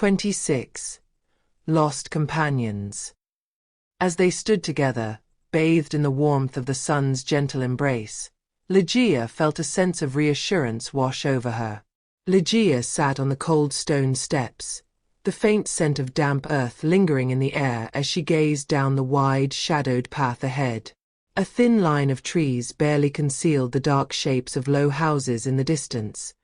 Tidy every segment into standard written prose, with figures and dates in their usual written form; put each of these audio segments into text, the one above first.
26. Lost Companions. As they stood together, bathed in the warmth of the sun's gentle embrace, Lejiya felt a sense of reassurance wash over her. Lejiya sat on the cold stone steps, the faint scent of damp earth lingering in the air as she gazed down the wide, shadowed path ahead. A thin line of trees barely concealed the dark shapes of low houses in the distance,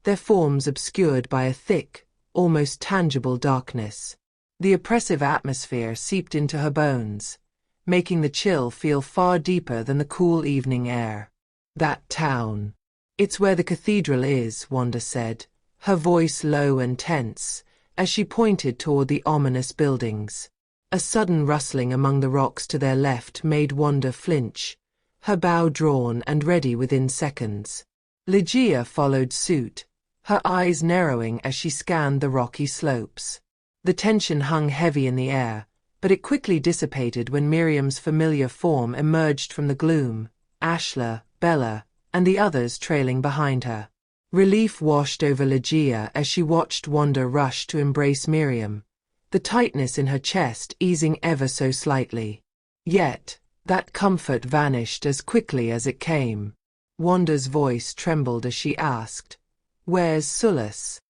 their forms obscured by a thick, almost tangible darkness. The oppressive atmosphere seeped into her bones, making the chill feel far deeper than the cool evening air. That town. It's where the cathedral is, Wanda said, her voice low and tense, as she pointed toward the ominous buildings. A sudden rustling among the rocks to their left made Wanda flinch, her bow drawn and ready within seconds. Lejiya followed suit, her eyes narrowing as she scanned the rocky slopes. The tension hung heavy in the air, but it quickly dissipated when Miriam's familiar form emerged from the gloom, Ashla, Bella, and the others trailing behind her. Relief washed over Lejiya as she watched Wanda rush to embrace Miriam, the tightness in her chest easing ever so slightly. Yet, that comfort vanished as quickly as it came. Wanda's voice trembled as she asked, "Where's Sullus?"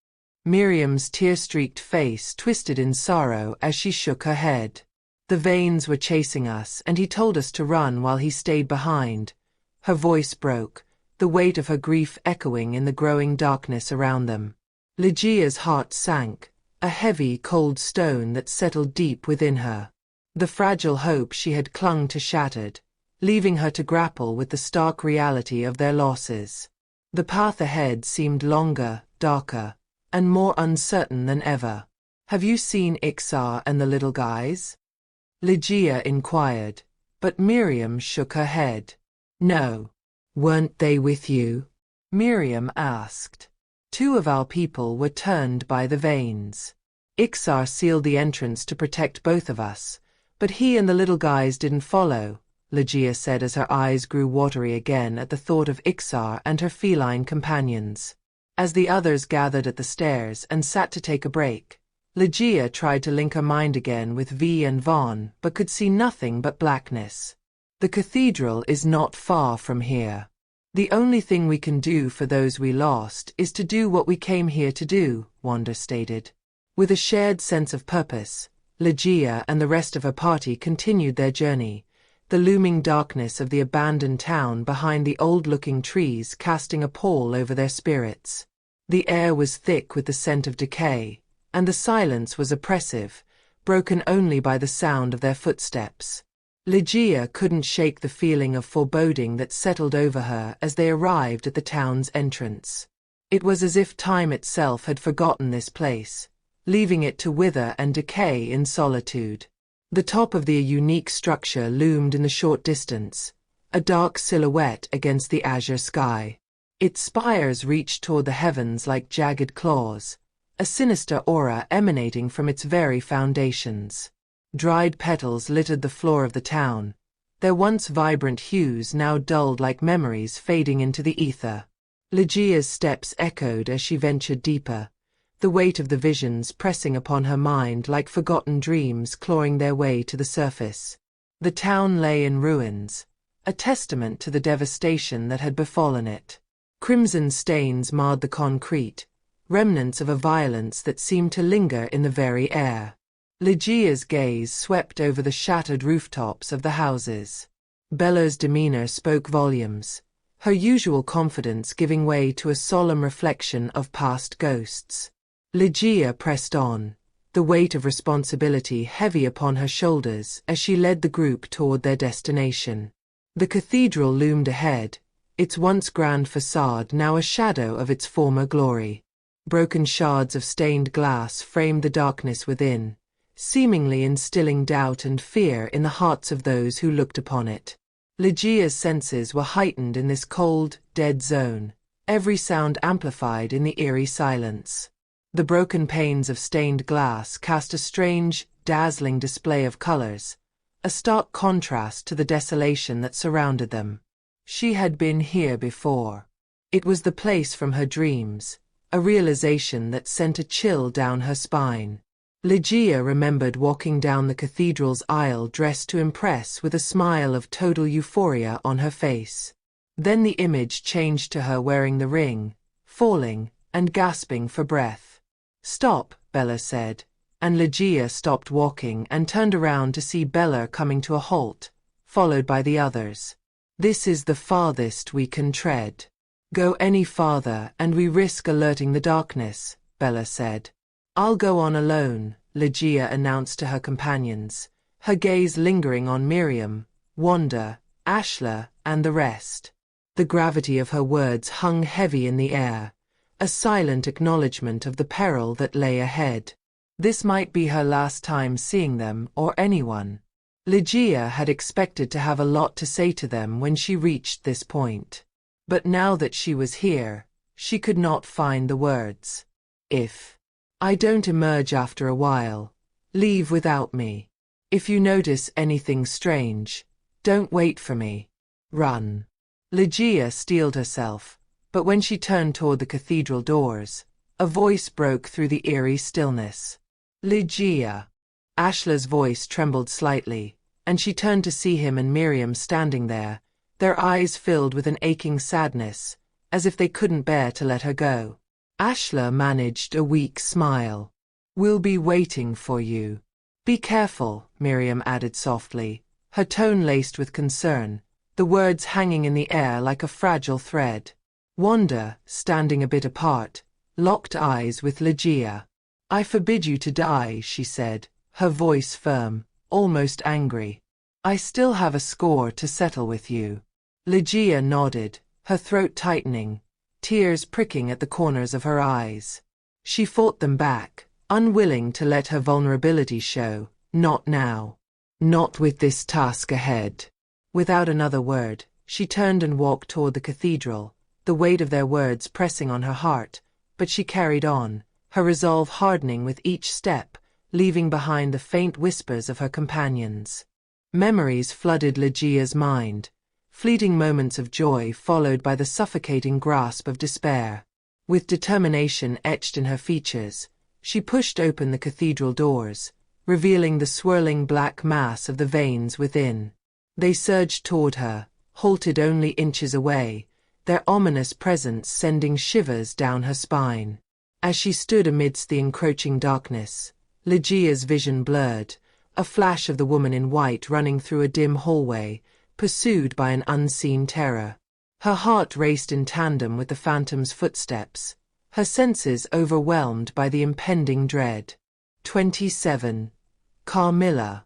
Miriam's tear-streaked face twisted in sorrow as she shook her head. "The Vanes were chasing us, and he told us to run while he stayed behind." Her voice broke, the weight of her grief echoing in the growing darkness around them. Lejiya's heart sank, a heavy, cold stone that settled deep within her. The fragile hope she had clung to shattered, leaving her to grapple with the stark reality of their losses. The path ahead seemed longer, darker, and more uncertain than ever. "Have you seen Ixar and the little guys?" Lejiya inquired, but Miriam shook her head. "No." "Weren't they with you?" Miriam asked. "Two of our people were turned by the Vanes. Ixar sealed the entrance to protect both of us, but he and the little guys didn't follow," Lejiya said as her eyes grew watery again at the thought of Ixar and her feline companions. As the others gathered at the stairs and sat to take a break, Lejiya tried to link her mind again with Vi and Vaughn but could see nothing but blackness. "The cathedral is not far from here. The only thing we can do for those we lost is to do what we came here to do," Wanda stated. With a shared sense of purpose, Lejiya and the rest of her party continued their journey, the looming darkness of the abandoned town behind the old-looking trees casting a pall over their spirits. The air was thick with the scent of decay, and the silence was oppressive, broken only by the sound of their footsteps. Lejiya couldn't shake the feeling of foreboding that settled over her as they arrived at the town's entrance. It was as if time itself had forgotten this place, leaving it to wither and decay in solitude. The top of the unique structure loomed in the short distance, a dark silhouette against the azure sky. Its spires reached toward the heavens like jagged claws, a sinister aura emanating from its very foundations. Dried petals littered the floor of the town, their once vibrant hues now dulled like memories fading into the ether. Lejiya's steps echoed as she ventured deeper, the weight of the visions pressing upon her mind like forgotten dreams clawing their way to the surface. The town lay in ruins, a testament to the devastation that had befallen it. Crimson stains marred the concrete, remnants of a violence that seemed to linger in the very air. Lejiya's gaze swept over the shattered rooftops of the houses. Bella's demeanor spoke volumes, her usual confidence giving way to a solemn reflection of past ghosts. Lejiya pressed on, the weight of responsibility heavy upon her shoulders as she led the group toward their destination. The cathedral loomed ahead, its once grand facade now a shadow of its former glory. Broken shards of stained glass framed the darkness within, seemingly instilling doubt and fear in the hearts of those who looked upon it. Lejiya's senses were heightened in this cold, dead zone, every sound amplified in the eerie silence. The broken panes of stained glass cast a strange, dazzling display of colors, a stark contrast to the desolation that surrounded them. She had been here before. It was the place from her dreams, a realization that sent a chill down her spine. Lejiya remembered walking down the cathedral's aisle dressed to impress with a smile of total euphoria on her face. Then the image changed to her wearing the ring, falling, and gasping for breath. "Stop," Bella said, and Lejiya stopped walking and turned around to see Bella coming to a halt, followed by the others. "This is the farthest we can tread. Go any farther and we risk alerting the darkness," Bella said. "I'll go on alone," Lejiya announced to her companions, her gaze lingering on Miriam, Wanda, Ashla, and the rest. The gravity of her words hung heavy in the air, a silent acknowledgement of the peril that lay ahead. This might be her last time seeing them or anyone. Lejiya had expected to have a lot to say to them when she reached this point. But now that she was here, she could not find the words. "If I don't emerge after a while, leave without me. If you notice anything strange, don't wait for me. Run." Lejiya steeled herself, but when she turned toward the cathedral doors, a voice broke through the eerie stillness. "Lejiya." Ashla's voice trembled slightly, and she turned to see him and Miriam standing there, their eyes filled with an aching sadness, as if they couldn't bear to let her go. Ashla managed a weak smile. "We'll be waiting for you. Be careful," Miriam added softly, her tone laced with concern, the words hanging in the air like a fragile thread. Wanda, standing a bit apart, locked eyes with Lejiya. "I forbid you to die," she said, her voice firm, almost angry. "I still have a score to settle with you." Lejiya nodded, her throat tightening, tears pricking at the corners of her eyes. She fought them back, unwilling to let her vulnerability show. Not now. Not with this task ahead. Without another word, she turned and walked toward the cathedral, the weight of their words pressing on her heart, but she carried on, her resolve hardening with each step, leaving behind the faint whispers of her companions. Memories flooded Lejiya's mind, fleeting moments of joy followed by the suffocating grasp of despair. With determination etched in her features, she pushed open the cathedral doors, revealing the swirling black mass of the veins within. They surged toward her, halted only inches away, their ominous presence sending shivers down her spine. As she stood amidst the encroaching darkness, Lejiya's vision blurred, a flash of the woman in white running through a dim hallway, pursued by an unseen terror. Her heart raced in tandem with the phantom's footsteps, her senses overwhelmed by the impending dread. 27. Carmilla.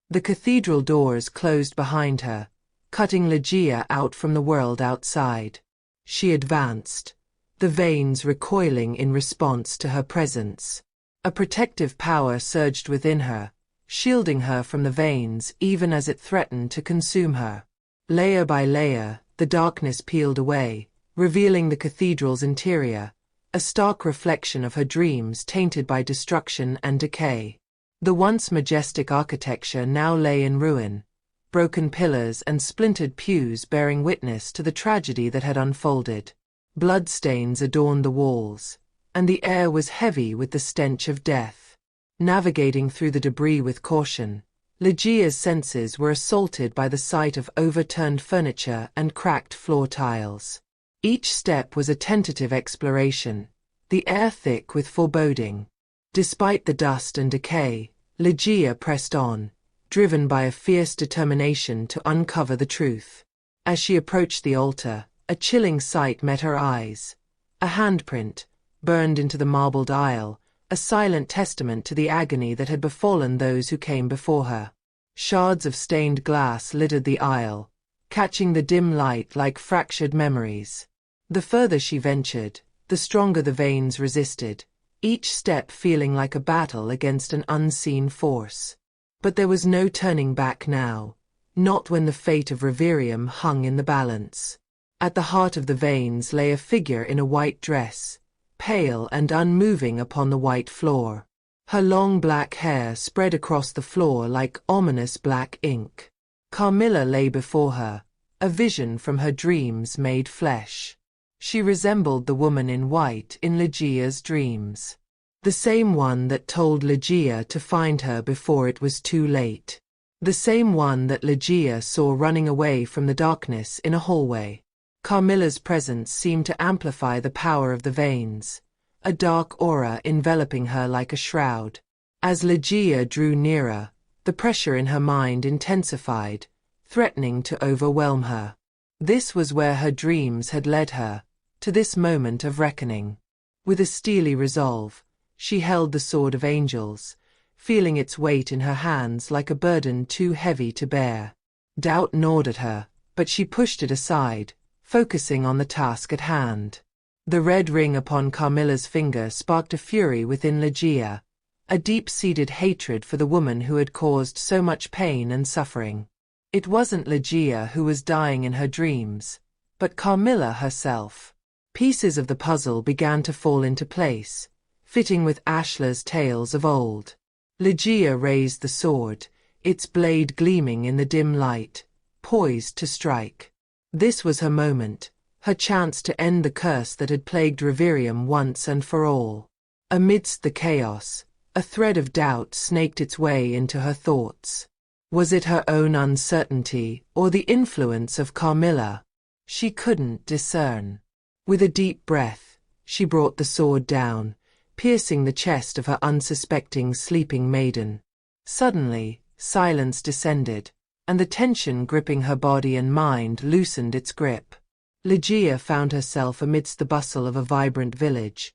The cathedral doors closed behind her, cutting Lejiya out from the world outside. She advanced, the veins recoiling in response to her presence. A protective power surged within her, shielding her from the veins even as it threatened to consume her. Layer by layer, the darkness peeled away, revealing the cathedral's interior, a stark reflection of her dreams tainted by destruction and decay. The once majestic architecture now lay in ruin, broken pillars and splintered pews bearing witness to the tragedy that had unfolded. Bloodstains adorned the walls, and the air was heavy with the stench of death. Navigating through the debris with caution, Lejiya's senses were assaulted by the sight of overturned furniture and cracked floor tiles. Each step was a tentative exploration, the air thick with foreboding. Despite the dust and decay, Lejiya pressed on, driven by a fierce determination to uncover the truth. As she approached the altar, a chilling sight met her eyes. A handprint, burned into the marbled aisle, a silent testament to the agony that had befallen those who came before her. Shards of stained glass littered the aisle, catching the dim light like fractured memories. The further she ventured, the stronger the veins resisted, each step feeling like a battle against an unseen force. But there was no turning back now, not when the fate of Reverium hung in the balance. At the heart of the veins lay a figure in a white dress, pale and unmoving upon the white floor. Her long black hair spread across the floor like ominous black ink. Carmilla lay before her, a vision from her dreams made flesh. She resembled the woman in white in Lejiya's dreams. The same one that told Lejiya to find her before it was too late. The same one that Lejiya saw running away from the darkness in a hallway. Carmilla's presence seemed to amplify the power of the veins, a dark aura enveloping her like a shroud. As Lejiya drew nearer, the pressure in her mind intensified, threatening to overwhelm her. This was where her dreams had led her, to this moment of reckoning. With a steely resolve, she held the sword of angels, feeling its weight in her hands like a burden too heavy to bear. Doubt gnawed at her, but she pushed it aside, focusing on the task at hand. The red ring upon Carmilla's finger sparked a fury within Lejiya, a deep-seated hatred for the woman who had caused so much pain and suffering. It wasn't Lejiya who was dying in her dreams, but Carmilla herself. Pieces of the puzzle began to fall into place, fitting with Ashla's tales of old. Lejiya raised the sword, its blade gleaming in the dim light, poised to strike. This was her moment, her chance to end the curse that had plagued Reverium once and for all. Amidst the chaos, a thread of doubt snaked its way into her thoughts. Was it her own uncertainty or the influence of Carmilla? She couldn't discern. With a deep breath, she brought the sword down, piercing the chest of her unsuspecting sleeping maiden. Suddenly, silence descended, and the tension gripping her body and mind loosened its grip. Lejiya found herself amidst the bustle of a vibrant village,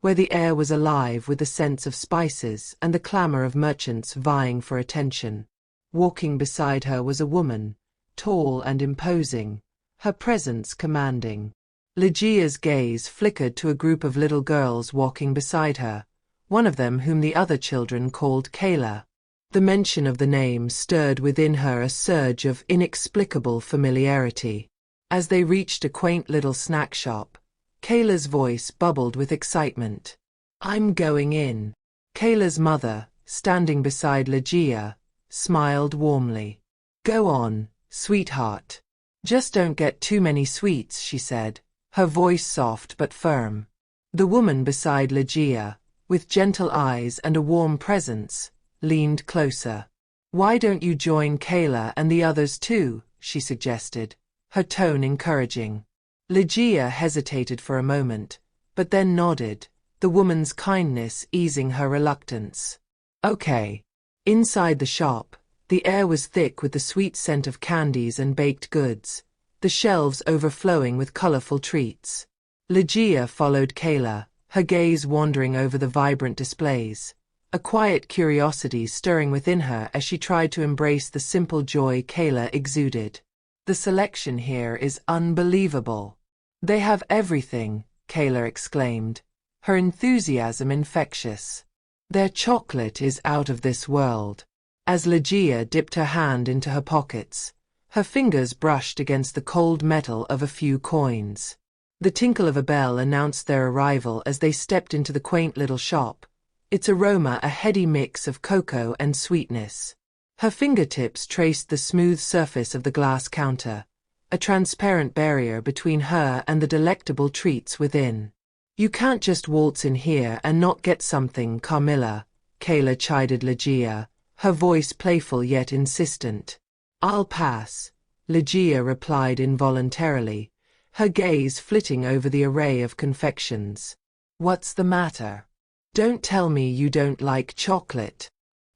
where the air was alive with the scents of spices and the clamor of merchants vying for attention. Walking beside her was a woman, tall and imposing, her presence commanding. Lejiya's gaze flickered to a group of little girls walking beside her, one of them whom the other children called Kayla. The mention of the name stirred within her a surge of inexplicable familiarity. As they reached a quaint little snack shop, Kayla's voice bubbled with excitement. "I'm going in." Kayla's mother, standing beside Lejiya, smiled warmly. "Go on, sweetheart. Just don't get too many sweets," she said, her voice soft but firm. The woman beside Lejiya, with gentle eyes and a warm presence, leaned closer. "Why don't you join Kayla and the others too?" she suggested, her tone encouraging. Lejiya hesitated for a moment, but then nodded, the woman's kindness easing her reluctance. "Okay." Inside the shop, the air was thick with the sweet scent of candies and baked goods, the shelves overflowing with colorful treats. Lejiya followed Kayla, her gaze wandering over the vibrant displays, a quiet curiosity stirring within her as she tried to embrace the simple joy Kayla exuded. "The selection here is unbelievable. They have everything," Kayla exclaimed, her enthusiasm infectious. "Their chocolate is out of this world." As Lejiya dipped her hand into her pockets, her fingers brushed against the cold metal of a few coins. The tinkle of a bell announced their arrival as they stepped into the quaint little shop, its aroma a heady mix of cocoa and sweetness. Her fingertips traced the smooth surface of the glass counter, a transparent barrier between her and the delectable treats within. "You can't just waltz in here and not get something, Carmilla," Kayla chided Lejiya, her voice playful yet insistent. "I'll pass," Lejiya replied involuntarily, her gaze flitting over the array of confections. "What's the matter? Don't tell me you don't like chocolate,"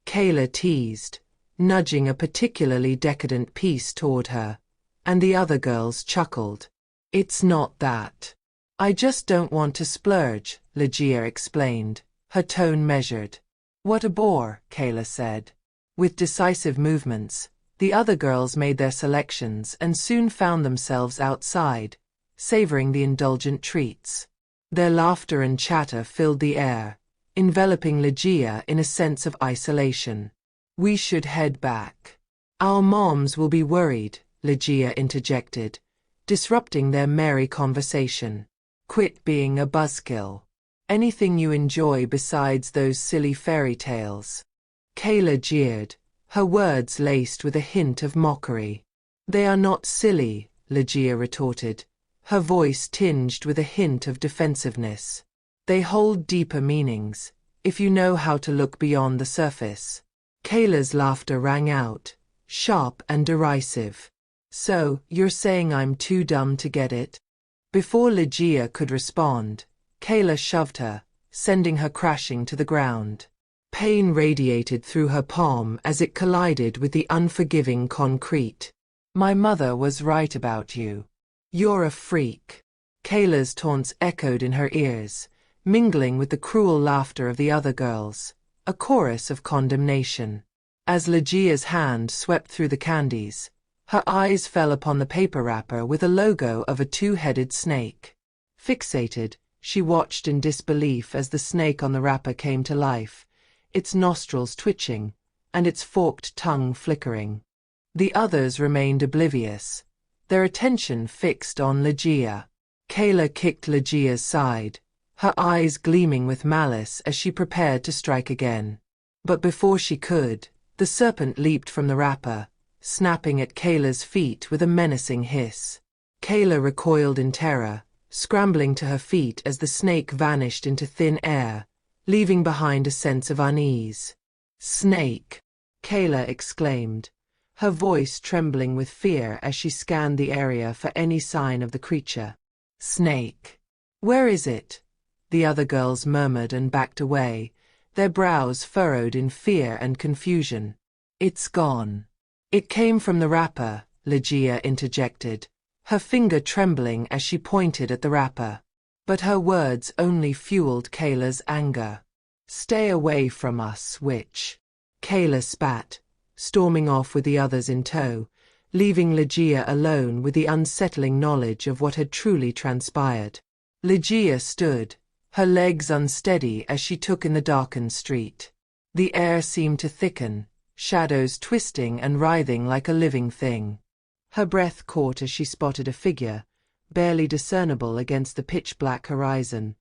Kayla teased, nudging a particularly decadent piece toward her, and the other girls chuckled. "It's not that. I just don't want to splurge," Lejiya explained, her tone measured. "What a bore," Kayla said. With decisive movements, the other girls made their selections and soon found themselves outside, savoring the indulgent treats. Their laughter and chatter filled the air, enveloping Lejiya in a sense of isolation. "We should head back. Our moms will be worried," Lejiya interjected, disrupting their merry conversation. "Quit being a buzzkill. Anything you enjoy besides those silly fairy tales?" Kayla jeered, her words laced with a hint of mockery. "They are not silly," Lejiya retorted, her voice tinged with a hint of defensiveness. They hold deeper meanings, if you know how to look beyond the surface. Kayla's laughter rang out, sharp and derisive. So, you're saying I'm too dumb to get it? Before Lejiya could respond, Kayla shoved her, sending her crashing to the ground. Pain radiated through her palm as it collided with the unforgiving concrete. My mother was right about you. You're a freak. Kayla's taunts echoed in her ears, mingling with the cruel laughter of the other girls, a chorus of condemnation. As Lejiya's hand swept through the candies, her eyes fell upon the paper wrapper with a logo of a two-headed snake. Fixated, she watched in disbelief as the snake on the wrapper came to life, its nostrils twitching, and its forked tongue flickering. The others remained oblivious, their attention fixed on Lejiya. Kayla kicked Lejiya's side, her eyes gleaming with malice as she prepared to strike again. But before she could, the serpent leaped from the wrapper, snapping at Kayla's feet with a menacing hiss. Kayla recoiled in terror, scrambling to her feet as the snake vanished into thin air, leaving behind a sense of unease. "Snake!" Kayla exclaimed, her voice trembling with fear as she scanned the area for any sign of the creature. "Snake! Where is it?" The other girls murmured and backed away, their brows furrowed in fear and confusion. "It's gone." "It came from the wrapper," Lejiya interjected, her finger trembling as she pointed at the wrapper. But her words only fueled Kayla's anger. "Stay away from us, witch." Kayla spat, storming off with the others in tow, leaving Lejiya alone with the unsettling knowledge of what had truly transpired. Lejiya stood, her legs unsteady as she took in the darkened street. The air seemed to thicken, shadows twisting and writhing like a living thing. Her breath caught as she spotted a figure, barely discernible against the pitch-black horizon,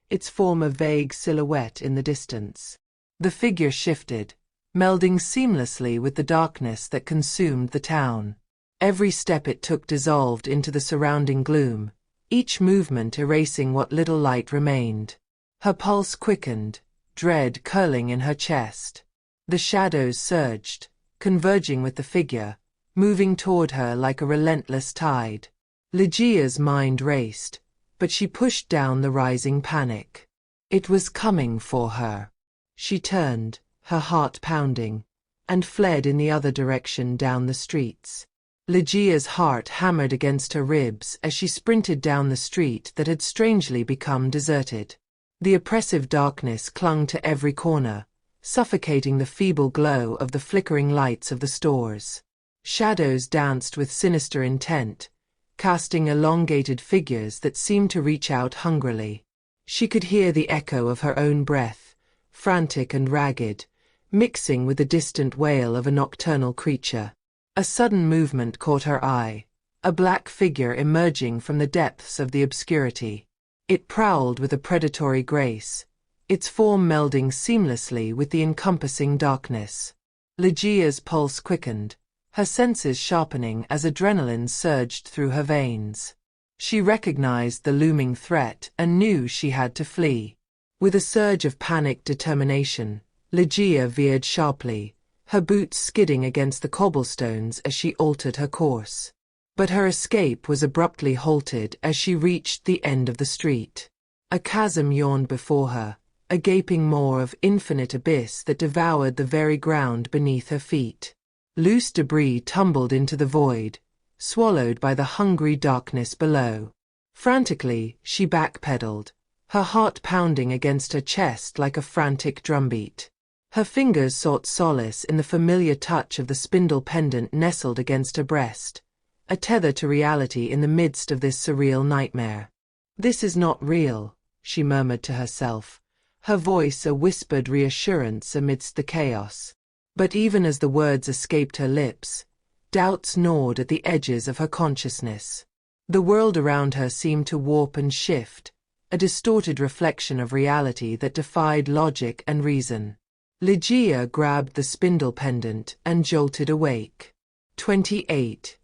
its form a vague silhouette in the distance. The figure shifted, melding seamlessly with the darkness that consumed the town. Every step it took dissolved into the surrounding gloom, each movement erasing what little light remained. Her pulse quickened, dread curling in her chest. The shadows surged, converging with the figure, moving toward her like a relentless tide. Lejiya's mind raced, but she pushed down the rising panic. It was coming for her. She turned, her heart pounding, and fled in the other direction down the streets. Lejiya's heart hammered against her ribs as she sprinted down the street that had strangely become deserted. The oppressive darkness clung to every corner, suffocating the feeble glow of the flickering lights of the stores. Shadows danced with sinister intent, casting elongated figures that seemed to reach out hungrily. She could hear the echo of her own breath, frantic and ragged, mixing with the distant wail of a nocturnal creature. A sudden movement caught her eye, a black figure emerging from the depths of the obscurity. It prowled with a predatory grace, its form melding seamlessly with the encompassing darkness. Lejiya's pulse quickened, her senses sharpening as adrenaline surged through her veins. She recognized the looming threat and knew she had to flee. With a surge of panicked determination, Lejiya veered sharply, her boots skidding against the cobblestones as she altered her course. But her escape was abruptly halted as she reached the end of the street. A chasm yawned before her, a gaping maw of infinite abyss that devoured the very ground beneath her feet. Loose debris tumbled into the void, swallowed by the hungry darkness below. Frantically, she backpedaled, her heart pounding against her chest like a frantic drumbeat. Her fingers sought solace in the familiar touch of the spindle pendant nestled against her breast, a tether to reality in the midst of this surreal nightmare. "This is not real," she murmured to herself, her voice a whispered reassurance amidst the chaos. But even as the words escaped her lips, doubts gnawed at the edges of her consciousness. The world around her seemed to warp and shift, a distorted reflection of reality that defied logic and reason. Lejiya grabbed the spindle pendant and jolted awake. 28.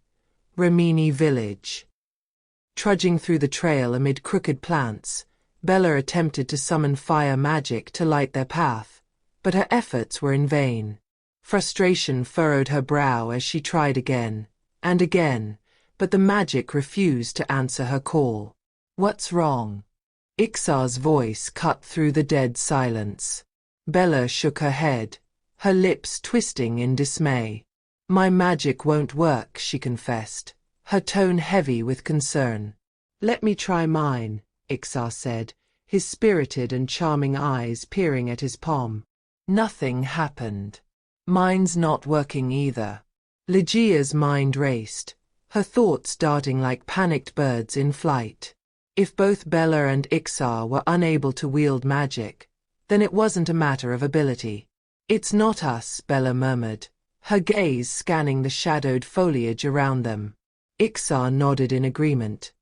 Rimini Village. Trudging through the trail amid crooked plants, Bella attempted to summon fire magic to light their path, but her efforts were in vain. Frustration furrowed her brow as she tried again and again, but the magic refused to answer her call. "What's wrong?" Ixar's voice cut through the dead silence. Bella shook her head, her lips twisting in dismay. "My magic won't work," she confessed, her tone heavy with concern. "Let me try mine," Ixar said, his spirited and charming eyes peering at his palm. Nothing happened. "Mine's not working either." Lejiya's mind raced, her thoughts darting like panicked birds in flight. If both Bella and Ixar were unable to wield magic, then it wasn't a matter of ability. "It's not us," Bella murmured, her gaze scanning the shadowed foliage around them. Ixar nodded in agreement,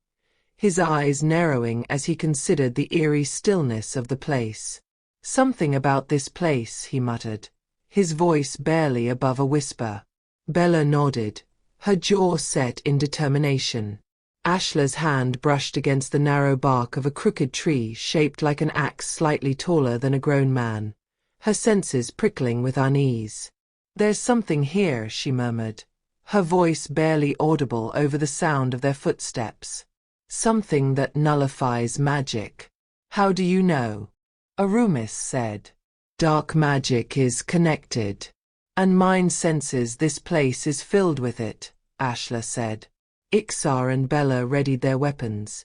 his eyes narrowing as he considered the eerie stillness of the place. "Something about this place," he muttered, his voice barely above a whisper. Bella nodded, her jaw set in determination. Ashla's hand brushed against the narrow bark of a crooked tree shaped like an axe slightly taller than a grown man, her senses prickling with unease. "There's something here," she murmured, her voice barely audible over the sound of their footsteps. "Something that nullifies magic." "How do you know?" Arumis said. "Dark magic is connected, and mine senses this place is filled with it," Ashla said. Ixar and Bella readied their weapons,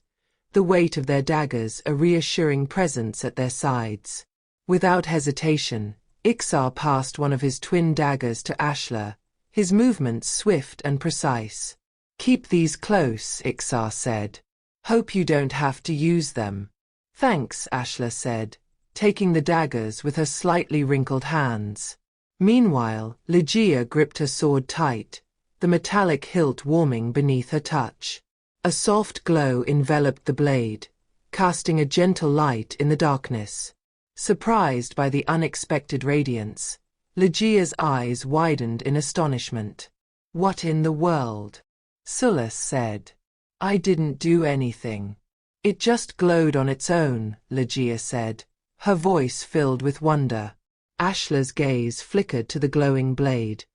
the weight of their daggers a reassuring presence at their sides. Without hesitation, Ixar passed one of his twin daggers to Ashla, his movements swift and precise. "Keep these close," Ixar said. "Hope you don't have to use them." "Thanks," Ashla said, taking the daggers with her slightly wrinkled hands. Meanwhile, Lejiya gripped her sword tight, the metallic hilt warming beneath her touch. A soft glow enveloped the blade, casting a gentle light in the darkness. Surprised by the unexpected radiance, Lejiya's eyes widened in astonishment. "What in the world?" Sulas said. "I didn't do anything. It just glowed on its own," Lejiya said, her voice filled with wonder. Ashla's gaze flickered to the glowing blade,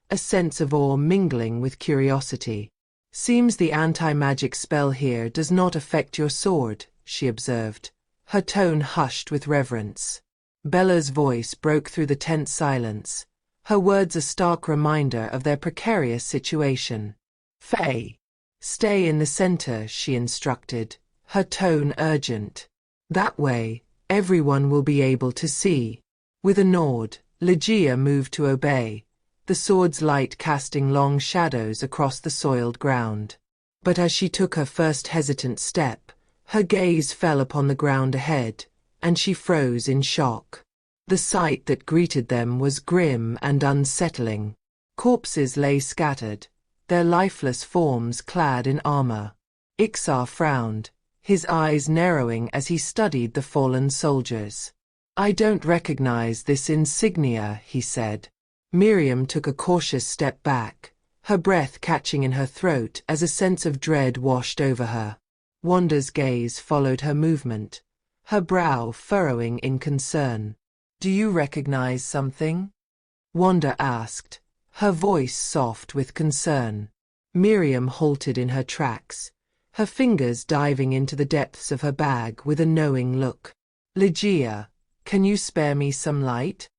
a sense of awe mingling with curiosity. "Seems the anti-magic spell here does not affect your sword," she observed, her tone hushed with reverence. Bella's voice broke through the tense silence, her words a stark reminder of their precarious situation. "Fae, stay in the center," she instructed, her tone urgent. "That way, everyone will be able to see." With a nod, Lejiya moved to obey, the sword's light casting long shadows across the soiled ground. But as she took her first hesitant step, her gaze fell upon the ground ahead, and she froze in shock. The sight that greeted them was grim and unsettling. Corpses lay scattered, their lifeless forms clad in armor. Ixar frowned, his eyes narrowing as he studied the fallen soldiers. "I don't recognize this insignia," he said. Miriam took a cautious step back, her breath catching in her throat as a sense of dread washed over her. Wanda's gaze followed her movement, her brow furrowing in concern. "Do you recognize something?" Wanda asked, her voice soft with concern. Miriam halted in her tracks, her fingers diving into the depths of her bag with a knowing look. "Lejiya, can you spare me some light?"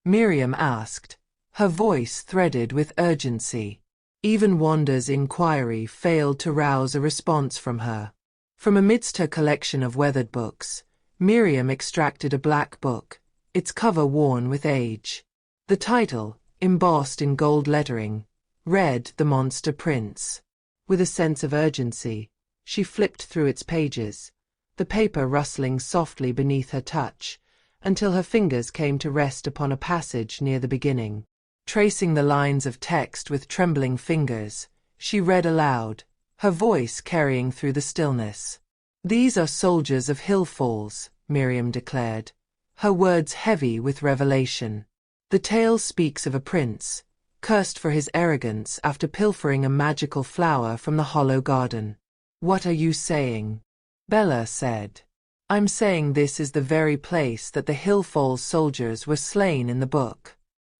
Miriam asked, her voice threaded with urgency. Even Wanda's inquiry failed to rouse a response from her. From amidst her collection of weathered books, Miriam extracted a black book, its cover worn with age. The title, embossed in gold lettering, read "The Monster Prince." With a sense of urgency, she flipped through its pages, the paper rustling softly beneath her touch, until her fingers came to rest upon a passage near the beginning. Tracing the lines of text with trembling fingers, she read aloud, her voice carrying through the stillness. "These are soldiers of Hill Falls," Miriam declared, her words heavy with revelation. "The tale speaks of a prince, cursed for his arrogance after pilfering a magical flower from the Hollow Garden. What are you saying? Bella said. I'm saying this is the very place that the Hillfalls soldiers were slain in the book.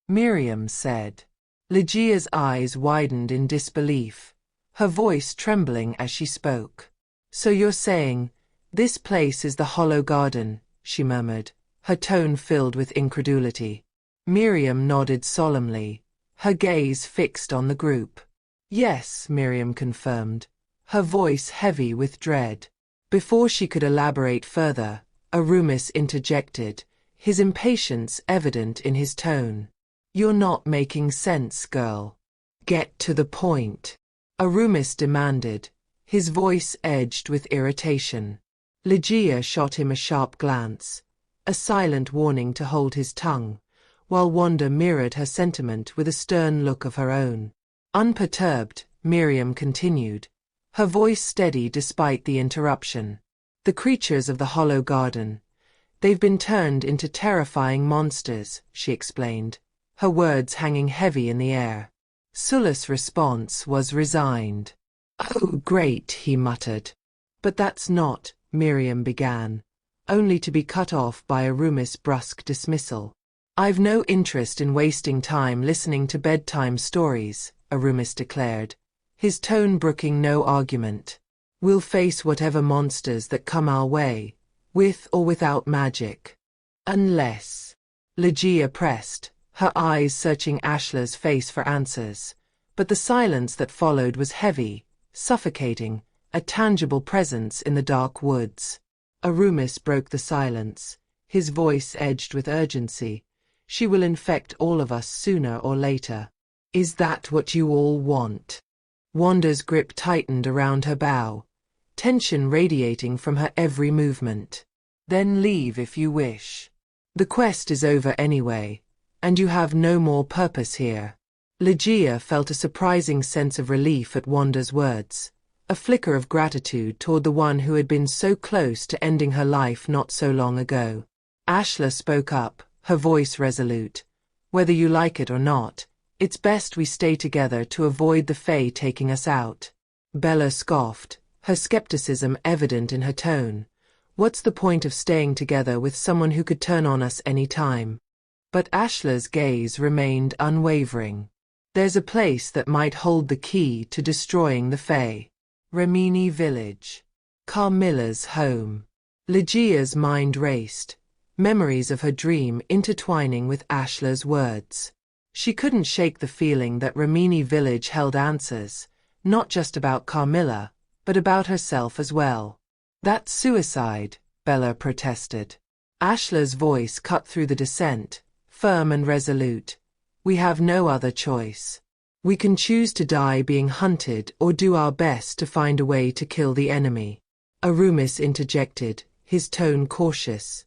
Miriam said. Lejiya's eyes widened in disbelief, her voice trembling as she spoke. So you're saying, this place is the Hollow Garden, she murmured, her tone filled with incredulity. Miriam nodded solemnly, her gaze fixed on the group. Yes, Miriam confirmed, her voice heavy with dread. Before she could elaborate further, Arumis interjected, his impatience evident in his tone. You're not making sense, girl. Get to the point. Arumis demanded, his voice edged with irritation. Lejiya shot him a sharp glance, a silent warning to hold his tongue, while Wanda mirrored her sentiment with a stern look of her own. Unperturbed, Miriam continued, her voice steady despite the interruption. The creatures of the Hollow Garden. They've been turned into terrifying monsters, she explained, her words hanging heavy in the air. Sulla's response was resigned. Oh, great, he muttered. But that's not, Miriam began, only to be cut off by Arumis' brusque dismissal. I've no interest in wasting time listening to bedtime stories, Arumis declared, his tone brooking no argument. We'll face whatever monsters that come our way, with or without magic. Unless. Lejiya pressed, her eyes searching Ashla's face for answers, but the silence that followed was heavy, suffocating, a tangible presence in the dark woods. Arumis broke the silence, his voice edged with urgency. She will infect all of us sooner or later. Is that what you all want? Wanda's grip tightened around her bow, tension radiating from her every movement. Then leave if you wish. The quest is over anyway, and you have no more purpose here. Lejiya felt a surprising sense of relief at Wanda's words, a flicker of gratitude toward the one who had been so close to ending her life not so long ago. Ashla spoke up, her voice resolute. Whether you like it or not, it's best we stay together to avoid the Fae taking us out. Bella scoffed, her skepticism evident in her tone. What's the point of staying together with someone who could turn on us any time? But Ashla's gaze remained unwavering. There's a place that might hold the key to destroying the Fae. Rimini Village. Carmilla's home. Lejiya's mind raced, memories of her dream intertwining with Ashla's words. She couldn't shake the feeling that Rimini Village held answers, not just about Carmilla, but about herself as well. That's suicide, Bella protested. Ashla's voice cut through the dissent, firm and resolute. We have no other choice. We can choose to die being hunted or do our best to find a way to kill the enemy. Arumis interjected, his tone cautious.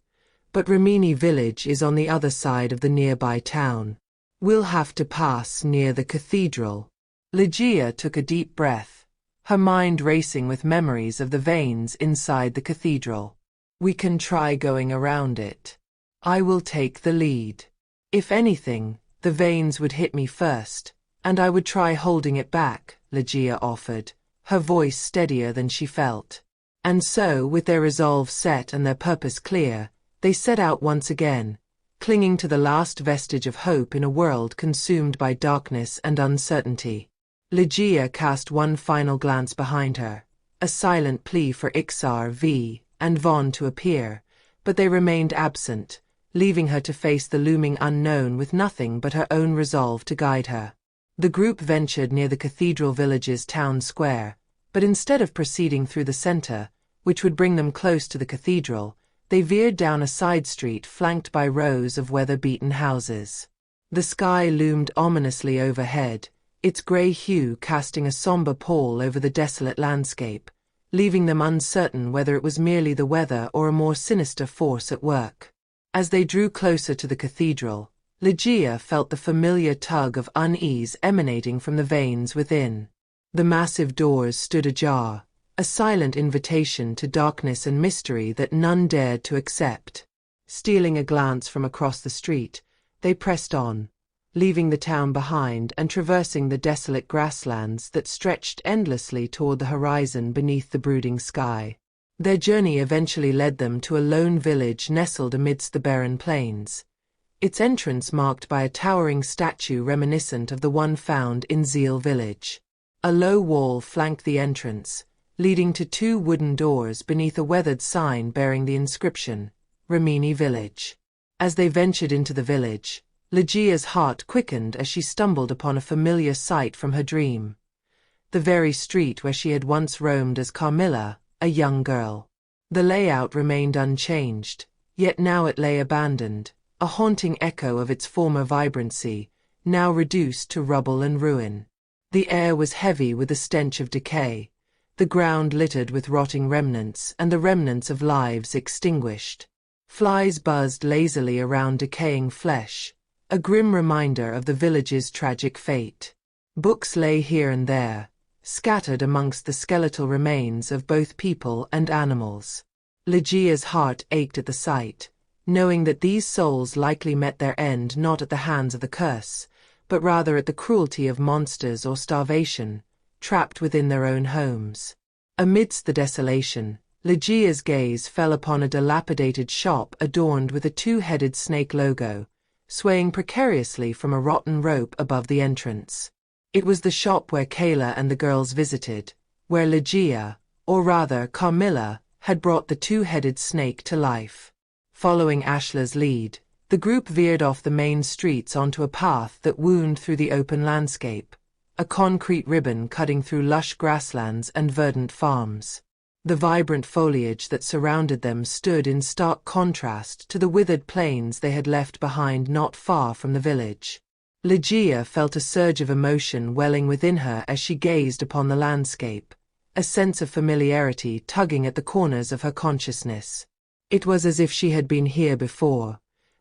But Rimini Village is on the other side of the nearby town. We'll have to pass near the cathedral. Lejiya took a deep breath, her mind racing with memories of the veins inside the cathedral. We can try going around it. I will take the lead. If anything, the veins would hit me first, and I would try holding it back, Lejiya offered, her voice steadier than she felt. And so, with their resolve set and their purpose clear, they set out once again, clinging to the last vestige of hope in a world consumed by darkness and uncertainty. Lejiya cast one final glance behind her, a silent plea for Ixar V and Vaughn to appear, but they remained absent, leaving her to face the looming unknown with nothing but her own resolve to guide her. The group ventured near the cathedral village's town square, but instead of proceeding through the center, which would bring them close to the cathedral, they veered down a side street flanked by rows of weather-beaten houses. The sky loomed ominously overhead, its grey hue casting a somber pall over the desolate landscape, leaving them uncertain whether it was merely the weather or a more sinister force at work. As they drew closer to the cathedral, Lejiya felt the familiar tug of unease emanating from the veins within. The massive doors stood ajar, a silent invitation to darkness and mystery that none dared to accept. Stealing a glance from across the street, they pressed on, leaving the town behind and traversing the desolate grasslands that stretched endlessly toward the horizon beneath the brooding sky. Their journey eventually led them to a lone village nestled amidst the barren plains, its entrance marked by a towering statue reminiscent of the one found in Zeal village. A low wall flanked the entrance, leading to two wooden doors beneath a weathered sign bearing the inscription, Rimini Village. As they ventured into the village, Lejiya's heart quickened as she stumbled upon a familiar sight from her dream. The very street where she had once roamed as Carmilla, a young girl. The layout remained unchanged, yet now it lay abandoned, a haunting echo of its former vibrancy, now reduced to rubble and ruin. The air was heavy with the stench of decay, the ground littered with rotting remnants and the remnants of lives extinguished. Flies buzzed lazily around decaying flesh, a grim reminder of the village's tragic fate. Books lay here and there, scattered amongst the skeletal remains of both people and animals. Lejiya's heart ached at the sight, knowing that these souls likely met their end not at the hands of the curse, but rather at the cruelty of monsters or starvation, trapped within their own homes. Amidst the desolation, Lejiya's gaze fell upon a dilapidated shop adorned with a two-headed snake logo, swaying precariously from a rotten rope above the entrance. It was the shop where Kayla and the girls visited, where Lejiya, or rather Carmilla, had brought the two-headed snake to life. Following Ashla's lead, the group veered off the main streets onto a path that wound through the open landscape, a concrete ribbon cutting through lush grasslands and verdant farms. The vibrant foliage that surrounded them stood in stark contrast to the withered plains they had left behind not far from the village. Lejiya felt a surge of emotion welling within her as she gazed upon the landscape, a sense of familiarity tugging at the corners of her consciousness. It was as if she had been here before,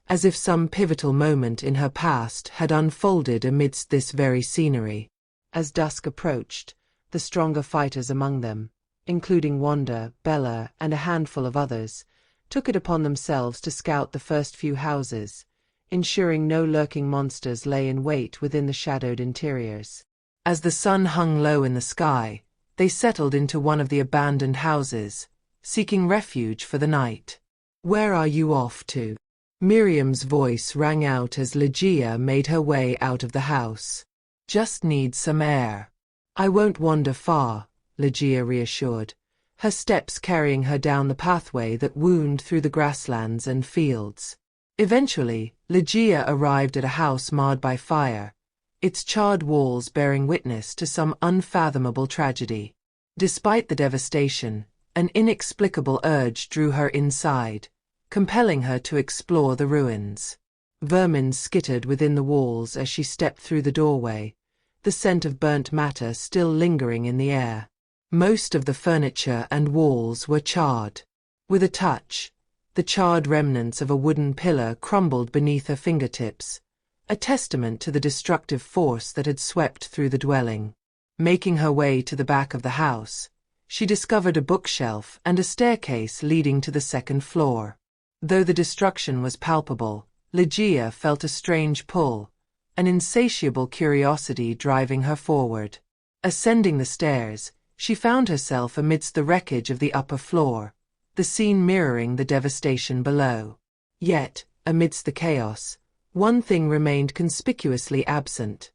as if some pivotal moment in her past had unfolded amidst this very scenery. As dusk approached, the stronger fighters among them, including Wanda, Bella, and a handful of others, took it upon themselves to scout the first few houses, ensuring no lurking monsters lay in wait within the shadowed interiors. As the sun hung low in the sky, they settled into one of the abandoned houses, seeking refuge for the night. "Where are you off to?" Miriam's voice rang out as Lejiya made her way out of the house. "Just need some air." "I won't wander far," Lejiya reassured, her steps carrying her down the pathway that wound through the grasslands and fields. Eventually, Lejiya arrived at a house marred by fire, its charred walls bearing witness to some unfathomable tragedy. Despite the devastation, an inexplicable urge drew her inside, compelling her to explore the ruins. Vermin skittered within the walls as she stepped through the doorway, the scent of burnt matter still lingering in the air. Most of the furniture and walls were charred. With a touch, the charred remnants of a wooden pillar crumbled beneath her fingertips, a testament to the destructive force that had swept through the dwelling. Making her way to the back of the house, she discovered a bookshelf and a staircase leading to the second floor. Though the destruction was palpable, Lejiya felt a strange pull, an insatiable curiosity driving her forward. Ascending the stairs, she found herself amidst the wreckage of the upper floor, the scene mirroring the devastation below. Yet, amidst the chaos, one thing remained conspicuously absent: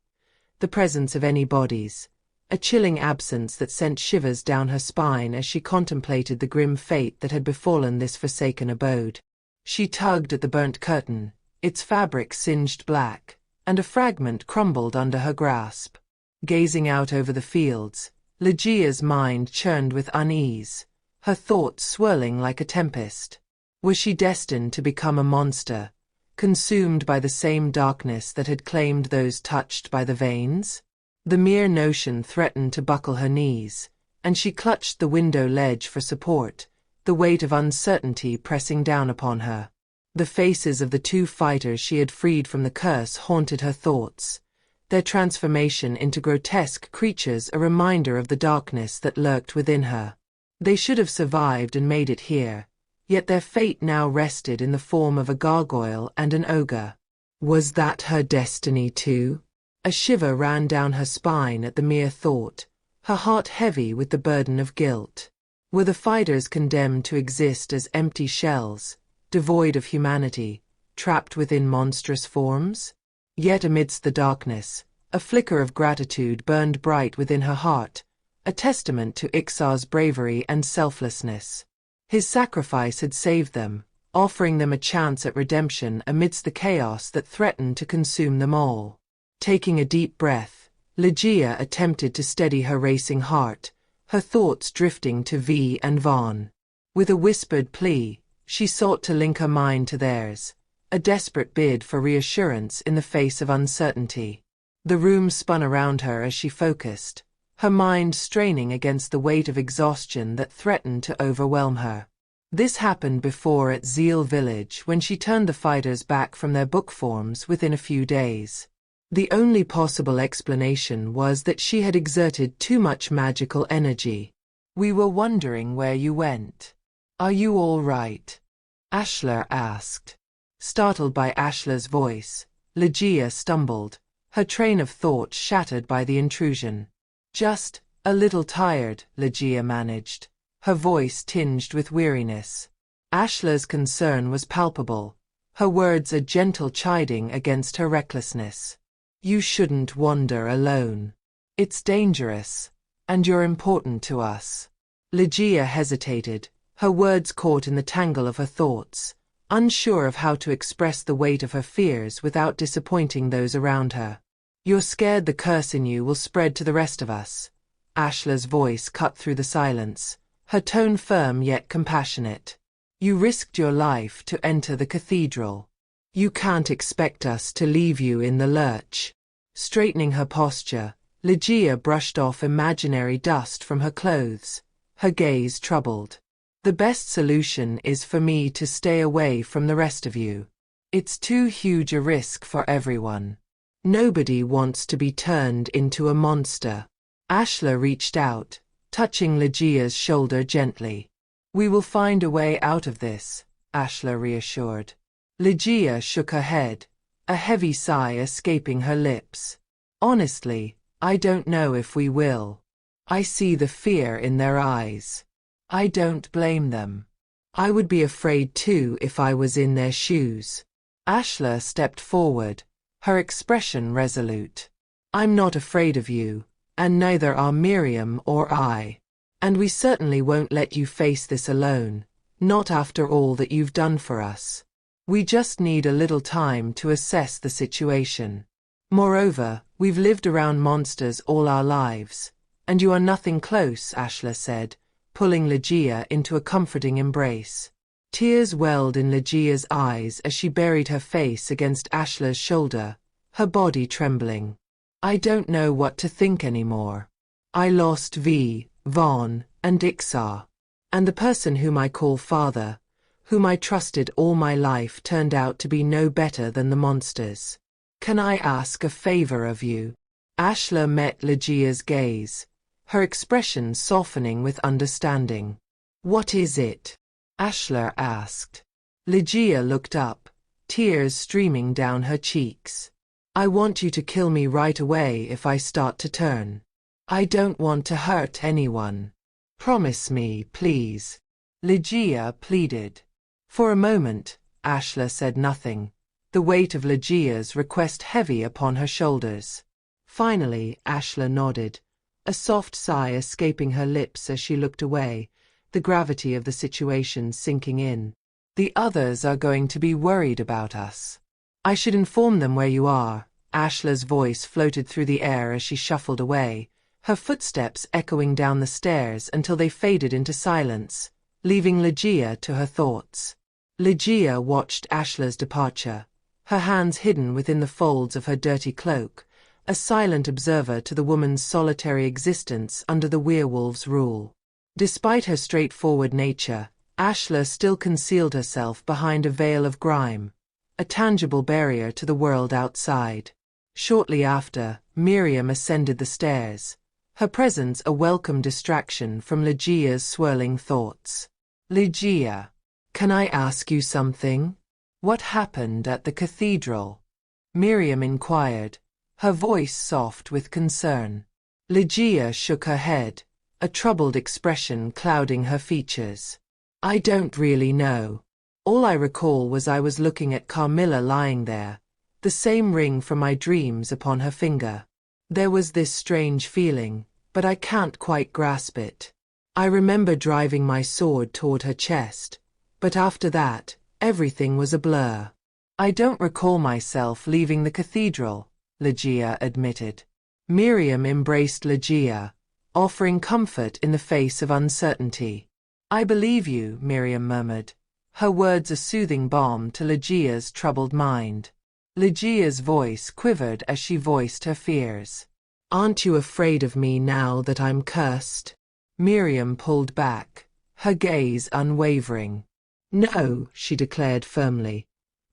the presence of any bodies, a chilling absence that sent shivers down her spine as she contemplated the grim fate that had befallen this forsaken abode. She tugged at the burnt curtain, its fabric singed black, and a fragment crumbled under her grasp. Gazing out over the fields, Lejiya's mind churned with unease, her thoughts swirling like a tempest. Was she destined to become a monster, consumed by the same darkness that had claimed those touched by the veins? The mere notion threatened to buckle her knees, and she clutched the window ledge for support, the weight of uncertainty pressing down upon her. The faces of the two fighters she had freed from the curse haunted her thoughts, their transformation into grotesque creatures a reminder of the darkness that lurked within her. They should have survived and made it here, yet their fate now rested in the form of a gargoyle and an ogre. Was that her destiny too? A shiver ran down her spine at the mere thought, her heart heavy with the burden of guilt. Were the fighters condemned to exist as empty shells, devoid of humanity, trapped within monstrous forms? Yet amidst the darkness, a flicker of gratitude burned bright within her heart, a testament to Ixar's bravery and selflessness. His sacrifice had saved them, offering them a chance at redemption amidst the chaos that threatened to consume them all. Taking a deep breath, Lejiya attempted to steady her racing heart, her thoughts drifting to Vi and Vaughn. With a whispered plea, she sought to link her mind to theirs, a desperate bid for reassurance in the face of uncertainty. The room spun around her as she focused, her mind straining against the weight of exhaustion that threatened to overwhelm her. This happened before at Zeal Village when she turned the fighters back from their book forms within a few days. The only possible explanation was that she had exerted too much magical energy. "We were wondering where you went. Are you all right?" Ashlar asked. Startled by Ashlar's voice, Lejiya stumbled, her train of thought shattered by the intrusion. "Just a little tired," Lejiya managed, her voice tinged with weariness. Ashlar's concern was palpable, her words a gentle chiding against her recklessness. "You shouldn't wander alone. It's dangerous, and you're important to us." Lejiya hesitated, her words caught in the tangle of her thoughts, unsure of how to express the weight of her fears without disappointing those around her. "You're scared the curse in you will spread to the rest of us." Ashlar's voice cut through the silence, her tone firm yet compassionate. "You risked your life to enter the cathedral. You can't expect us to leave you in the lurch." Straightening her posture, Lejiya brushed off imaginary dust from her clothes, her gaze troubled. "The best solution is for me to stay away from the rest of you. It's too huge a risk for everyone. Nobody wants to be turned into a monster." Ashlar reached out, touching Lejiya's shoulder gently. "We will find a way out of this," Ashlar reassured. Lejiya shook her head, a heavy sigh escaping her lips. "Honestly, I don't know if we will. I see the fear in their eyes. I don't blame them. I would be afraid too if I was in their shoes." Ashlar stepped forward, her expression resolute. "I'm not afraid of you, and neither are Miriam or I. And we certainly won't let you face this alone, not after all that you've done for us. We just need a little time to assess the situation. Moreover, we've lived around monsters all our lives, and you are nothing close," Ashlar said, pulling Lejiya into a comforting embrace. Tears welled in Lejiya's eyes as she buried her face against Ashlar's shoulder, her body trembling. "I don't know what to think anymore. I lost Vi, Vaughn, and Ixar, and the person whom I call father, whom I trusted all my life, turned out to be no better than the monsters. Can I ask a favor of you?" Ashlar met Lejiya's gaze, her expression softening with understanding. "What is it?" Ashlar asked. Lejiya looked up, tears streaming down her cheeks. "I want you to kill me right away if I start to turn. I don't want to hurt anyone. Promise me, please," Lejiya pleaded. For a moment, Ashlar said nothing, the weight of Lejiya's request heavy upon her shoulders. Finally, Ashlar nodded, a soft sigh escaping her lips as she looked away, the gravity of the situation sinking in. "The others are going to be worried about us. I should inform them where you are." Ashlar's voice floated through the air as she shuffled away, her footsteps echoing down the stairs until they faded into silence, leaving Lejiya to her thoughts. Lejiya watched Ashlar's departure, her hands hidden within the folds of her dirty cloak, a silent observer to the woman's solitary existence under the werewolf's rule. Despite her straightforward nature, Ashlar still concealed herself behind a veil of grime, a tangible barrier to the world outside. Shortly after, Miriam ascended the stairs, her presence a welcome distraction from Lejiya's swirling thoughts. "Lejiya, can I ask you something? What happened at the cathedral?" Miriam inquired, her voice soft with concern. Lejiya shook her head, a troubled expression clouding her features. I don't really know. All I recall was I was looking at Carmilla lying there, the same ring from my dreams upon her finger. There was this strange feeling, but I can't quite grasp it. I remember driving my sword toward her chest, but after that, everything was a blur. I don't recall myself leaving the cathedral, Lejiya admitted. Miriam embraced Lejiya, offering comfort in the face of uncertainty. I believe you, Miriam murmured, her words a soothing balm to Lejiya's troubled mind. Lejiya's voice quivered as she voiced her fears. Aren't you afraid of me now that I'm cursed? Miriam pulled back, her gaze unwavering. No, she declared firmly,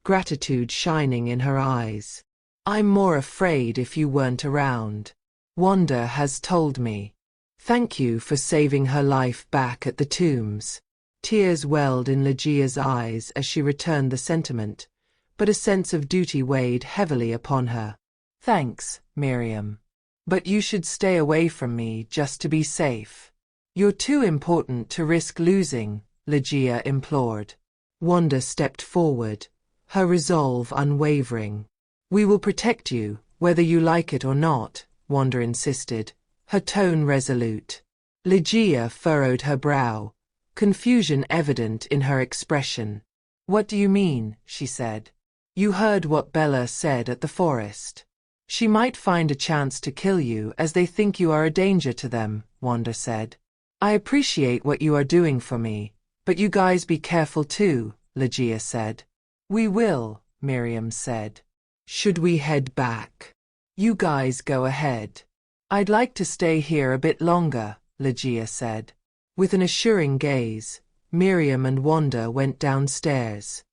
gratitude shining in her eyes. I'm more afraid if you weren't around. Wanda has told me. Thank you for saving her life back at the tombs. Tears welled in Lejiya's eyes as she returned the sentiment, but a sense of duty weighed heavily upon her. Thanks, Miriam. But you should stay away from me just to be safe. You're too important to risk losing, Lejiya implored. Wanda stepped forward, her resolve unwavering. We will protect you, whether you like it or not, Wanda insisted, her tone resolute. Lejiya furrowed her brow, confusion evident in her expression. What do you mean? She said. You heard what Bella said at the forest. She might find a chance to kill you as they think you are a danger to them, Wanda said. I appreciate what you are doing for me, but you guys be careful too, Lejiya said. We will, Miriam said. Should we head back? You guys go ahead. I'd like to stay here a bit longer, Lejiya said. With an assuring gaze, Miriam and Wanda went downstairs.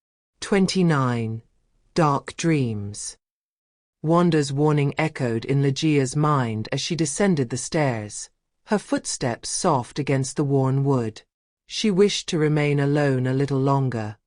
29. Dark Dreams. Wanda's warning echoed in Lejiya's mind as she descended the stairs, her footsteps soft against the worn wood. She wished to remain alone a little longer,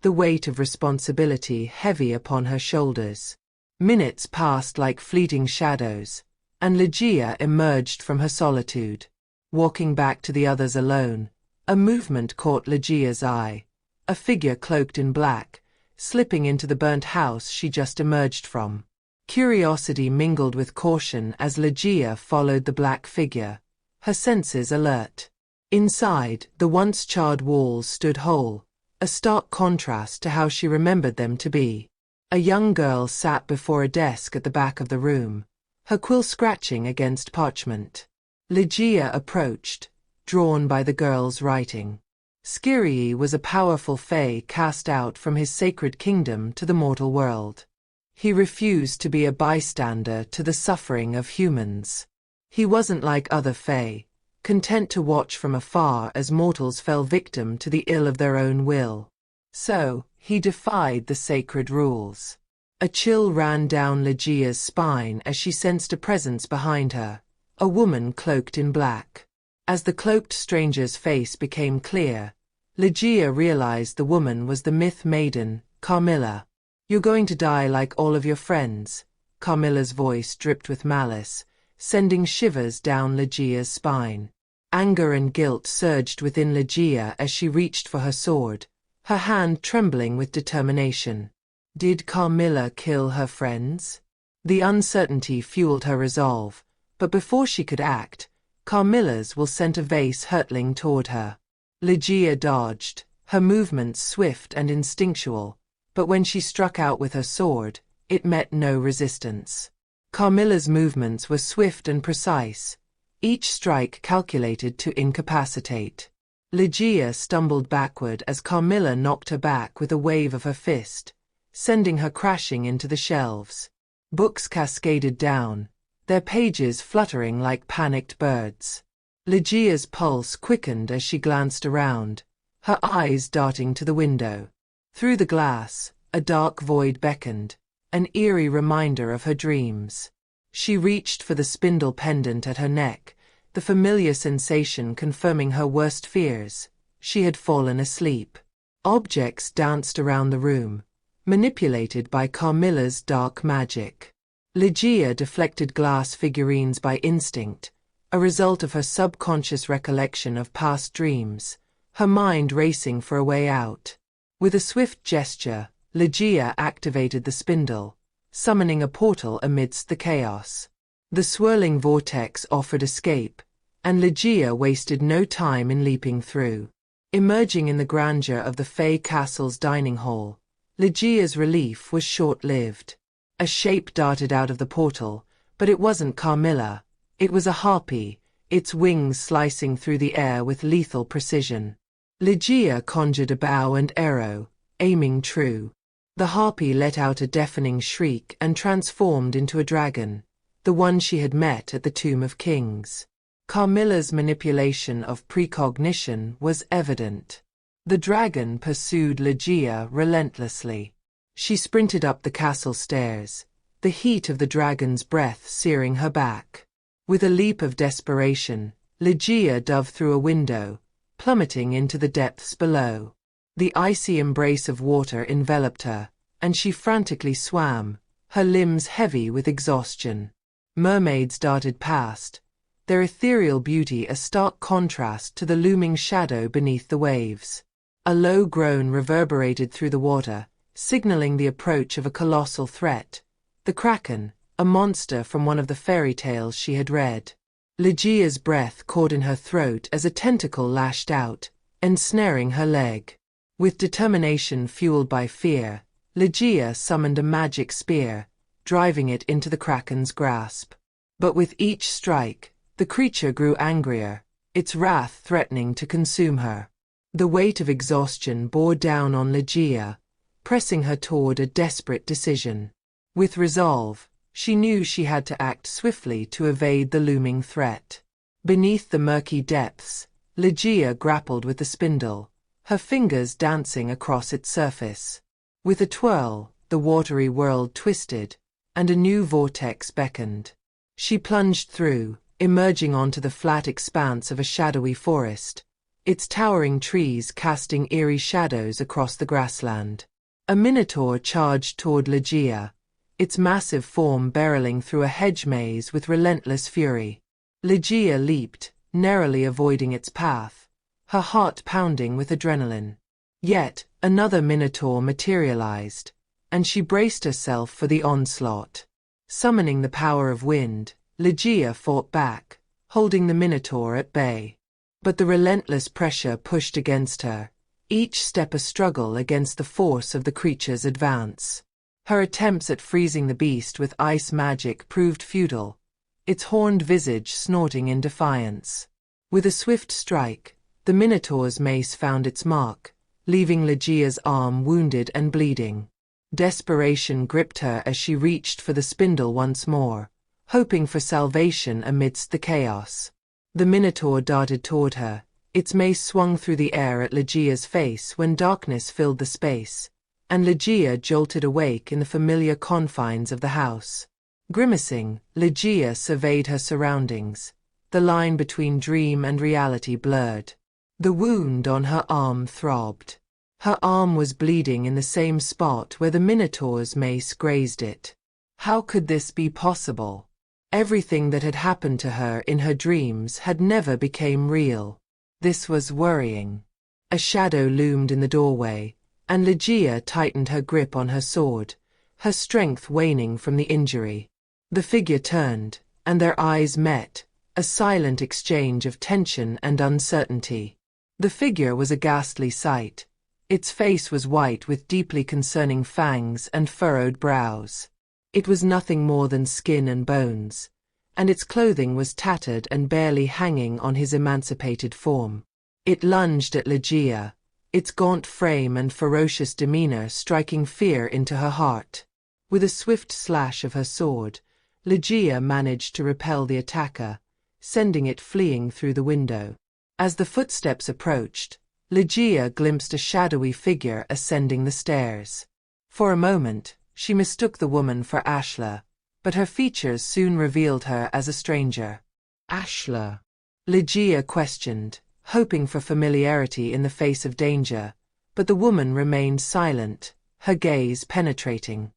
the weight of responsibility heavy upon her shoulders. Minutes passed like fleeting shadows, and Lejiya emerged from her solitude. Walking back to the others alone, a movement caught Lejiya's eye, a figure cloaked in black, slipping into the burnt house she just emerged from. Curiosity mingled with caution as Lejiya followed the black figure, her senses alert. Inside, the once charred walls stood whole, a stark contrast to how she remembered them to be. A young girl sat before a desk at the back of the room, her quill scratching against parchment. Lejiya approached, drawn by the girl's writing. Skiri was a powerful Fae cast out from his sacred kingdom to the mortal world. He refused to be a bystander to the suffering of humans. He wasn't like other Fae, content to watch from afar as mortals fell victim to the ill of their own will. So, he defied the sacred rules. A chill ran down Lejiya's spine as she sensed a presence behind her, a woman cloaked in black. As the cloaked stranger's face became clear, Lejiya realized the woman was the myth maiden, Carmilla. You're going to die like all of your friends, Carmilla's voice dripped with malice, sending shivers down Lejiya's spine. Anger and guilt surged within Lejiya as she reached for her sword, her hand trembling with determination. Did Carmilla kill her friends? The uncertainty fueled her resolve, but before she could act, Carmilla's will sent a vase hurtling toward her. Lejiya dodged, her movements swift and instinctual, but when she struck out with her sword, it met no resistance. Carmilla's movements were swift and precise, each strike calculated to incapacitate. Lejiya stumbled backward as Carmilla knocked her back with a wave of her fist, sending her crashing into the shelves. Books cascaded down, their pages fluttering like panicked birds. Lejiya's pulse quickened as she glanced around, her eyes darting to the window. Through the glass, a dark void beckoned, an eerie reminder of her dreams. She reached for the spindle pendant at her neck, the familiar sensation confirming her worst fears. She had fallen asleep. Objects danced around the room, manipulated by Carmilla's dark magic. Lejiya deflected glass figurines by instinct, a result of her subconscious recollection of past dreams, her mind racing for a way out. With a swift gesture, Lejiya activated the spindle, summoning a portal amidst the chaos. The swirling vortex offered escape, and Lejiya wasted no time in leaping through. Emerging in the grandeur of the Fae Castle's dining hall, Lejiya's relief was short-lived. A shape darted out of the portal, but it wasn't Carmilla. It was a harpy, its wings slicing through the air with lethal precision. Lejiya conjured a bow and arrow, aiming true. The harpy let out a deafening shriek and transformed into a dragon, the one she had met at the Tomb of Kings. Carmilla's manipulation of precognition was evident. The dragon pursued Lejiya relentlessly. She sprinted up the castle stairs, the heat of the dragon's breath searing her back. With a leap of desperation, Lejiya dove through a window, plummeting into the depths below. The icy embrace of water enveloped her, and she frantically swam, her limbs heavy with exhaustion. Mermaids darted past, their ethereal beauty a stark contrast to the looming shadow beneath the waves. A low groan reverberated through the water, signaling the approach of a colossal threat, the Kraken, a monster from one of the fairy tales she had read. Lejiya's breath caught in her throat as a tentacle lashed out, ensnaring her leg. With determination fueled by fear, Lejiya summoned a magic spear, driving it into the Kraken's grasp. But with each strike, the creature grew angrier, its wrath threatening to consume her. The weight of exhaustion bore down on Lejiya, pressing her toward a desperate decision. With resolve, she knew she had to act swiftly to evade the looming threat. Beneath the murky depths, Lejiya grappled with the spindle, her fingers dancing across its surface. With a twirl, the watery world twisted, and a new vortex beckoned. She plunged through, emerging onto the flat expanse of a shadowy forest, its towering trees casting eerie shadows across the grassland. A minotaur charged toward Lejiya, its massive form barreling through a hedge maze with relentless fury. Lejiya leaped, narrowly avoiding its path, her heart pounding with adrenaline. Yet, another minotaur materialized, and she braced herself for the onslaught. Summoning the power of wind, Lejiya fought back, holding the minotaur at bay. But the relentless pressure pushed against her, each step a struggle against the force of the creature's advance. Her attempts at freezing the beast with ice magic proved futile, its horned visage snorting in defiance. With a swift strike, the minotaur's mace found its mark, leaving Lejiya's arm wounded and bleeding. Desperation gripped her as she reached for the spindle once more, hoping for salvation amidst the chaos. The minotaur darted toward her, its mace swung through the air at Lejiya's face when darkness filled the space, and Lejiya jolted awake in the familiar confines of the house. Grimacing, Lejiya surveyed her surroundings, the line between dream and reality blurred. The wound on her arm throbbed. Her arm was bleeding in the same spot where the minotaur's mace grazed it. How could this be possible? Everything that had happened to her in her dreams had never become real. This was worrying. A shadow loomed in the doorway, and Lejiya tightened her grip on her sword, her strength waning from the injury. The figure turned, and their eyes met, a silent exchange of tension and uncertainty. The figure was a ghastly sight. Its face was white with deeply concerning fangs and furrowed brows. It was nothing more than skin and bones, and its clothing was tattered and barely hanging on his emancipated form. It lunged at Lejiya, its gaunt frame and ferocious demeanor striking fear into her heart. With a swift slash of her sword, Lejiya managed to repel the attacker, sending it fleeing through the window. As the footsteps approached, Lejiya glimpsed a shadowy figure ascending the stairs. For a moment, she mistook the woman for Ashla, but her features soon revealed her as a stranger. Ashla? Lejiya questioned, hoping for familiarity in the face of danger, but the woman remained silent, her gaze penetrating.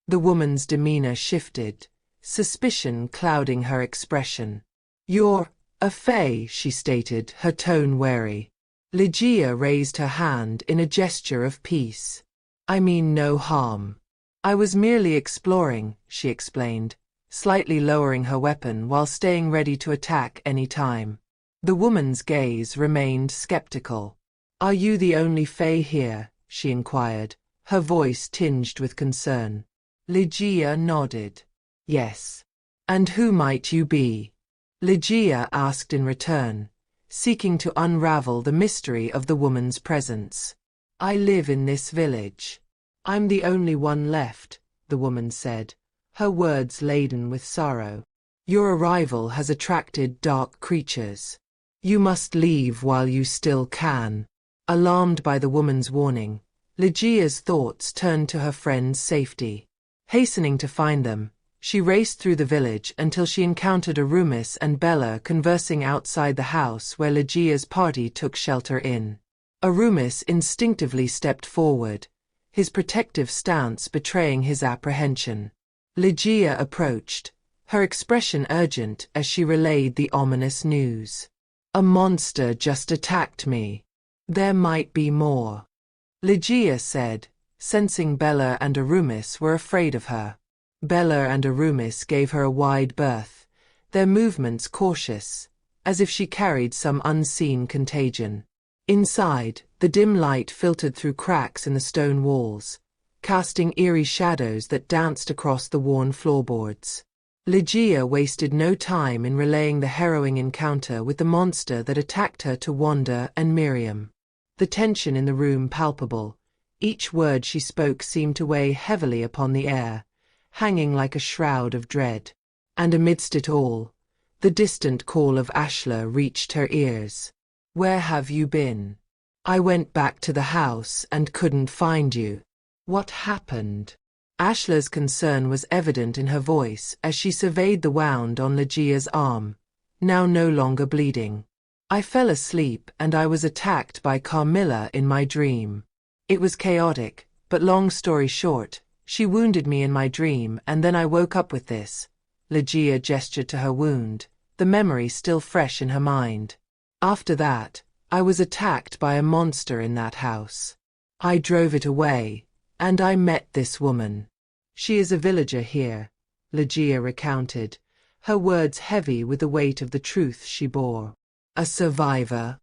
The woman's demeanor shifted, suspicion clouding her expression. "You're a fae," she stated, her tone wary. Lejiya raised her hand in a gesture of peace. "I mean no harm. I was merely exploring," she explained, slightly lowering her weapon while staying ready to attack any time. The woman's gaze remained skeptical. "Are you the only fae here?" she inquired, her voice tinged with concern. Lejiya nodded. "Yes. And who might you be?" Lejiya asked in return, seeking to unravel the mystery of the woman's presence. "I live in this village. I'm the only one left," the woman said, her words laden with sorrow. "Your arrival has attracted dark creatures. You must leave while you still can." Alarmed by the woman's warning, Lejiya's thoughts turned to her friend's safety. Hastening to find them, she raced through the village until she encountered Arumis and Bella conversing outside the house where Lejiya's party took shelter in. Arumis instinctively stepped forward, his protective stance betraying his apprehension. Lejiya approached, her expression urgent as she relayed the ominous news. "A monster just attacked me. There might be more," Lejiya said, sensing Bella and Arumis were afraid of her. Bella and Arumis gave her a wide berth, their movements cautious, as if she carried some unseen contagion. Inside, the dim light filtered through cracks in the stone walls, casting eerie shadows that danced across the worn floorboards. Lejiya wasted no time in relaying the harrowing encounter with the monster that attacked her to Wanda and Miriam. The tension in the room palpable, each word she spoke seemed to weigh heavily upon the air, hanging like a shroud of dread. And amidst it all, the distant call of Ashla reached her ears. "Where have you been? I went back to the house and couldn't find you. What happened?" Ashla's concern was evident in her voice as she surveyed the wound on Lejiya's arm, now no longer bleeding. "I fell asleep and I was attacked by Carmilla in my dream. It was chaotic, but long story short, she wounded me in my dream and then I woke up with this." Lejiya gestured to her wound, the memory still fresh in her mind. "After that, I was attacked by a monster in that house. I drove it away, and I met this woman. She is a villager here," Lejiya recounted, her words heavy with the weight of the truth she bore. "A survivor?"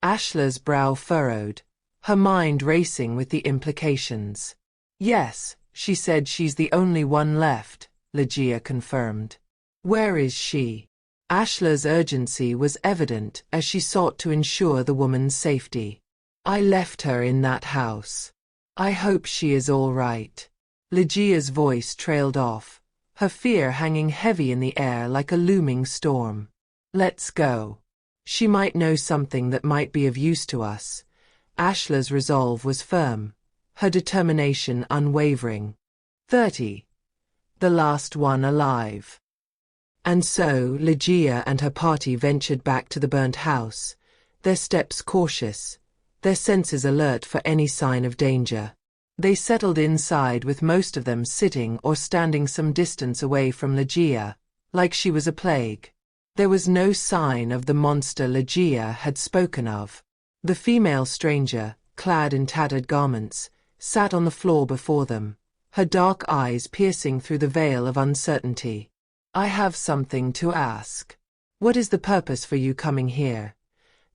Ashla's brow furrowed, her mind racing with the implications. "Yes, she said she's the only one left," Lejiya confirmed. "Where is she?" Ashla's urgency was evident as she sought to ensure the woman's safety. "I left her in that house. I hope she is all right." Lejiya's voice trailed off, her fear hanging heavy in the air like a looming storm. "Let's go. She might know something that might be of use to us." Ashla's resolve was firm, her determination unwavering. 30. The last one alive. And so Lejiya and her party ventured back to the burnt house, their steps cautious, their senses alert for any sign of danger. They settled inside with most of them sitting or standing some distance away from Lejiya, like she was a plague. There was no sign of the monster Lejiya had spoken of. The female stranger, clad in tattered garments, sat on the floor before them, her dark eyes piercing through the veil of uncertainty. "I have something to ask. What is the purpose for you coming here?"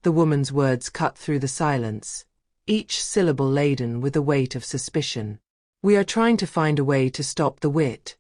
The woman's words cut through the silence, each syllable laden with the weight of suspicion. "We are trying to find a way to stop the wit."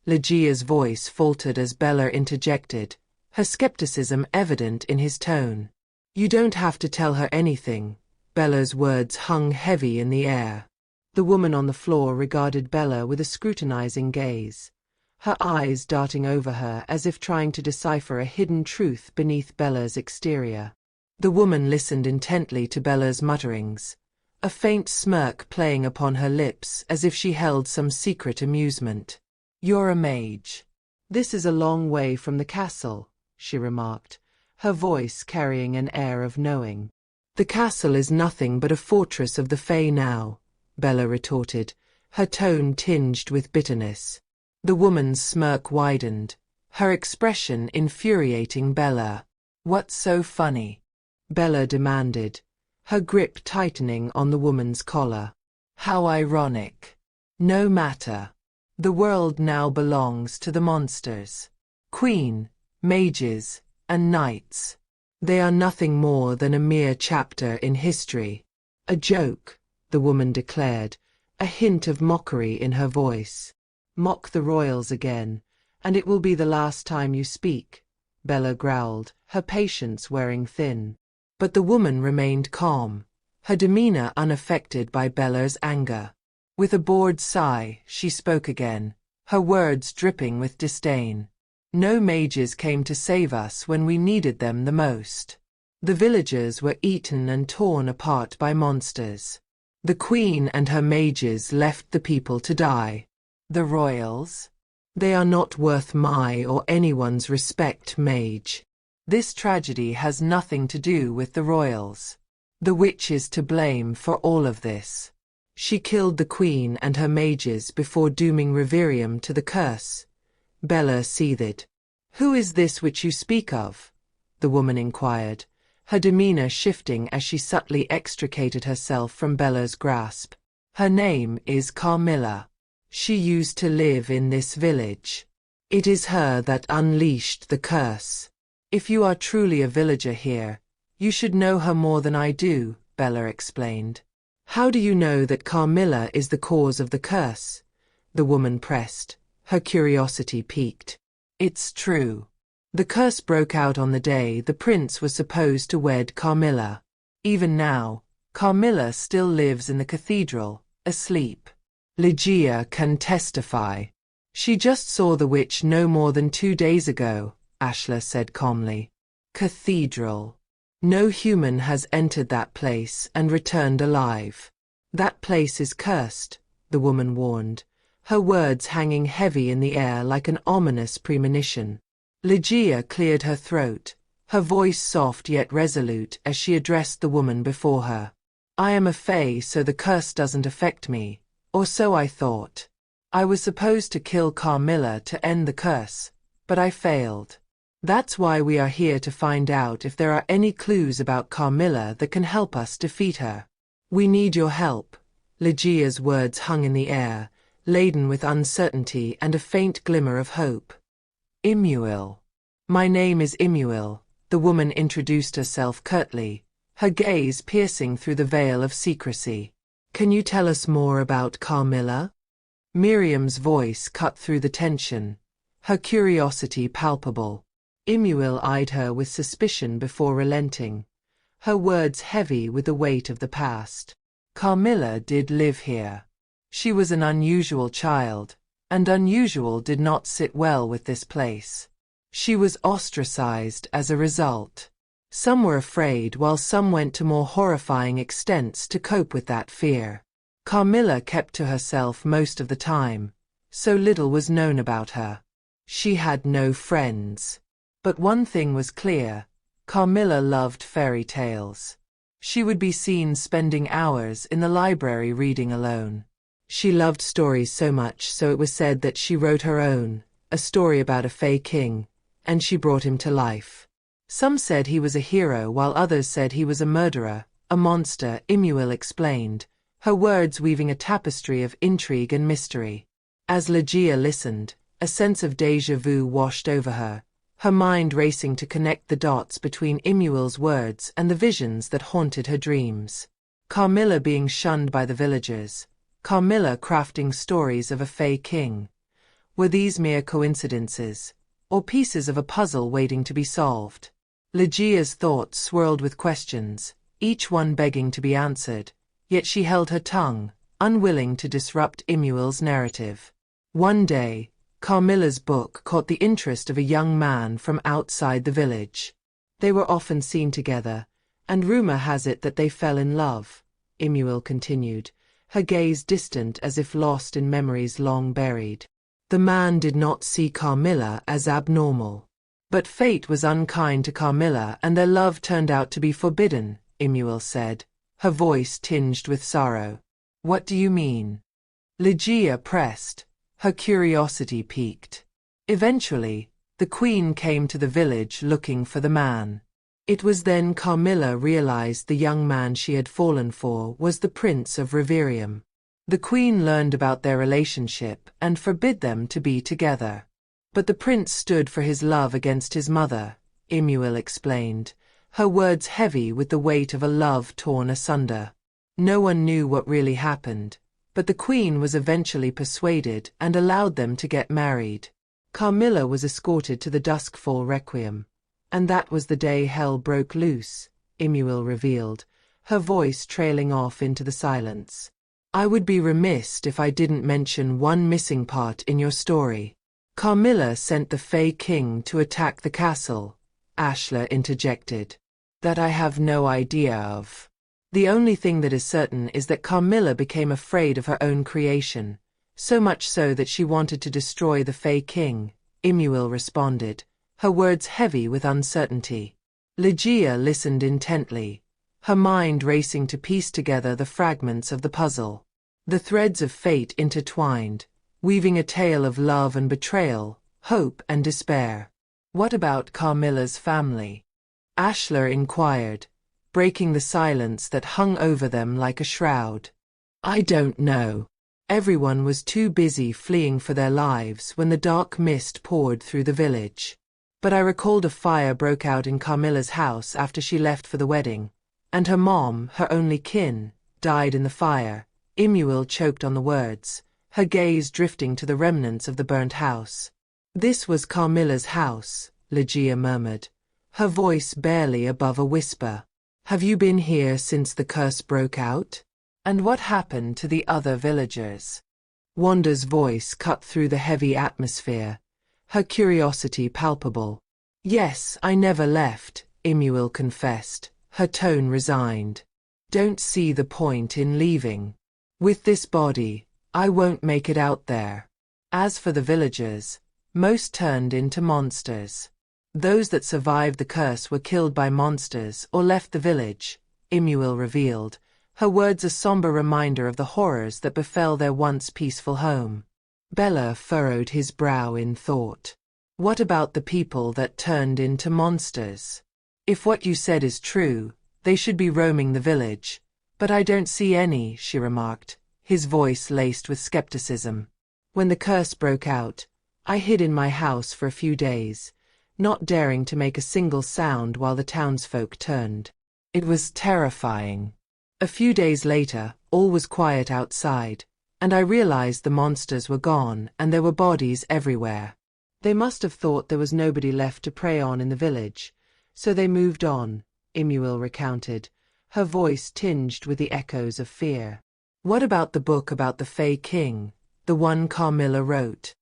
Lejiya's voice faltered as Bella interjected, her skepticism evident in his tone. "You don't have to tell her anything." Bella's words hung heavy in the air. The woman on the floor regarded Bella with a scrutinizing gaze, her eyes darting over her as if trying to decipher a hidden truth beneath Bella's exterior. The woman listened intently to Bella's mutterings, a faint smirk playing upon her lips as if she held some secret amusement. "You're a mage. This is a long way from the castle," she remarked, her voice carrying an air of knowing. "The castle is nothing but a fortress of the Fae now," Bella retorted, her tone tinged with bitterness. The woman's smirk widened, her expression infuriating Bella. "What's so funny?" Bella demanded, her grip tightening on the woman's collar. "How ironic. No matter. The world now belongs to the monsters. Queen, mages, and knights. They are nothing more than a mere chapter in history." "A joke," the woman declared, a hint of mockery in her voice. "Mock the royals again, and it will be the last time you speak," Bella growled, her patience wearing thin. But the woman remained calm, her demeanor unaffected by Bella's anger. With a bored sigh, she spoke again, her words dripping with disdain. "No mages came to save us when we needed them the most. The villagers were eaten and torn apart by monsters. The queen and her mages left the people to die. The royals? They are not worth my or anyone's respect, mage. This tragedy has nothing to do with the royals. The witch is to blame for all of this. She killed the queen and her mages before dooming Reverium to the curse." Bella seethed. "Who is this which you speak of?" the woman inquired, her demeanor shifting as she subtly extricated herself from Bella's grasp. "Her name is Carmilla. She used to live in this village. It is her that unleashed the curse. If you are truly a villager here, you should know her more than I do," Bella explained. "How do you know that Carmilla is the cause of the curse?" the woman pressed, her curiosity piqued. "It's true. The curse broke out on the day the prince was supposed to wed Carmilla. Even now, Carmilla still lives in the cathedral, asleep. Lejiya can testify. She just saw the witch no more than 2 days ago," Ashla said calmly. "Cathedral. No human has entered that place and returned alive. That place is cursed," the woman warned, her words hanging heavy in the air like an ominous premonition. Lejiya cleared her throat, her voice soft yet resolute as she addressed the woman before her. "I am a Fae, so the curse doesn't affect me, or so I thought. I was supposed to kill Carmilla to end the curse, but I failed. That's why we are here to find out if there are any clues about Carmilla that can help us defeat her. We need your help." Lejiya's words hung in the air, laden with uncertainty and a faint glimmer of hope. "Imuil. My name is Imuil," the woman introduced herself curtly, her gaze piercing through the veil of secrecy. "Can you tell us more about Carmilla?" Miriam's voice cut through the tension, her curiosity palpable. Imuil eyed her with suspicion before relenting, her words heavy with the weight of the past. "Carmilla did live here. She was an unusual child, and unusual did not sit well with this place. She was ostracized as a result. Some were afraid while some went to more horrifying extents to cope with that fear. Carmilla kept to herself most of the time, so little was known about her. She had no friends. But one thing was clear, Carmilla loved fairy tales. She would be seen spending hours in the library reading alone. She loved stories so much so it was said that she wrote her own, a story about a Fae king, and she brought him to life. Some said he was a hero while others said he was a murderer, a monster, Imuil explained, her words weaving a tapestry of intrigue and mystery. As Lejiya listened, a sense of déjà vu washed over her mind racing to connect the dots between Imuil's words and the visions that haunted her dreams. Carmilla being shunned by the villagers, Carmilla crafting stories of a Fae king. Were these mere coincidences, or pieces of a puzzle waiting to be solved? Lejiya's thoughts swirled with questions, each one begging to be answered, yet she held her tongue, unwilling to disrupt Imuil's narrative. One day, Carmilla's book caught the interest of a young man from outside the village. They were often seen together, and rumor has it that they fell in love, Imuil continued, her gaze distant as if lost in memories long buried. The man did not see Carmilla as abnormal. But fate was unkind to Carmilla and their love turned out to be forbidden, Imuil said, her voice tinged with sorrow. What do you mean? Lejiya pressed, her curiosity piqued. Eventually, the queen came to the village looking for the man. It was then Carmilla realized the young man she had fallen for was the Prince of Reverium. The queen learned about their relationship and forbid them to be together. But the prince stood for his love against his mother, Imuel explained, her words heavy with the weight of a love torn asunder. No one knew what really happened, but the queen was eventually persuaded and allowed them to get married. Carmilla was escorted to the Duskfall Requiem. And that was the day hell broke loose, Imuel revealed, her voice trailing off into the silence. I would be remiss if I didn't mention one missing part in your story. Carmilla sent the Fae King to attack the castle, Ashla interjected. That I have no idea of. The only thing that is certain is that Carmilla became afraid of her own creation, so much so that she wanted to destroy the Fae King, Imuel responded, her words heavy with uncertainty. Lejiya listened intently, her mind racing to piece together the fragments of the puzzle. The threads of fate intertwined, weaving a tale of love and betrayal, hope and despair. What about Carmilla's family? Ashla inquired, breaking the silence that hung over them like a shroud. I don't know. Everyone was too busy fleeing for their lives when the dark mist poured through the village. But I recalled a fire broke out in Carmilla's house after she left for the wedding, and her mom, her only kin, died in the fire. Imuel choked on the words, her gaze drifting to the remnants of the burnt house. This was Carmilla's house, Lejiya murmured, her voice barely above a whisper. Have you been here since the curse broke out? And what happened to the other villagers? Wanda's voice cut through the heavy atmosphere, her curiosity palpable. Yes, I never left, Imuel confessed, her tone resigned. Don't see the point in leaving. With this body, I won't make it out there. As for the villagers, most turned into monsters. Those that survived the curse were killed by monsters or left the village, Imuel revealed, her words a somber reminder of the horrors that befell their once peaceful home. Bella furrowed his brow in thought. What about the people that turned into monsters? If what you said is true, they should be roaming the village. But I don't see any, she remarked, his voice laced with skepticism. When the curse broke out, I hid in my house for a few days, not daring to make a single sound while the townsfolk turned. It was terrifying. A few days later, all was quiet outside, and I realized the monsters were gone and there were bodies everywhere. They must have thought there was nobody left to prey on in the village, so they moved on, Imuel recounted, her voice tinged with the echoes of fear. What about the book about the Fae King, the one Carmilla wrote?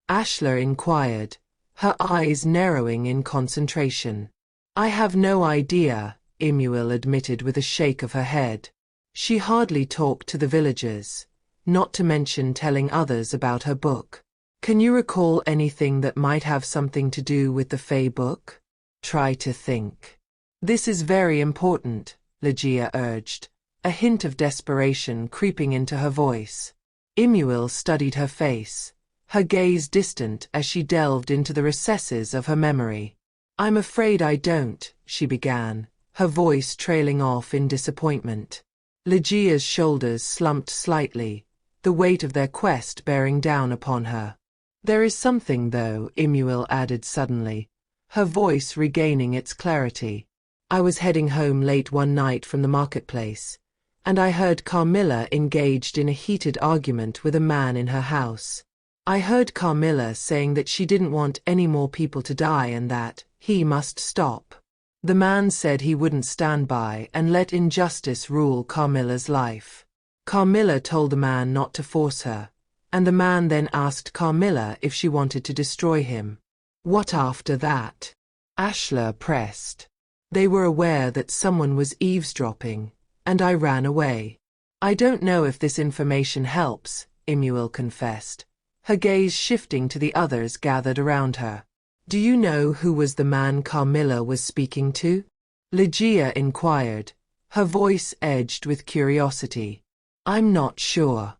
Ashla inquired, her eyes narrowing in concentration. I have no idea, Imuel admitted with a shake of her head. She hardly talked to the villagers, not to mention telling others about her book. Can you recall anything that might have something to do with the Fae book? Try to think. This is very important, Lejiya urged, a hint of desperation creeping into her voice. Imuel studied her face, her gaze distant as she delved into the recesses of her memory. I'm afraid I don't, she began, her voice trailing off in disappointment. Lejiya's shoulders slumped slightly, the weight of their quest bearing down upon her. There is something, though, Imuel added suddenly, her voice regaining its clarity. I was heading home late one night from the marketplace, and I heard Carmilla engaged in a heated argument with a man in her house. I heard Carmilla saying that she didn't want any more people to die and that he must stop. The man said he wouldn't stand by and let injustice rule Carmilla's life. Carmilla told the man not to force her, and the man then asked Carmilla if she wanted to destroy him. What after that? Ashla pressed. They were aware that someone was eavesdropping, and I ran away. I don't know if this information helps, Imuel confessed, her gaze shifting to the others gathered around her. Do you know who was the man Carmilla was speaking to? Lejiya inquired, her voice edged with curiosity. I'm not sure.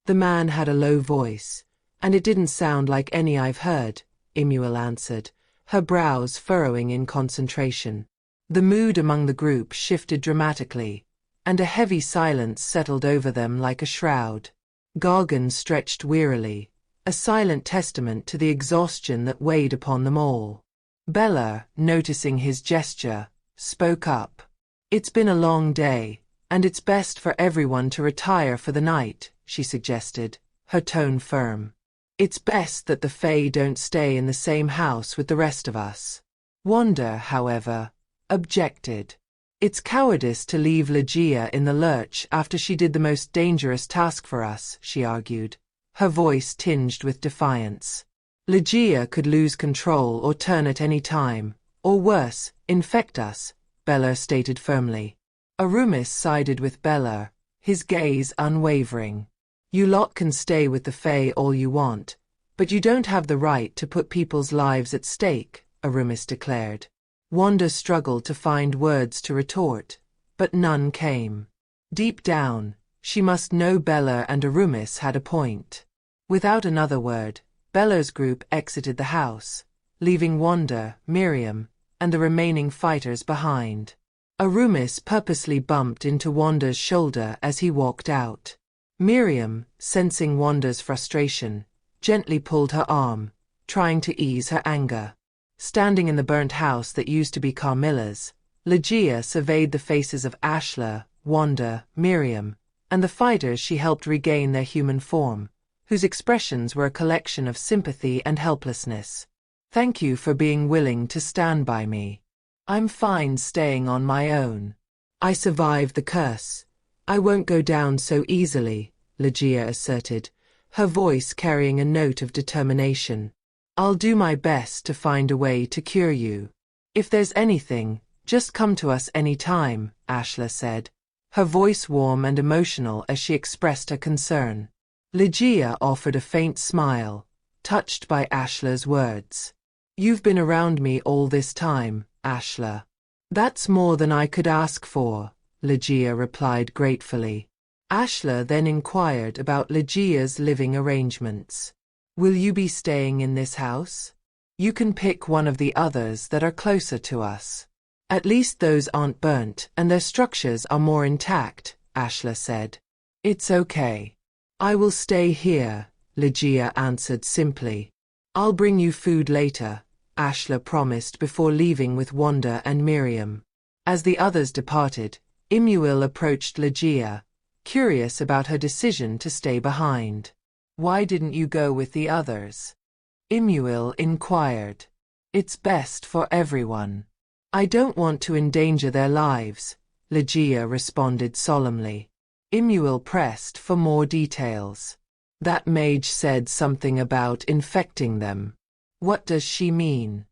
The man had a low voice, and it didn't sound like any I've heard, Imuel answered, her brows furrowing in concentration. The mood among the group shifted dramatically, and a heavy silence settled over them like a shroud. Gargan stretched wearily, a silent testament to the exhaustion that weighed upon them all. Bella, noticing his gesture, spoke up. "It's been a long day, and it's best for everyone to retire for the night," she suggested, her tone firm. "It's best that the Fae don't stay in the same house with the rest of us." Wanda, however, objected. "It's cowardice to leave Lejiya in the lurch after she did the most dangerous task for us," she argued, her voice tinged with defiance. "Lejiya could lose control or turn at any time, or worse, infect us," Bella stated firmly. Arumis sided with Bella, his gaze unwavering. "You lot can stay with the Fae all you want, but you don't have the right to put people's lives at stake," Arumis declared. Wanda struggled to find words to retort, but none came. Deep down, she must know Bella and Arumis had a point. Without another word, Bella's group exited the house, leaving Wanda, Miriam, and the remaining fighters behind. Arumis purposely bumped into Wanda's shoulder as he walked out. Miriam, sensing Wanda's frustration, gently pulled her arm, trying to ease her anger. Standing in the burnt house that used to be Carmilla's, Lejiya surveyed the faces of Ashla, Wanda, Miriam, and the fighters she helped regain their human form, whose expressions were a collection of sympathy and helplessness. "Thank you for being willing to stand by me. I'm fine staying on my own. I survived the curse. I won't go down so easily," Lejiya asserted, her voice carrying a note of determination. "I'll do my best to find a way to cure you. If there's anything, just come to us any time," Ashla said, her voice warm and emotional as she expressed her concern. Lejiya offered a faint smile, touched by Ashla's words. "You've been around me all this time, Ashla." "That's more than I could ask for," Lejiya replied gratefully. Ashla then inquired about Lejiya's living arrangements. "Will you be staying in this house? You can pick one of the others that are closer to us. At least those aren't burnt and their structures are more intact," Ashla said. "It's okay. I will stay here," Lejiya answered simply. "I'll bring you food later," Ashla promised before leaving with Wanda and Miriam. As the others departed, Imuel approached Lejiya, curious about her decision to stay behind. "Why didn't you go with the others?" Imuel inquired. "It's best for everyone. I don't want to endanger their lives," Lejiya responded solemnly. Imuel pressed for more details. "That mage said something about infecting them. What does she mean?"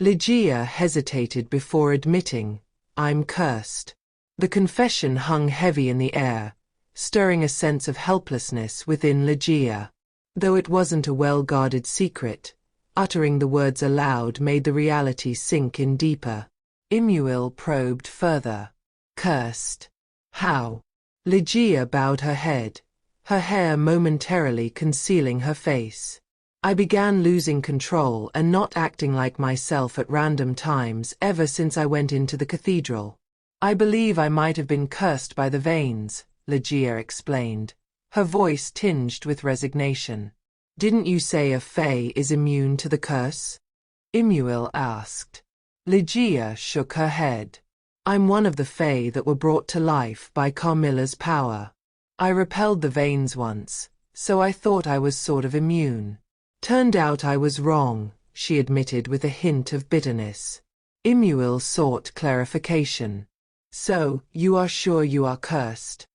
Lejiya hesitated before admitting, "I'm cursed." The confession hung heavy in the air, stirring a sense of helplessness within Lejiya. Though it wasn't a well-guarded secret, uttering the words aloud made the reality sink in deeper. Imuel probed further. "Cursed? How?" Lejiya bowed her head, her hair momentarily concealing her face. "I began losing control and not acting like myself at random times ever since I went into the cathedral. I believe I might have been cursed by the veins," Lejiya explained, her voice tinged with resignation. "Didn't you say a Fae is immune to the curse?" Imuel asked. Lejiya shook her head. "I'm one of the Fae that were brought to life by Carmilla's power. I repelled the veins once, so I thought I was sort of immune. Turned out I was wrong," she admitted with a hint of bitterness. Imuel sought clarification. "So, you are sure you are cursed?"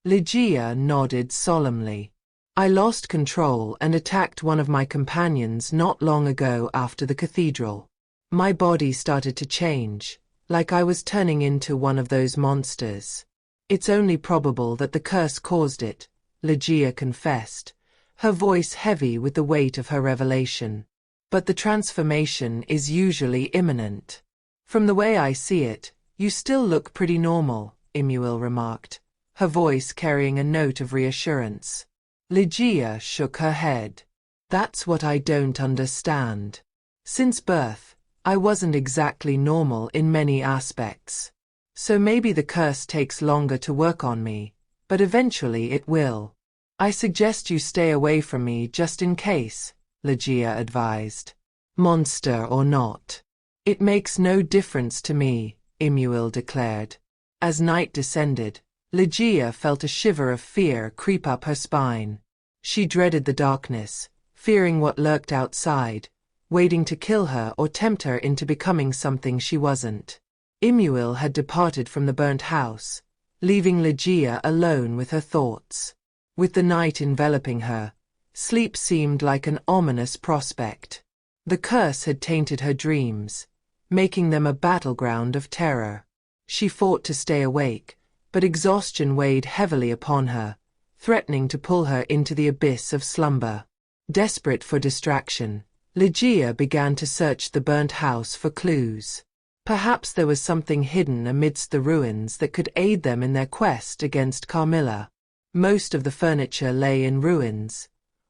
Lejiya nodded solemnly. "I lost control and attacked one of my companions not long ago after the cathedral. My body started to change, like I was turning into one of those monsters. It's only probable that the curse caused it," Lejiya confessed, her voice heavy with the weight of her revelation. "But the transformation is usually imminent. From the way I see it, you still look pretty normal," Imuel remarked, her voice carrying a note of reassurance. Lejiya shook her head. That's what I don't understand. Since birth, I wasn't exactly normal in many aspects. So maybe the curse takes longer to work on me, but eventually it will. I suggest you stay away from me just in case, Lejiya advised. Monster or not. It makes no difference to me, Imuil declared. As night descended, Lejiya felt a shiver of fear creep up her spine. She dreaded the darkness, fearing what lurked outside, waiting to kill her or tempt her into becoming something she wasn't. Imuil had departed from the burnt house, leaving Lejiya alone with her thoughts. With the night enveloping her, sleep seemed like an ominous prospect. The curse had tainted her dreams, making them a battleground of terror. She fought to stay awake, but exhaustion weighed heavily upon her, threatening to pull her into the abyss of slumber. Desperate for distraction, Lejiya began to search the burnt house for clues. Perhaps there was something hidden amidst the ruins that could aid them in their quest against Carmilla. Most of the furniture lay in ruins,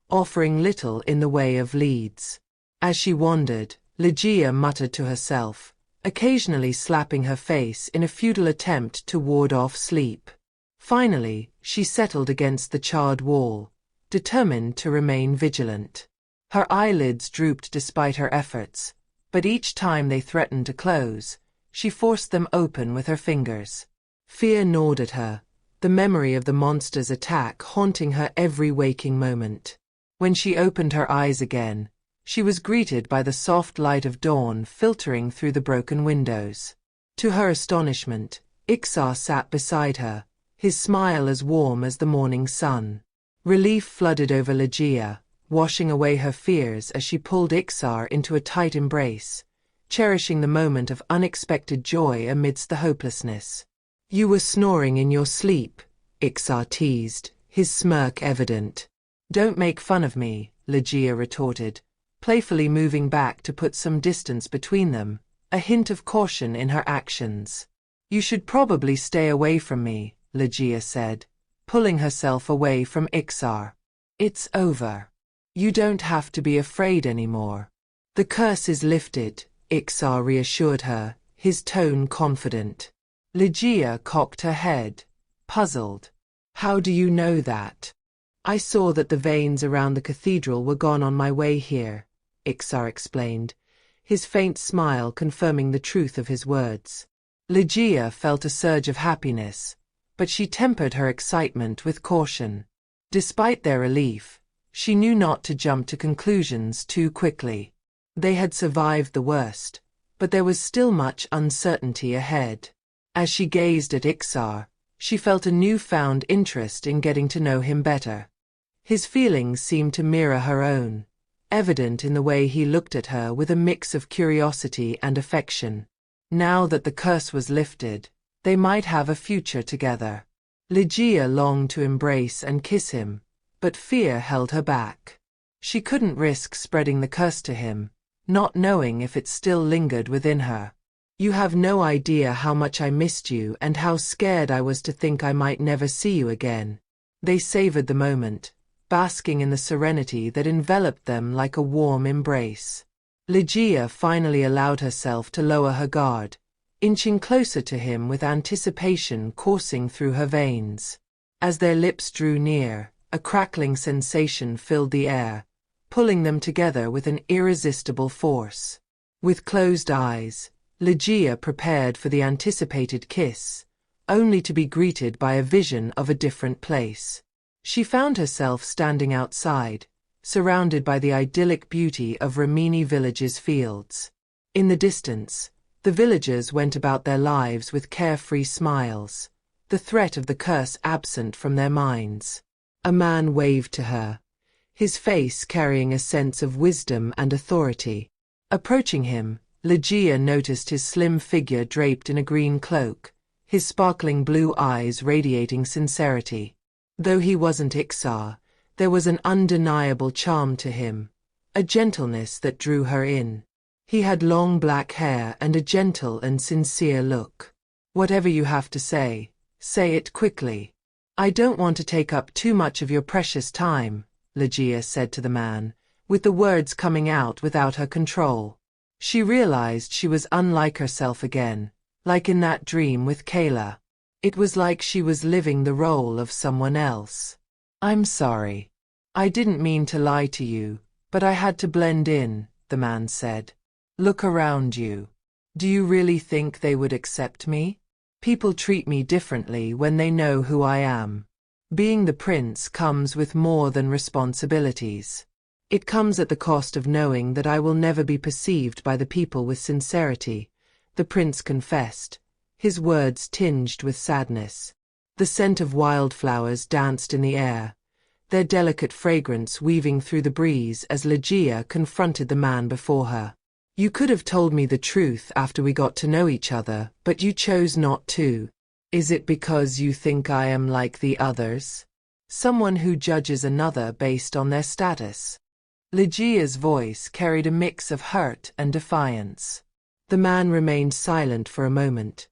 offering little in the way of leads. As she wandered, Lejiya muttered to herself, occasionally slapping her face in a futile attempt to ward off sleep. Finally, she settled against the charred wall, determined to remain vigilant. Her eyelids drooped despite her efforts, but each time they threatened to close, she forced them open with her fingers. Fear gnawed at her, the memory of the monster's attack haunting her every waking moment. When she opened her eyes again, she was greeted by the soft light of dawn filtering through the broken windows. To her astonishment, Ixar sat beside her, his smile as warm as the morning sun. Relief flooded over Lejiya, washing away her fears as she pulled Ixar into a tight embrace, cherishing the moment of unexpected joy amidst the hopelessness. You were snoring in your sleep, Ixar teased, his smirk evident. Don't make fun of me, Lejiya retorted, playfully moving back to put some distance between them, a hint of caution in her actions. You should probably stay away from me, Lejiya said, pulling herself away from Ixar. It's over. You don't have to be afraid anymore. The curse is lifted, Ixar reassured her, his tone confident. Lejiya cocked her head, puzzled. How do you know that? I saw that the veins around the cathedral were gone on my way here, Ixar explained, his faint smile confirming the truth of his words. Lejiya felt a surge of happiness, but she tempered her excitement with caution. Despite their relief, she knew not to jump to conclusions too quickly. They had survived the worst, but there was still much uncertainty ahead. As she gazed at Ixar, she felt a newfound interest in getting to know him better. His feelings seemed to mirror her own, evident in the way he looked at her with a mix of curiosity and affection. Now that the curse was lifted, they might have a future together. Lejiya longed to embrace and kiss him, but fear held her back. She couldn't risk spreading the curse to him, not knowing if it still lingered within her. You have no idea how much I missed you and how scared I was to think I might never see you again. They savored the moment, basking in the serenity that enveloped them like a warm embrace. Lejiya finally allowed herself to lower her guard, inching closer to him with anticipation coursing through her veins. As their lips drew near, a crackling sensation filled the air, pulling them together with an irresistible force. With closed eyes, Lejiya prepared for the anticipated kiss, only to be greeted by a vision of a different place. She found herself standing outside, surrounded by the idyllic beauty of Rimini Village's fields. In the distance, the villagers went about their lives with carefree smiles, the threat of the curse absent from their minds. A man waved to her, his face carrying a sense of wisdom and authority. Approaching him, Lejiya noticed his slim figure draped in a green cloak, his sparkling blue eyes radiating sincerity. Though he wasn't Ixar, there was an undeniable charm to him, a gentleness that drew her in. He had long black hair and a gentle and sincere look. Whatever you have to say, say it quickly. I don't want to take up too much of your precious time, Lejiya said to the man, with the words coming out without her control. She realized she was unlike herself again, like in that dream with Kayla. It was like she was living the role of someone else. I'm sorry. I didn't mean to lie to you, but I had to blend in, the man said. Look around you. Do you really think they would accept me? People treat me differently when they know who I am. Being the prince comes with more than responsibilities. It comes at the cost of knowing that I will never be perceived by the people with sincerity, the prince confessed, his words tinged with sadness. The scent of wildflowers danced in the air, their delicate fragrance weaving through the breeze as Lejiya confronted the man before her. You could have told me the truth after we got to know each other, but you chose not to. Is it because you think I am like the others? Someone who judges another based on their status. Lejiya's voice carried a mix of hurt and defiance. The man remained silent for a moment,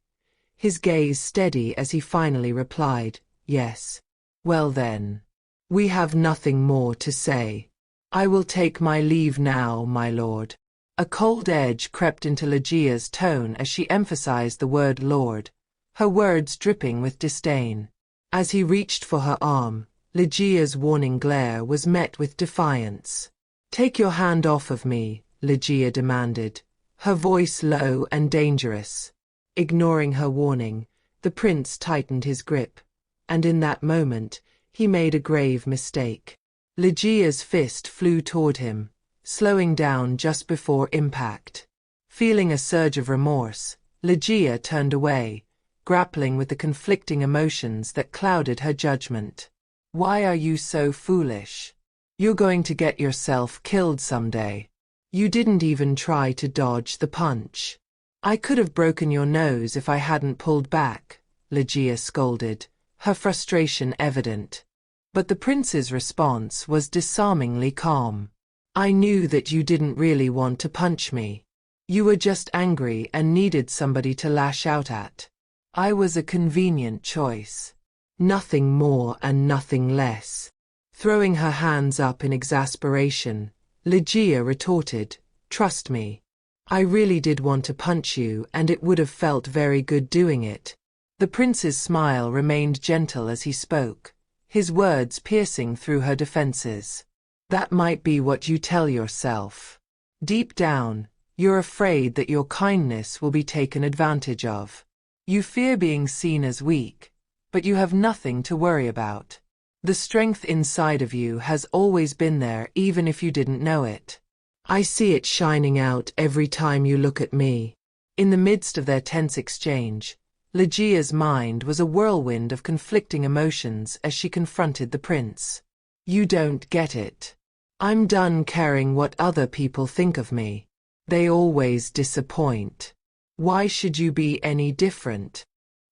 his gaze steady as he finally replied, Yes. Well then. We have nothing more to say. I will take my leave now, my lord. A cold edge crept into Lejiya's tone as she emphasized the word lord, her words dripping with disdain. As he reached for her arm, Lejiya's warning glare was met with defiance. Take your hand off of me, Lejiya demanded, her voice low and dangerous. Ignoring her warning, the prince tightened his grip, and in that moment, he made a grave mistake. Lejiya's fist flew toward him, slowing down just before impact. Feeling a surge of remorse, Lejiya turned away, grappling with the conflicting emotions that clouded her judgment. Why are you so foolish? You're going to get yourself killed someday. You didn't even try to dodge the punch. I could have broken your nose if I hadn't pulled back, Lejiya scolded, her frustration evident. But the prince's response was disarmingly calm. I knew that you didn't really want to punch me. You were just angry and needed somebody to lash out at. I was a convenient choice. Nothing more and nothing less. Throwing her hands up in exasperation, Lejiya retorted, Trust me. I really did want to punch you and it would have felt very good doing it. The prince's smile remained gentle as he spoke, his words piercing through her defenses. That might be what you tell yourself. Deep down, you're afraid that your kindness will be taken advantage of. You fear being seen as weak, but you have nothing to worry about. The strength inside of you has always been there even if you didn't know it. I see it shining out every time you look at me. In the midst of their tense exchange, Lejiya's mind was a whirlwind of conflicting emotions as she confronted the prince. You don't get it. I'm done caring what other people think of me. They always disappoint. Why should you be any different?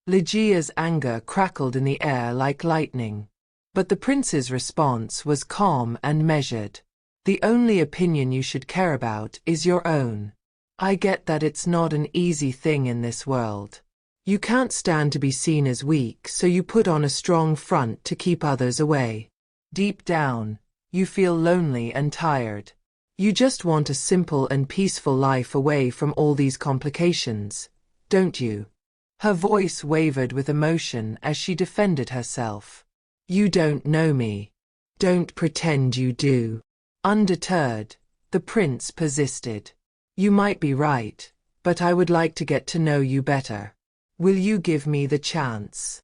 Lejiya's anger crackled in the air like lightning. But the prince's response was calm and measured. The only opinion you should care about is your own. I get that it's not an easy thing in this world. You can't stand to be seen as weak, so you put on a strong front to keep others away. Deep down, you feel lonely and tired. You just want a simple and peaceful life away from all these complications, don't you? Her voice wavered with emotion as she defended herself. You don't know me. Don't pretend you do. Undeterred, the prince persisted. You might be right, but I would like to get to know you better. Will you give me the chance?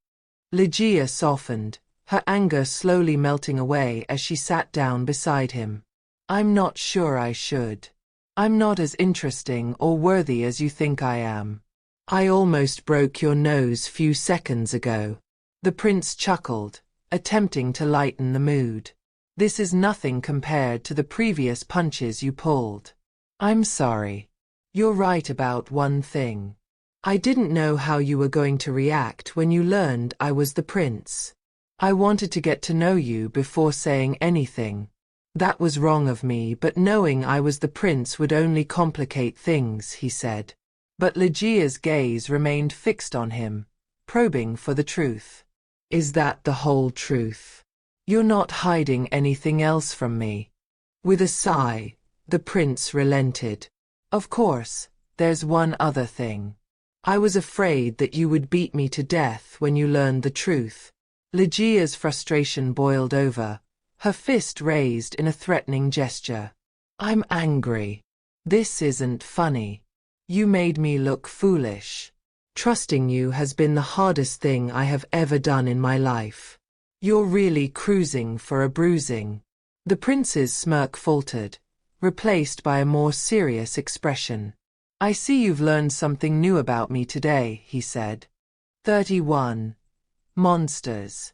Lejiya softened, her anger slowly melting away as she sat down beside him. I'm not sure I should. I'm not as interesting or worthy as you think I am. I almost broke your nose few seconds ago. The prince chuckled, attempting to lighten the mood. This is nothing compared to the previous punches you pulled. I'm sorry. You're right about one thing. I didn't know how you were going to react when you learned I was the prince. I wanted to get to know you before saying anything. That was wrong of me, but knowing I was the prince would only complicate things, he said. But Lejiya's gaze remained fixed on him, probing for the truth. Is that the whole truth? You're not hiding anything else from me? With a sigh, the prince relented. Of course, there's one other thing. I was afraid that you would beat me to death when you learned the truth. Lejiya's frustration boiled over, her fist raised in a threatening gesture. I'm angry. This isn't funny. You made me look foolish. Trusting you has been the hardest thing I have ever done in my life. You're really cruising for a bruising. The prince's smirk faltered, replaced by a more serious expression. I see you've learned something new about me today, he said. 31. Monsters.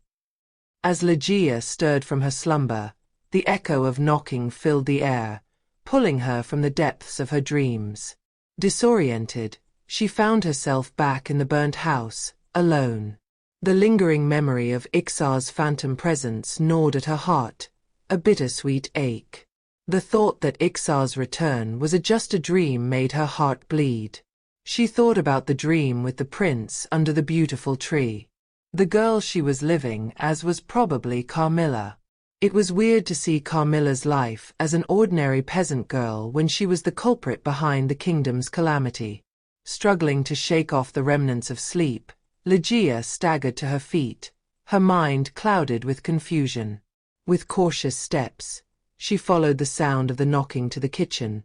As Lejiya stirred from her slumber, the echo of knocking filled the air, pulling her from the depths of her dreams. Disoriented, she found herself back in the burnt house, alone. The lingering memory of Ixar's phantom presence gnawed at her heart, a bittersweet ache. The thought that Ixar's return was just a dream made her heart bleed. She thought about the dream with the prince under the beautiful tree. The girl she was living as was probably Carmilla. It was weird to see Carmilla's life as an ordinary peasant girl when she was the culprit behind the kingdom's calamity. Struggling to shake off the remnants of sleep, Lejiya staggered to her feet, her mind clouded with confusion. With cautious steps, she followed the sound of the knocking to the kitchen,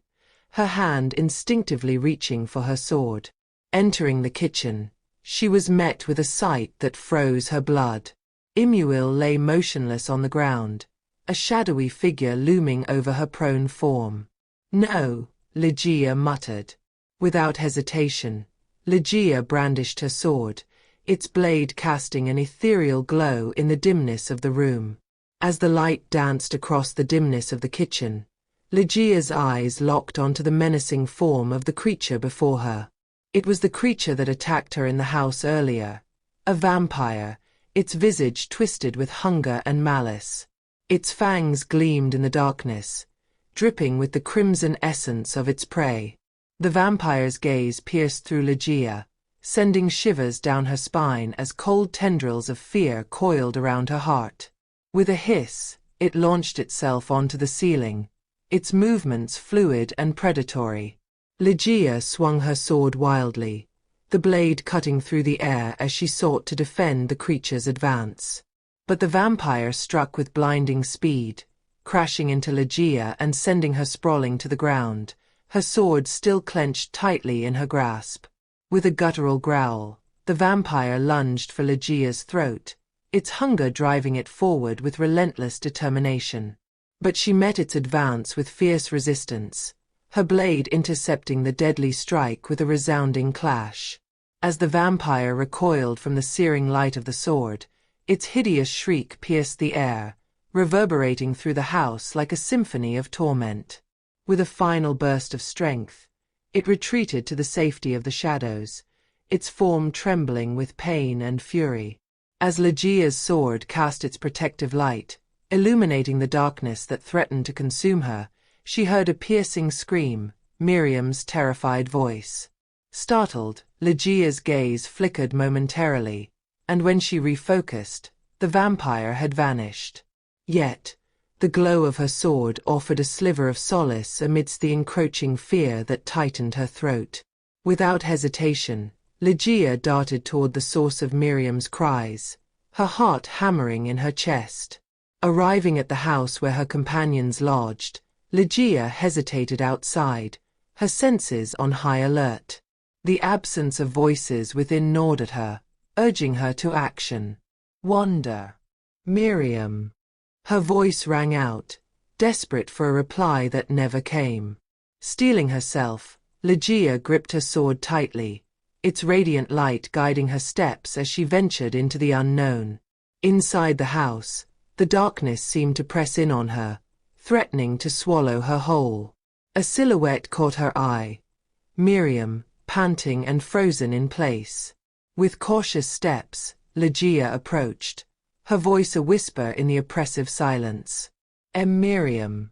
her hand instinctively reaching for her sword. Entering the kitchen, she was met with a sight that froze her blood. Imuil lay motionless on the ground, a shadowy figure looming over her prone form. No, Lejiya muttered. Without hesitation, Lejiya brandished her sword, its blade casting an ethereal glow in the dimness of the room. As the light danced across the dimness of the kitchen, Lejiya's eyes locked onto the menacing form of the creature before her. It was the creature that attacked her in the house earlier, a vampire, its visage twisted with hunger and malice. Its fangs gleamed in the darkness, dripping with the crimson essence of its prey. The vampire's gaze pierced through Lejiya, sending shivers down her spine as cold tendrils of fear coiled around her heart. With a hiss, it launched itself onto the ceiling, its movements fluid and predatory. Lejiya swung her sword wildly, the blade cutting through the air as she sought to defend the creature's advance. But the vampire struck with blinding speed, crashing into Lejiya and sending her sprawling to the ground, her sword still clenched tightly in her grasp. With a guttural growl, the vampire lunged for Lejiya's throat, its hunger driving it forward with relentless determination. But she met its advance with fierce resistance, her blade intercepting the deadly strike with a resounding clash. As the vampire recoiled from the searing light of the sword, its hideous shriek pierced the air, reverberating through the house like a symphony of torment. With a final burst of strength, it retreated to the safety of the shadows, its form trembling with pain and fury. As Lejiya's sword cast its protective light, illuminating the darkness that threatened to consume her, she heard a piercing scream, Miriam's terrified voice. Startled, Lejiya's gaze flickered momentarily, and when she refocused, the vampire had vanished. Yet, the glow of her sword offered a sliver of solace amidst the encroaching fear that tightened her throat. Without hesitation, Lejiya darted toward the source of Miriam's cries, her heart hammering in her chest. Arriving at the house where her companions lodged, Lejiya hesitated outside, her senses on high alert. The absence of voices within gnawed at her, urging her to action. Wander. Miriam. Her voice rang out, desperate for a reply that never came. Steeling herself, Lejiya gripped her sword tightly, its radiant light guiding her steps as she ventured into the unknown. Inside the house, the darkness seemed to press in on her, threatening to swallow her whole. A silhouette caught her eye, Miriam, panting and frozen in place. With cautious steps, Lejiya approached, her voice a whisper in the oppressive silence. Miriam.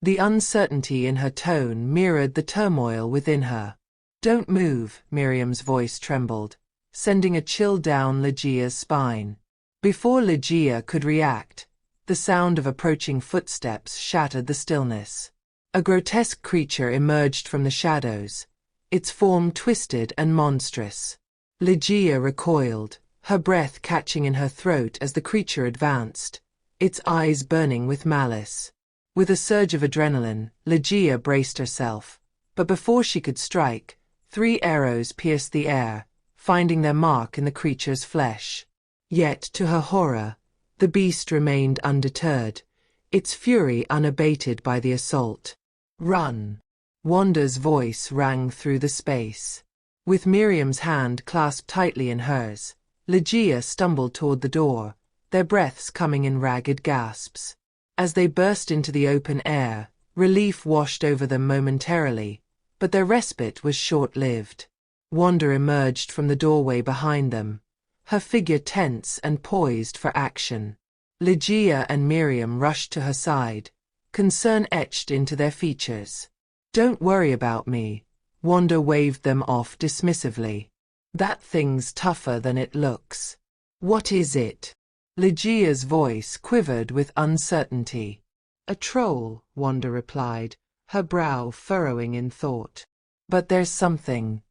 The uncertainty in her tone mirrored the turmoil within her. Don't move, Miriam's voice trembled, sending a chill down Lejiya's spine. Before Lejiya could react, the sound of approaching footsteps shattered the stillness. A grotesque creature emerged from the shadows, its form twisted and monstrous. Lejiya recoiled, her breath catching in her throat as the creature advanced, its eyes burning with malice. With a surge of adrenaline, Lejiya braced herself, but before she could strike, 3 arrows pierced the air, finding their mark in the creature's flesh. Yet, to her horror, the beast remained undeterred, its fury unabated by the assault. "Run!" Wanda's voice rang through the space. With Miriam's hand clasped tightly in hers, Lejiya stumbled toward the door, their breaths coming in ragged gasps. As they burst into the open air, relief washed over them momentarily, but their respite was short-lived. Wanda emerged from the doorway behind them, her figure tense and poised for action. Lejiya and Miriam rushed to her side, concern etched into their features. "Don't worry about me," Wanda waved them off dismissively. "That thing's tougher than it looks." "What is it?" Lejiya's voice quivered with uncertainty. "A troll," Wanda replied, her brow furrowing in thought. "But there's something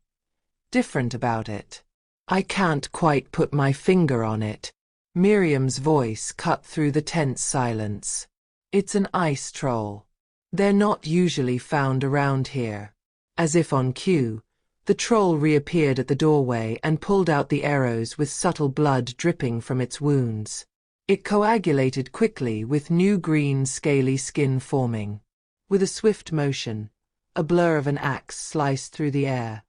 different about it. I can't quite put my finger on it." Miriam's voice cut through the tense silence. "It's an ice troll. They're not usually found around here." As if on cue, the troll reappeared at the doorway and pulled out the arrows with subtle blood dripping from its wounds. It coagulated quickly with new green scaly skin forming. With a swift motion, a blur of an axe sliced through the air,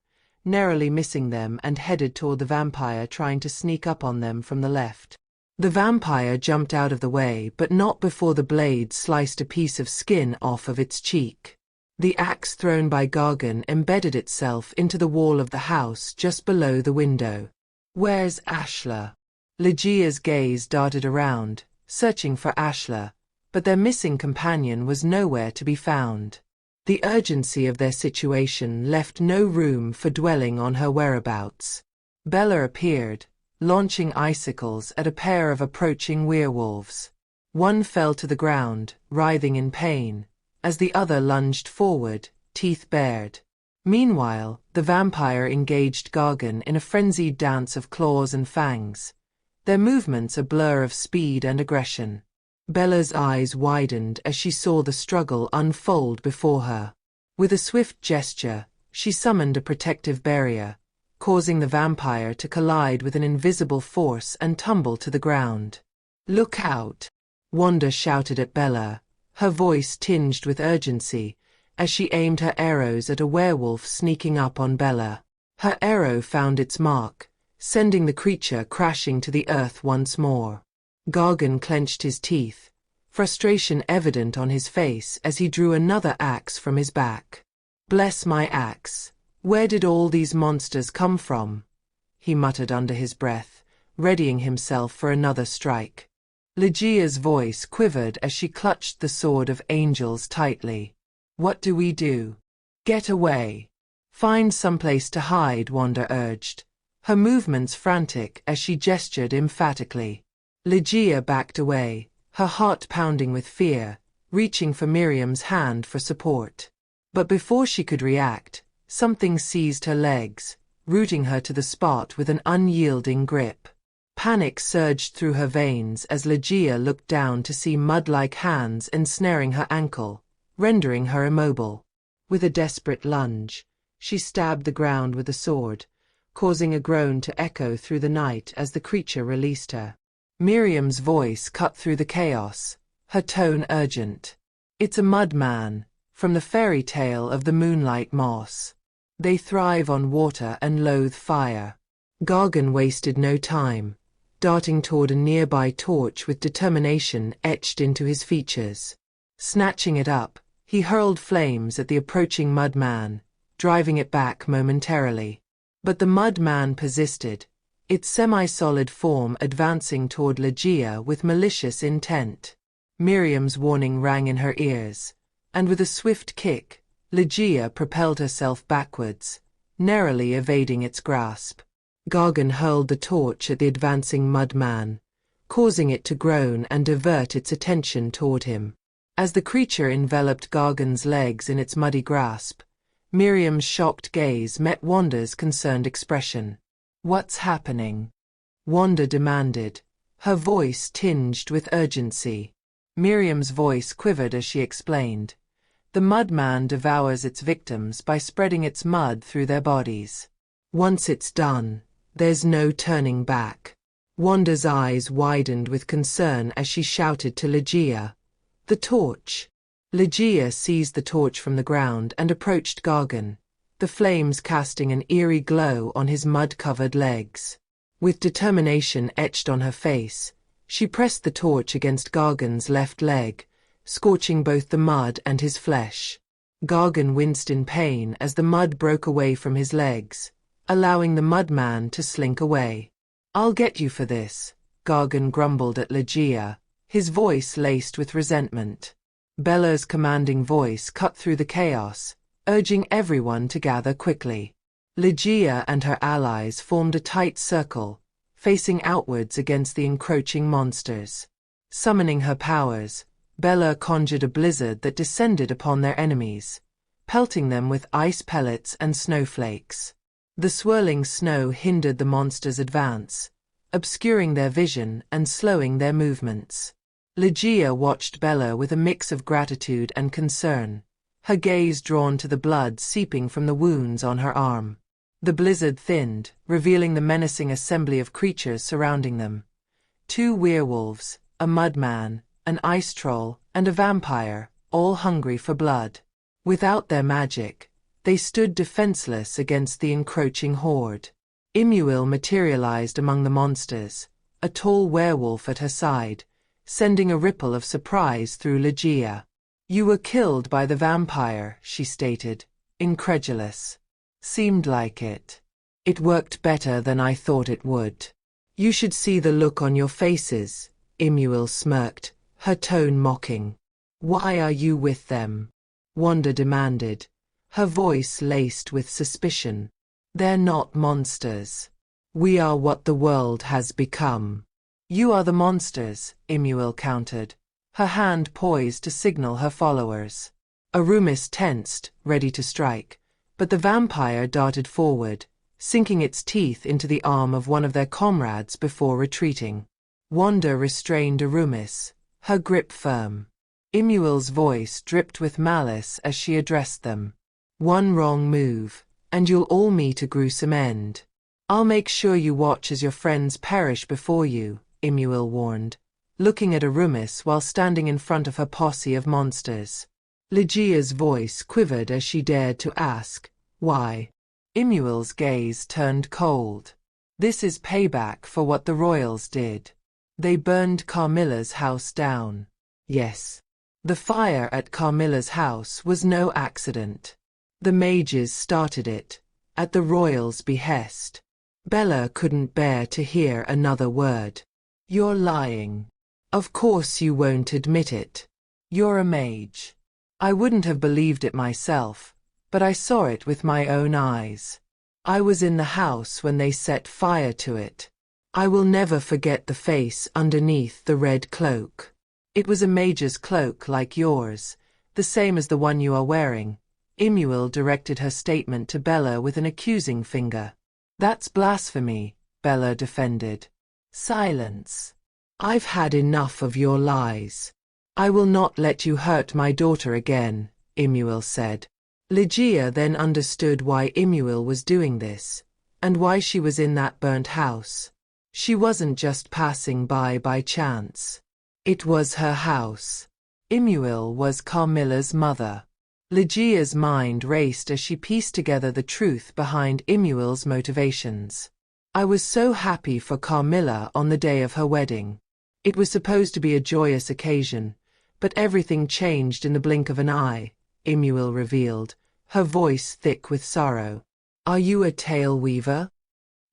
narrowly missing them and headed toward the vampire trying to sneak up on them from the left. The vampire jumped out of the way, but not before the blade sliced a piece of skin off of its cheek. The axe thrown by Gargan embedded itself into the wall of the house just below the window. "Where's Ashla?" Lejiya's gaze darted around, searching for Ashla, but their missing companion was nowhere to be found. The urgency of their situation left no room for dwelling on her whereabouts. Bella appeared, launching icicles at a pair of approaching werewolves. One fell to the ground, writhing in pain, as the other lunged forward, teeth bared. Meanwhile, the vampire engaged Gargan in a frenzied dance of claws and fangs, their movements a blur of speed and aggression. Bella's eyes widened as she saw the struggle unfold before her. With a swift gesture, she summoned a protective barrier, causing the vampire to collide with an invisible force and tumble to the ground. "Look out!" Wanda shouted at Bella, her voice tinged with urgency, as she aimed her arrows at a werewolf sneaking up on Bella. Her arrow found its mark, sending the creature crashing to the earth once more. Gargan clenched his teeth, frustration evident on his face as he drew another axe from his back. "Bless my axe, where did all these monsters come from?" he muttered under his breath, readying himself for another strike. Lejiya's voice quivered as she clutched the sword of angels tightly. "What do we do?" "Get away. Find someplace to hide," Wanda urged, her movements frantic as she gestured emphatically. Lejiya backed away, her heart pounding with fear, reaching for Miriam's hand for support. But before she could react, something seized her legs, rooting her to the spot with an unyielding grip. Panic surged through her veins as Lejiya looked down to see mud-like hands ensnaring her ankle, rendering her immobile. With a desperate lunge, she stabbed the ground with the sword, causing a groan to echo through the night as the creature released her. Miriam's voice cut through the chaos, her tone urgent. "It's a mud man, from the fairy tale of the moonlight moss. They thrive on water and loathe fire." Gargan wasted no time, darting toward a nearby torch with determination etched into his features. Snatching it up, he hurled flames at the approaching mud man, driving it back momentarily. But the mud man persisted, its semi-solid form advancing toward Lejiya with malicious intent. Miriam's warning rang in her ears, and with a swift kick, Lejiya propelled herself backwards, narrowly evading its grasp. Gargan hurled the torch at the advancing mud man, causing it to groan and divert its attention toward him. As the creature enveloped Gargan's legs in its muddy grasp, Miriam's shocked gaze met Wanda's concerned expression. "What's happening?" Wanda demanded, her voice tinged with urgency. Miriam's voice quivered as she explained. "The mudman devours its victims by spreading its mud through their bodies. Once it's done, there's no turning back." Wanda's eyes widened with concern as she shouted to Lejiya, "The torch!" Lejiya seized the torch from the ground and approached Gargan, the flames casting an eerie glow on his mud-covered legs. With determination etched on her face, she pressed the torch against Gargan's left leg, scorching both the mud and his flesh. Gargan winced in pain as the mud broke away from his legs, allowing the mudman to slink away. "I'll get you for this," Gargan grumbled at Lejiya, his voice laced with resentment. Bella's commanding voice cut through the chaos, urging everyone to gather quickly. Lejiya and her allies formed a tight circle, facing outwards against the encroaching monsters. Summoning her powers, Bella conjured a blizzard that descended upon their enemies, pelting them with ice pellets and snowflakes. The swirling snow hindered the monsters' advance, obscuring their vision and slowing their movements. Lejiya watched Bella with a mix of gratitude and concern, her gaze drawn to the blood seeping from the wounds on her arm. The blizzard thinned, revealing the menacing assembly of creatures surrounding them. 2 werewolves, a mudman, an ice troll, and a vampire, all hungry for blood. Without their magic, they stood defenseless against the encroaching horde. Imuil materialized among the monsters, a tall werewolf at her side, sending a ripple of surprise through Lejiya. "You were killed by the vampire," she stated, incredulous. "Seemed like it. It worked better than I thought it would." "You should see the look on your faces," Imuil smirked, her tone mocking. "Why are you with them?" Wanda demanded, her voice laced with suspicion. "They're not monsters. We are what the world has become." "You are the monsters," Imuil countered, her hand poised to signal her followers. Arumis tensed, ready to strike, but the vampire darted forward, sinking its teeth into the arm of one of their comrades before retreating. Wanda restrained Arumis, her grip firm. Imuil's voice dripped with malice as she addressed them. "One wrong move, and you'll all meet a gruesome end. I'll make sure you watch as your friends perish before you," Imuil warned, looking at Arumis while standing in front of her posse of monsters. Lejiya's voice quivered as she dared to ask, "Why?" Imuil's gaze turned cold. "This is payback for what the royals did. They burned Carmilla's house down." "Yes. The fire at Carmilla's house was no accident. The mages started it, at the royals' behest." Bella couldn't bear to hear another word. "You're lying. Of course you won't admit it. You're a mage." "I wouldn't have believed it myself, but I saw it with my own eyes. I was in the house when they set fire to it. I will never forget the face underneath the red cloak. It was a mage's cloak like yours, the same as the one you are wearing." Imuil directed her statement to Bella with an accusing finger. "That's blasphemy," Bella defended. "Silence. I've had enough of your lies. I will not let you hurt my daughter again," Imuil said. Lejiya then understood why Imuil was doing this, and why she was in that burnt house. She wasn't just passing by chance. It was her house. Imuil was Carmilla's mother. Lejiya's mind raced as she pieced together the truth behind Imuil's motivations. "I was so happy for Carmilla on the day of her wedding. It was supposed to be a joyous occasion, but everything changed in the blink of an eye," Imuil revealed, her voice thick with sorrow. "Are you a tale weaver?"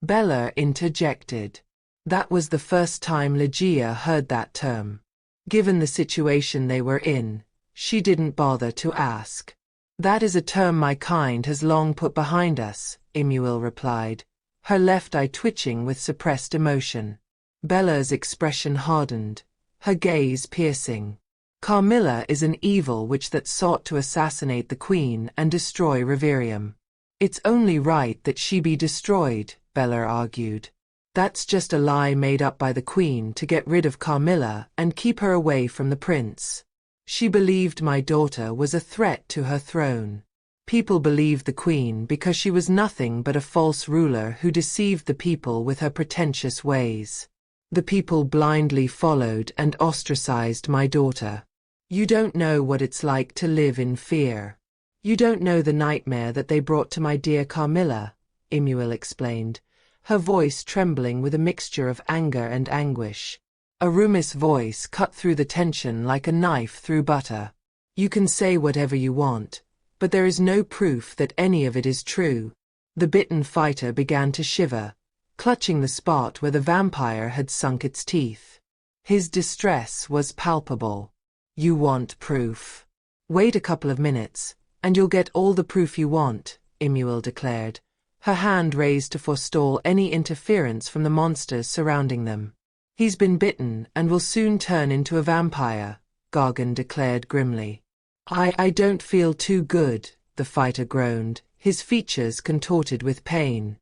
Bella interjected. That was the first time Lejiya heard that term. Given the situation they were in, she didn't bother to ask. "That is a term my kind has long put behind us," Imuil replied, her left eye twitching with suppressed emotion. Bella's expression hardened, her gaze piercing. Carmilla is an evil witch that sought to assassinate the queen and destroy Reverium. It's only right that she be destroyed, Bella argued. That's just a lie made up by the queen to get rid of Carmilla and keep her away from the prince. She believed my daughter was a threat to her throne. People believed the queen because she was nothing but a false ruler who deceived the people with her pretentious ways. The people blindly followed and ostracized my daughter. You don't know what it's like to live in fear. You don't know the nightmare that they brought to my dear Carmilla, Imuel explained, her voice trembling with a mixture of anger and anguish. Arumis' voice cut through the tension like a knife through butter. You can say whatever you want, but there is no proof that any of it is true. The bitten fighter began to shiver, clutching the spot where the vampire had sunk its teeth. His distress was palpable. You want proof? Wait a couple of minutes, and you'll get all the proof you want, Imuel declared, her hand raised to forestall any interference from the monsters surrounding them. He's been bitten and will soon turn into a vampire, Gargan declared grimly. I don't feel too good, the fighter groaned, his features contorted with pain.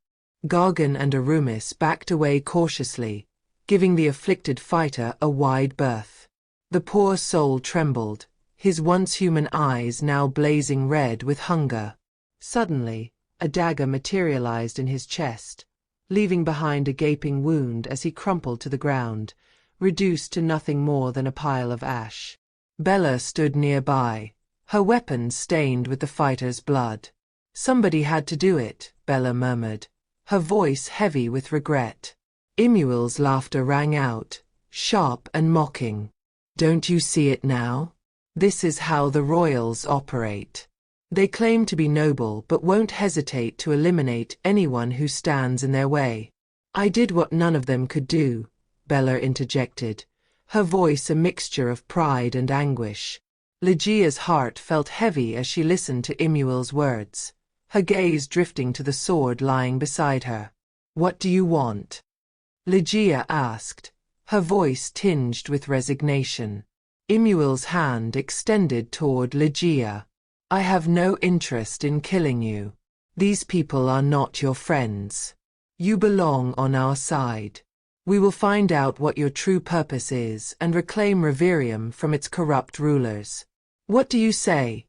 Gargan and Arumis backed away cautiously, giving the afflicted fighter a wide berth. The poor soul trembled, his once human eyes now blazing red with hunger. Suddenly, a dagger materialized in his chest, leaving behind a gaping wound as he crumpled to the ground, reduced to nothing more than a pile of ash. Bella stood nearby, her weapon stained with the fighter's blood. Somebody had to do it, Bella murmured, her voice heavy with regret. Imuel's laughter rang out, sharp and mocking. Don't you see it now? This is how the royals operate. They claim to be noble but won't hesitate to eliminate anyone who stands in their way. I did what none of them could do, Bella interjected, her voice a mixture of pride and anguish. Lejiya's heart felt heavy as she listened to Imuel's words, her gaze drifting to the sword lying beside her. What do you want? Lejiya asked, her voice tinged with resignation. Imuel's hand extended toward Lejiya. I have no interest in killing you. These people are not your friends. You belong on our side. We will find out what your true purpose is and reclaim Reverium from its corrupt rulers. What do you say?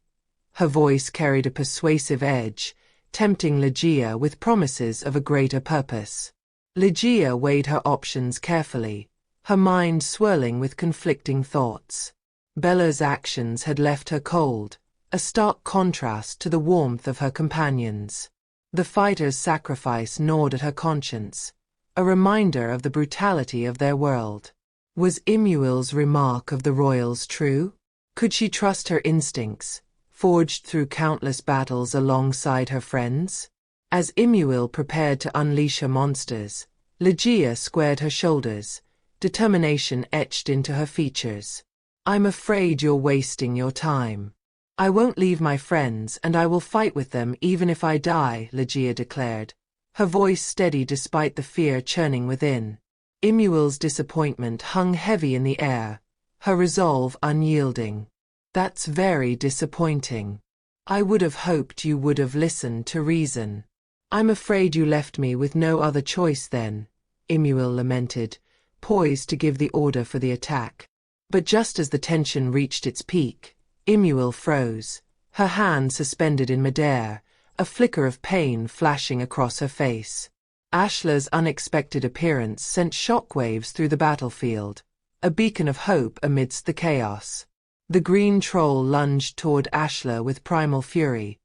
Her voice carried a persuasive edge, tempting Lejiya with promises of a greater purpose. Lejiya weighed her options carefully, her mind swirling with conflicting thoughts. Bella's actions had left her cold, a stark contrast to the warmth of her companions. The fighter's sacrifice gnawed at her conscience, a reminder of the brutality of their world. Was Imuel's remark of the royals true? Could she trust her instincts, forged through countless battles alongside her friends? As Imuel prepared to unleash her monsters, Lejiya squared her shoulders, determination etched into her features. I'm afraid you're wasting your time. I won't leave my friends and I will fight with them even if I die, Lejiya declared, her voice steady despite the fear churning within. Imuel's disappointment hung heavy in the air, her resolve unyielding. That's very disappointing. I would have hoped you would have listened to reason. I'm afraid you left me with no other choice then, Imuel lamented, poised to give the order for the attack. But just as the tension reached its peak, Imuel froze, her hand suspended in midair, a flicker of pain flashing across her face. Ashla's unexpected appearance sent shockwaves through the battlefield, a beacon of hope amidst the chaos. The green troll lunged toward Ashla with primal fury,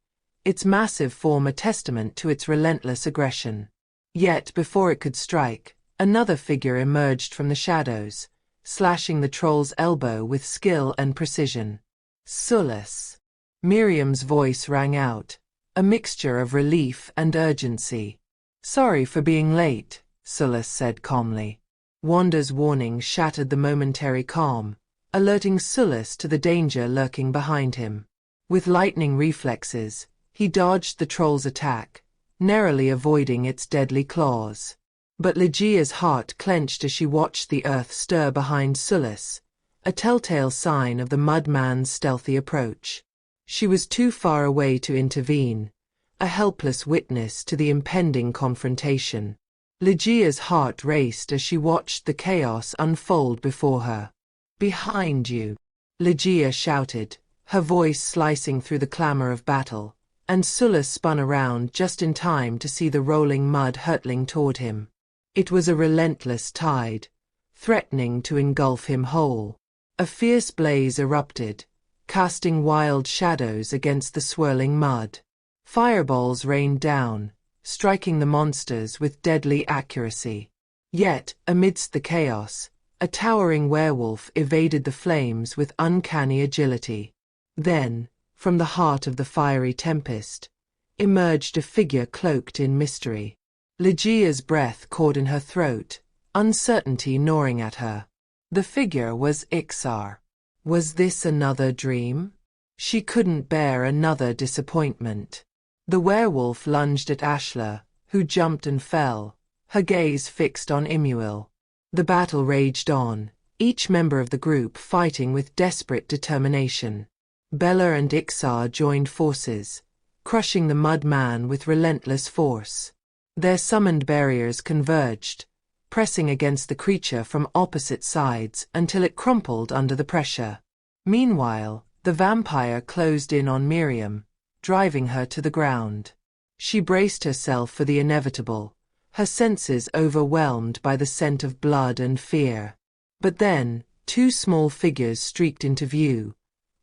its massive form a testament to its relentless aggression. Yet before it could strike, another figure emerged from the shadows, slashing the troll's elbow with skill and precision. Sullus. Miriam's voice rang out, a mixture of relief and urgency. Sorry for being late, Sullus said calmly. Wanda's warning shattered the momentary calm, alerting Sullus to the danger lurking behind him. With lightning reflexes, he dodged the troll's attack, narrowly avoiding its deadly claws. But Lejiya's heart clenched as she watched the earth stir behind Sulis, a telltale sign of the mudman's stealthy approach. She was too far away to intervene, a helpless witness to the impending confrontation. Lejiya's heart raced as she watched the chaos unfold before her. "Behind you!" Lejiya shouted, her voice slicing through the clamor of battle, and Sulis spun around just in time to see the rolling mud hurtling toward him. It was a relentless tide, threatening to engulf him whole. A fierce blaze erupted, casting wild shadows against the swirling mud. Fireballs rained down, striking the monsters with deadly accuracy. Yet, amidst the chaos, a towering werewolf evaded the flames with uncanny agility. Then, from the heart of the fiery tempest, emerged a figure cloaked in mystery. Lejiya's breath caught in her throat, uncertainty gnawing at her. The figure was Ixar. Was this another dream? She couldn't bear another disappointment. The werewolf lunged at Ashla, who jumped and fell, her gaze fixed on Imuil. The battle raged on, each member of the group fighting with desperate determination. Bella and Ixar joined forces, crushing the mud man with relentless force. Their summoned barriers converged, pressing against the creature from opposite sides until it crumpled under the pressure. Meanwhile, the vampire closed in on Miriam, driving her to the ground. She braced herself for the inevitable, her senses overwhelmed by the scent of blood and fear. But then, two small figures streaked into view,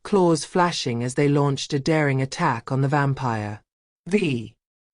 claws flashing as they launched a daring attack on the vampire.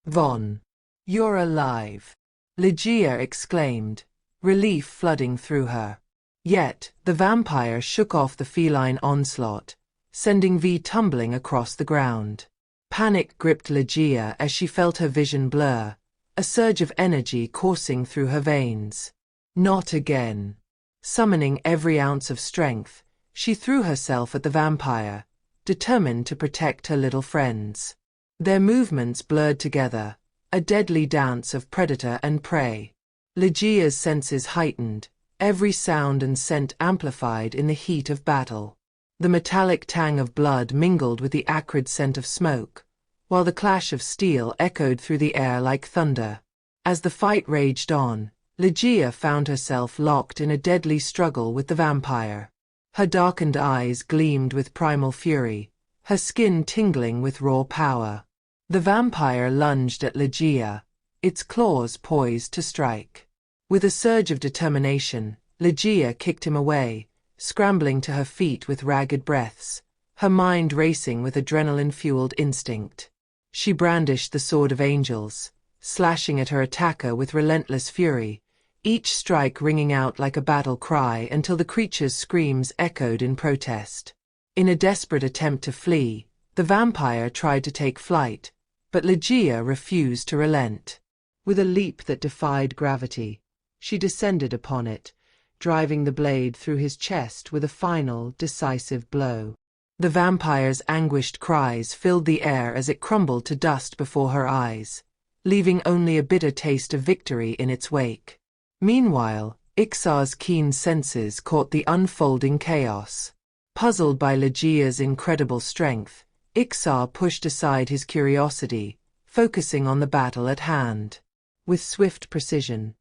Von. "You're alive!" Lejiya exclaimed, relief flooding through her. Yet, the vampire shook off the feline onslaught, sending V tumbling across the ground. Panic gripped Lejiya as she felt her vision blur, a surge of energy coursing through her veins. Not again. Summoning every ounce of strength, she threw herself at the vampire, determined to protect her little friends. Their movements blurred together, a deadly dance of predator and prey. Lejiya's senses heightened, every sound and scent amplified in the heat of battle. The metallic tang of blood mingled with the acrid scent of smoke, while the clash of steel echoed through the air like thunder. As the fight raged on, Lejiya found herself locked in a deadly struggle with the vampire. Her darkened eyes gleamed with primal fury, her skin tingling with raw power. The vampire lunged at Lejiya, its claws poised to strike. With a surge of determination, Lejiya kicked him away, scrambling to her feet with ragged breaths, her mind racing with adrenaline-fueled instinct. She brandished the Sword of Angels, slashing at her attacker with relentless fury, each strike ringing out like a battle cry until the creature's screams echoed in protest. In a desperate attempt to flee, the vampire tried to take flight, but Lejiya refused to relent. With a leap that defied gravity, she descended upon it, driving the blade through his chest with a final, decisive blow. The vampire's anguished cries filled the air as it crumbled to dust before her eyes, leaving only a bitter taste of victory in its wake. Meanwhile, Ixar's keen senses caught the unfolding chaos. Puzzled by Lejiya's incredible strength, Ixar pushed aside his curiosity, focusing on the battle at hand. With swift precision,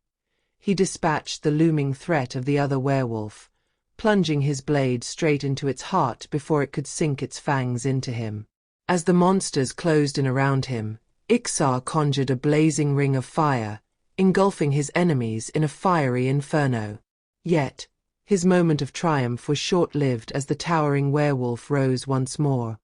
he dispatched the looming threat of the other werewolf, plunging his blade straight into its heart before it could sink its fangs into him. As the monsters closed in around him, Ixar conjured a blazing ring of fire, engulfing his enemies in a fiery inferno. Yet, his moment of triumph was short-lived as the towering werewolf rose once more,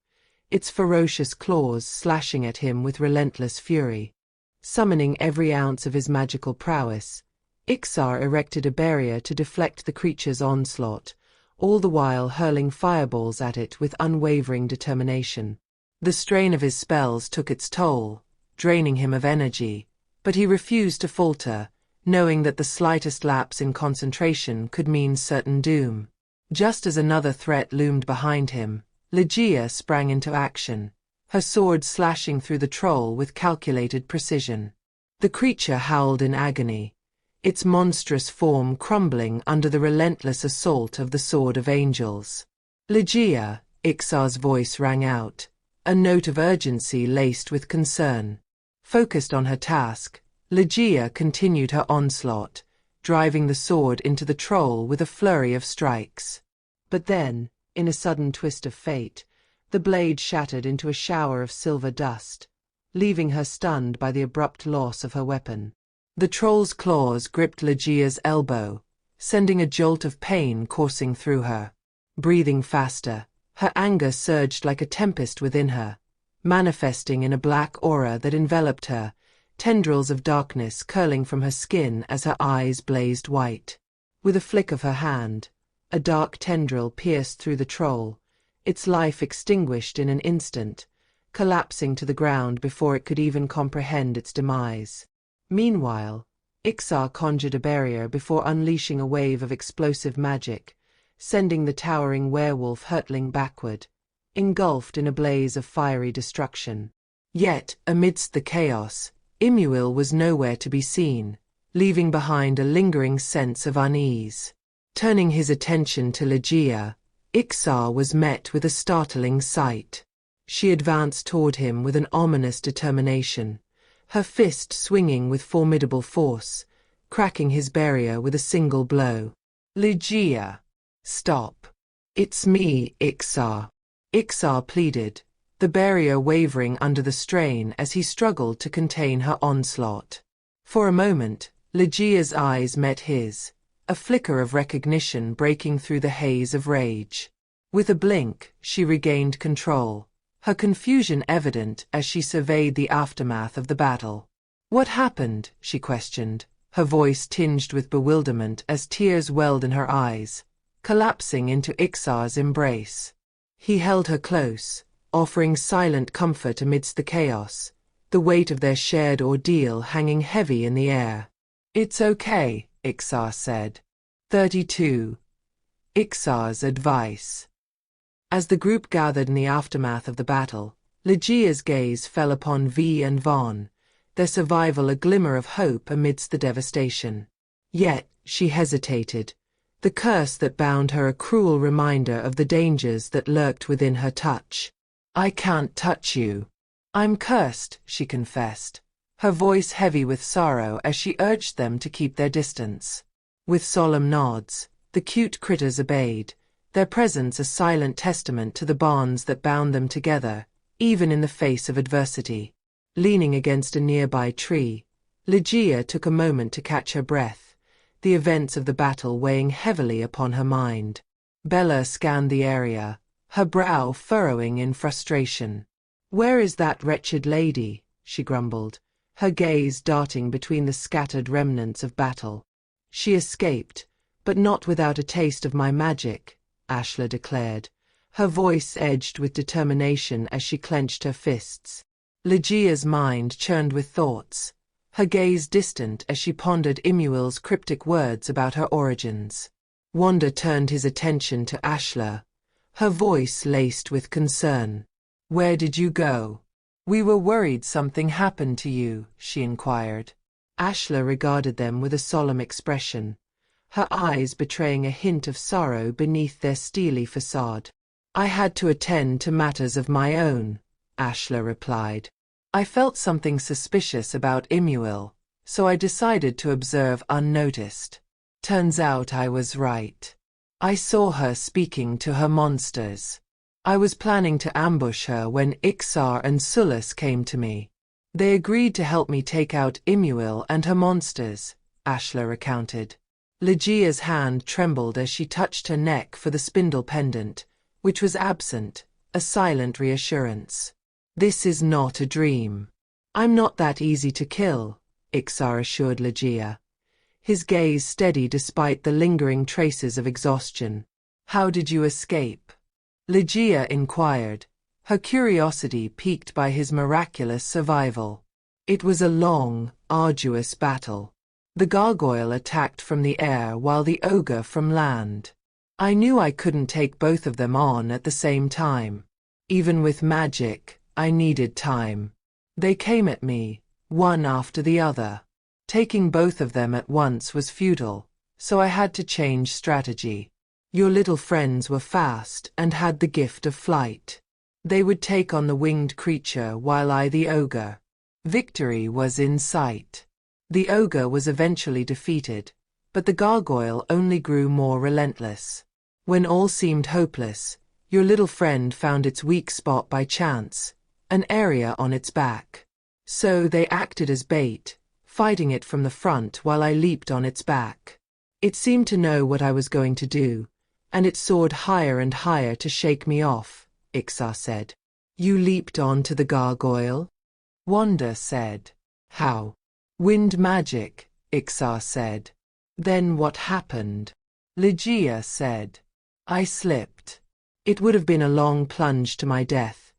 its ferocious claws slashing at him with relentless fury. Summoning every ounce of his magical prowess, Ixar erected a barrier to deflect the creature's onslaught, all the while hurling fireballs at it with unwavering determination. The strain of his spells took its toll, draining him of energy, but he refused to falter, knowing that the slightest lapse in concentration could mean certain doom. Just as another threat loomed behind him, Lejiya sprang into action, her sword slashing through the troll with calculated precision. The creature howled in agony, its monstrous form crumbling under the relentless assault of the Sword of Angels. Lejiya, Iksar's voice rang out, a note of urgency laced with concern. Focused on her task, Lejiya continued her onslaught, driving the sword into the troll with a flurry of strikes. But then, in a sudden twist of fate, the blade shattered into a shower of silver dust, leaving her stunned by the abrupt loss of her weapon. The troll's claws gripped Lejiya's elbow, sending a jolt of pain coursing through her. Breathing faster, her anger surged like a tempest within her, manifesting in a black aura that enveloped her, tendrils of darkness curling from her skin as her eyes blazed white. With a flick of her hand, a dark tendril pierced through the troll, its life extinguished in an instant, collapsing to the ground before it could even comprehend its demise. Meanwhile, Iksar conjured a barrier before unleashing a wave of explosive magic, sending the towering werewolf hurtling backward, engulfed in a blaze of fiery destruction. Yet, amidst the chaos, Imuil was nowhere to be seen, leaving behind a lingering sense of unease. Turning his attention to Lejiya, Iksar was met with a startling sight. She advanced toward him with an ominous determination, her fist swinging with formidable force, cracking his barrier with a single blow. "Lejiya, stop. It's me, Iksar," Iksar pleaded, the barrier wavering under the strain as he struggled to contain her onslaught. For a moment, Lejiya's eyes met his, a flicker of recognition breaking through the haze of rage. With a blink, she regained control, her confusion evident as she surveyed the aftermath of the battle. "What happened?" she questioned, her voice tinged with bewilderment as tears welled in her eyes, collapsing into Iksar's embrace. He held her close, offering silent comfort amidst the chaos, the weight of their shared ordeal hanging heavy in the air. "It's okay," Iksar said. 32. Iksar's advice. As the group gathered in the aftermath of the battle, Lejiya's gaze fell upon Vi and Von, their survival a glimmer of hope amidst the devastation. Yet, she hesitated, the curse that bound her a cruel reminder of the dangers that lurked within her touch. "I can't touch you. I'm cursed," she confessed, her voice heavy with sorrow as she urged them to keep their distance. With solemn nods, the cute critters obeyed, their presence a silent testament to the bonds that bound them together, even in the face of adversity. Leaning against a nearby tree, Lejiya took a moment to catch her breath, the events of the battle weighing heavily upon her mind. Bella scanned the area, her brow furrowing in frustration. "Where is that wretched lady?" she grumbled, her gaze darting between the scattered remnants of battle. "She escaped, but not without a taste of my magic," Ashla declared, her voice edged with determination as she clenched her fists. Lejiya's mind churned with thoughts, her gaze distant as she pondered Imuil's cryptic words about her origins. Wanda turned his attention to Ashla, her voice laced with concern. "Where did you go? We were worried something happened to you," she inquired. Ashla regarded them with a solemn expression, her eyes betraying a hint of sorrow beneath their steely facade. "I had to attend to matters of my own," Ashla replied. "I felt something suspicious about Imuil, so I decided to observe unnoticed. Turns out I was right. I saw her speaking to her monsters. I was planning to ambush her when Iksar and Sullus came to me. They agreed to help me take out Imuil and her monsters," Ashla recounted. Lejiya's hand trembled as she touched her neck for the spindle pendant, which was absent, a silent reassurance. "This is not a dream. I'm not that easy to kill," Iksar assured Lejiya, his gaze steady despite the lingering traces of exhaustion. "How did you escape?" Lejiya inquired, her curiosity piqued by his miraculous survival. "It was a long, arduous battle. The gargoyle attacked from the air while the ogre from land. I knew I couldn't take both of them on at the same time. Even with magic, I needed time. They came at me, one after the other. Taking both of them at once was futile, so I had to change strategy. Your little friends were fast and had the gift of flight. They would take on the winged creature while I the ogre. Victory was in sight. The ogre was eventually defeated, but the gargoyle only grew more relentless. When all seemed hopeless, your little friend found its weak spot by chance, an area on its back. So they acted as bait, fighting it from the front while I leaped on its back. It seemed to know what I was going to do, and it soared higher and higher to shake me off, Ixar said. You leaped onto the gargoyle? Wanda said. How? Wind magic, Ixar said. Then what happened? Lejiya said. I slipped. It would have been a long plunge to my death,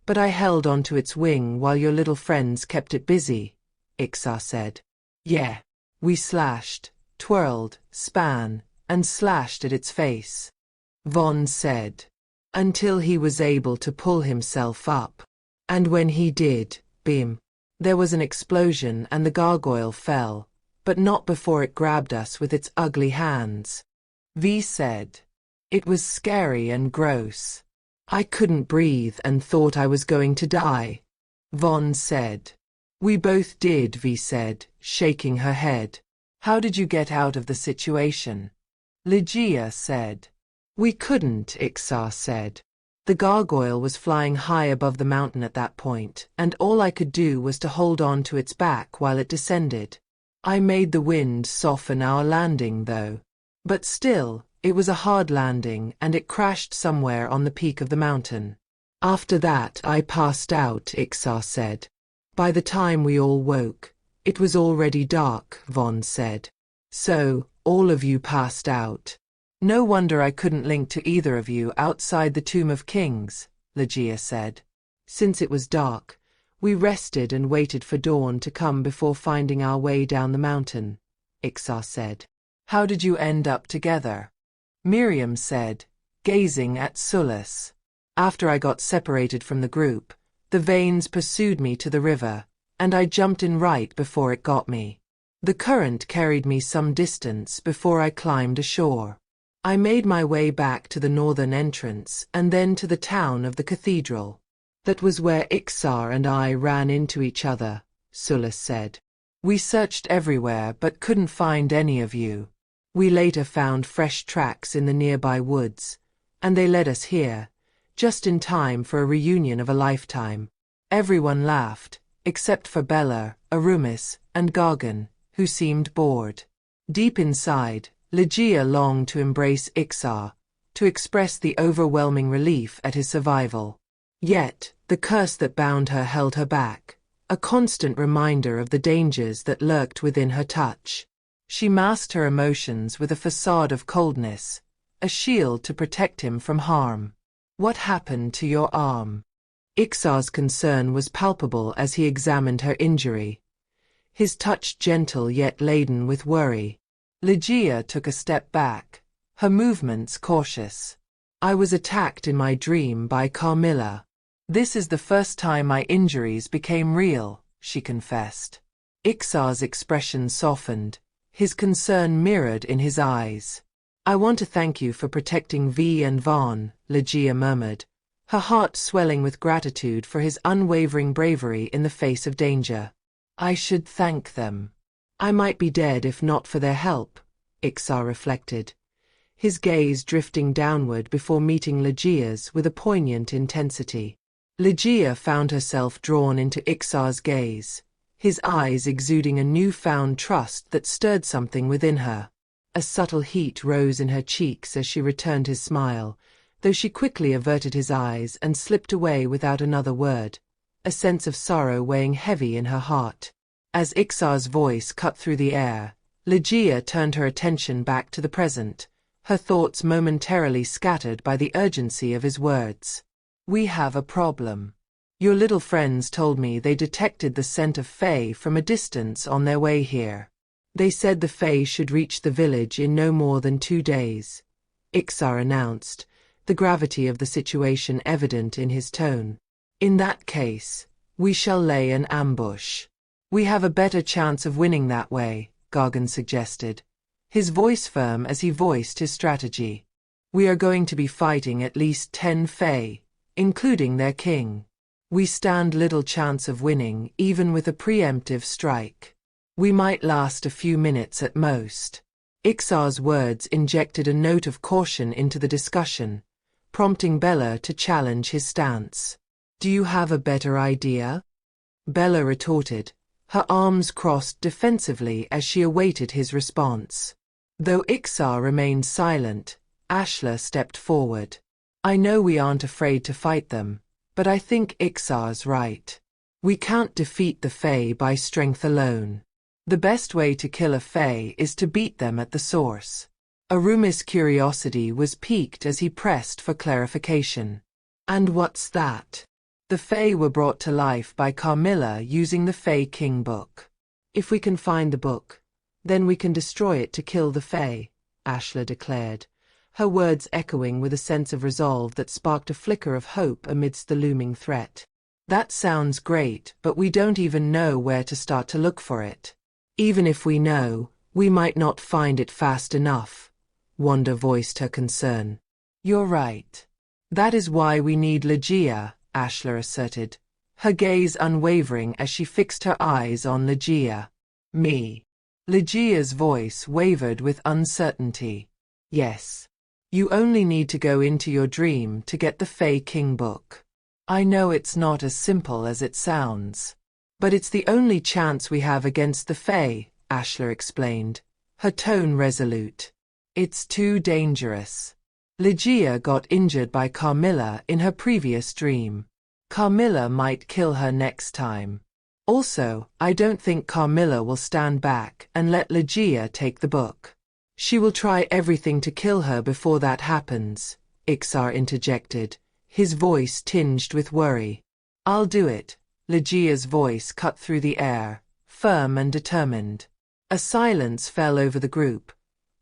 but I held onto its wing while your little friends kept it busy, Ixar said. Yeah. We slashed, twirled, span, and slashed at its face. Vaughn said. Until he was able to pull himself up. And when he did, beam. There was an explosion and the gargoyle fell, but not before it grabbed us with its ugly hands. V said. It was scary and gross. I couldn't breathe and thought I was going to die. Vaughn said. We both did, V said, shaking her head. How did you get out of the situation? Lejiya said. We couldn't, Ixar said. The gargoyle was flying high above the mountain at that point, and all I could do was to hold on to its back while it descended. I made the wind soften our landing, though. But still, it was a hard landing and it crashed somewhere on the peak of the mountain. After that I passed out, Ixar said. By the time we all woke, it was already dark, Vaughn said. So, all of you passed out. No wonder I couldn't link to either of you outside the Tomb of Kings, Lejiya said. Since it was dark, we rested and waited for dawn to come before finding our way down the mountain, Ixar said. How did you end up together? Miriam said, gazing at Sulis. After I got separated from the group, the veins pursued me to the river, and I jumped in right before it got me. The current carried me some distance before I climbed ashore. I made my way back to the northern entrance and then to the town of the cathedral. That was where Ixar and I ran into each other, Sulis said. We searched everywhere but couldn't find any of you. We later found fresh tracks in the nearby woods, and they led us here, just in time for a reunion of a lifetime. Everyone laughed, except for Bella, Arumis, and Gargan, who seemed bored. Deep inside, Lejiya longed to embrace Ixar, to express the overwhelming relief at his survival. Yet, the curse that bound her held her back, a constant reminder of the dangers that lurked within her touch. She masked her emotions with a facade of coldness, a shield to protect him from harm. What happened to your arm? Ixar's concern was palpable as he examined her injury, his touch gentle yet laden with worry. Lejiya took a step back, her movements cautious. I was attacked in my dream by Carmilla. This is the first time my injuries became real, she confessed. Ixar's expression softened, his concern mirrored in his eyes. I want to thank you for protecting V and Vaughn, Lejiya murmured, her heart swelling with gratitude for his unwavering bravery in the face of danger. I should thank them. I might be dead if not for their help, Ixar reflected, his gaze drifting downward before meeting Lejiya's with a poignant intensity. Lejiya found herself drawn into Ixar's gaze, his eyes exuding a newfound trust that stirred something within her. A subtle heat rose in her cheeks as she returned his smile, though she quickly averted his eyes and slipped away without another word, a sense of sorrow weighing heavy in her heart. As Ixar's voice cut through the air, Lejiya turned her attention back to the present, her thoughts momentarily scattered by the urgency of his words. We have a problem. Your little friends told me they detected the scent of Fae from a distance on their way here. They said the Fae should reach the village in no more than 2 days, Ixar announced, the gravity of the situation evident in his tone. In that case, we shall lay an ambush. We have a better chance of winning that way, Gargan suggested, his voice firm as he voiced his strategy. We are going to be fighting at least 10 Fae, including their king. We stand little chance of winning even with a preemptive strike. We might last a few minutes at most. Ixar's words injected a note of caution into the discussion, prompting Bella to challenge his stance. Do you have a better idea? Bella retorted, her arms crossed defensively as she awaited his response. Though Ixar remained silent, Ashla stepped forward. I know we aren't afraid to fight them, but I think Ixar's right. We can't defeat the Fae by strength alone. The best way to kill a Fae is to beat them at the source. Arumi's curiosity was piqued as he pressed for clarification. And what's that? The Fae were brought to life by Carmilla using the Fae King book. If we can find the book, then we can destroy it to kill the Fae, Ashla declared, her words echoing with a sense of resolve that sparked a flicker of hope amidst the looming threat. That sounds great, but we don't even know where to start to look for it. Even if we know, we might not find it fast enough, Wanda voiced her concern. You're right. That is why we need Lejiya, Ashla asserted, her gaze unwavering as she fixed her eyes on Lejiya. Me. Lejiya's voice wavered with uncertainty. Yes. You only need to go into your dream to get the Fae King book. I know it's not as simple as it sounds. But it's the only chance we have against the Fae, Ashla explained, her tone resolute. It's too dangerous. Lejiya got injured by Carmilla in her previous dream. Carmilla might kill her next time. Also, I don't think Carmilla will stand back and let Lejiya take the book. She will try everything to kill her before that happens, Ixar interjected, his voice tinged with worry. I'll do it. Lejiya's voice cut through the air, firm and determined. A silence fell over the group,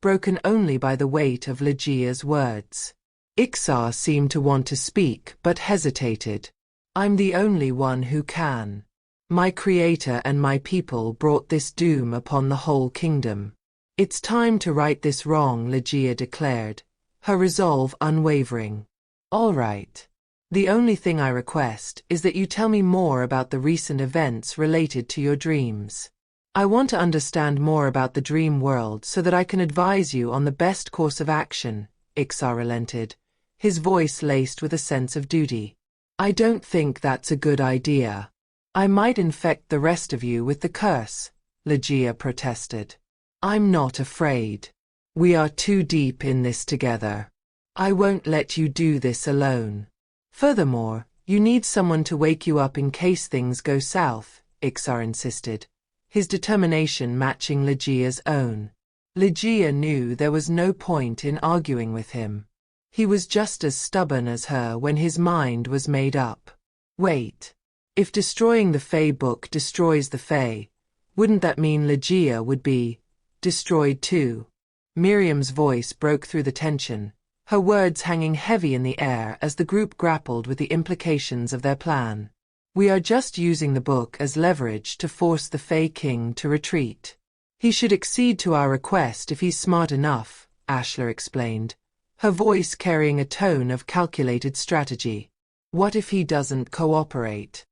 broken only by the weight of Lejiya's words. Ixar seemed to want to speak but hesitated. I'm the only one who can. My creator and my people brought this doom upon the whole kingdom. It's time to right this wrong, Lejiya declared, her resolve unwavering. All right. The only thing I request is that you tell me more about the recent events related to your dreams. I want to understand more about the dream world so that I can advise you on the best course of action, Ixar relented, his voice laced with a sense of duty. I don't think that's a good idea. I might infect the rest of you with the curse, Lejiya protested. I'm not afraid. We are too deep in this together. I won't let you do this alone. Furthermore, you need someone to wake you up in case things go south, Ixar insisted, his determination matching Lejiya's own. Lejiya knew there was no point in arguing with him. He was just as stubborn as her when his mind was made up. Wait. If destroying the Fae book destroys the Fae, wouldn't that mean Lejiya would be destroyed too? Miriam's voice broke through the tension, her words hanging heavy in the air as the group grappled with the implications of their plan. We are just using the book as leverage to force the Fae King to retreat. He should accede to our request if he's smart enough, Ashla explained, her voice carrying a tone of calculated strategy. What if he doesn't cooperate?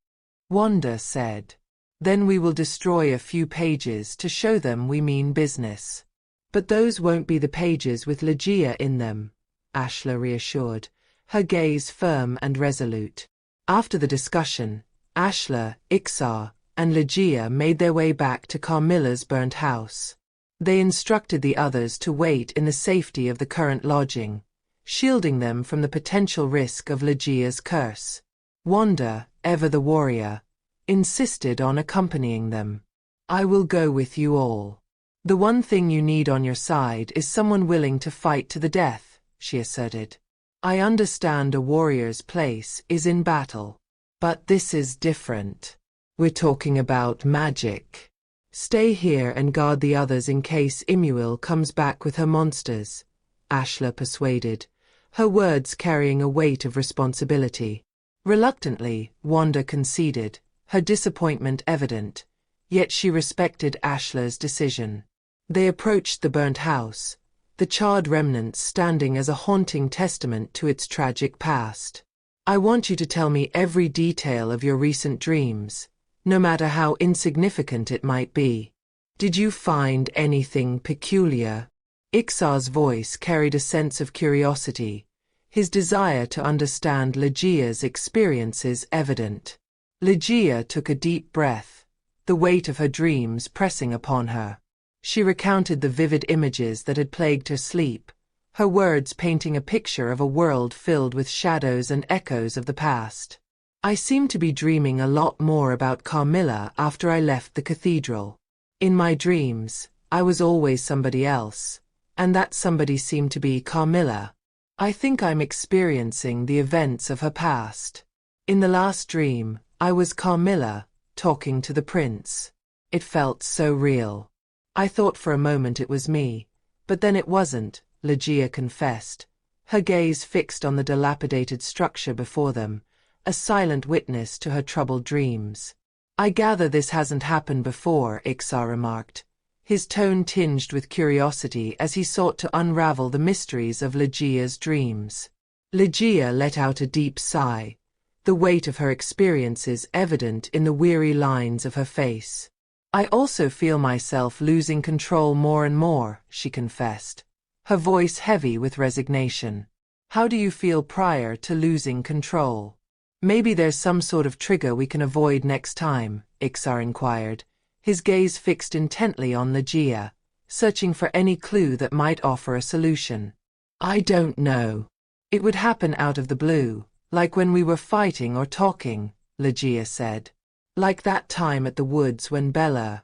Wanda said. Then we will destroy a few pages to show them we mean business. But those won't be the pages with Lejiya in them, Ashla reassured, her gaze firm and resolute. After the discussion, Ashla, Ixar, and Lejiya made their way back to Carmilla's burnt house. They instructed the others to wait in the safety of the current lodging, shielding them from the potential risk of Lejiya's curse. Wanda, ever the warrior, insisted on accompanying them. I will go with you all. The one thing you need on your side is someone willing to fight to the death, she asserted. I understand a warrior's place is in battle. But this is different. We're talking about magic. Stay here and guard the others in case Imuil comes back with her monsters, Ashla persuaded, her words carrying a weight of responsibility. Reluctantly, Wanda conceded, her disappointment evident. yet she respected Ashla's decision. They approached the burnt house, the charred remnants standing as a haunting testament to its tragic past. I want you to tell me every detail of your recent dreams, no matter how insignificant it might be. Did you find anything peculiar? Iksar's voice carried a sense of curiosity, his desire to understand Lejiya's experiences evident. Lejiya took a deep breath, the weight of her dreams pressing upon her. She recounted the vivid images that had plagued her sleep, her words painting a picture of a world filled with shadows and echoes of the past. I seemed to be dreaming a lot more about Carmilla after I left the cathedral. In my dreams, I was always somebody else, and that somebody seemed to be Carmilla. I think I'm experiencing the events of her past. In the last dream, I was Carmilla, talking to the prince. It felt so real. I thought for a moment it was me, but then it wasn't, Lejiya confessed, her gaze fixed on the dilapidated structure before them, a silent witness to her troubled dreams. I gather this hasn't happened before, Iksar remarked, his tone tinged with curiosity as he sought to unravel the mysteries of Lejiya's dreams. Lejiya let out a deep sigh, the weight of her experiences evident in the weary lines of her face. I also feel myself losing control more and more, she confessed, her voice heavy with resignation. How do you feel prior to losing control? Maybe there's some sort of trigger we can avoid next time, Iksar inquired, his gaze fixed intently on Lejiya, searching for any clue that might offer a solution. I don't know. It would happen out of the blue, like when we were fighting or talking, Lejiya said. Like that time at the woods when Bella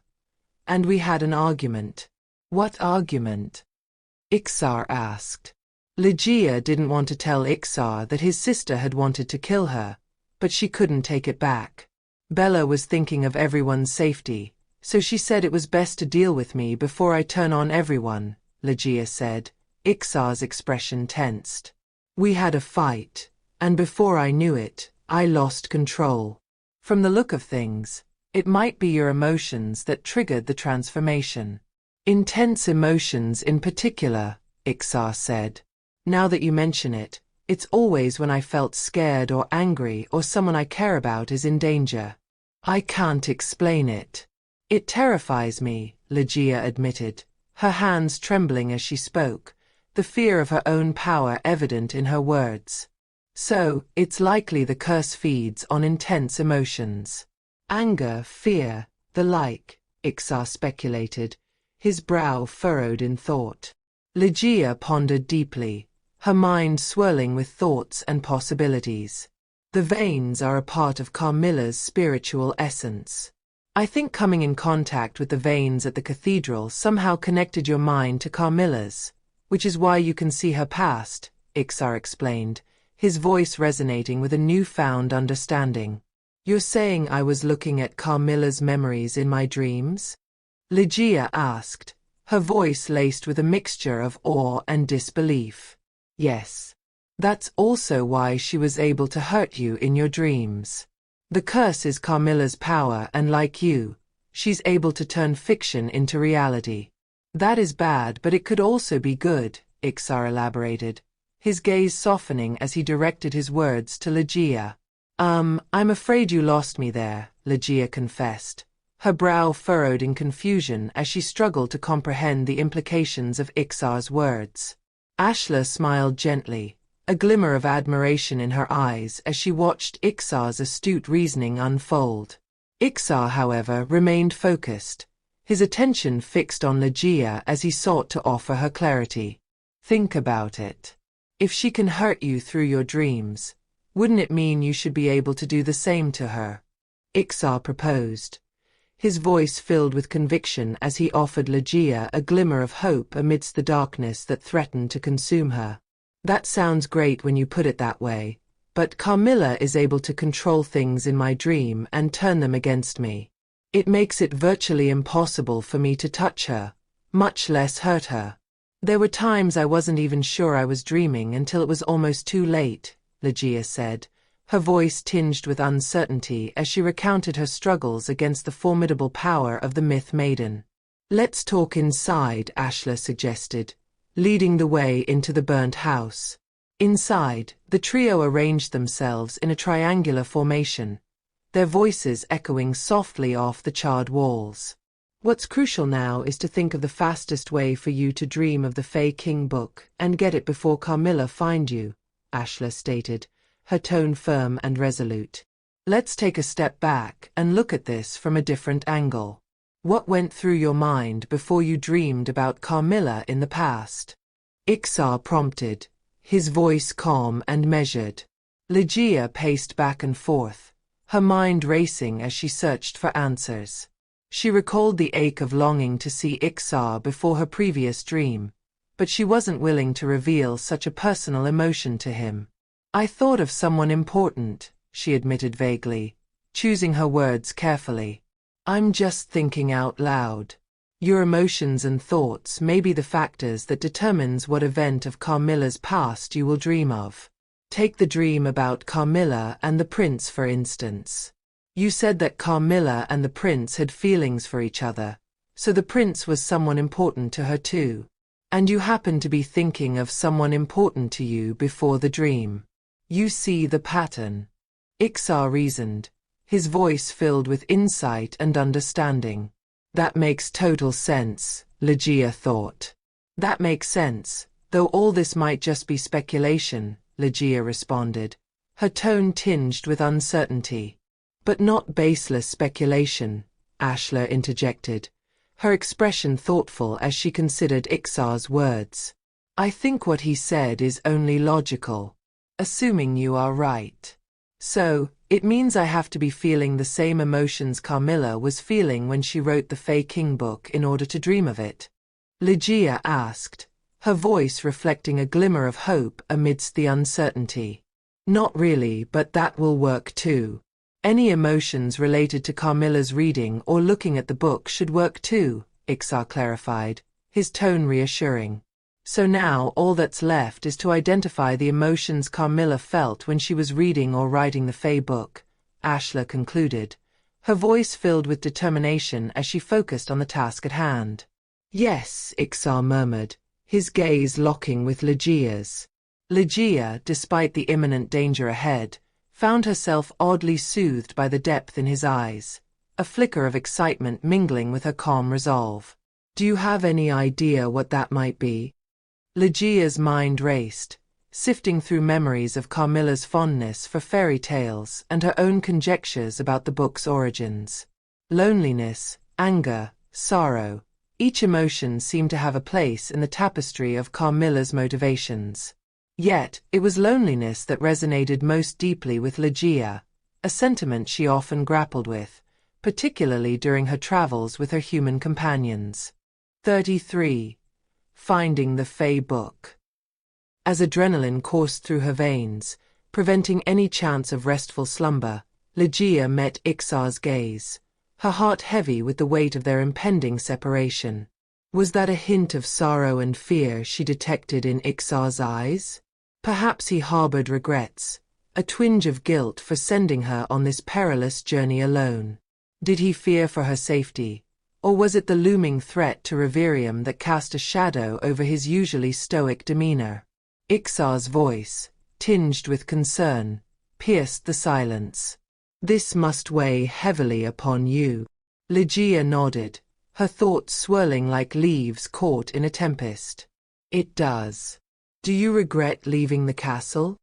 and we had an argument. What argument? Iksar asked. Lejiya didn't want to tell Iksar that his sister had wanted to kill her, but she couldn't take it back. Bella was thinking of everyone's safety, so she said it was best to deal with me before I turn on everyone, Lejiya said. Iksar's expression tensed. We had a fight, and before I knew it, I lost control. From the look of things, it might be your emotions that triggered the transformation. Intense emotions in particular, Iksar said. Now that you mention it, it's always when I felt scared or angry or someone I care about is in danger. I can't explain it. It terrifies me, Lejiya admitted, her hands trembling as she spoke, the fear of her own power evident in her words. So, it's likely the curse feeds on intense emotions. Anger, fear, the like, Iksar speculated, his brow furrowed in thought. Lejiya pondered deeply, her mind swirling with thoughts and possibilities. The veins are a part of Carmilla's spiritual essence. I think coming in contact with the veins at the cathedral somehow connected your mind to Carmilla's, which is why you can see her past, Iksar explained, his voice resonating with a newfound understanding. You're saying I was looking at Carmilla's memories in my dreams? Lejiya asked, her voice laced with a mixture of awe and disbelief. Yes. That's also why she was able to hurt you in your dreams. The curse is Carmilla's power and like you, she's able to turn fiction into reality. That is bad, but it could also be good, Iksar elaborated, his gaze softening as he directed his words to Lejiya. I'm afraid you lost me there, Lejiya confessed, her brow furrowed in confusion as she struggled to comprehend the implications of Iksar's words. Ashla smiled gently, a glimmer of admiration in her eyes as she watched Iksar's astute reasoning unfold. Iksar, however, remained focused, his attention fixed on Lejiya as he sought to offer her clarity. Think about it. If she can hurt you through your dreams, wouldn't it mean you should be able to do the same to her? Iksar proposed, his voice filled with conviction as he offered Lejiya a glimmer of hope amidst the darkness that threatened to consume her. That sounds great when you put it that way, but Carmilla is able to control things in my dream and turn them against me. It makes it virtually impossible for me to touch her, much less hurt her. There were times I wasn't even sure I was dreaming until it was almost too late, Lejiya said, her voice tinged with uncertainty as she recounted her struggles against the formidable power of the myth maiden. "Let's talk inside," Ashla suggested, leading the way into the burnt house. Inside, the trio arranged themselves in a triangular formation, their voices echoing softly off the charred walls. "What's crucial now is to think of the fastest way for you to dream of the Fae King book and get it before Carmilla find you," Ashla stated, her tone firm and resolute. "Let's take a step back and look at this from a different angle. What went through your mind before you dreamed about Carmilla in the past?" Ixar prompted, his voice calm and measured. Lejiya paced back and forth, her mind racing as she searched for answers. She recalled the ache of longing to see Ixar before her previous dream, but she wasn't willing to reveal such a personal emotion to him. "I thought of someone important," she admitted vaguely, choosing her words carefully. "I'm just thinking out loud. Your emotions and thoughts may be the factors that determines what event of Carmilla's past you will dream of. Take the dream about Carmilla and the prince, for instance. You said that Carmilla and the prince had feelings for each other, so the prince was someone important to her too. And you happen to be thinking of someone important to you before the dream. You see the pattern," Ixar reasoned, his voice filled with insight and understanding. "That makes total sense," Lejiya thought. "That makes sense, though all this might just be speculation," Lejiya responded, her tone tinged with uncertainty. "But not baseless speculation," Ashla interjected, her expression thoughtful as she considered Ixar's words. "I think what he said is only logical, assuming you are right. So, it means I have to be feeling the same emotions Carmilla was feeling when she wrote the Fae King book in order to dream of it?" Lejiya asked, her voice reflecting a glimmer of hope amidst the uncertainty. "Not really, but that will work too. Any emotions related to Carmilla's reading or looking at the book should work too," Ixar clarified, his tone reassuring. "So now all that's left is to identify the emotions Carmilla felt when she was reading or writing the Fae book," Ashla concluded, her voice filled with determination as she focused on the task at hand. "Yes," Ixar murmured, his gaze locking with Lejiya's. Lejiya, despite the imminent danger ahead, found herself oddly soothed by the depth in his eyes, a flicker of excitement mingling with her calm resolve. "Do you have any idea what that might be?" Lejiya's mind raced, sifting through memories of Carmilla's fondness for fairy tales and her own conjectures about the book's origins. Loneliness, anger, sorrow, each emotion seemed to have a place in the tapestry of Carmilla's motivations. Yet, it was loneliness that resonated most deeply with Lejiya, a sentiment she often grappled with, particularly during her travels with her human companions. 33. Finding the Fae book. As adrenaline coursed through her veins, preventing any chance of restful slumber, Lejiya met Ixar's gaze, her heart heavy with the weight of their impending separation. Was that a hint of sorrow and fear she detected in Ixar's eyes? Perhaps he harbored regrets, a twinge of guilt for sending her on this perilous journey alone. Did he fear for her safety? Or was it the looming threat to Reverium that cast a shadow over his usually stoic demeanor? Ixar's voice, tinged with concern, pierced the silence. "This must weigh heavily upon you." Lejiya nodded, her thoughts swirling like leaves caught in a tempest. "It does. Do you regret leaving the castle?"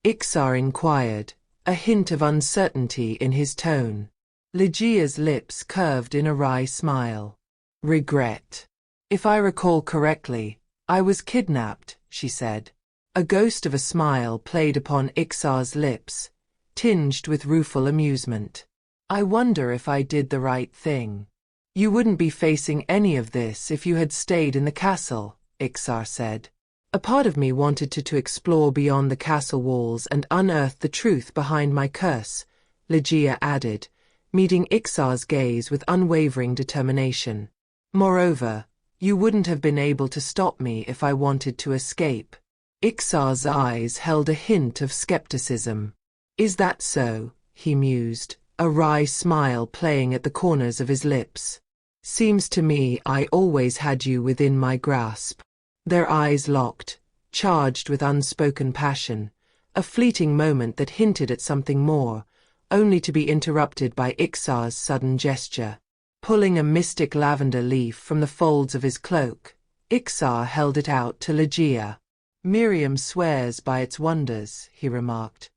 Ixar inquired, a hint of uncertainty in his tone. Lejiya's lips curved in a wry smile. "Regret. If I recall correctly, I was kidnapped," she said. A ghost of a smile played upon Ixar's lips, tinged with rueful amusement. "I wonder if I did the right thing." "You wouldn't be facing any of this if you had stayed in the castle," Ixar said. "A part of me wanted to explore beyond the castle walls and unearth the truth behind my curse," Lejiya added, meeting Ixar's gaze with unwavering determination. "Moreover, you wouldn't have been able to stop me if I wanted to escape." Ixar's eyes held a hint of skepticism. Is that so? He mused, a wry smile playing at the corners of his lips. Seems to me I always had you within my grasp. Their eyes locked, charged with unspoken passion, a fleeting moment that hinted at something more, only to be interrupted by Ixar's sudden gesture. Pulling a mystic lavender leaf from the folds of his cloak, Ixar held it out to Lejiya. Miriam swears by its wonders, he remarked,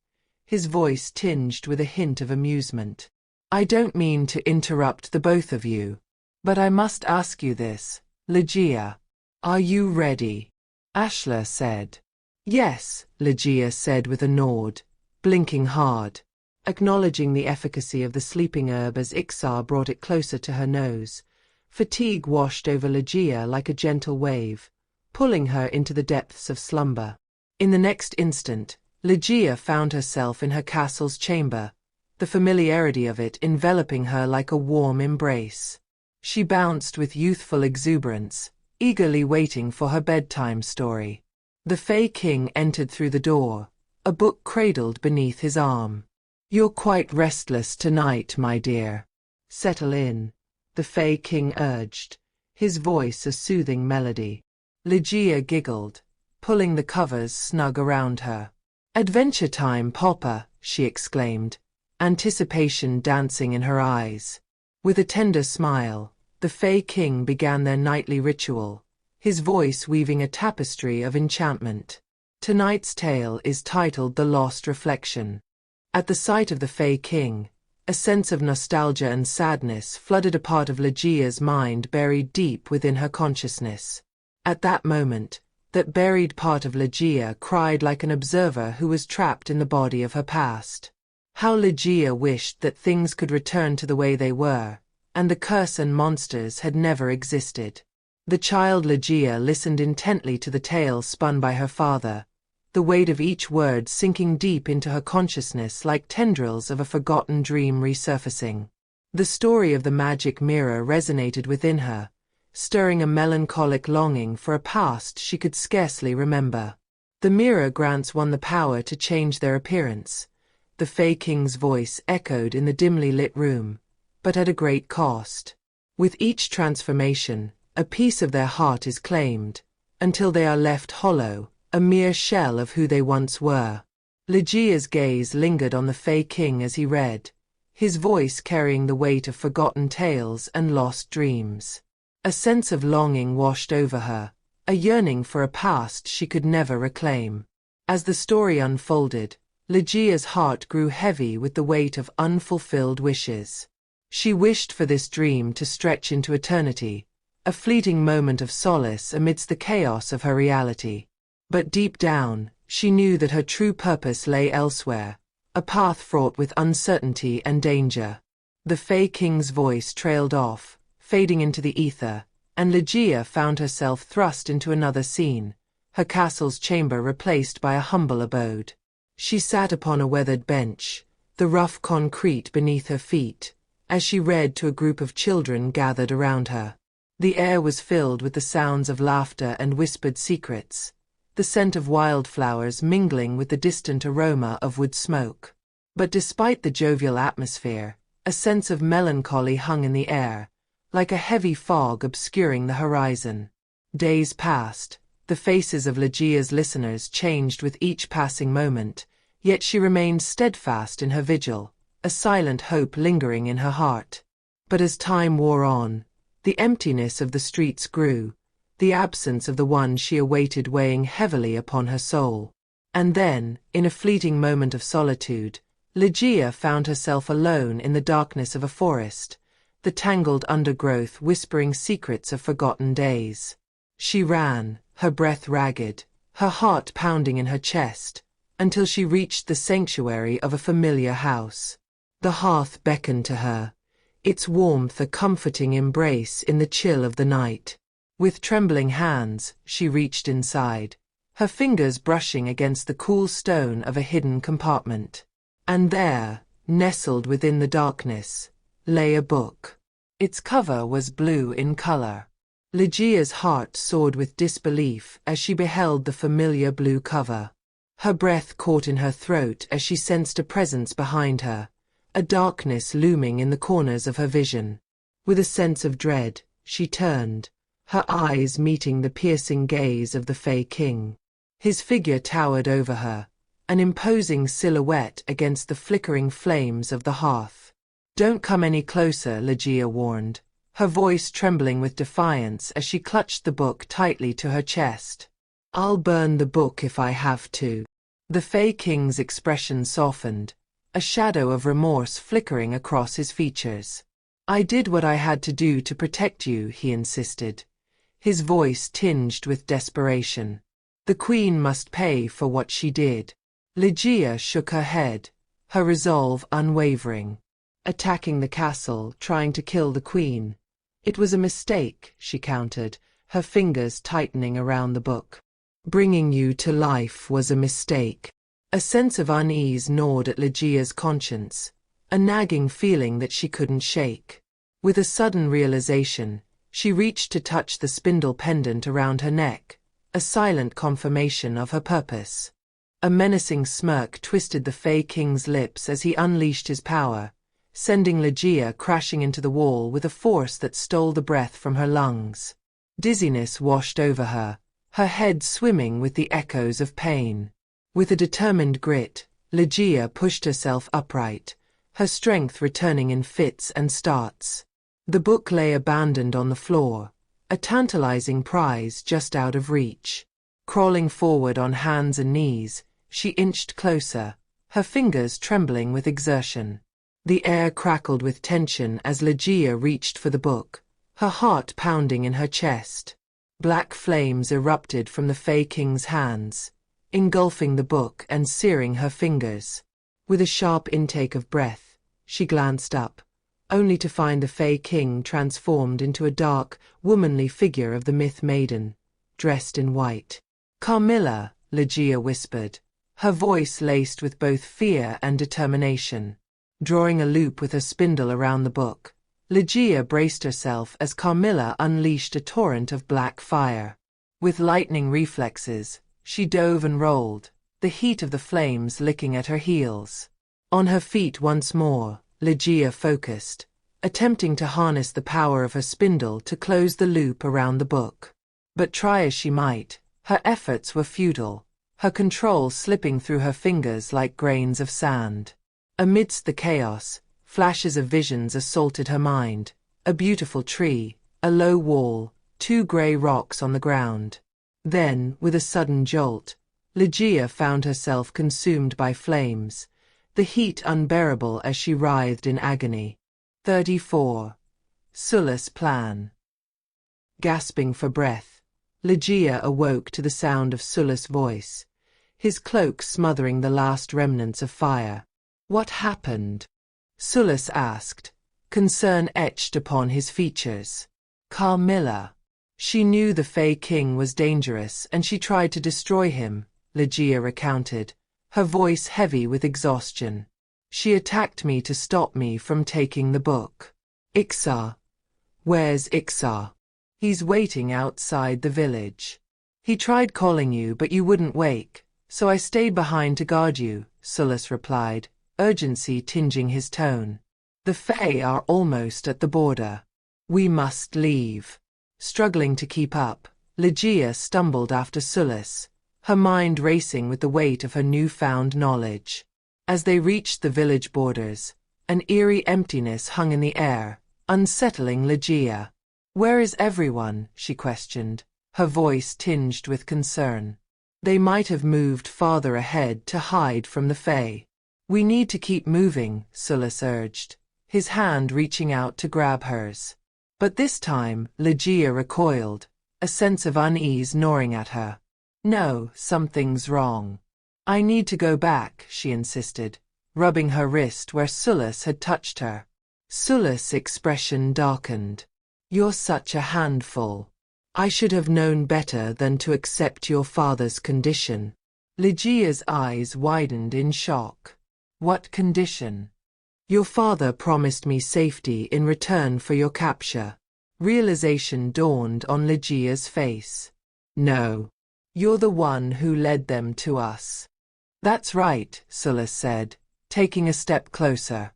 his voice tinged with a hint of amusement. I don't mean to interrupt the both of you, but I must ask you this, Lejiya. Are you ready? Ashla said. Yes, Lejiya said with a nod, blinking hard, acknowledging the efficacy of the sleeping herb as Ixar brought it closer to her nose. Fatigue washed over Lejiya like a gentle wave, pulling her into the depths of slumber. In the next instant, Lejiya found herself in her castle's chamber, the familiarity of it enveloping her like a warm embrace. She bounced with youthful exuberance, eagerly waiting for her bedtime story. The Fae King entered through the door, a book cradled beneath his arm. You're quite restless tonight, my dear. Settle in, the Fae King urged, his voice a soothing melody. Lejiya giggled, pulling the covers snug around her. Adventure time, Papa, she exclaimed, anticipation dancing in her eyes. With a tender smile, the Fae King began their nightly ritual, his voice weaving a tapestry of enchantment. Tonight's tale is titled The Lost Reflection. At the sight of the Fae King, a sense of nostalgia and sadness flooded a part of Lejiya's mind buried deep within her consciousness. At that moment, that buried part of Lejiya cried like an observer who was trapped in the body of her past. How Lejiya wished that things could return to the way they were, and the curse and monsters had never existed. The child Lejiya listened intently to the tale spun by her father, the weight of each word sinking deep into her consciousness like tendrils of a forgotten dream resurfacing. The story of the magic mirror resonated within her, stirring a melancholic longing for a past she could scarcely remember. The mirror grants one the power to change their appearance. The Fae King's voice echoed in the dimly lit room, but at a great cost. With each transformation, a piece of their heart is claimed, until they are left hollow, a mere shell of who they once were. Lejiya's gaze lingered on the Fae King as he read, his voice carrying the weight of forgotten tales and lost dreams. A sense of longing washed over her, a yearning for a past she could never reclaim. As the story unfolded, Lejiya's heart grew heavy with the weight of unfulfilled wishes. She wished for this dream to stretch into eternity, a fleeting moment of solace amidst the chaos of her reality. But deep down, she knew that her true purpose lay elsewhere, a path fraught with uncertainty and danger. The Fae King's voice trailed off, fading into the ether, and Lejiya found herself thrust into another scene, her castle's chamber replaced by a humble abode. She sat upon a weathered bench, the rough concrete beneath her feet, as she read to a group of children gathered around her. The air was filled with the sounds of laughter and whispered secrets, the scent of wildflowers mingling with the distant aroma of wood smoke. But despite the jovial atmosphere, a sense of melancholy hung in the air, like a heavy fog obscuring the horizon. Days passed, the faces of Lejiya's listeners changed with each passing moment, yet she remained steadfast in her vigil, a silent hope lingering in her heart. But as time wore on, the emptiness of the streets grew, the absence of the one she awaited weighing heavily upon her soul. And then, in a fleeting moment of solitude, Lejiya found herself alone in the darkness of a forest, the tangled undergrowth whispering secrets of forgotten days. She ran, her breath ragged, her heart pounding in her chest, until she reached the sanctuary of a familiar house. The hearth beckoned to her, its warmth a comforting embrace in the chill of the night. With trembling hands, she reached inside, her fingers brushing against the cool stone of a hidden compartment. And there, nestled within the darkness, lay a book. Its cover was blue in color. Lejiya's heart soared with disbelief as she beheld the familiar blue cover. Her breath caught in her throat as she sensed a presence behind her, a darkness looming in the corners of her vision. With a sense of dread, she turned, her eyes meeting the piercing gaze of the Fae King. His figure towered over her, an imposing silhouette against the flickering flames of the hearth. "Don't come any closer," Lejiya warned, her voice trembling with defiance as she clutched the book tightly to her chest. "I'll burn the book if I have to." The Fae King's expression softened, a shadow of remorse flickering across his features. "I did what I had to do to protect you," he insisted, his voice tinged with desperation. "The Queen must pay for what she did." Lejiya shook her head, her resolve unwavering. "Attacking the castle, trying to kill the Queen. It was a mistake," she countered, her fingers tightening around the book. "Bringing you to life was a mistake." A sense of unease gnawed at Lejiya's conscience, a nagging feeling that she couldn't shake. With a sudden realization, she reached to touch the spindle pendant around her neck, a silent confirmation of her purpose. A menacing smirk twisted the Fae King's lips as he unleashed his power, sending Lejiya crashing into the wall with a force that stole the breath from her lungs. Dizziness washed over her, her head swimming with the echoes of pain. With a determined grit, Lejiya pushed herself upright, her strength returning in fits and starts. The book lay abandoned on the floor, a tantalizing prize just out of reach. Crawling forward on hands and knees, she inched closer, her fingers trembling with exertion. The air crackled with tension as Lejiya reached for the book, her heart pounding in her chest. Black flames erupted from the Fae King's hands, engulfing the book and searing her fingers. With a sharp intake of breath, she glanced up, only to find the Fae King transformed into a dark, womanly figure of the myth maiden, dressed in white. "Carmilla," Lejiya whispered, her voice laced with both fear and determination. Drawing a loop with her spindle around the book, Lejiya braced herself as Carmilla unleashed a torrent of black fire. With lightning reflexes, she dove and rolled, the heat of the flames licking at her heels. On her feet once more, Lejiya focused, attempting to harness the power of her spindle to close the loop around the book. But try as she might, her efforts were futile, her control slipping through her fingers like grains of sand. Amidst the chaos, flashes of visions assaulted her mind: a beautiful tree, a low wall, 2 gray rocks on the ground. Then, with a sudden jolt, Lejiya found herself consumed by flames, the heat unbearable as she writhed in agony. 34. Sulla's plan. Gasping for breath, Lejiya awoke to the sound of Sulla's voice, his cloak smothering the last remnants of fire. "What happened?" Sulla asked, concern etched upon his features. "Carmilla." "She knew the Fae King was dangerous and she tried to destroy him," Lejiya recounted, her voice heavy with exhaustion. "She attacked me to stop me from taking the book." "Ixar? Where's Ixar?" "He's waiting outside the village. He tried calling you but you wouldn't wake, so I stayed behind to guard you," Sulla replied, urgency tinging his tone. "The Fae are almost at the border. We must leave." Struggling to keep up, Lejiya stumbled after Sulla, her mind racing with the weight of her newfound knowledge. As they reached the village borders, an eerie emptiness hung in the air, unsettling Lejiya. "Where is everyone?" she questioned, her voice tinged with concern. "They might have moved farther ahead to hide from the Fae." "We need to keep moving," Sulla urged, his hand reaching out to grab hers. But this time, Lejiya recoiled, a sense of unease gnawing at her. "No, something's wrong. I need to go back," she insisted, rubbing her wrist where Sulla had touched her. Sulla's expression darkened. "You're such a handful. I should have known better than to accept your father's condition." Lejiya's eyes widened in shock. "What condition?" "Your father promised me safety in return for your capture." Realization dawned on Lejiya's face. "No. You're the one who led them to us." That's right, Sullus said, taking a step closer.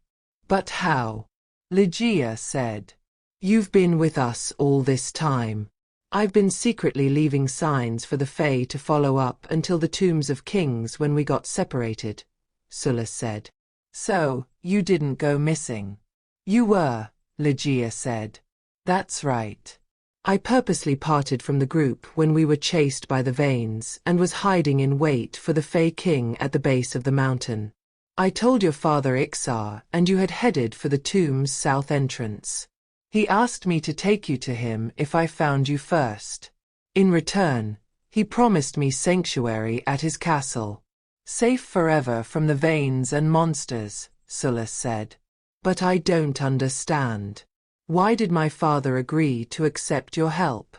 But how? Lejiya said. You've been with us all this time. I've been secretly leaving signs for the Fae to follow up until the tombs of kings when we got separated, Sullus said. So, you didn't go missing. You were, Lejiya said. That's right. I purposely parted from the group when we were chased by the Vanes and was hiding in wait for the Fae King at the base of the mountain. I told your father Ixar, and you had headed for the tomb's south entrance. He asked me to take you to him if I found you first. In return, he promised me sanctuary at his castle. Safe forever from the Vanes and monsters, Sullus said. But I don't understand. Why did my father agree to accept your help?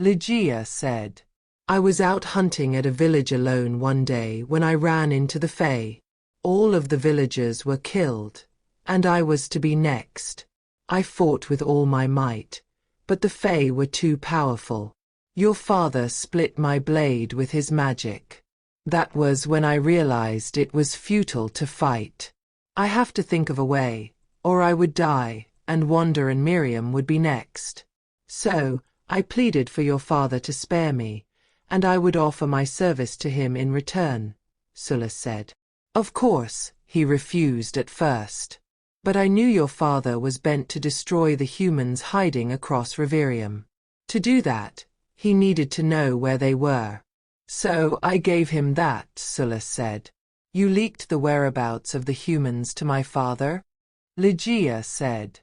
Lejiya said. I was out hunting at a village alone one day when I ran into the Fae. All of the villagers were killed, and I was to be next. I fought with all my might, but the Fae were too powerful. Your father split my blade with his magic. That was when I realized it was futile to fight. I have to think of a way, or I would die, and Wanda and Miriam would be next. So, I pleaded for your father to spare me, and I would offer my service to him in return, Sullus said. Of course, he refused at first. But I knew your father was bent to destroy the humans hiding across Reverium. To do that, he needed to know where they were. So I gave him that, Sullus said. You leaked the whereabouts of the humans to my father? Lejiya said.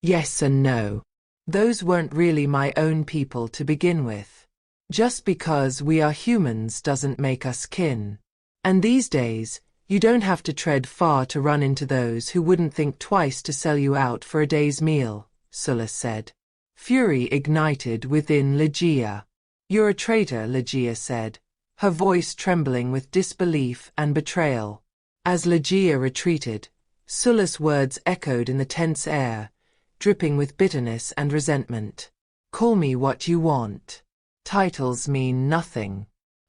Yes and no. Those weren't really my own people to begin with. Just because we are humans doesn't make us kin. And these days, you don't have to tread far to run into those who wouldn't think twice to sell you out for a day's meal, Sullus said. Fury ignited within Lejiya. You're a traitor, Lejiya said, her voice trembling with disbelief and betrayal. As Lejiya retreated, Sullus' words echoed in the tense air, dripping with bitterness and resentment. Call me what you want. Titles mean nothing.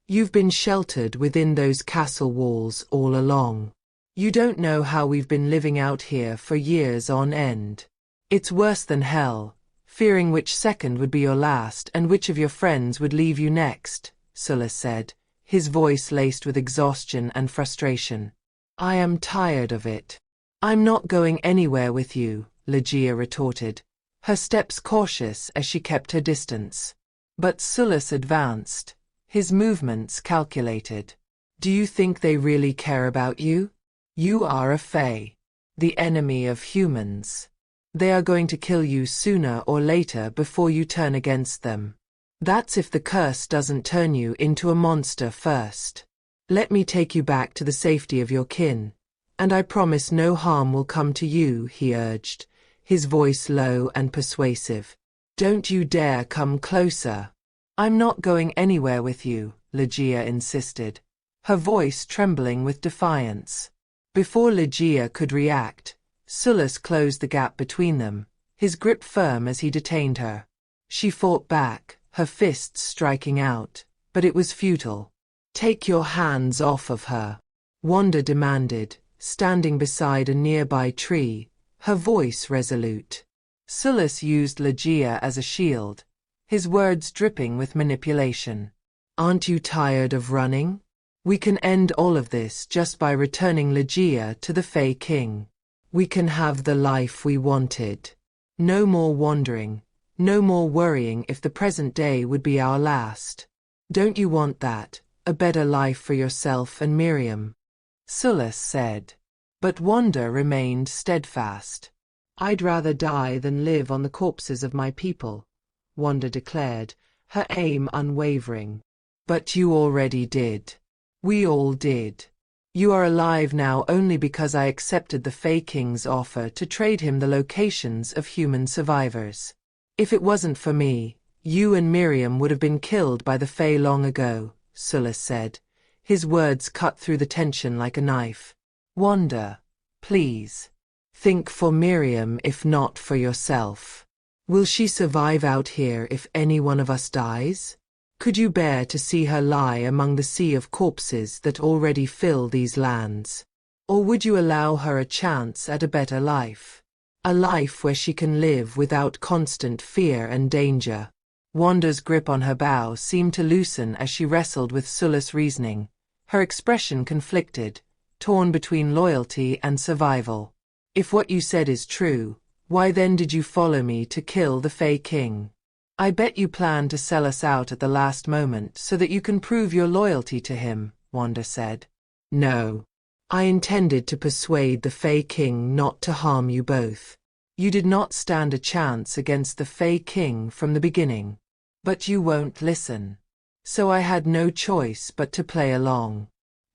You've been sheltered within those castle walls all along. You don't know how we've been living out here for years on end. It's worse than hell, fearing which second would be your last and which of your friends would leave you next, Sullus said, his voice laced with exhaustion and frustration. I am tired of it. I'm not going anywhere with you, Lejiya retorted, her steps cautious as she kept her distance. But Sullus advanced, his movements calculated. Do you think they really care about you? You are a Fae, the enemy of humans. They are going to kill you sooner or later before you turn against them. That's if the curse doesn't turn you into a monster first. Let me take you back to the safety of your kin, and I promise no harm will come to you, he urged, his voice low and persuasive. Don't you dare come closer. I'm not going anywhere with you, Lejiya insisted, her voice trembling with defiance. Before Lejiya could react, Sullus closed the gap between them, his grip firm as he detained her. She fought back, her fists striking out, but it was futile. Take your hands off of her, Wanda demanded, standing beside a nearby tree, her voice resolute. Sullus used Lejiya as a shield, his words dripping with manipulation. Aren't you tired of running? We can end all of this just by returning Lejiya to the Fae King. We can have the life we wanted. No more wandering, no more worrying if the present day would be our last. Don't you want that, a better life for yourself and Miriam? Sullus said. But Wanda remained steadfast. I'd rather die than live on the corpses of my people, Wanda declared, her aim unwavering. But you already did. We all did. You are alive now only because I accepted the Fae King's offer to trade him the locations of human survivors. If it wasn't for me, you and Miriam would have been killed by the Fae long ago, Sullus said, his words cut through the tension like a knife. Wanda, please. Think for Miriam if not for yourself. Will she survive out here if any one of us dies? Could you bear to see her lie among the sea of corpses that already fill these lands? Or would you allow her a chance at a better life? A life where she can live without constant fear and danger. Wanda's grip on her bow seemed to loosen as she wrestled with Sulla's reasoning, her expression conflicted, torn between loyalty and survival. If what you said is true, why then did you follow me to kill the Fae King? I bet you plan to sell us out at the last moment so that you can prove your loyalty to him, Wanda said. No. I intended to persuade the Fae King not to harm you both. You did not stand a chance against the Fae King from the beginning. But you won't listen. So I had no choice but to play along.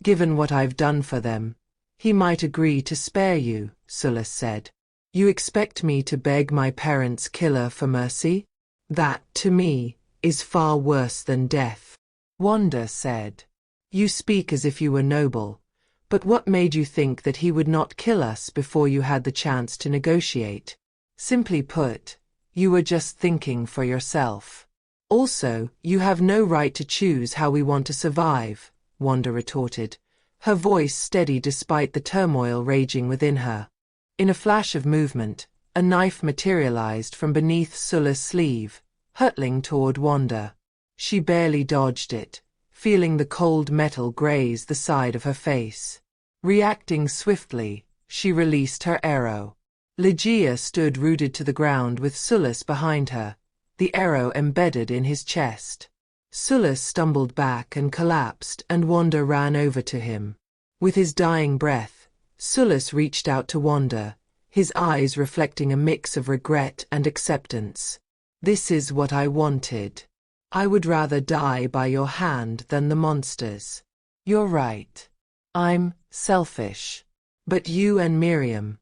Given what I've done for them, he might agree to spare you, Sulla said. You expect me to beg my parents' killer for mercy? That, to me, is far worse than death. Wanda said. You speak as if you were noble, but what made you think that he would not kill us before you had the chance to negotiate? Simply put, you were just thinking for yourself. Also, you have no right to choose how we want to survive, Wanda retorted, her voice steady despite the turmoil raging within her. In a flash of movement, a knife materialized from beneath Sulla's sleeve, hurtling toward Wanda. She barely dodged it, feeling the cold metal graze the side of her face. Reacting swiftly, she released her arrow. Lejiya stood rooted to the ground with Sullus behind her, the arrow embedded in his chest. Sullus stumbled back and collapsed, and Wanda ran over to him. With his dying breath, Sullus reached out to Wanda, his eyes reflecting a mix of regret and acceptance. This is what I wanted. I would rather die by your hand than the monsters. You're right. I'm selfish. But you and Miriam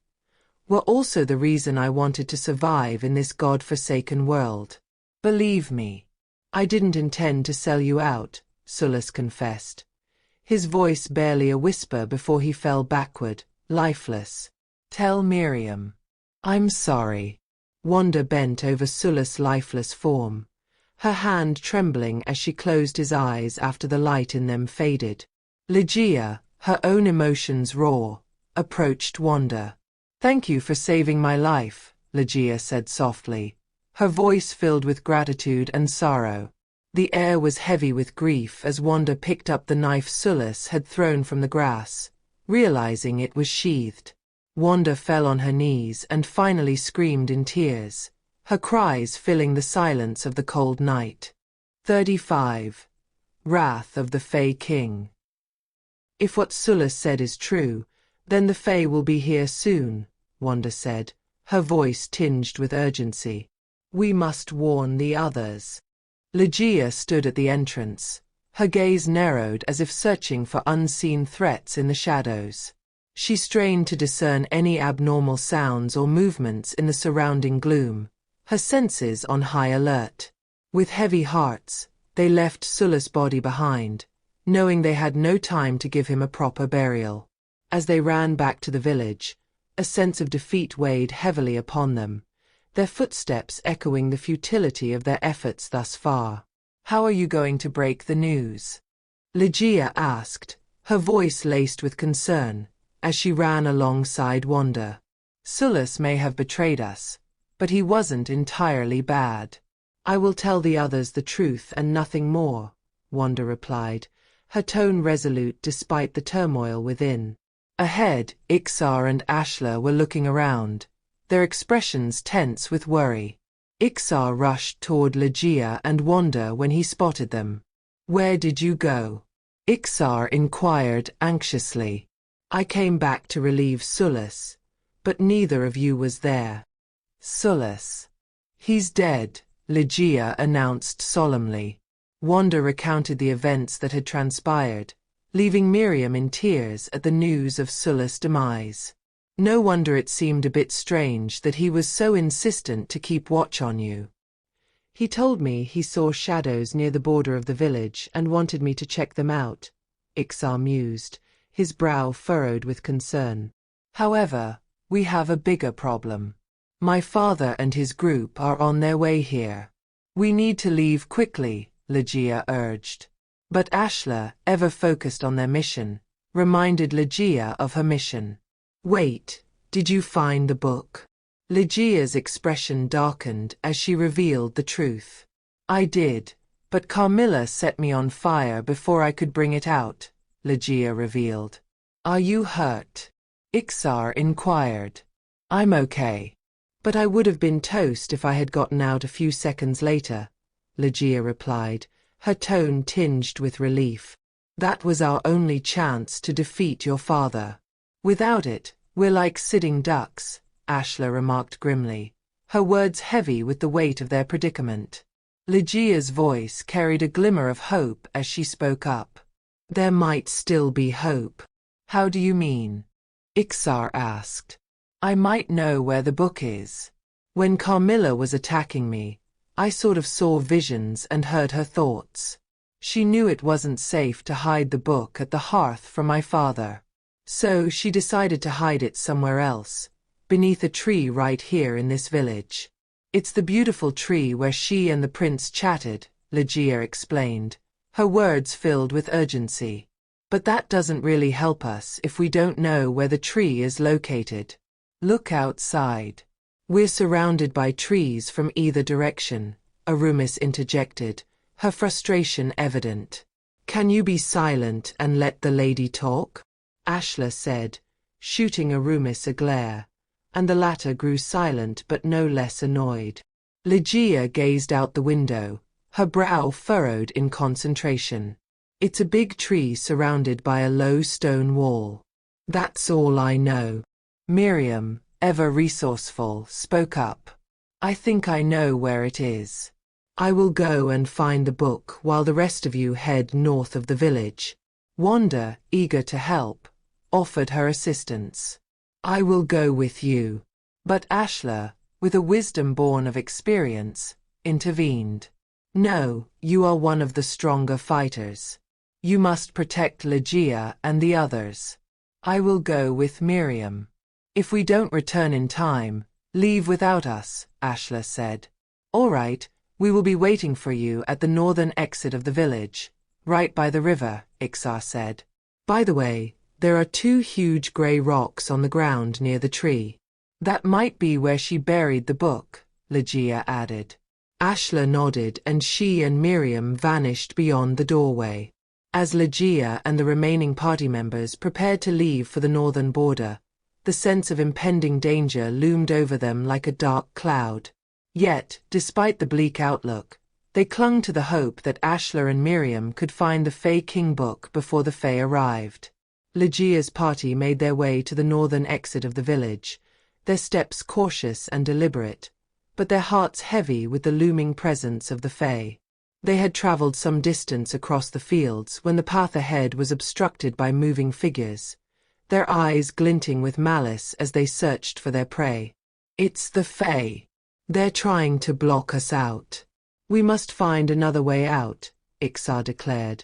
were also the reason I wanted to survive in this god-forsaken world. Believe me, I didn't intend to sell you out, Sullus confessed, his voice barely a whisper before he fell backward, lifeless. Tell Miriam. I'm sorry. Wanda bent over Sullus' lifeless form, her hand trembling as she closed his eyes after the light in them faded. Lejiya, her own emotions raw, approached Wanda. Thank you for saving my life, Lejiya said softly, her voice filled with gratitude and sorrow. The air was heavy with grief as Wanda picked up the knife Sullus had thrown from the grass, realizing it was sheathed. Wanda fell on her knees and finally screamed in tears, her cries filling the silence of the cold night. 35. Wrath of the Fae King. If what Sullus said is true, then the Fae will be here soon, Wanda said, her voice tinged with urgency. We must warn the others. Lejiya stood at the entrance, her gaze narrowed as if searching for unseen threats in the shadows. She strained to discern any abnormal sounds or movements in the surrounding gloom, her senses on high alert. With heavy hearts, they left Sullus' body behind, knowing they had no time to give him a proper burial. As they ran back to the village, a sense of defeat weighed heavily upon them, their footsteps echoing the futility of their efforts thus far. How are you going to break the news? Lejiya asked, her voice laced with concern, as she ran alongside Wanda. Sullus may have betrayed us, but he wasn't entirely bad. I will tell the others the truth and nothing more, Wanda replied, her tone resolute despite the turmoil within. Ahead, Ixar and Ashla were looking around, their expressions tense with worry. Ixar rushed toward Lejiya and Wanda when he spotted them. Where did you go? Ixar inquired anxiously. I came back to relieve Sullus, but neither of you was there. Sullus. He's dead, Lejiya announced solemnly. Wanda recounted the events that had transpired, leaving Miriam in tears at the news of Sullus' demise. No wonder it seemed a bit strange that he was so insistent to keep watch on you. He told me he saw shadows near the border of the village and wanted me to check them out, Ixar mused, his brow furrowed with concern. However, we have a bigger problem. My father and his group are on their way here. We need to leave quickly, Lejiya urged. But Ashla, ever focused on their mission, reminded Lejiya of her mission. Wait, did you find the book? Lejiya's expression darkened as she revealed the truth. I did, but Carmilla set me on fire before I could bring it out, Lejiya revealed. Are you hurt? Ixar inquired. I'm okay. But I would have been toast if I had gotten out a few seconds later, Lejiya replied, her tone tinged with relief. That was our only chance to defeat your father. Without it, we're like sitting ducks, Ashla remarked grimly, her words heavy with the weight of their predicament. Lejiya's voice carried a glimmer of hope as she spoke up. There might still be hope. How do you mean? Ixar asked. I might know where the book is. When Carmilla was attacking me, I sort of saw visions and heard her thoughts. She knew it wasn't safe to hide the book at the hearth from my father. So she decided to hide it somewhere else, beneath a tree right here in this village. It's the beautiful tree where she and the prince chatted, Lejiya explained, her words filled with urgency. But that doesn't really help us if we don't know where the tree is located. Look outside. We're surrounded by trees from either direction, Arumis interjected, her frustration evident. Can you be silent and let the lady talk? Ashla said, shooting Arumis a glare, and the latter grew silent but no less annoyed. Lejiya gazed out the window, her brow furrowed in concentration. It's a big tree surrounded by a low stone wall. That's all I know. Miriam, ever resourceful, spoke up. I think I know where it is. I will go and find the book while the rest of you head north of the village. Wanda, eager to help, offered her assistance. I will go with you. But Ashla, with a wisdom born of experience, intervened. No, you are one of the stronger fighters. You must protect Lejiya and the others. I will go with Miriam. If we don't return in time, leave without us, Ashla said. All right, we will be waiting for you at the northern exit of the village, right by the river, Ixar said. By the way, there are 2 huge grey rocks on the ground near the tree. That might be where she buried the book, Lejiya added. Ashla nodded and she and Miriam vanished beyond the doorway. As Lejiya and the remaining party members prepared to leave for the northern border, the sense of impending danger loomed over them like a dark cloud. Yet, despite the bleak outlook, they clung to the hope that Ashla and Miriam could find the Fae King book before the Fae arrived. Lejiya's party made their way to the northern exit of the village, their steps cautious and deliberate, but their hearts heavy with the looming presence of the Fae. They had traveled some distance across the fields when the path ahead was obstructed by moving figures, their eyes glinting with malice as they searched for their prey. It's the Fae. They're trying to block us out. We must find another way out, Ixar declared,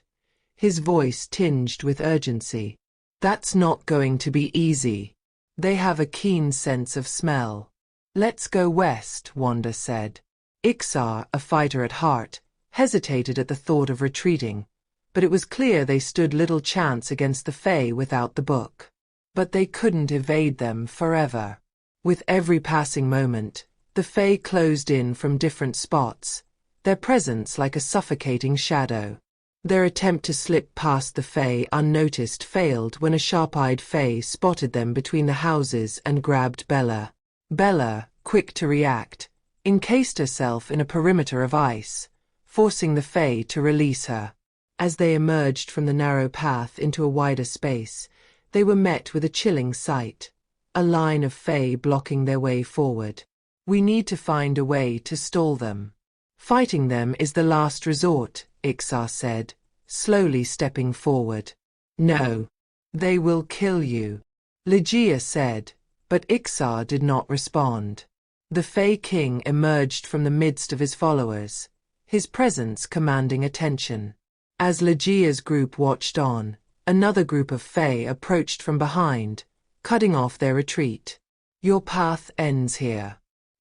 his voice tinged with urgency. That's not going to be easy. They have a keen sense of smell. Let's go west, Wanda said. Ixar, a fighter at heart, hesitated at the thought of retreating, but it was clear they stood little chance against the Fae without the book. But they couldn't evade them forever. With every passing moment, the Fae closed in from different spots, their presence like a suffocating shadow. Their attempt to slip past the Fae unnoticed failed when a sharp-eyed Fae spotted them between the houses and grabbed Bella. Bella, quick to react, encased herself in a perimeter of ice, forcing the Fae to release her. As they emerged from the narrow path into a wider space, they were met with a chilling sight, a line of Fae blocking their way forward. We need to find a way to stall them. Fighting them is the last resort, Ixar said, slowly stepping forward. No. They will kill you, Lejiya said, but Ixar did not respond. The Fae King emerged from the midst of his followers, his presence commanding attention. As Lejiya's group watched on, another group of Fae approached from behind, cutting off their retreat. Your path ends here.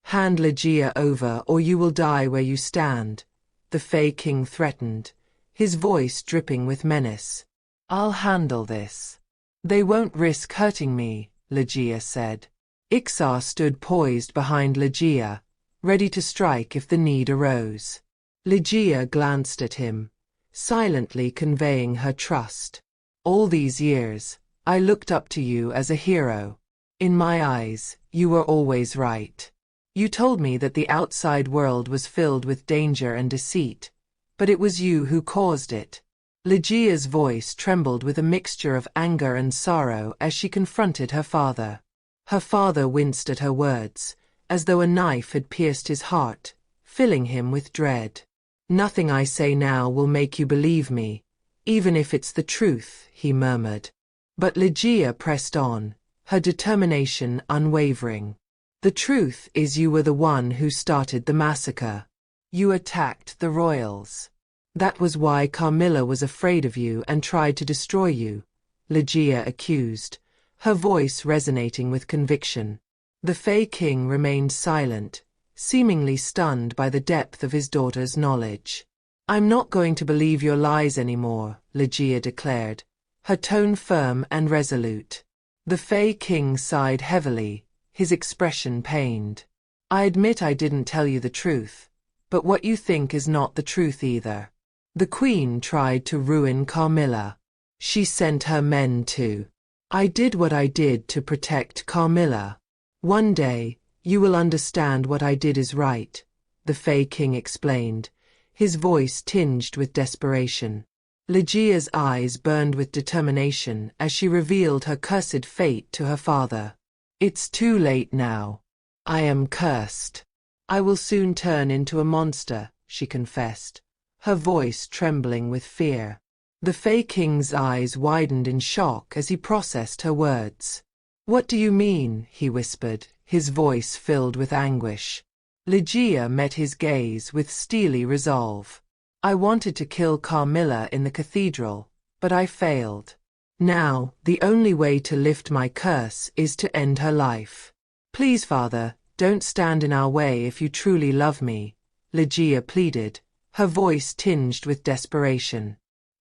Hand Lejiya over or you will die where you stand, the Fae King threatened, his voice dripping with menace. I'll handle this. They won't risk hurting me, Lejiya said. Ixar stood poised behind Lejiya, ready to strike if the need arose. Lejiya glanced at him, silently conveying her trust. All these years, I looked up to you as a hero. In my eyes, you were always right. You told me that the outside world was filled with danger and deceit, but it was you who caused it. Lejiya's voice trembled with a mixture of anger and sorrow as she confronted her father. Her father winced at her words, as though a knife had pierced his heart, filling him with dread. Nothing I say now will make you believe me, even if it's the truth, he murmured. But Lejiya pressed on, her determination unwavering. The truth is you were the one who started the massacre. You attacked the royals. That was why Carmilla was afraid of you and tried to destroy you, Lejiya accused, her voice resonating with conviction. The Fae King remained silent, seemingly stunned by the depth of his daughter's knowledge. I'm not going to believe your lies anymore, Lejiya declared, her tone firm and resolute. The Fae King sighed heavily, his expression pained. I admit I didn't tell you the truth, but what you think is not the truth either. The Queen tried to ruin Carmilla. She sent her men to. I did what I did to protect Carmilla. One day, you will understand what I did is right, the Fae King explained, his voice tinged with desperation. Lejiya's eyes burned with determination as she revealed her cursed fate to her father. It's too late now. I am cursed. I will soon turn into a monster, she confessed, her voice trembling with fear. The Fae King's eyes widened in shock as he processed her words. What do you mean? He whispered, his voice filled with anguish. Lejiya met his gaze with steely resolve. I wanted to kill Carmilla in the cathedral, but I failed. Now, the only way to lift my curse is to end her life. Please, father, don't stand in our way if you truly love me, Lejiya pleaded, her voice tinged with desperation.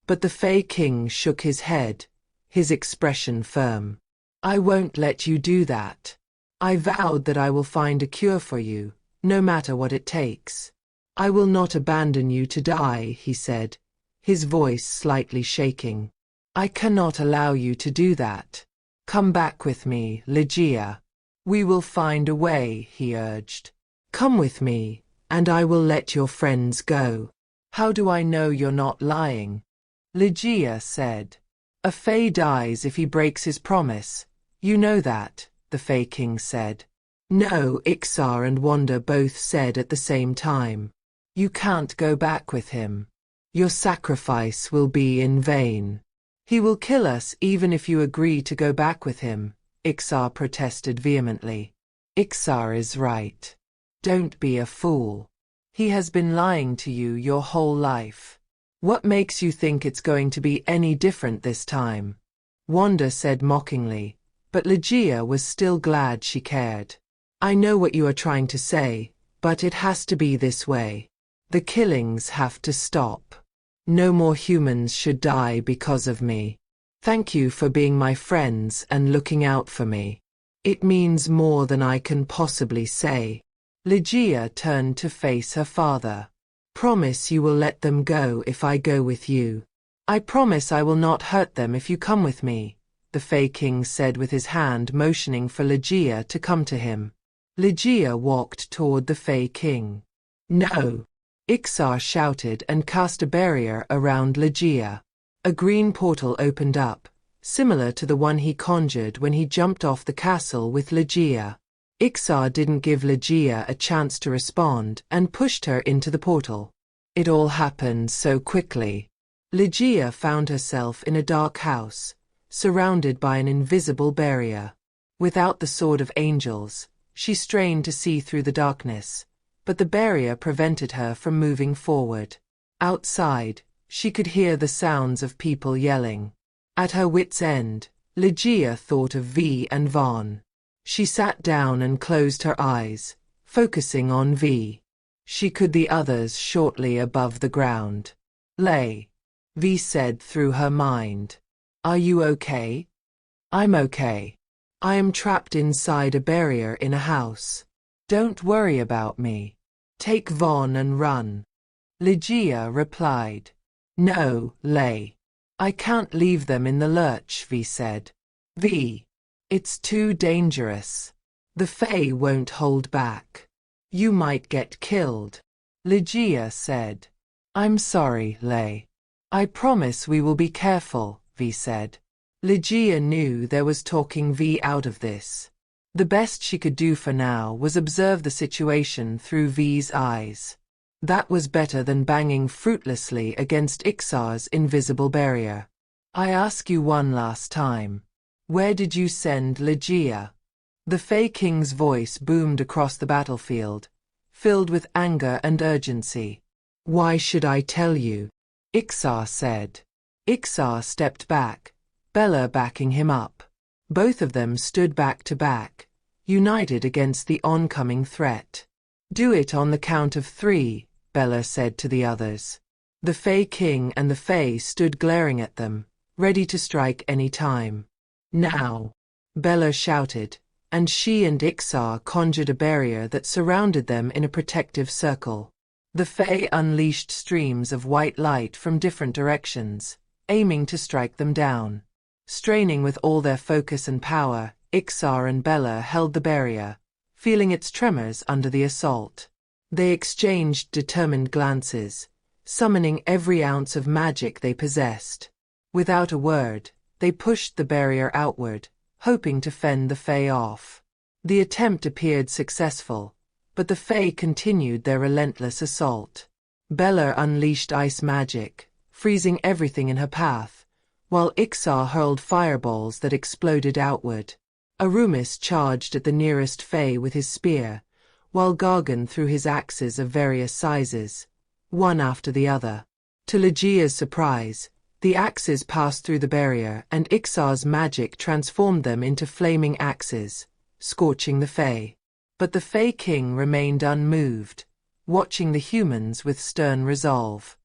But the Fae King shook his head, his expression firm. I won't let you do that. I vowed that I will find a cure for you, no matter what it takes. I will not abandon you to die, he said, his voice slightly shaking. I cannot allow you to do that. Come back with me, Lejiya. We will find a way, he urged. Come with me, and I will let your friends go. How do I know you're not lying? Lejiya said. A Fae dies if he breaks his promise. You know that, the Fae King said. No, Ixar and Wanda both said at the same time. You can't go back with him. Your sacrifice will be in vain. He will kill us even if you agree to go back with him, Ixar protested vehemently. Ixar is right. Don't be a fool. He has been lying to you your whole life. What makes you think it's going to be any different this time? Wanda said mockingly, but Lejiya was still glad she cared. I know what you are trying to say, but it has to be this way. The killings have to stop. No more humans should die because of me. Thank you for being my friends and looking out for me. It means more than I can possibly say. Lejiya turned to face her father. Promise you will let them go if I go with you. I promise I will not hurt them if you come with me, the Fae King said with his hand motioning for Lejiya to come to him. Lejiya walked toward the Fae King. No! Ixar shouted and cast a barrier around Lejiya. A green portal opened up, similar to the one he conjured when he jumped off the castle with Lejiya. Ixar didn't give Lejiya a chance to respond and pushed her into the portal. It all happened so quickly. Lejiya found herself in a dark house, surrounded by an invisible barrier. Without the Sword of Angels, she strained to see through the darkness, but the barrier prevented her from moving forward. Outside, she could hear the sounds of people yelling. At her wit's end, Lejiya thought of V and Vaughn. She sat down and closed her eyes, focusing on V. She could the others shortly above the ground. Lay, V said through her mind. Are you okay? I'm okay. I am trapped inside a barrier in a house. Don't worry about me. Take Vaughn and run. Lejiya replied. No, Lay. I can't leave them in the lurch, V said. V. It's too dangerous. The Fae won't hold back. You might get killed. Lejiya said. I'm sorry, Lay. I promise we will be careful, V said. Lejiya knew there was talking V out of this. The best she could do for now was observe the situation through V's eyes. That was better than banging fruitlessly against Ixar's invisible barrier. I ask you one last time. Where did you send Lejiya? The Fae King's voice boomed across the battlefield, filled with anger and urgency. Why should I tell you? Ixar said. Ixar stepped back, Bella backing him up. Both of them stood back to back, united against the oncoming threat. Do it on the count of 3, Bella said to the others. The Fae King and the Fae stood glaring at them, ready to strike any time. Now, Bella shouted, and she and Ixar conjured a barrier that surrounded them in a protective circle. The Fae unleashed streams of white light from different directions, aiming to strike them down. Straining with all their focus and power, Ixar and Bella held the barrier, feeling its tremors under the assault. They exchanged determined glances, summoning every ounce of magic they possessed. Without a word, they pushed the barrier outward, hoping to fend the Fae off. The attempt appeared successful, but the Fae continued their relentless assault. Bella unleashed ice magic, freezing everything in her path, while Ixar hurled fireballs that exploded outward. Arumis charged at the nearest Fae with his spear, while Gargan threw his axes of various sizes, one after the other. To Lejiya's surprise, the axes passed through the barrier and Ixar's magic transformed them into flaming axes, scorching the Fae. But the Fae King remained unmoved, watching the humans with stern resolve.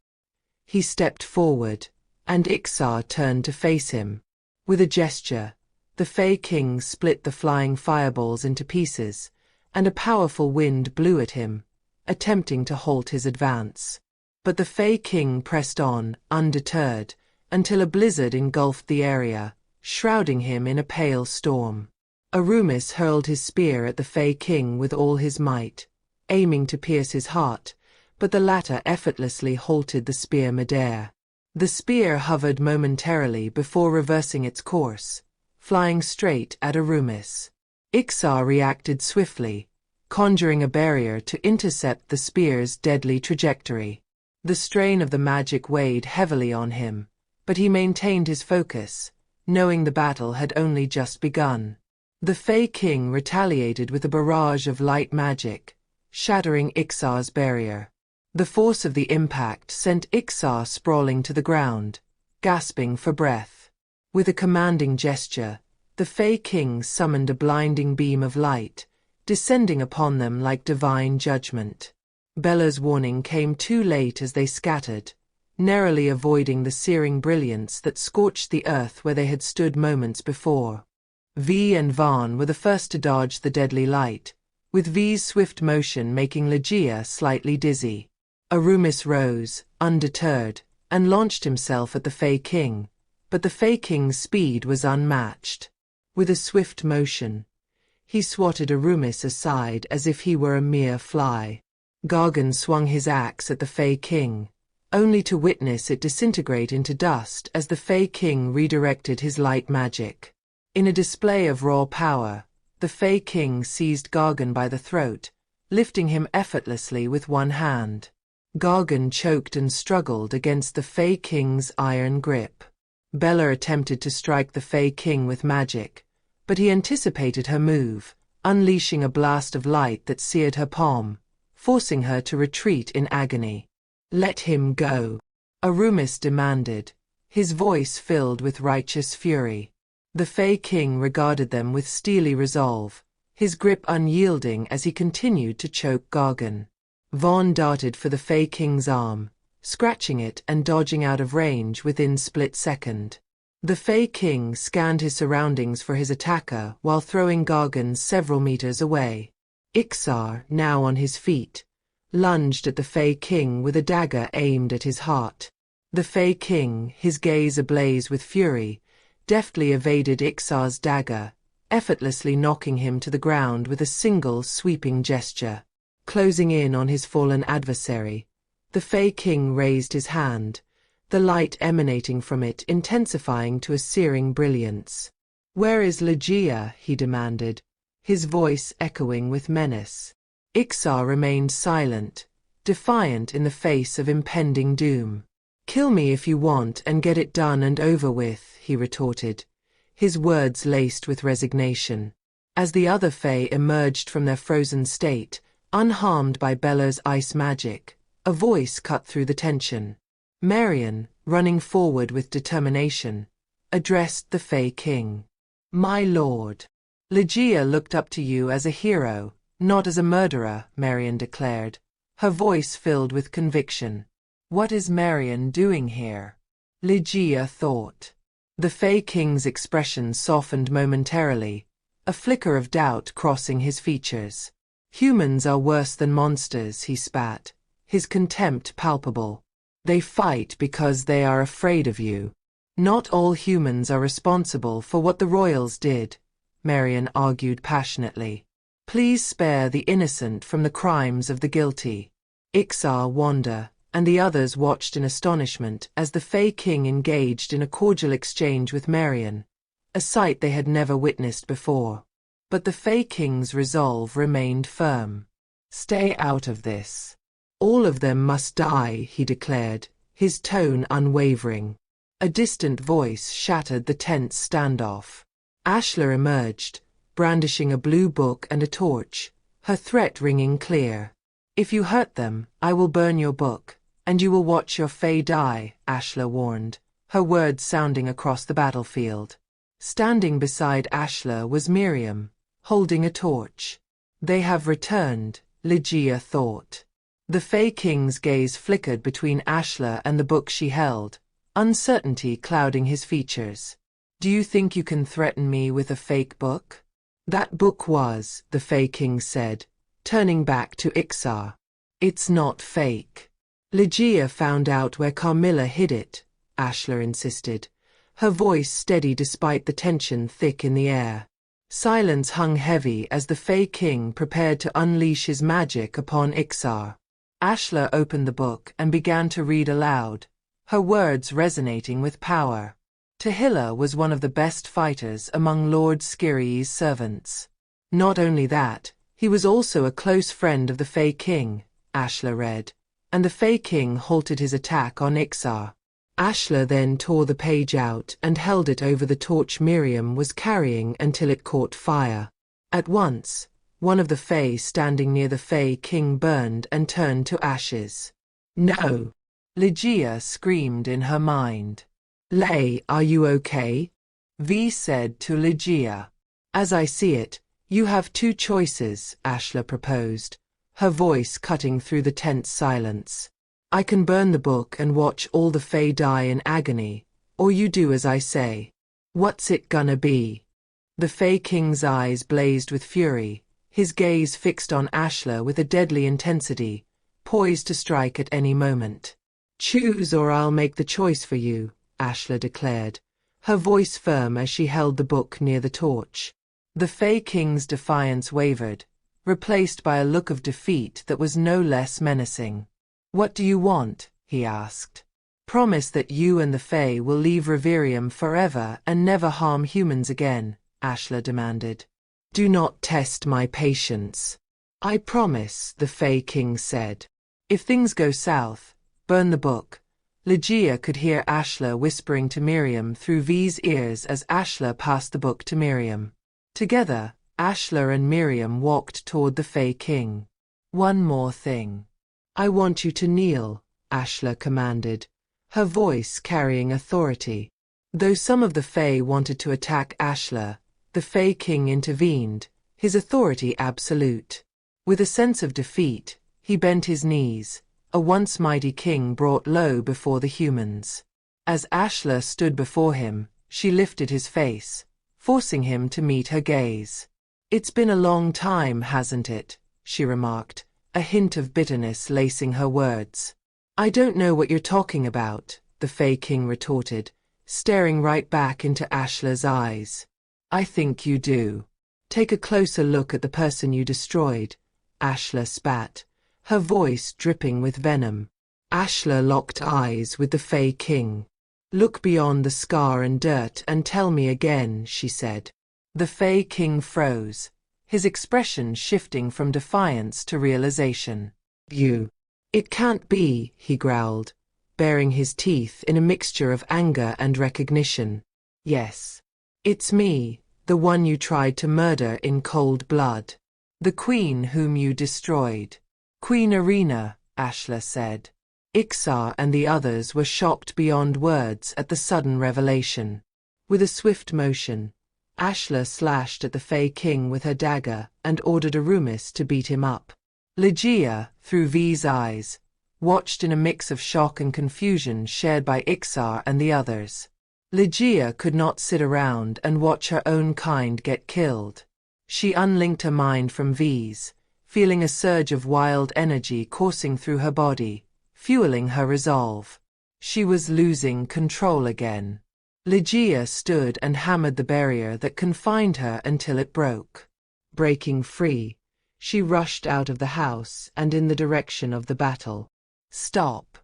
He stepped forward, and Ixar turned to face him. With a gesture, the Fae King split the flying fireballs into pieces, and a powerful wind blew at him, attempting to halt his advance. But the Fae King pressed on, undeterred, until a blizzard engulfed the area, shrouding him in a pale storm. Arumis hurled his spear at the Fae King with all his might, aiming to pierce his heart, but the latter effortlessly halted the spear midair. The spear hovered momentarily before reversing its course, flying straight at Arumis. Ixar reacted swiftly, conjuring a barrier to intercept the spear's deadly trajectory. The strain of the magic weighed heavily on him, but he maintained his focus, knowing the battle had only just begun. The Fae King retaliated with a barrage of light magic, shattering Ixar's barrier. The force of the impact sent Ixar sprawling to the ground, gasping for breath. With a commanding gesture, the Fae King summoned a blinding beam of light, descending upon them like divine judgment. Bella's warning came too late as they scattered, narrowly avoiding the searing brilliance that scorched the earth where they had stood moments before. V and Vaughn were the first to dodge the deadly light, with V's swift motion making Lejiya slightly dizzy. Arumis rose, undeterred, and launched himself at the Fae King, but the Fae King's speed was unmatched. With a swift motion, he swatted Arumis aside as if he were a mere fly. Gargan swung his axe at the Fae King, only to witness it disintegrate into dust as the Fae King redirected his light magic. In a display of raw power, the Fae King seized Gargan by the throat, lifting him effortlessly with one hand. Gargan choked and struggled against the Fae King's iron grip. Bella attempted to strike the Fae King with magic, but he anticipated her move, unleashing a blast of light that seared her palm, forcing her to retreat in agony. Let him go, Arumis demanded, his voice filled with righteous fury. The Fae King regarded them with steely resolve, his grip unyielding as he continued to choke Gargan. Vaughn darted for the Fae King's arm, scratching it and dodging out of range within split second. The Fae King scanned his surroundings for his attacker while throwing gargons several meters away. Ixar, now on his feet, lunged at the Fae King with a dagger aimed at his heart. The Fae King, his gaze ablaze with fury, deftly evaded Ixar's dagger, effortlessly knocking him to the ground with a single sweeping gesture. Closing in on his fallen adversary, the Fae King raised his hand, the light emanating from it intensifying to a searing brilliance. "Where is Lejiya?" he demanded, his voice echoing with menace. Ixar remained silent, defiant in the face of impending doom. "Kill me if you want and get it done and over with," he retorted, his words laced with resignation. As the other Fae emerged from their frozen state, unharmed by Bella's ice magic, a voice cut through the tension. Marion, running forward with determination, addressed the Fae King. "My lord, Lejiya looked up to you as a hero, not as a murderer," Marion declared, her voice filled with conviction. "What is Marion doing here?" Lejiya thought. The Fae King's expression softened momentarily, a flicker of doubt crossing his features. "Humans are worse than monsters," he spat, his contempt palpable. "They fight because they are afraid of you. Not all humans are responsible for what the royals did," Marion argued passionately. "Please spare the innocent from the crimes of the guilty." Ixar, Wanda, and the others watched in astonishment as the Fae King engaged in a cordial exchange with Marion, a sight they had never witnessed before. But the Fae King's resolve remained firm. "Stay out of this. All of them must die," he declared, his tone unwavering. A distant voice shattered the tense standoff. Ashla emerged, brandishing a blue book and a torch, her threat ringing clear. "If you hurt them, I will burn your book, and you will watch your Fae die," Ashla warned, her words sounding across the battlefield. Standing beside Ashla was Miriam, holding a torch. "They have returned," Lejiya thought. The Fae King's gaze flickered between Ashla and the book she held, uncertainty clouding his features. "Do you think you can threaten me with a fake book?" "That book was," the Fae King said, turning back to Ixar. "It's not fake. Lejiya found out where Carmilla hid it," Ashla insisted, her voice steady despite the tension thick in the air. Silence hung heavy as the Fae King prepared to unleash his magic upon Ixar. Ashla opened the book and began to read aloud, her words resonating with power. "Tehillah was one of the best fighters among Lord Skiri's servants. Not only that, he was also a close friend of the Fae King," Ashla read, and the Fae King halted his attack on Ixar. Ashla then tore the page out and held it over the torch Miriam was carrying until it caught fire. At once, one of the Fae standing near the Fae King burned and turned to ashes. "No!" Lejiya screamed in her mind. "Lei, are you okay?" V said to Lejiya. "As I see it, you have two choices," Ashla proposed, her voice cutting through the tense silence. "I can burn the book and watch all the Fae die in agony, or you do as I say. What's it gonna be?" The Fae King's eyes blazed with fury, his gaze fixed on Ashla with a deadly intensity, poised to strike at any moment. "Choose or I'll make the choice for you," Ashla declared, her voice firm as she held the book near the torch. The Fae King's defiance wavered, replaced by a look of defeat that was no less menacing. "What do you want?" he asked. "Promise that you and the Fae will leave Reverium forever and never harm humans again," Ashla demanded. "Do not test my patience." "I promise," the Fae King said. "If things go south, burn the book." Lejiya could hear Ashla whispering to Miriam through V's ears as Ashla passed the book to Miriam. Together, Ashla and Miriam walked toward the Fae King. "One more thing. I want you to kneel," Ashla commanded, her voice carrying authority. Though some of the Fae wanted to attack Ashla, the Fae King intervened, his authority absolute. With a sense of defeat, He bent his knees, a once mighty king brought low before the humans. As Ashla stood before him, she lifted his face, forcing him to meet her gaze. "It's been a long time, hasn't it?" she remarked, a hint of bitterness lacing her words. "I don't know what you're talking about," the Fae King retorted, staring right back into Ashla's eyes. "I think you do. Take a closer look at the person you destroyed," Ashla spat, her voice dripping with venom. Ashla locked eyes with the Fae King. "Look beyond the scar and dirt and tell me again," she said. The Fae King froze, his expression shifting from defiance to realization. "You. It can't be," he growled, baring his teeth in a mixture of anger and recognition. "Yes. It's me, the one you tried to murder in cold blood. The queen whom you destroyed." "Queen Irina," Ashla said. Ixar and the others were shocked beyond words at the sudden revelation. With a swift motion, Ashla slashed at the Fae King with her dagger and ordered Arumis to beat him up. Lejiya, through V's eyes, watched in a mix of shock and confusion shared by Ixar and the others. Lejiya could not sit around and watch her own kind get killed. She unlinked her mind from V's, feeling a surge of wild energy coursing through her body, fueling her resolve. She was losing control again. Lejiya stood and hammered the barrier that confined her until it broke. Breaking free, she rushed out of the house and in the direction of the battle. "Stop.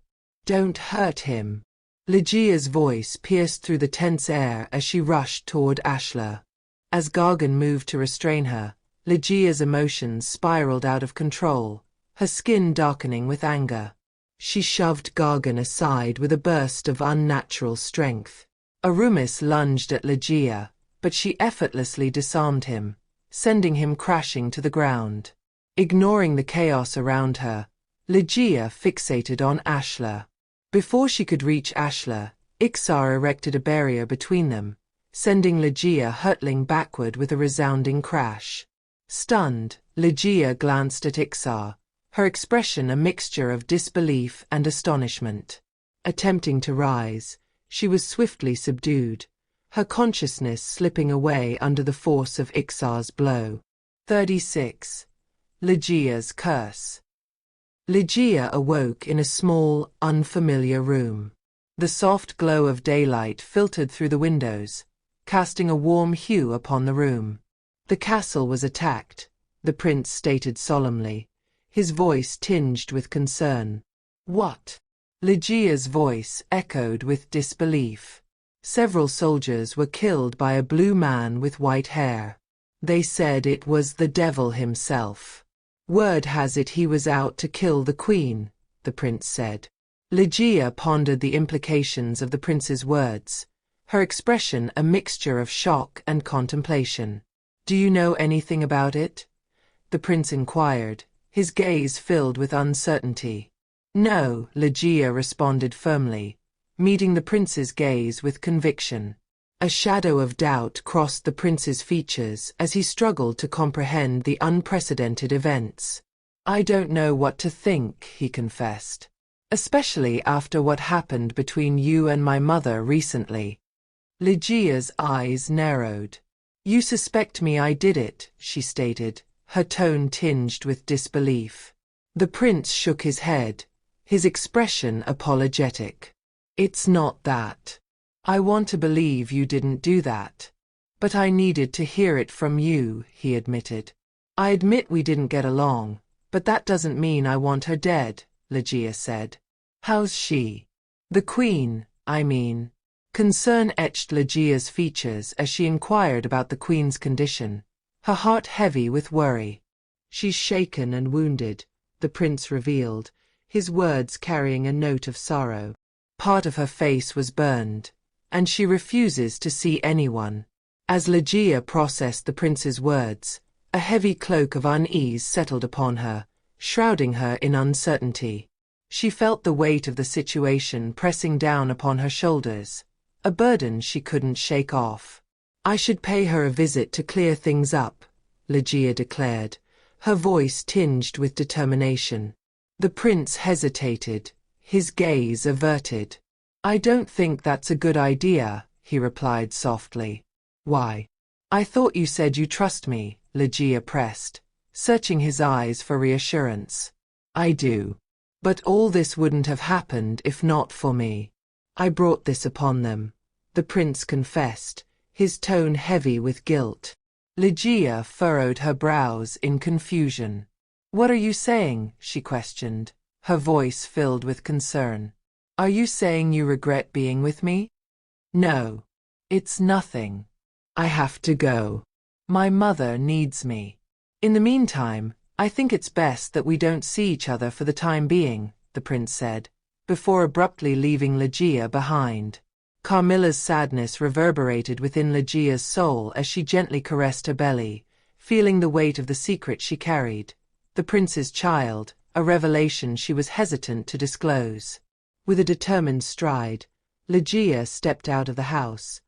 Don't hurt him." Lejiya's voice pierced through the tense air as she rushed toward Ashla. As Gargan moved to restrain her, Lejiya's emotions spiraled out of control, her skin darkening with anger. She shoved Gargan aside with a burst of unnatural strength. Arumis lunged at Lejiya, but she effortlessly disarmed him, sending him crashing to the ground. Ignoring the chaos around her, Lejiya fixated on Ashla. Before she could reach Ashla, Ixar erected a barrier between them, sending Lejiya hurtling backward with a resounding crash. Stunned, Lejiya glanced at Ixar, her expression a mixture of disbelief and astonishment. Attempting to rise, she was swiftly subdued, her consciousness slipping away under the force of Ixar's blow. 36. Lejiya's curse. Lejiya awoke in a small, unfamiliar room. The soft glow of daylight filtered through the windows, casting a warm hue upon the room. The castle was attacked, the prince stated solemnly, his voice tinged with concern. "What?" Lejiya's voice echoed with disbelief. "Several soldiers were killed by a blue man with white hair. They said it was the devil himself. Word has it he was out to kill the queen," the prince said. Lejiya pondered the implications of the prince's words, her expression a mixture of shock and contemplation. "Do you know anything about it?" the prince inquired, his gaze filled with uncertainty. "No," Lejiya responded firmly, meeting the prince's gaze with conviction. A shadow of doubt crossed the prince's features as he struggled to comprehend the unprecedented events. "I don't know what to think," he confessed. "Especially after what happened between you and my mother recently." Lejiya's eyes narrowed. "You suspect me I did it," she stated, her tone tinged with disbelief. The prince shook his head, his expression apologetic. "It's not that. I want to believe you didn't do that. But I needed to hear it from you," he admitted. "I admit we didn't get along, but that doesn't mean I want her dead," Lejiya said. "How's she? The queen, I mean." Concern etched Lejiya's features as she inquired about the queen's condition, her heart heavy with worry. "She's shaken and wounded," the prince revealed, his words carrying a note of sorrow. "Part of her face was burned, and she refuses to see anyone." As Lejiya processed the prince's words, a heavy cloak of unease settled upon her, shrouding her in uncertainty. She felt the weight of the situation pressing down upon her shoulders, a burden she couldn't shake off. "I should pay her a visit to clear things up," Lejiya declared, her voice tinged with determination. The prince hesitated, his gaze averted. "I don't think that's a good idea," he replied softly. "Why?" "I thought you said you trust me," Lejiya pressed, searching his eyes for reassurance. "I do. But all this wouldn't have happened if not for me. I brought this upon them," the prince confessed, his tone heavy with guilt. Lejiya furrowed her brows in confusion. "What are you saying?" she questioned, her voice filled with concern. "Are you saying you regret being with me?" "No. It's nothing. I have to go. My mother needs me. In the meantime, I think it's best that we don't see each other for the time being," the prince said, before abruptly leaving Lejiya behind. Carmilla's sadness reverberated within Lejiya's soul as she gently caressed her belly, feeling the weight of the secret she carried, the prince's child, a revelation she was hesitant to disclose. With a determined stride, Lejiya stepped out of the house,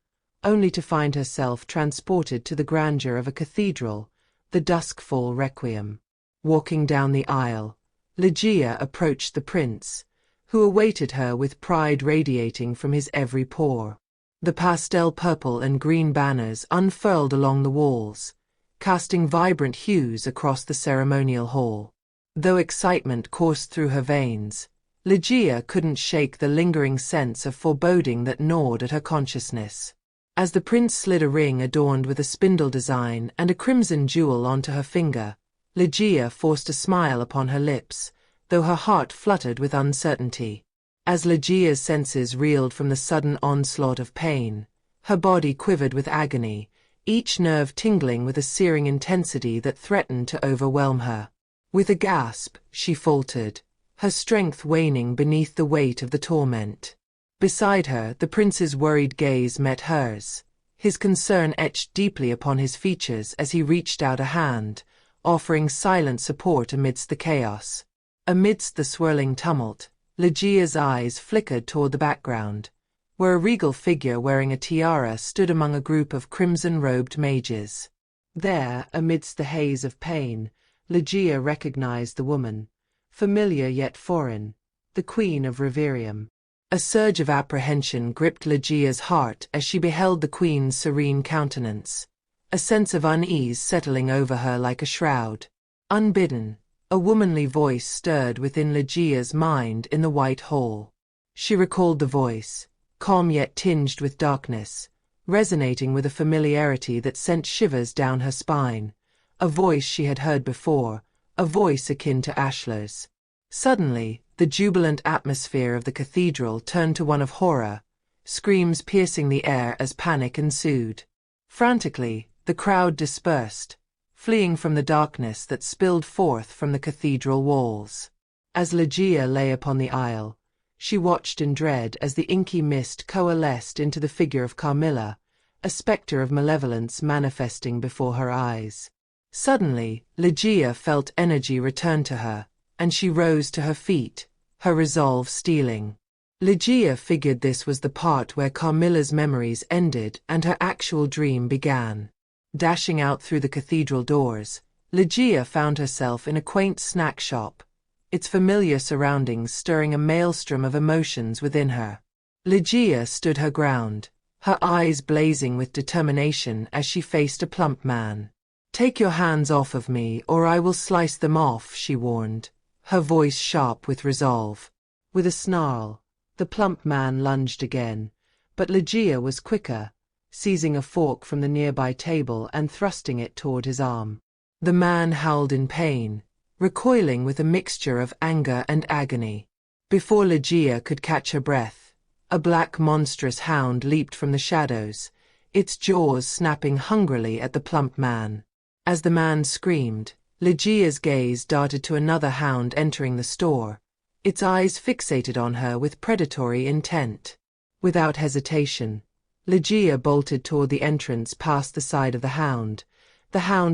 only to find herself transported to the grandeur of a cathedral, the duskfall requiem. Walking down the aisle, Lejiya approached the prince, who awaited her with pride radiating from his every pore. The pastel purple and green banners unfurled along the walls, casting vibrant hues across the ceremonial hall. Though excitement coursed through her veins, Lejiya couldn't shake the lingering sense of foreboding that gnawed at her consciousness. As the prince slid a ring adorned with a spindle design and a crimson jewel onto her finger, Lejiya forced a smile upon her lips, though her heart fluttered with uncertainty. As Lejiya's senses reeled from the sudden onslaught of pain, her body quivered with agony, each nerve tingling with a searing intensity that threatened to overwhelm her. With a gasp, she faltered, her strength waning beneath the weight of the torment. Beside her, the prince's worried gaze met hers, his concern etched deeply upon his features as he reached out a hand, offering silent support amidst the chaos. Amidst the swirling tumult, Lejiya's eyes flickered toward the background, where a regal figure wearing a tiara stood among a group of crimson-robed mages. There, amidst the haze of pain, Lejiya recognized the woman, familiar yet foreign, the Queen of Reverium. A surge of apprehension gripped Lejiya's heart as she beheld the Queen's serene countenance, a sense of unease settling over her like a shroud. Unbidden, a womanly voice stirred within Lejiya's mind in the White Hall. She recalled the voice, calm yet tinged with darkness, resonating with a familiarity that sent shivers down her spine, a voice she had heard before, a voice akin to Ashlar's. Suddenly, the jubilant atmosphere of the cathedral turned to one of horror, screams piercing the air as panic ensued. Frantically, the crowd dispersed, fleeing from the darkness that spilled forth from the cathedral walls. As Lejiya lay upon the aisle, she watched in dread as the inky mist coalesced into the figure of Carmilla, a spectre of malevolence manifesting before her eyes. Suddenly, Lejiya felt energy return to her, and she rose to her feet, her resolve steeling. Lejiya figured this was the part where Carmilla's memories ended and her actual dream began. Dashing out through the cathedral doors, Lejiya found herself in a quaint snack shop, its familiar surroundings stirring a maelstrom of emotions within her. Lejiya stood her ground, her eyes blazing with determination as she faced a plump man. "Take your hands off of me or I will slice them off," she warned, her voice sharp with resolve. With a snarl, the plump man lunged again, but Lejiya was quicker, seizing a fork from the nearby table and thrusting it toward his arm. The man howled in pain, recoiling with a mixture of anger and agony. Before Lejiya could catch her breath, a black monstrous hound leaped from the shadows, its jaws snapping hungrily at the plump man. As the man screamed, Lejiya's gaze darted to another hound entering the store, its eyes fixated on her with predatory intent. Without hesitation, Lejiya bolted toward the entrance past the side of the hound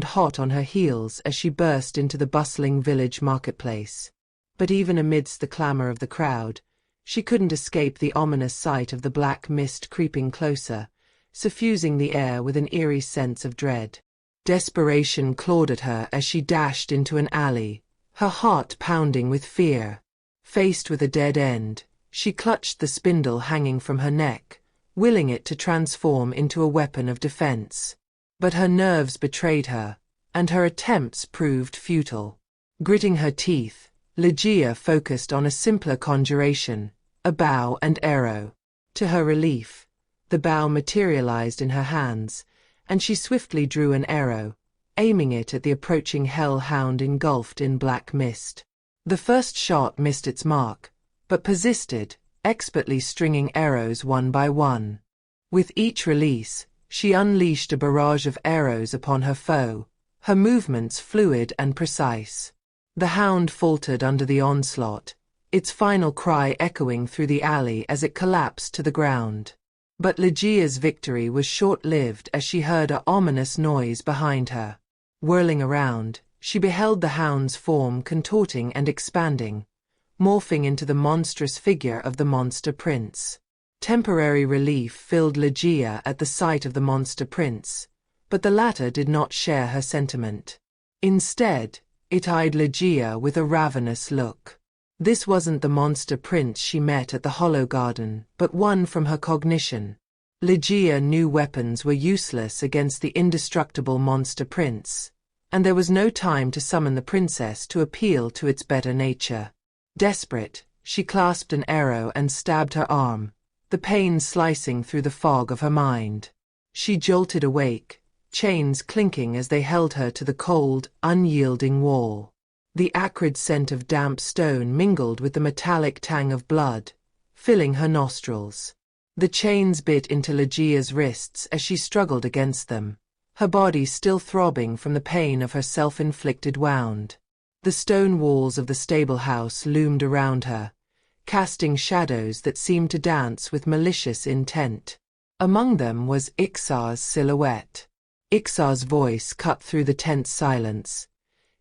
hot on her heels as she burst into the bustling village marketplace. But even amidst the clamor of the crowd, she couldn't escape the ominous sight of the black mist creeping closer, suffusing the air with an eerie sense of dread. Desperation clawed at her as she dashed into an alley, her heart pounding with fear. Faced with a dead end, she clutched the spindle hanging from her neck, willing it to transform into a weapon of defense. But her nerves betrayed her, and her attempts proved futile. Gritting her teeth, Lejiya focused on a simpler conjuration, a bow and arrow. To her relief, the bow materialized in her hands, and she swiftly drew an arrow, aiming it at the approaching hellhound engulfed in black mist. The first shot missed its mark, but persisted, expertly stringing arrows one by one. With each release, she unleashed a barrage of arrows upon her foe, her movements fluid and precise. The hound faltered under the onslaught, its final cry echoing through the alley as it collapsed to the ground. But Lejiya's victory was short-lived as she heard an ominous noise behind her. Whirling around, she beheld the hound's form contorting and expanding, morphing into the monstrous figure of the monster prince. Temporary relief filled Lejiya at the sight of the monster prince, but the latter did not share her sentiment. Instead, it eyed Lejiya with a ravenous look. This wasn't the monster prince she met at the Hollow Garden, but one from her cognition. Lejiya knew weapons were useless against the indestructible monster prince, and there was no time to summon the princess to appeal to its better nature. Desperate, she clasped an arrow and stabbed her arm, the pain slicing through the fog of her mind. She jolted awake, chains clinking as they held her to the cold, unyielding wall. The acrid scent of damp stone mingled with the metallic tang of blood, filling her nostrils. The chains bit into Lejiya's wrists as she struggled against them, her body still throbbing from the pain of her self-inflicted wound. The stone walls of the stable house loomed around her, casting shadows that seemed to dance with malicious intent. Among them was Iksar's silhouette. Iksar's voice cut through the tense silence,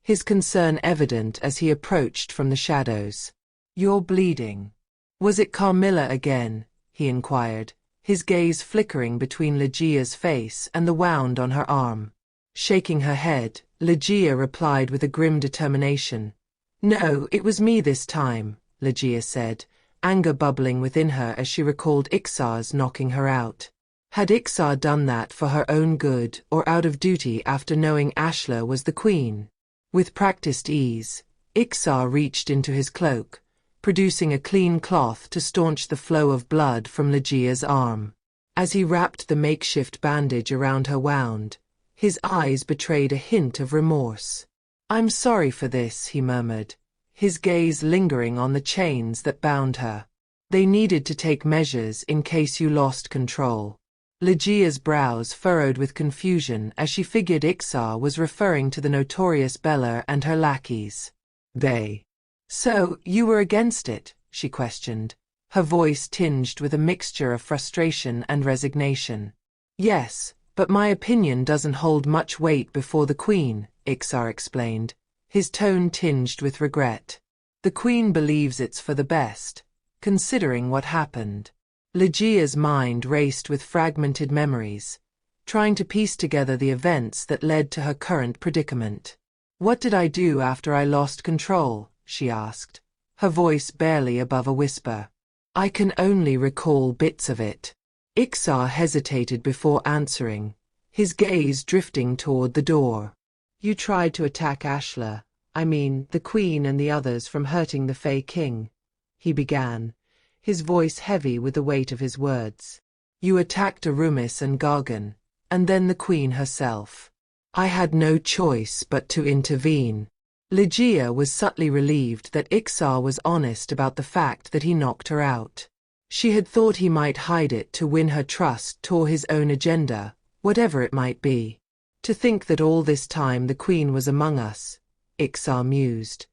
his concern evident as he approached from the shadows. "You're bleeding. Was it Carmilla again?" he inquired, his gaze flickering between Lejiya's face and the wound on her arm. Shaking her head, Lejiya replied with a grim determination. "No, it was me this time," Lejiya said, anger bubbling within her as she recalled Iksar's knocking her out. Had Iksar done that for her own good or out of duty after knowing Ashla was the queen? With practiced ease, Iksar reached into his cloak, producing a clean cloth to staunch the flow of blood from Lejiya's arm. As he wrapped the makeshift bandage around her wound, his eyes betrayed a hint of remorse. "I'm sorry for this," he murmured, his gaze lingering on the chains that bound her. "They needed to take measures in case you lost control." Lejiya's brows furrowed with confusion as she figured Iksar was referring to the notorious Bella and her lackeys. "They. So, you were against it?" she questioned, her voice tinged with a mixture of frustration and resignation. "Yes, but my opinion doesn't hold much weight before the queen," Iksar explained, his tone tinged with regret. "The queen believes it's for the best, considering what happened." Lejiya's mind raced with fragmented memories, trying to piece together the events that led to her current predicament. "What did I do after I lost control?" she asked, her voice barely above a whisper. "I can only recall bits of it." Iksar hesitated before answering, his gaze drifting toward the door. "You tried to attack Ashla, the queen and the others from hurting the Fae King," he began, his voice heavy with the weight of his words. "You attacked Arumis and Gargan, and then the queen herself. I had no choice but to intervene." Lejiya was subtly relieved that Iksar was honest about the fact that he knocked her out. She had thought he might hide it to win her trust or his own agenda, whatever it might be. "To think that all this time the queen was among us," Iksar mused,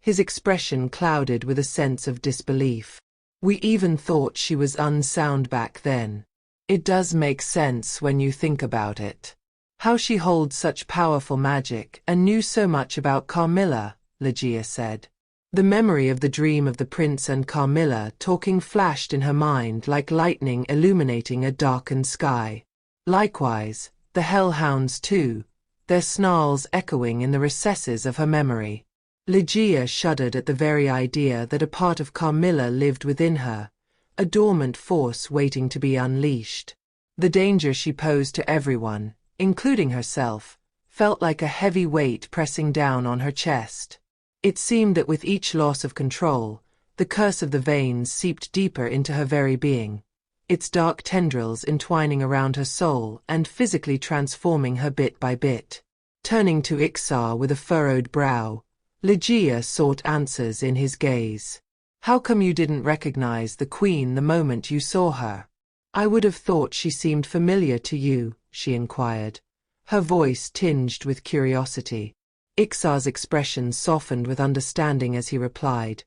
his expression clouded with a sense of disbelief. "We even thought she was unsound back then. It does make sense when you think about it. How she holds such powerful magic and knew so much about Carmilla," Lejiya said. The memory of the dream of the prince and Carmilla talking flashed in her mind like lightning illuminating a darkened sky. Likewise, the hellhounds too, their snarls echoing in the recesses of her memory. Lejiya shuddered at the very idea that a part of Carmilla lived within her, a dormant force waiting to be unleashed. The danger she posed to everyone, including herself, felt like a heavy weight pressing down on her chest. It seemed that with each loss of control, the curse of the veins seeped deeper into her very being, its dark tendrils entwining around her soul and physically transforming her bit by bit. Turning to Ixar with a furrowed brow, Lejiya sought answers in his gaze. "How come you didn't recognize the queen the moment you saw her? I would have thought she seemed familiar to you," she inquired, her voice tinged with curiosity. Ixar's expression softened with understanding as he replied,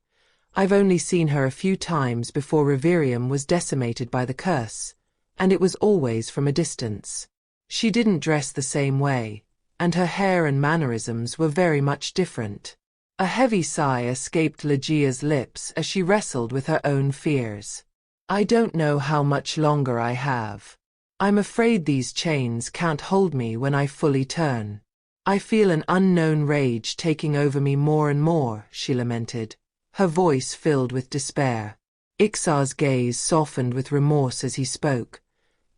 "I've only seen her a few times before Reverium was decimated by the curse, and it was always from a distance. She didn't dress the same way, and her hair and mannerisms were very much different." A heavy sigh escaped Lejiya's lips as she wrestled with her own fears. "I don't know how much longer I have. I'm afraid these chains can't hold me when I fully turn. I feel an unknown rage taking over me more and more," she lamented, her voice filled with despair. Ixar's gaze softened with remorse as he spoke.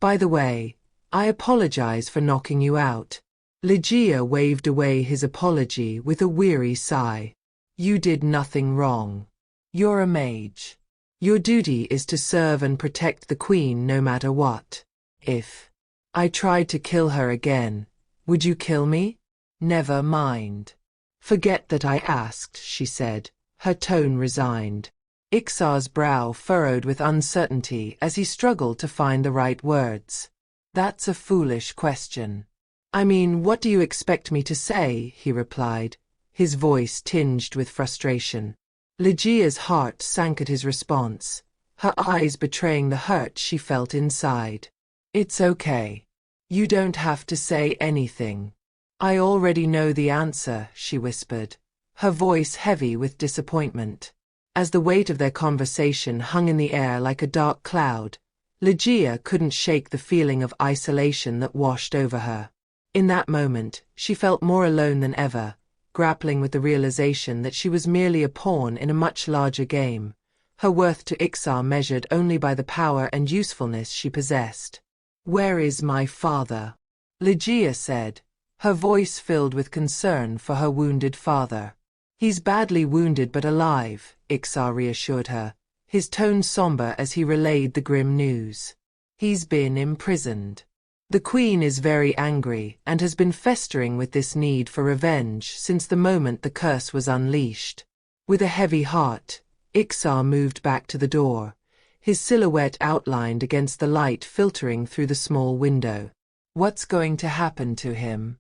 "By the way, I apologize for knocking you out." Lejiya waved away his apology with a weary sigh. "You did nothing wrong. You're a mage. Your duty is to serve and protect the queen no matter what. If I tried to kill her again, would you kill me?" "Never mind. Forget that I asked," she said, her tone resigned. Ixar's brow furrowed with uncertainty as he struggled to find the right words. "That's a foolish question. I mean, what do you expect me to say?" he replied, his voice tinged with frustration. Lejiya's heart sank at his response, her eyes betraying the hurt she felt inside. "It's okay. You don't have to say anything. I already know the answer," she whispered, her voice heavy with disappointment. As the weight of their conversation hung in the air like a dark cloud, Lejiya couldn't shake the feeling of isolation that washed over her. In that moment, she felt more alone than ever, grappling with the realization that she was merely a pawn in a much larger game, her worth to Ixar measured only by the power and usefulness she possessed. "Where is my father?" Lejiya said, her voice filled with concern for her wounded father. "He's badly wounded but alive," Ixar reassured her, his tone somber as he relayed the grim news. "He's been imprisoned. The queen is very angry and has been festering with this need for revenge since the moment the curse was unleashed." With a heavy heart, Ixar moved back to the door, his silhouette outlined against the light filtering through the small window. "What's going to happen to him?"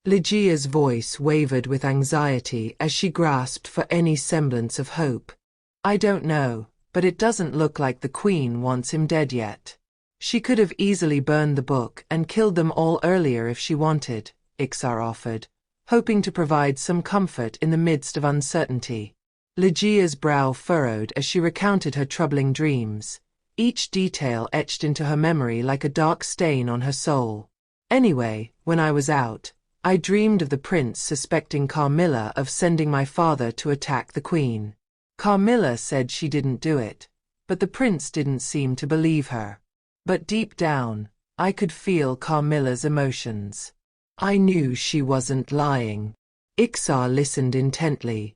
Lejiya's voice wavered with anxiety as she grasped for any semblance of hope. "I don't know, but it doesn't look like the queen wants him dead yet. She could have easily burned the book and killed them all earlier if she wanted," Ixar offered, hoping to provide some comfort in the midst of uncertainty. Lejiya's brow furrowed as she recounted her troubling dreams, each detail etched into her memory like a dark stain on her soul. "Anyway, when I was out, I dreamed of the prince suspecting Carmilla of sending my father to attack the queen. Carmilla said she didn't do it, but the prince didn't seem to believe her. But deep down, I could feel Carmilla's emotions. I knew she wasn't lying." Ixar listened intently,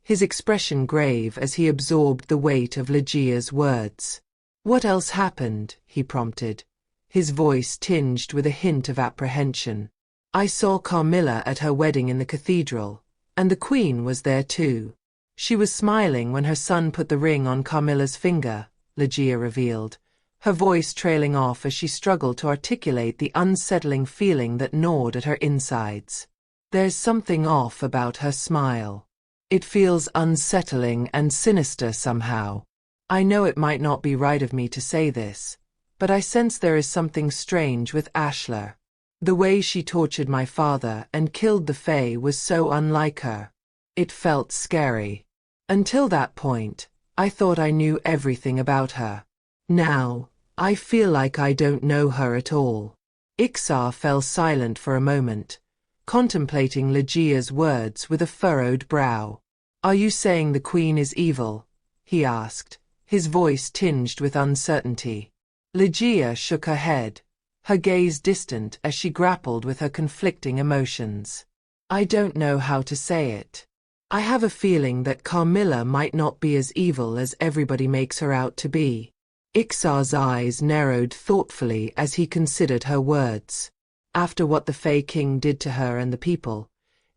his expression grave as he absorbed the weight of Lejiya's words. "What else happened?" he prompted, his voice tinged with a hint of apprehension. "I saw Carmilla at her wedding in the cathedral, and the queen was there too. She was smiling when her son put the ring on Carmilla's finger," Lejiya revealed, her voice trailing off as she struggled to articulate the unsettling feeling that gnawed at her insides. "There's something off about her smile. It feels unsettling and sinister somehow. I know it might not be right of me to say this, but I sense there is something strange with Ashlar. The way she tortured my father and killed the Fae was so unlike her. It felt scary. Until that point, I thought I knew everything about her. Now, I feel like I don't know her at all." Ixar fell silent for a moment, contemplating Lejiya's words with a furrowed brow. Are you saying the queen is evil? He asked, his voice tinged with uncertainty. Lejiya shook her head, her gaze distant as she grappled with her conflicting emotions. I don't know how to say it. I have a feeling that Carmilla might not be as evil as everybody makes her out to be. Ixar's eyes narrowed thoughtfully as he considered her words. After what the Fae King did to her and the people,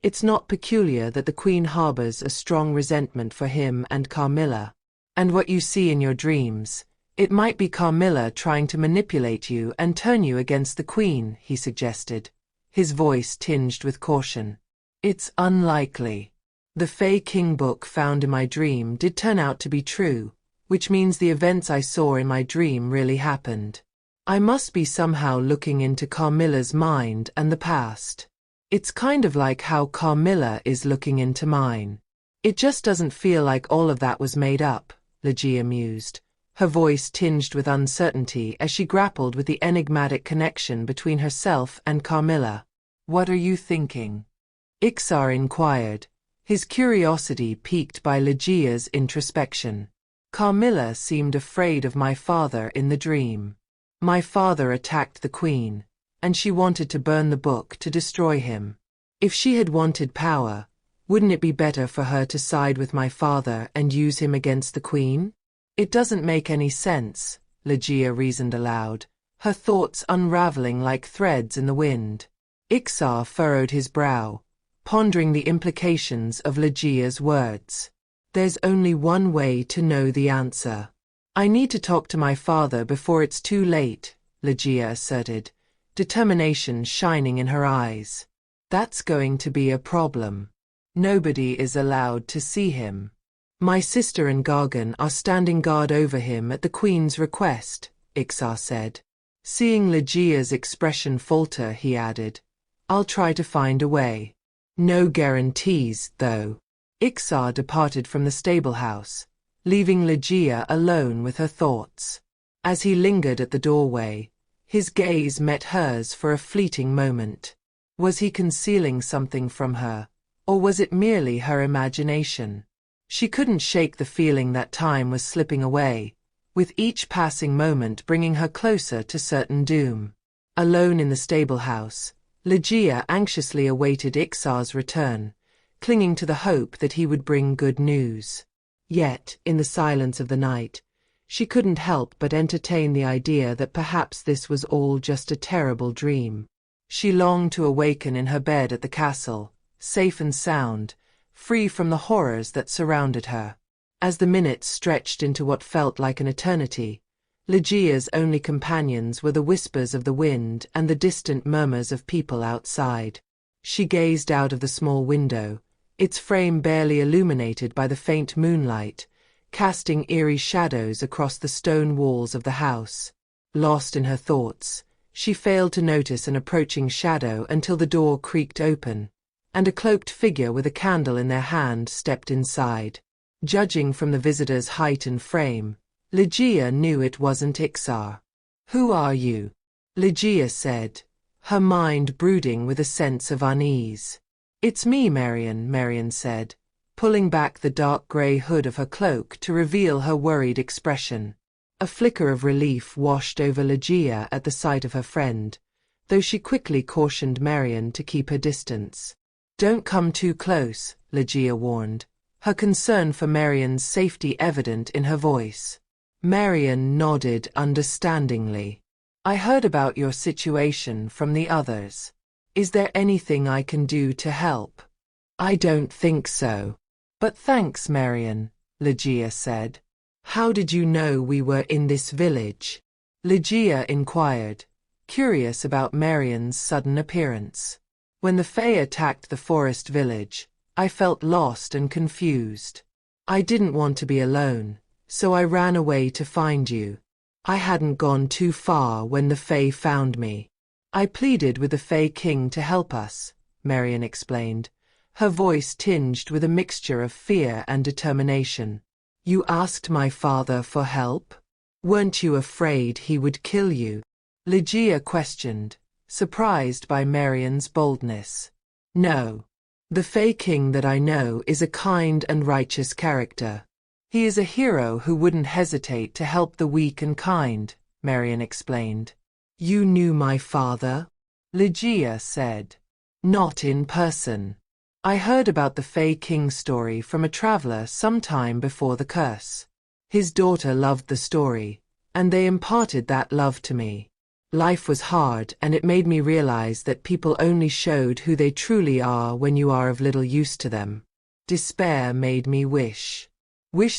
it's not peculiar that the Queen harbors a strong resentment for him and Carmilla. And what you see in your dreams, it might be Carmilla trying to manipulate you and turn you against the Queen, he suggested, his voice tinged with caution. It's unlikely. The Fae King book found in my dream did turn out to be true, which means the events I saw in my dream really happened. I must be somehow looking into Carmilla's mind and the past. It's kind of like how Carmilla is looking into mine. It just doesn't feel like all of that was made up, Lejiya mused, her voice tinged with uncertainty as she grappled with the enigmatic connection between herself and Carmilla. What are you thinking? Ixar inquired, his curiosity piqued by Lejiya's introspection. Carmilla seemed afraid of my father in the dream. My father attacked the queen, and she wanted to burn the book to destroy him. If she had wanted power, wouldn't it be better for her to side with my father and use him against the queen? It doesn't make any sense, Lejiya reasoned aloud, her thoughts unraveling like threads in the wind. Ixar furrowed his brow, pondering the implications of Lejiya's words. There's only one way to know the answer. I need to talk to my father before it's too late, Lejiya asserted, determination shining in her eyes. That's going to be a problem. Nobody is allowed to see him. My sister and Gargan are standing guard over him at the Queen's request, Ixar said. Seeing Lejiya's expression falter, he added, I'll try to find a way. No guarantees, though. Ixar departed from the stable house, leaving Lejiya alone with her thoughts. As he lingered at the doorway, his gaze met hers for a fleeting moment. Was he concealing something from her, or was it merely her imagination? She couldn't shake the feeling that time was slipping away, with each passing moment bringing her closer to certain doom. Alone in the stable house, Lejiya anxiously awaited Ixar's return, clinging to the hope that he would bring good news. Yet, in the silence of the night, she couldn't help but entertain the idea that perhaps this was all just a terrible dream. She longed to awaken in her bed at the castle, safe and sound, free from the horrors that surrounded her. As the minutes stretched into what felt like an eternity, Lejiya's only companions were the whispers of the wind and the distant murmurs of people outside. She gazed out of the small window, its frame barely illuminated by the faint moonlight, casting eerie shadows across the stone walls of the house. Lost in her thoughts, she failed to notice an approaching shadow until the door creaked open, and a cloaked figure with a candle in their hand stepped inside. Judging from the visitor's height and frame, Lejiya knew it wasn't Ixar. Who are you? Lejiya said, her mind brooding with a sense of unease. It's me, Marion said, pulling back the dark grey hood of her cloak to reveal her worried expression. A flicker of relief washed over Lejiya at the sight of her friend, though she quickly cautioned Marion to keep her distance. Don't come too close, Lejiya warned, her concern for Marion's safety evident in her voice. Marion nodded understandingly. I heard about your situation from the others. Is there anything I can do to help? I don't think so. But thanks, Marion, Lejiya said. How did you know we were in this village? Lejiya inquired, curious about Marion's sudden appearance. When the Fae attacked the forest village, I felt lost and confused. I didn't want to be alone, so I ran away to find you. I hadn't gone too far when the Fae found me. I pleaded with the Fae King to help us, Marion explained, her voice tinged with a mixture of fear and determination. You asked my father for help? Weren't you afraid he would kill you? Lejiya questioned, surprised by Marion's boldness. No. The Fae King that I know is a kind and righteous character. He is a hero who wouldn't hesitate to help the weak and kind, Marian explained. You knew my father? Lejiya said. Not in person. I heard about the Fae King story from a traveler some time before the curse. His daughter loved the story, and they imparted that love to me. Life was hard, and it made me realize that people only showed who they truly are when you are of little use to them. Despair made me wish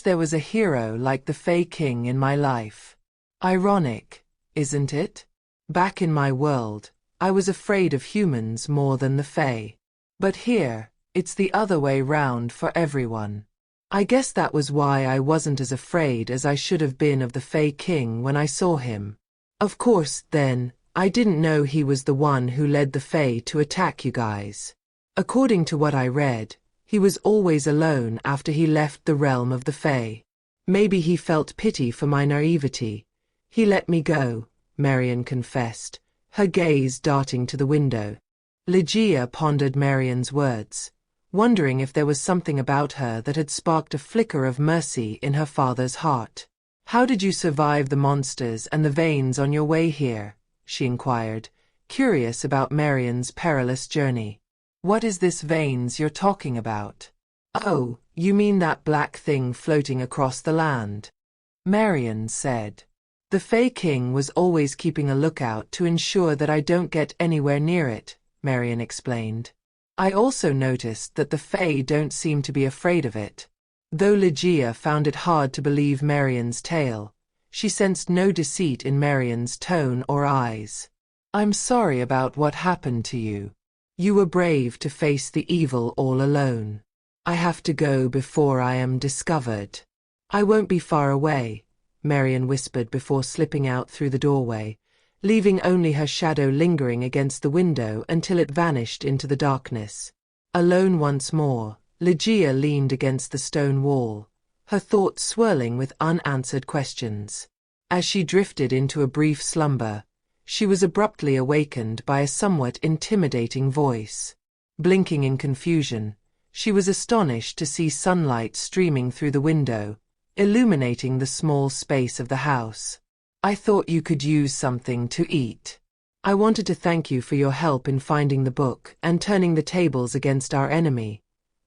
there was a hero like the Fae King in my life. Ironic, isn't it? Back in my world, I was afraid of humans more than the Fae. But here, it's the other way round for everyone. I guess that was why I wasn't as afraid as I should have been of the Fae King when I saw him. Of course, then, I didn't know he was the one who led the Fae to attack you guys. According to what I read, he was always alone after he left the realm of the Fae. Maybe he felt pity for my naivety. He let me go, Marian confessed, her gaze darting to the window. Lejiya pondered Marian's words, wondering if there was something about her that had sparked a flicker of mercy in her father's heart. How did you survive the monsters and the veins on your way here? She inquired, curious about Marian's perilous journey. What is this veins you're talking about? Oh, you mean that black thing floating across the land? Marian said. The Fae King was always keeping a lookout to ensure that I don't get anywhere near it, Marian explained. I also noticed that the Fae don't seem to be afraid of it. Though Lejiya found it hard to believe Marian's tale, she sensed no deceit in Marian's tone or eyes. I'm sorry about what happened to you. You were brave to face the evil all alone. I have to go before I am discovered. I won't be far away, Marian whispered before slipping out through the doorway, leaving only her shadow lingering against the window until it vanished into the darkness. Alone once more, Lejiya leaned against the stone wall, her thoughts swirling with unanswered questions. As she drifted into a brief slumber, she was abruptly awakened by a somewhat intimidating voice. Blinking in confusion, she was astonished to see sunlight streaming through the window, illuminating the small space of the house. I thought you could use something to eat. I wanted to thank you for your help in finding the book and turning the tables against our enemy.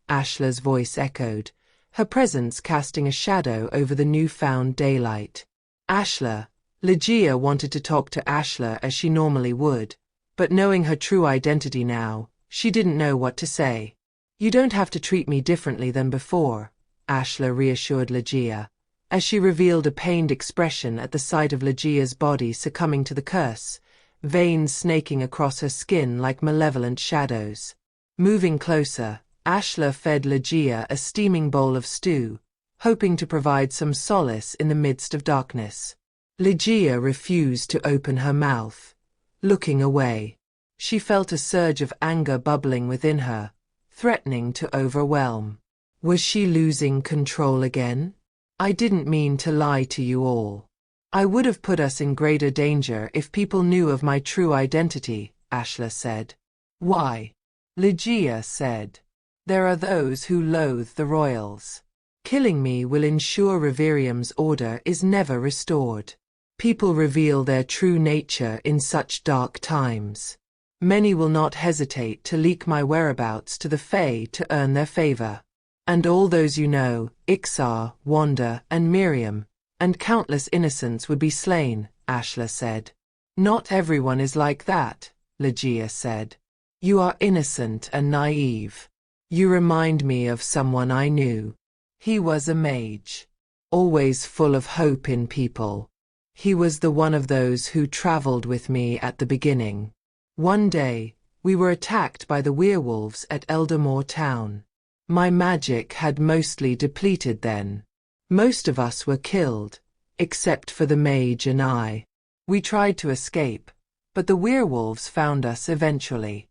Ashla's voice echoed, her presence casting a shadow over the newfound daylight. Ashla. Lejiya wanted to talk to Ashla as she normally would, but knowing her true identity now, she didn't know what to say. You don't have to treat me differently than before, Ashla reassured Lejiya, as she revealed a pained expression at the sight of Lejiya's body succumbing to the curse, veins snaking across her skin like malevolent shadows. Moving closer, Ashla fed Lejiya a steaming bowl of stew, hoping to provide some solace in the midst of darkness. Lejiya refused to open her mouth, looking away. She felt a surge of anger bubbling within her, threatening to overwhelm. Was she losing control again? I didn't mean to lie to you all. I would have put us in greater danger if people knew of my true identity, Ashla said. Why? Lejiya said. There are those who loathe the royals. Killing me will ensure Reverium's order is never restored. People reveal their true nature in such dark times. Many will not hesitate to leak my whereabouts to the Fae to earn their favor. And all those you know, Ixar, Wanda, and Miriam, and countless innocents would be slain, Ashla said. Not everyone is like that, Lejiya said. You are innocent and naive. You remind me of someone I knew. He was a mage, always full of hope in people. He was the one of those who traveled with me at the beginning. One day, we were attacked by the werewolves at Eldermore Town. My magic had mostly depleted then. Most of us were killed, except for the mage and I. We tried to escape, but the werewolves found us eventually.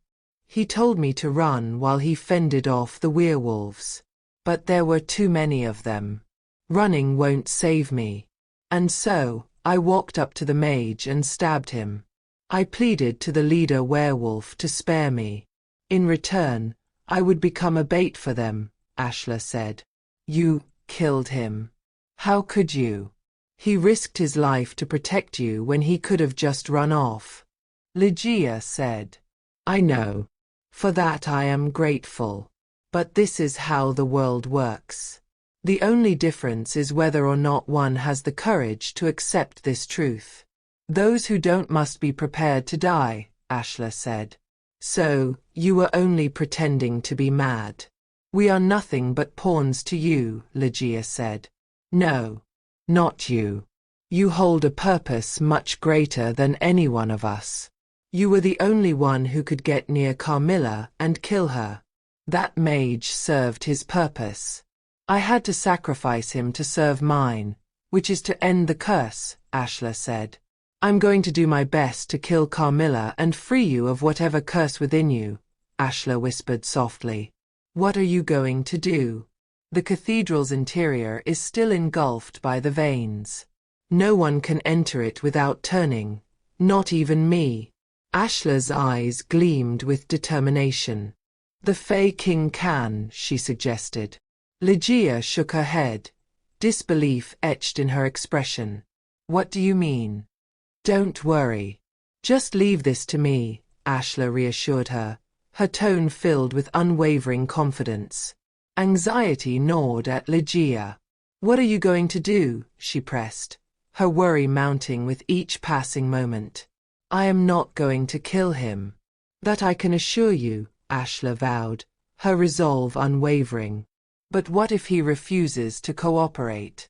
He told me to run while he fended off the werewolves. But there were too many of them. Running won't save me. And so, I walked up to the mage and stabbed him. I pleaded to the leader werewolf to spare me. In return, I would become a bait for them, Ashla said. You killed him. How could you? He risked his life to protect you when he could have just run off. Lejiya said. I know. For that I am grateful. But this is how the world works. The only difference is whether or not one has the courage to accept this truth. Those who don't must be prepared to die, Ashla said. So, you were only pretending to be mad. We are nothing but pawns to you, Lejiya said. No. Not you. You hold a purpose much greater than any one of us. You were the only one who could get near Carmilla and kill her. That mage served his purpose. I had to sacrifice him to serve mine, which is to end the curse, Ashla said. I'm going to do my best to kill Carmilla and free you of whatever curse within you, Ashla whispered softly. What are you going to do? The cathedral's interior is still engulfed by the veins. No one can enter it without turning, not even me. Ashla's eyes gleamed with determination. The Fae King can, she suggested. Lejiya shook her head, disbelief etched in her expression. What do you mean? Don't worry. Just leave this to me, Ashla reassured her, her tone filled with unwavering confidence. Anxiety gnawed at Lejiya. What are you going to do? She pressed, her worry mounting with each passing moment. I am not going to kill him. That I can assure you, Ashla vowed, her resolve unwavering. But what if he refuses to cooperate?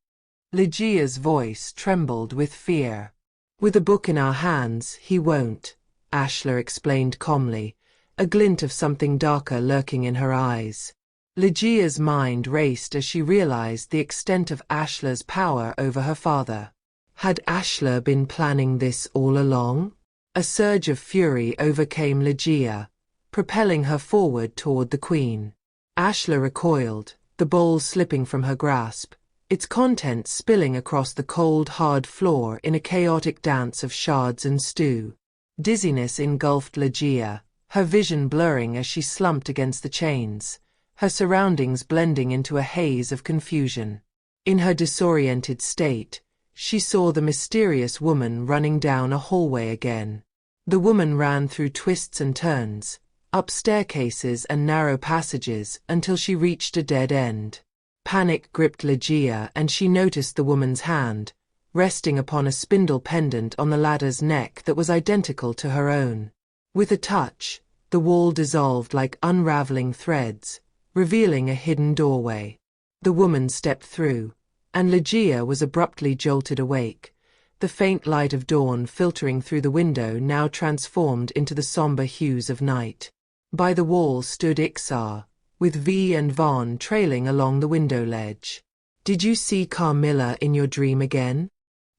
Lejiya's voice trembled with fear. With a book in our hands, he won't, Ashla explained calmly, a glint of something darker lurking in her eyes. Lejiya's mind raced as she realized the extent of Ashla's power over her father. Had Ashla been planning this all along? A surge of fury overcame Lejiya, propelling her forward toward the queen. Ashla recoiled, the bowl slipping from her grasp, its contents spilling across the cold, hard floor in a chaotic dance of shards and stew. Dizziness engulfed Lejiya, her vision blurring as she slumped against the chains, her surroundings blending into a haze of confusion. In her disoriented state, she saw the mysterious woman running down a hallway again. The woman ran through twists and turns, up staircases and narrow passages until she reached a dead end. Panic gripped Lejiya and she noticed the woman's hand, resting upon a spindle pendant on the ladder's neck that was identical to her own. With a touch, the wall dissolved like unraveling threads, revealing a hidden doorway. The woman stepped through, and Lejiya was abruptly jolted awake, the faint light of dawn filtering through the window now transformed into the somber hues of night. By the wall stood Ixar, with V and Vaughn trailing along the window ledge. Did you see Carmilla in your dream again?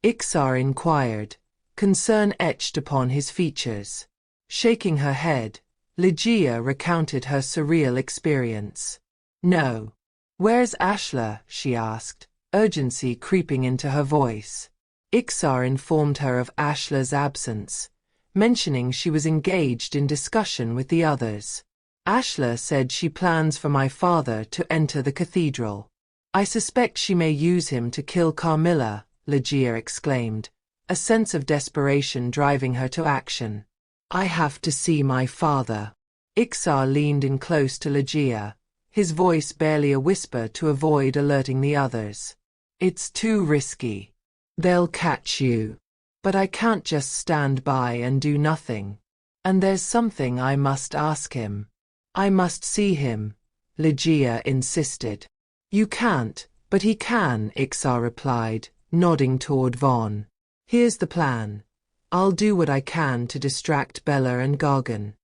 Ixar inquired, concern etched upon his features. Shaking her head, Lejiya recounted her surreal experience. No. Where's Ashla? She asked, urgency creeping into her voice. Ixar informed her of Ashla's absence, mentioning she was engaged in discussion with the others. Ashla said she plans for my father to enter the cathedral. I suspect she may use him to kill Carmilla, Lejiya exclaimed, a sense of desperation driving her to action. I have to see my father. Ixar leaned in close to Lejiya, his voice barely a whisper to avoid alerting the others. It's too risky. They'll catch you. But I can't just stand by and do nothing. And there's something I must ask him. I must see him, Lejiya insisted. You can't, but he can, Ixar replied, nodding toward Vaughn. Here's the plan. I'll do what I can to distract Bella and Gargan.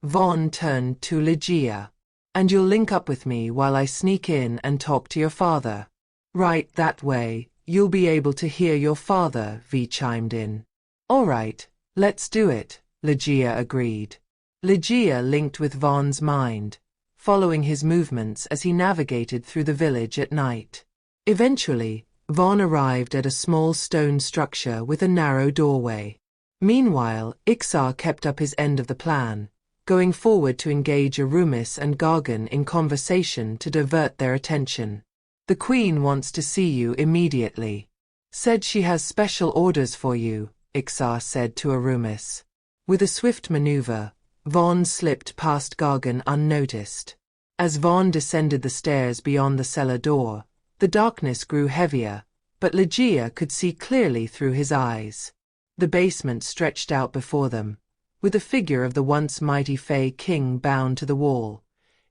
Vaughn turned to Lejiya. And you'll link up with me while I sneak in and talk to your father. Right, that way, you'll be able to hear your father, V chimed in. All right, let's do it, Lejiya agreed. Lejiya linked with Vaughn's mind, following his movements as he navigated through the village at night. Eventually, Vaughn arrived at a small stone structure with a narrow doorway. Meanwhile, Ixar kept up his end of the plan, going forward to engage Arumis and Gargan in conversation to divert their attention. "The Queen wants to see you immediately. Said she has special orders for you," Ixar said to Arumis. With a swift maneuver, Vaughn slipped past Gargan unnoticed. As Vaughn descended the stairs beyond the cellar door, the darkness grew heavier, but Lejiya could see clearly through his eyes. The basement stretched out before them, with the figure of the once mighty Fae King bound to the wall,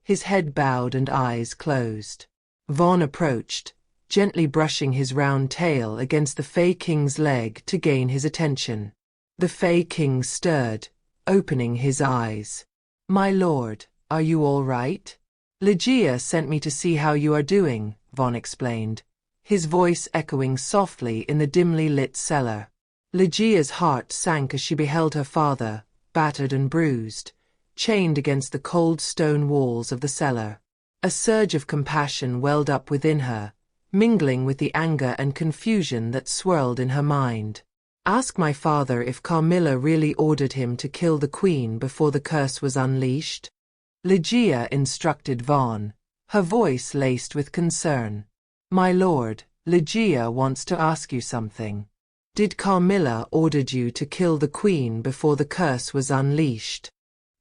his head bowed and eyes closed. Vaughn approached, gently brushing his round tail against the Fae King's leg to gain his attention. The Fae King stirred, opening his eyes. "My lord, are you all right?" "Lejiya sent me to see how you are doing," Vaughn explained, his voice echoing softly in the dimly lit cellar. Lejiya's heart sank as she beheld her father, battered and bruised, chained against the cold stone walls of the cellar. A surge of compassion welled up within her, mingling with the anger and confusion that swirled in her mind. "Ask my father if Carmilla really ordered him to kill the Queen before the curse was unleashed," Lejiya instructed Vaughn, her voice laced with concern. "My lord, Lejiya wants to ask you something. Did Carmilla order you to kill the Queen before the curse was unleashed?"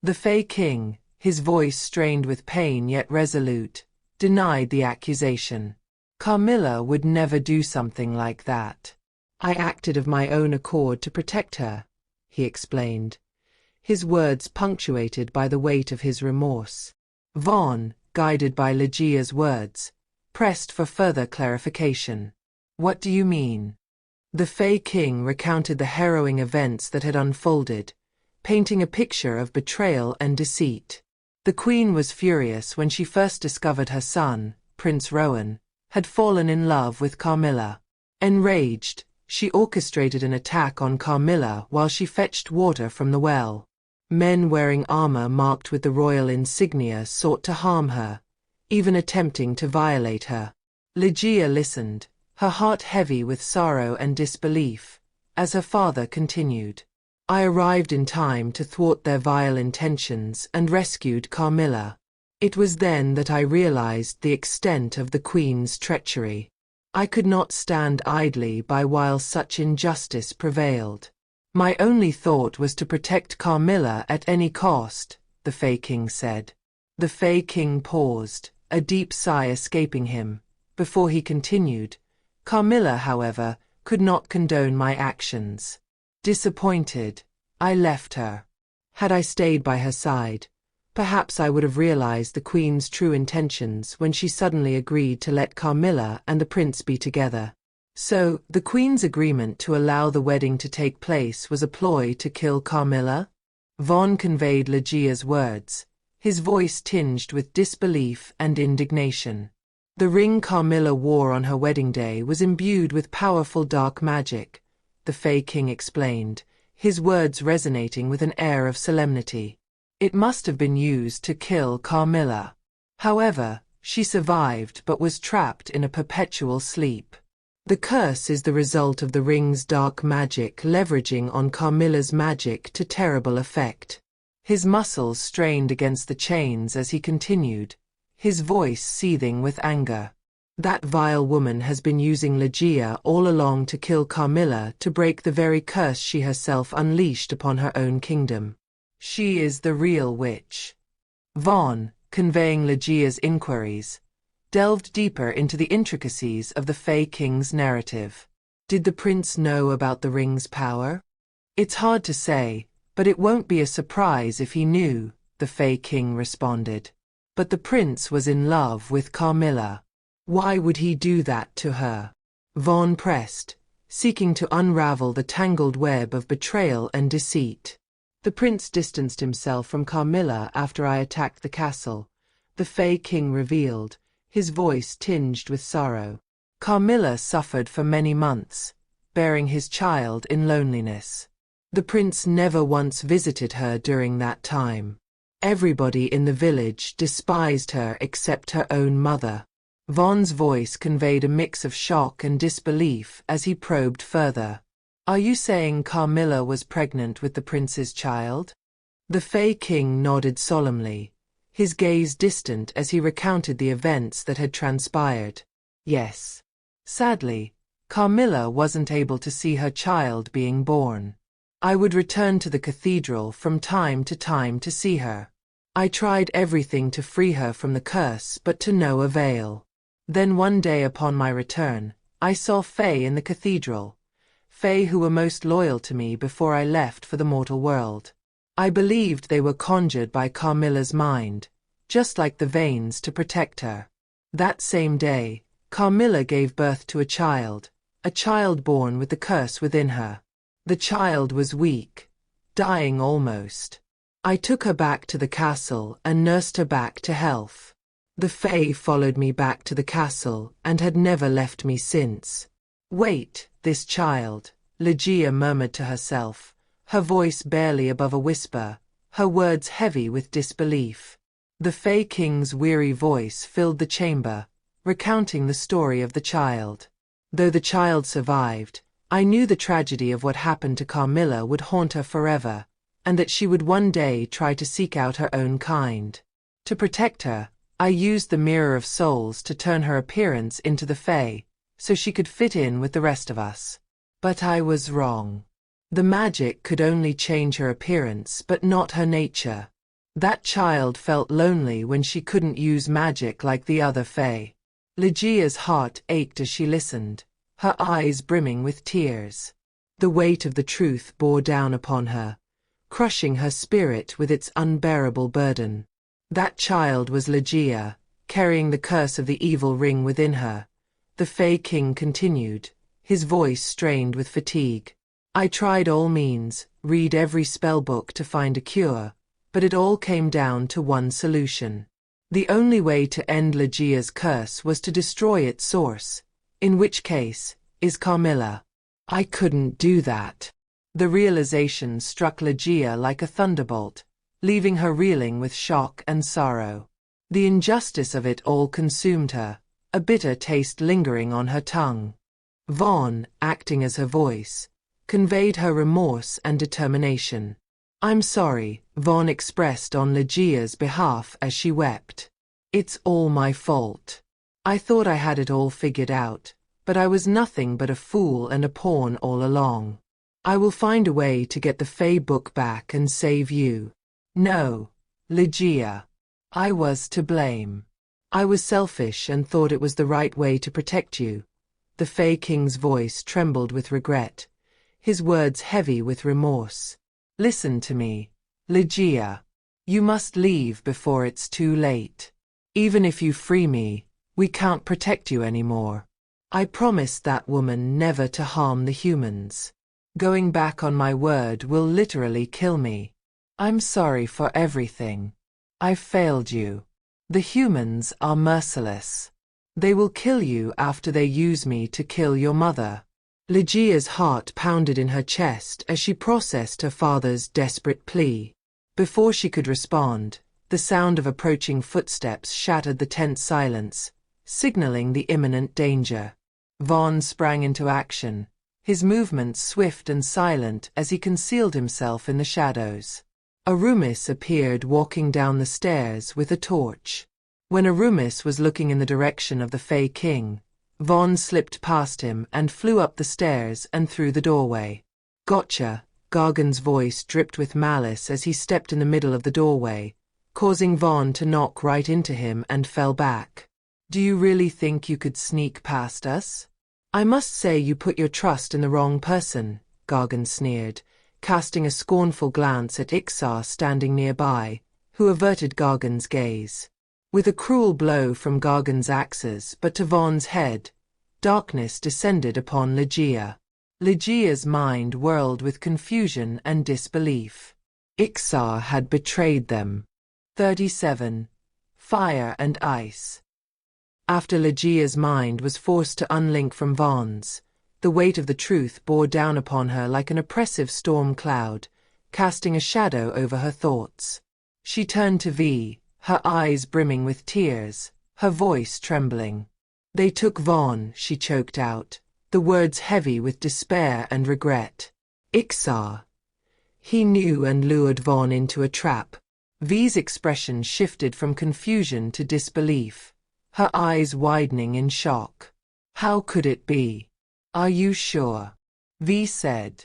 The Fae King, his voice strained with pain yet resolute, denied the accusation. "Carmilla would never do something like that. I acted of my own accord to protect her," he explained, his words punctuated by the weight of his remorse. Vaughn, guided by Lejiya's words, pressed for further clarification. "What do you mean?" The Fae King recounted the harrowing events that had unfolded, painting a picture of betrayal and deceit. The Queen was furious when she first discovered her son, Prince Rowan, had fallen in love with Carmilla. Enraged, she orchestrated an attack on Carmilla while she fetched water from the well. Men wearing armor marked with the royal insignia sought to harm her, even attempting to violate her. Lejiya listened, her heart heavy with sorrow and disbelief, as her father continued. "I arrived in time to thwart their vile intentions and rescued Carmilla. It was then that I realized the extent of the Queen's treachery. I could not stand idly by while such injustice prevailed. My only thought was to protect Carmilla at any cost," the Fae King said. The Fae King paused, a deep sigh escaping him, before he continued. "Carmilla, however, could not condone my actions. Disappointed, I left her. Had I stayed by her side, perhaps I would have realized the Queen's true intentions when she suddenly agreed to let Carmilla and the prince be together. So, the Queen's agreement to allow the wedding to take place was a ploy to kill Carmilla?" Vaughn conveyed Lejiya's words, his voice tinged with disbelief and indignation. "The ring Carmilla wore on her wedding day was imbued with powerful dark magic," the Fae King explained, his words resonating with an air of solemnity. "It must have been used to kill Carmilla. However, she survived but was trapped in a perpetual sleep. The curse is the result of the ring's dark magic leveraging on Carmilla's magic to terrible effect." His muscles strained against the chains as he continued, his voice seething with anger. "That vile woman has been using Lejiya all along to kill Carmilla to break the very curse she herself unleashed upon her own kingdom. She is the real witch." Vaughn, conveying Lejiya's inquiries, delved deeper into the intricacies of the Fae King's narrative. "Did the prince know about the ring's power?" "It's hard to say, but it won't be a surprise if he knew," the Fae King responded. "But the prince was in love with Carmilla. Why would he do that to her?" Vaughn pressed, seeking to unravel the tangled web of betrayal and deceit. "The prince distanced himself from Carmilla after I attacked the castle," the Fae King revealed, his voice tinged with sorrow. "Carmilla suffered for many months, bearing his child in loneliness. The prince never once visited her during that time. Everybody in the village despised her except her own mother." Vaughn's voice conveyed a mix of shock and disbelief as he probed further. "Are you saying Carmilla was pregnant with the prince's child?" The Fae King nodded solemnly, his gaze distant as he recounted the events that had transpired. Yes. Sadly, Carmilla wasn't able to see her child being born. I would return to the cathedral from time to see her. I tried everything to free her from the curse, but to no avail. Then one day upon my return, I saw Fae in the cathedral, Fae who were most loyal to me before I left for the mortal world. I believed they were conjured by Carmilla's mind, just like the veins to protect her. That same day, Carmilla gave birth to a child born with the curse within her. The child was weak, dying almost. I took her back to the castle and nursed her back to health. The Fae followed me back to the castle and had never left me since. Wait, this child, Lejiya murmured to herself, her voice barely above a whisper, her words heavy with disbelief. The Fae King's weary voice filled the chamber, recounting the story of the child. Though the child survived, I knew the tragedy of what happened to Carmilla would haunt her forever, and that she would one day try to seek out her own kind. To protect her, I used the Mirror of Souls to turn her appearance into the Fae, so she could fit in with the rest of us. But I was wrong. The magic could only change her appearance but not her nature. That child felt lonely when she couldn't use magic like the other Fae. Lejiya's heart ached as she listened, her eyes brimming with tears. The weight of the truth bore down upon her, crushing her spirit with its unbearable burden. That child was Lejiya, carrying the curse of the evil ring within her. The Fae King continued, his voice strained with fatigue. I tried all means, read every spellbook to find a cure, but it all came down to one solution. The only way to end Lejiya's curse was to destroy its source, in which case, is Carmilla. I couldn't do that. The realization struck Lejiya like a thunderbolt, leaving her reeling with shock and sorrow. The injustice of it all consumed her, a bitter taste lingering on her tongue. Vaughn, acting as her voice, conveyed her remorse and determination. I'm sorry, Vaughn expressed on Lejiya's behalf as she wept. It's all my fault. I thought I had it all figured out, but I was nothing but a fool and a pawn all along. I will find a way to get the Fae book back and save you. No, Lejiya. I was to blame. I was selfish and thought it was the right way to protect you. The Fae King's voice trembled with regret, his words heavy with remorse. Listen to me, Lejiya. You must leave before it's too late. Even if you free me, we can't protect you anymore. I promised that woman never to harm the humans. Going back on my word will literally kill me. I'm sorry for everything. I've failed you. The humans are merciless. They will kill you after they use me to kill your mother. Lejiya's heart pounded in her chest as she processed her father's desperate plea. Before she could respond, the sound of approaching footsteps shattered the tense silence, signaling the imminent danger. Vaughn sprang into action, his movements swift and silent as he concealed himself in the shadows. Arumis appeared walking down the stairs with a torch. When Arumis was looking in the direction of the Fae King, Vaughn slipped past him and flew up the stairs and through the doorway. Gotcha, Gargan's voice dripped with malice as he stepped in the middle of the doorway, causing Vaughn to knock right into him and fell back. Do you really think you could sneak past us? I must say you put your trust in the wrong person, Gargan sneered, casting a scornful glance at Ixar standing nearby, who averted Gargan's gaze. With a cruel blow from Gargan's axes but to Vaughn's head, darkness descended upon Lejiya. Lejiya's mind whirled with confusion and disbelief. Ixar had betrayed them. 37. Fire and Ice. After Lejiya's mind was forced to unlink from Vaughn's, the weight of the truth bore down upon her like an oppressive storm cloud, casting a shadow over her thoughts. She turned to V, her eyes brimming with tears, her voice trembling. They took Vaughn, she choked out, the words heavy with despair and regret. Ixar. He knew and lured Vaughn into a trap. V's expression shifted from confusion to disbelief, her eyes widening in shock. How could it be? Are you sure? V said.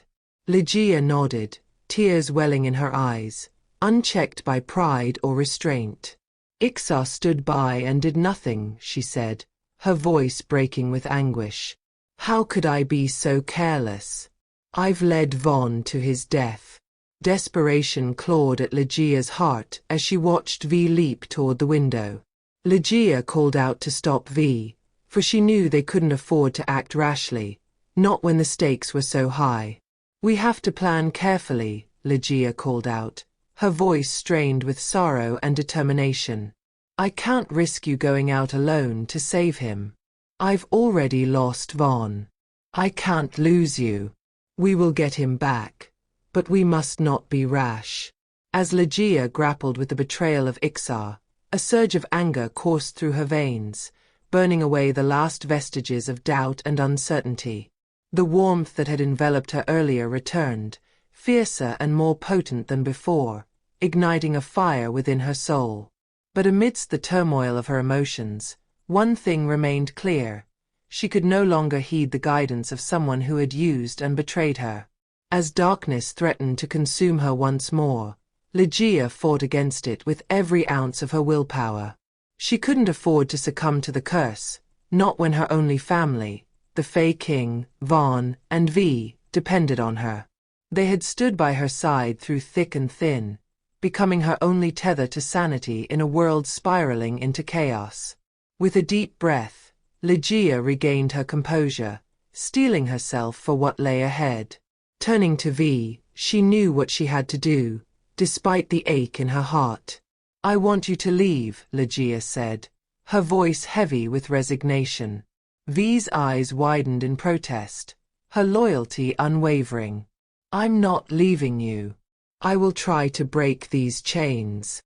Lejiya nodded, tears welling in her eyes, unchecked by pride or restraint. Ixar stood by and did nothing, she said, her voice breaking with anguish. How could I be so careless? I've led Vaughn to his death. Desperation clawed at Lejiya's heart as she watched V leap toward the window. Lejiya called out to stop V, for she knew they couldn't afford to act rashly, not when the stakes were so high. We have to plan carefully, Lejiya called out, her voice strained with sorrow and determination. I can't risk you going out alone to save him. I've already lost Vaughn. I can't lose you. We will get him back, but we must not be rash. As Lejiya grappled with the betrayal of Ixar, a surge of anger coursed through her veins, burning away the last vestiges of doubt and uncertainty. The warmth that had enveloped her earlier returned, fiercer and more potent than before, igniting a fire within her soul. But amidst the turmoil of her emotions, one thing remained clear. She could no longer heed the guidance of someone who had used and betrayed her. As darkness threatened to consume her once more, Lejiya fought against it with every ounce of her willpower. She couldn't afford to succumb to the curse, not when her only family, the Fae King, Vaughn, and V, depended on her. They had stood by her side through thick and thin, becoming her only tether to sanity in a world spiraling into chaos. With a deep breath, Lejiya regained her composure, steeling herself for what lay ahead. Turning to V, she knew what she had to do, despite the ache in her heart. I want you to leave, Lejiya said, her voice heavy with resignation. V's eyes widened in protest, her loyalty unwavering. I'm not leaving you. I will try to break these chains,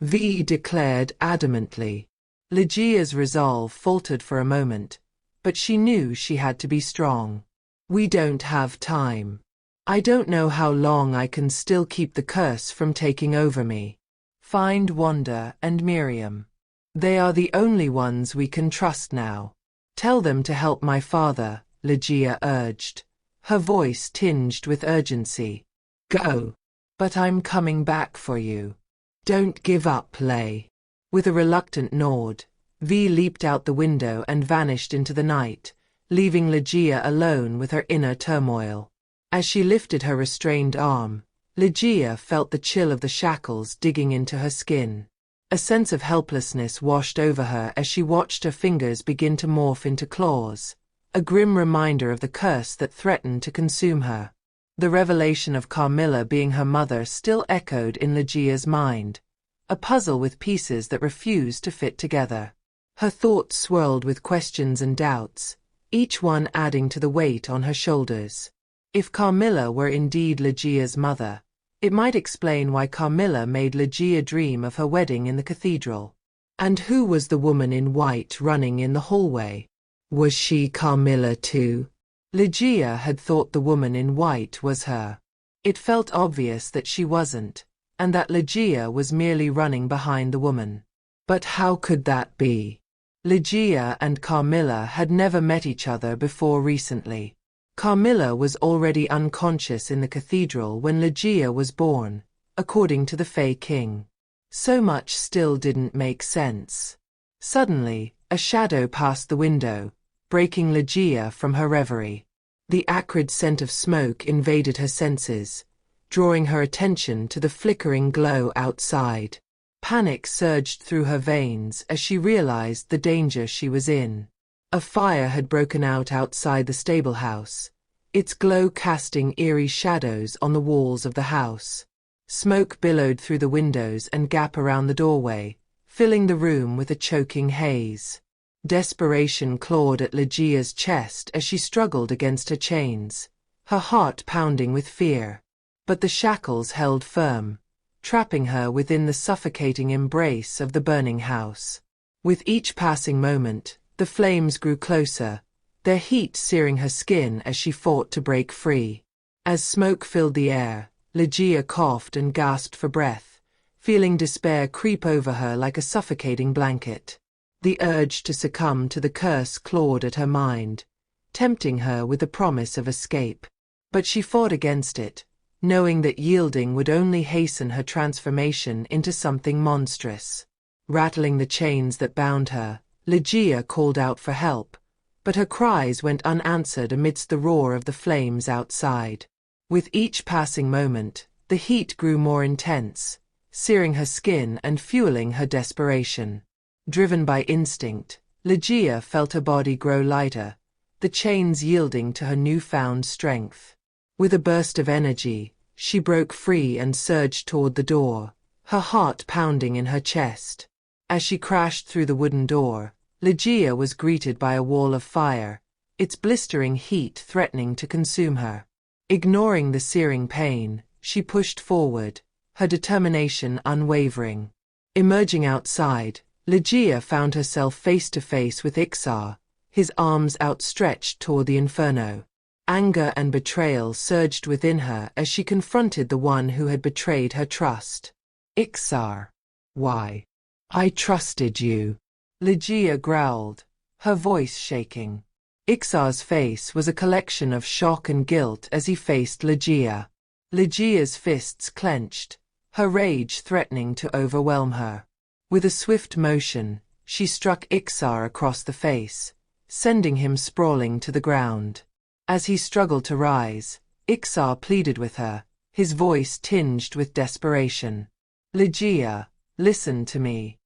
V declared adamantly. Lejiya's resolve faltered for a moment, but she knew she had to be strong. We don't have time. I don't know how long I can still keep the curse from taking over me. Find Wanda and Miriam. They are the only ones we can trust now. Tell them to help my father, Lejiya urged, her voice tinged with urgency. Go. But I'm coming back for you. Don't give up, Le. With a reluctant nod, V leaped out the window and vanished into the night, leaving Lejiya alone with her inner turmoil. As she lifted her restrained arm, Lejiya felt the chill of the shackles digging into her skin. A sense of helplessness washed over her as she watched her fingers begin to morph into claws, a grim reminder of the curse that threatened to consume her. The revelation of Carmilla being her mother still echoed in Lejiya's mind, a puzzle with pieces that refused to fit together. Her thoughts swirled with questions and doubts, each one adding to the weight on her shoulders. If Carmilla were indeed Lejiya's mother, it might explain why Carmilla made Lejiya dream of her wedding in the cathedral. And who was the woman in white running in the hallway? Was she Carmilla too? Lejiya had thought the woman in white was her. It felt obvious that she wasn't, and that Lejiya was merely running behind the woman. But how could that be? Lejiya and Carmilla had never met each other before recently. Carmilla was already unconscious in the cathedral when Lejiya was born, according to the Fae King. So much still didn't make sense. Suddenly, a shadow passed the window, breaking Lejiya from her reverie. The acrid scent of smoke invaded her senses, drawing her attention to the flickering glow outside. Panic surged through her veins as she realized the danger she was in. A fire had broken out outside the stable house, its glow casting eerie shadows on the walls of the house. Smoke billowed through the windows and gap around the doorway, filling the room with a choking haze. Desperation clawed at Lejiya's chest as she struggled against her chains, her heart pounding with fear. But the shackles held firm, trapping her within the suffocating embrace of the burning house. With each passing moment, the flames grew closer, their heat searing her skin as she fought to break free. As smoke filled the air, Lejiya coughed and gasped for breath, feeling despair creep over her like a suffocating blanket. The urge to succumb to the curse clawed at her mind, tempting her with the promise of escape. But she fought against it, knowing that yielding would only hasten her transformation into something monstrous. Rattling the chains that bound her, Lejiya called out for help, but her cries went unanswered amidst the roar of the flames outside. With each passing moment, the heat grew more intense, searing her skin and fueling her desperation. Driven by instinct, Lejiya felt her body grow lighter, the chains yielding to her newfound strength. With a burst of energy, she broke free and surged toward the door, her heart pounding in her chest. As she crashed through the wooden door, Lejiya was greeted by a wall of fire, its blistering heat threatening to consume her. Ignoring the searing pain, she pushed forward, her determination unwavering. Emerging outside, Lejiya found herself face to face with Ixar, his arms outstretched toward the inferno. Anger and betrayal surged within her as she confronted the one who had betrayed her trust. Ixar. Why? I trusted you, Lejiya growled, her voice shaking. Ixar's face was a collection of shock and guilt as he faced Lejiya. Lejiya's fists clenched, her rage threatening to overwhelm her. With a swift motion, she struck Ixar across the face, sending him sprawling to the ground. As he struggled to rise, Ixar pleaded with her, his voice tinged with desperation. Lejiya, listen to me.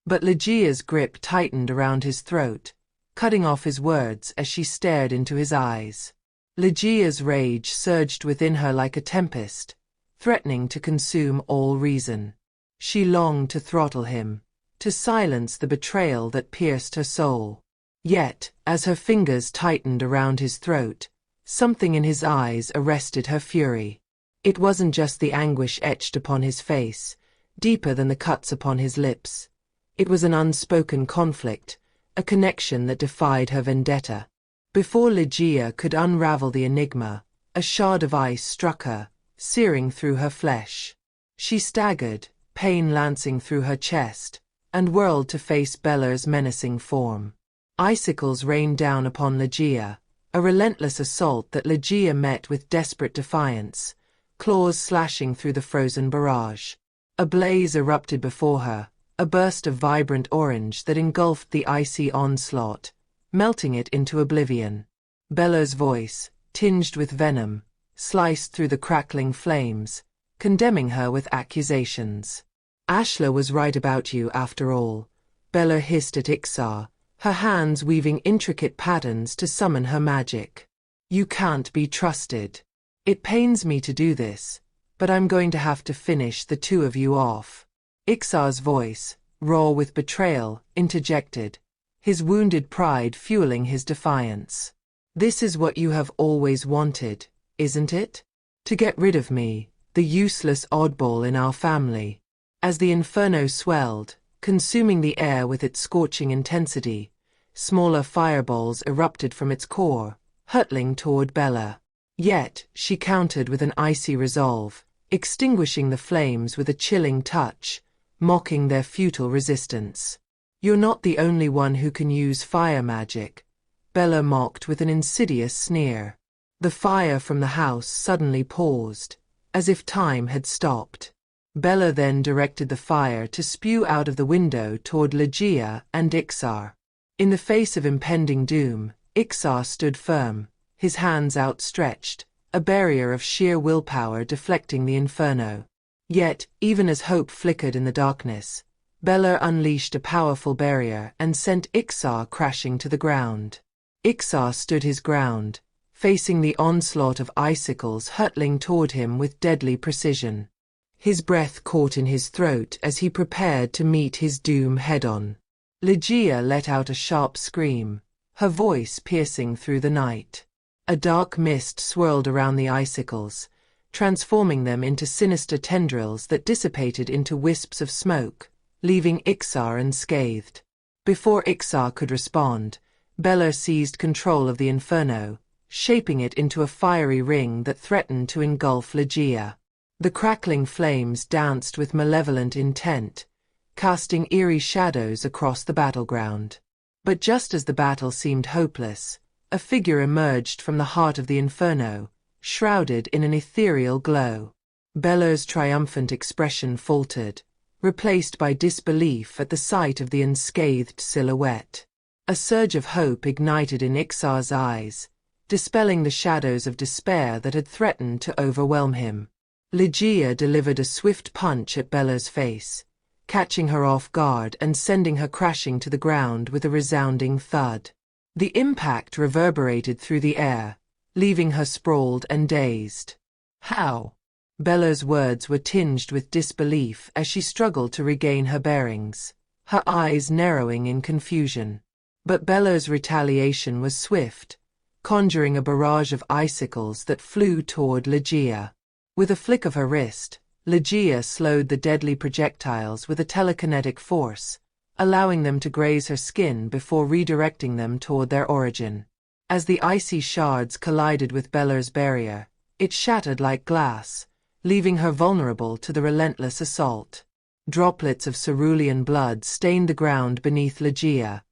But Lejiya's grip tightened around his throat, cutting off his words as she stared into his eyes. Lejiya's rage surged within her like a tempest, threatening to consume all reason. She longed to throttle him, to silence the betrayal that pierced her soul. Yet, as her fingers tightened around his throat, something in his eyes arrested her fury. It wasn't just the anguish etched upon his face, deeper than the cuts upon his lips. It was an unspoken conflict, a connection that defied her vendetta. Before Lejiya could unravel the enigma, a shard of ice struck her, searing through her flesh. She staggered, pain lancing through her chest, and whirled to face Beller's menacing form. Icicles rained down upon Lejiya, a relentless assault that Lejiya met with desperate defiance, claws slashing through the frozen barrage. A blaze erupted before her, a burst of vibrant orange that engulfed the icy onslaught, melting it into oblivion. Beller's voice, tinged with venom, sliced through the crackling flames, condemning her with accusations. Ashla was right about you after all, Beller hissed at Ixar, her hands weaving intricate patterns to summon her magic. You can't be trusted. It pains me to do this, but I'm going to have to finish the two of you off. Ixar's voice, raw with betrayal, interjected, his wounded pride fueling his defiance. This is what you have always wanted, isn't it? To get rid of me, the useless oddball in our family. As the inferno swelled, consuming the air with its scorching intensity, smaller fireballs erupted from its core, hurtling toward Bella. Yet, she countered with an icy resolve, extinguishing the flames with a chilling touch, mocking their futile resistance. You're not the only one who can use fire magic, Bella mocked with an insidious sneer. The fire from the house suddenly paused, as if time had stopped. Bella then directed the fire to spew out of the window toward Lejiya and Ixar. In the face of impending doom, Ixar stood firm, his hands outstretched, a barrier of sheer willpower deflecting the inferno. Yet, even as hope flickered in the darkness, Bella unleashed a powerful barrier and sent Ixar crashing to the ground. Ixar stood his ground, facing the onslaught of icicles hurtling toward him with deadly precision. His breath caught in his throat as he prepared to meet his doom head-on. Lejiya let out a sharp scream, her voice piercing through the night. A dark mist swirled around the icicles, transforming them into sinister tendrils that dissipated into wisps of smoke, leaving Ixar unscathed. Before Ixar could respond, Bella seized control of the inferno, shaping it into a fiery ring that threatened to engulf Lejiya. The crackling flames danced with malevolent intent, casting eerie shadows across the battleground. But just as the battle seemed hopeless, a figure emerged from the heart of the inferno, shrouded in an ethereal glow. Bello's triumphant expression faltered, replaced by disbelief at the sight of the unscathed silhouette. A surge of hope ignited in Ixar's eyes, dispelling the shadows of despair that had threatened to overwhelm him. Lejiya delivered a swift punch at Bello's face, catching her off guard and sending her crashing to the ground with a resounding thud. The impact reverberated through the air, leaving her sprawled and dazed. "How?" Bello's words were tinged with disbelief as she struggled to regain her bearings, her eyes narrowing in confusion. But Bello's retaliation was swift, conjuring a barrage of icicles that flew toward Lejiya. With a flick of her wrist, Lejiya slowed the deadly projectiles with a telekinetic force, allowing them to graze her skin before redirecting them toward their origin. As the icy shards collided with Bello's barrier, it shattered like glass, leaving her vulnerable to the relentless assault. Droplets of cerulean blood stained the ground beneath Lejiya,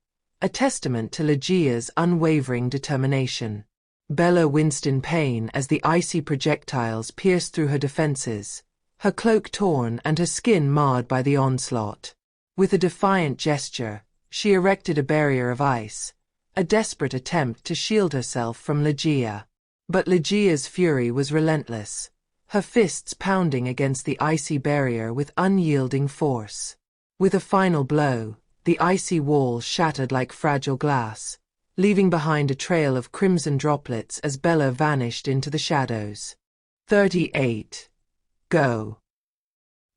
a testament to Lejiya's unwavering determination. Bello winced in pain as the icy projectiles pierced through her defenses, her cloak torn and her skin marred by the onslaught. With a defiant gesture, she erected a barrier of ice, a desperate attempt to shield herself from Lejiya. But Lejiya's fury was relentless, her fists pounding against the icy barrier with unyielding force. With a final blow, the icy wall shattered like fragile glass, leaving behind a trail of crimson droplets as Bella vanished into the shadows. 38. Go.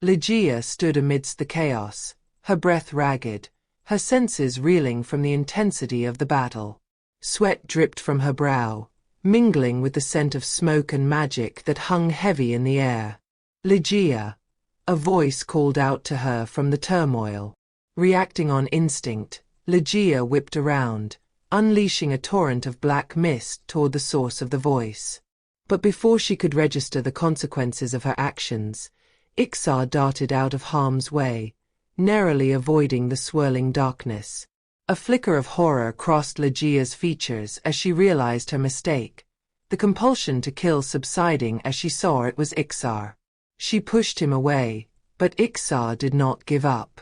Lejiya stood amidst the chaos, her breath ragged, her senses reeling from the intensity of the battle. Sweat dripped from her brow, mingling with the scent of smoke and magic that hung heavy in the air. "Lejiya," a voice called out to her from the turmoil. Reacting on instinct, Lejiya whipped around, unleashing a torrent of black mist toward the source of the voice. But before she could register the consequences of her actions, Ixar darted out of harm's way, narrowly avoiding the swirling darkness. A flicker of horror crossed Lejiya's features as she realized her mistake, the compulsion to kill subsiding as she saw it was Ixar. She pushed him away, but Ixar did not give up.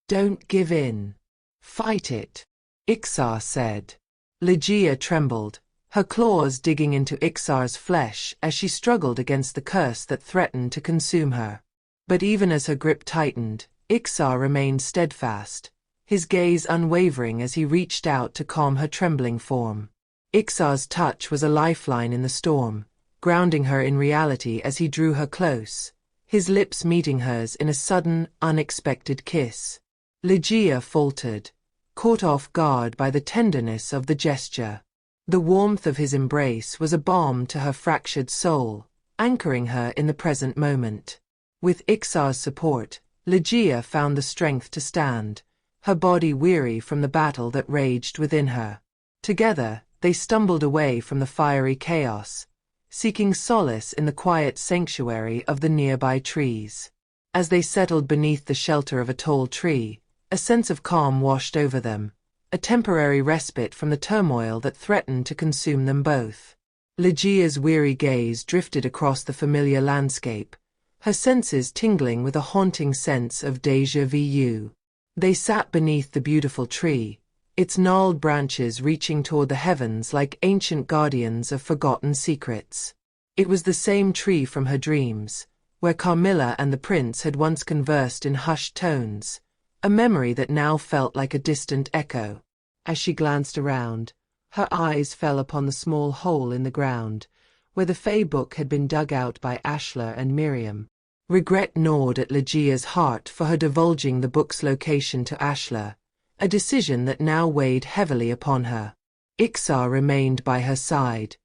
"Don't give in. Fight it," Ixar said. Lejiya trembled, her claws digging into Ixar's flesh as she struggled against the curse that threatened to consume her. But even as her grip tightened, Ixar remained steadfast, his gaze unwavering as he reached out to calm her trembling form. Ixar's touch was a lifeline in the storm, grounding her in reality as he drew her close, his lips meeting hers in a sudden, unexpected kiss. Lejiya faltered, caught off guard by the tenderness of the gesture. The warmth of his embrace was a balm to her fractured soul, anchoring her in the present moment. With Ixar's support, Lejiya found the strength to stand, her body weary from the battle that raged within her. Together, they stumbled away from the fiery chaos, seeking solace in the quiet sanctuary of the nearby trees. As they settled beneath the shelter of a tall tree, a sense of calm washed over them, a temporary respite from the turmoil that threatened to consume them both. Lejiya's weary gaze drifted across the familiar landscape, her senses tingling with a haunting sense of déjà vu. They sat beneath the beautiful tree, its gnarled branches reaching toward the heavens like ancient guardians of forgotten secrets. It was the same tree from her dreams, where Carmilla and the prince had once conversed in hushed tones, a memory that now felt like a distant echo. As she glanced around, her eyes fell upon the small hole in the ground, where the Fae book had been dug out by Ashla and Miriam. Regret gnawed at Lejiya's heart for her divulging the book's location to Ashla, a decision that now weighed heavily upon her. Ixar remained by her side,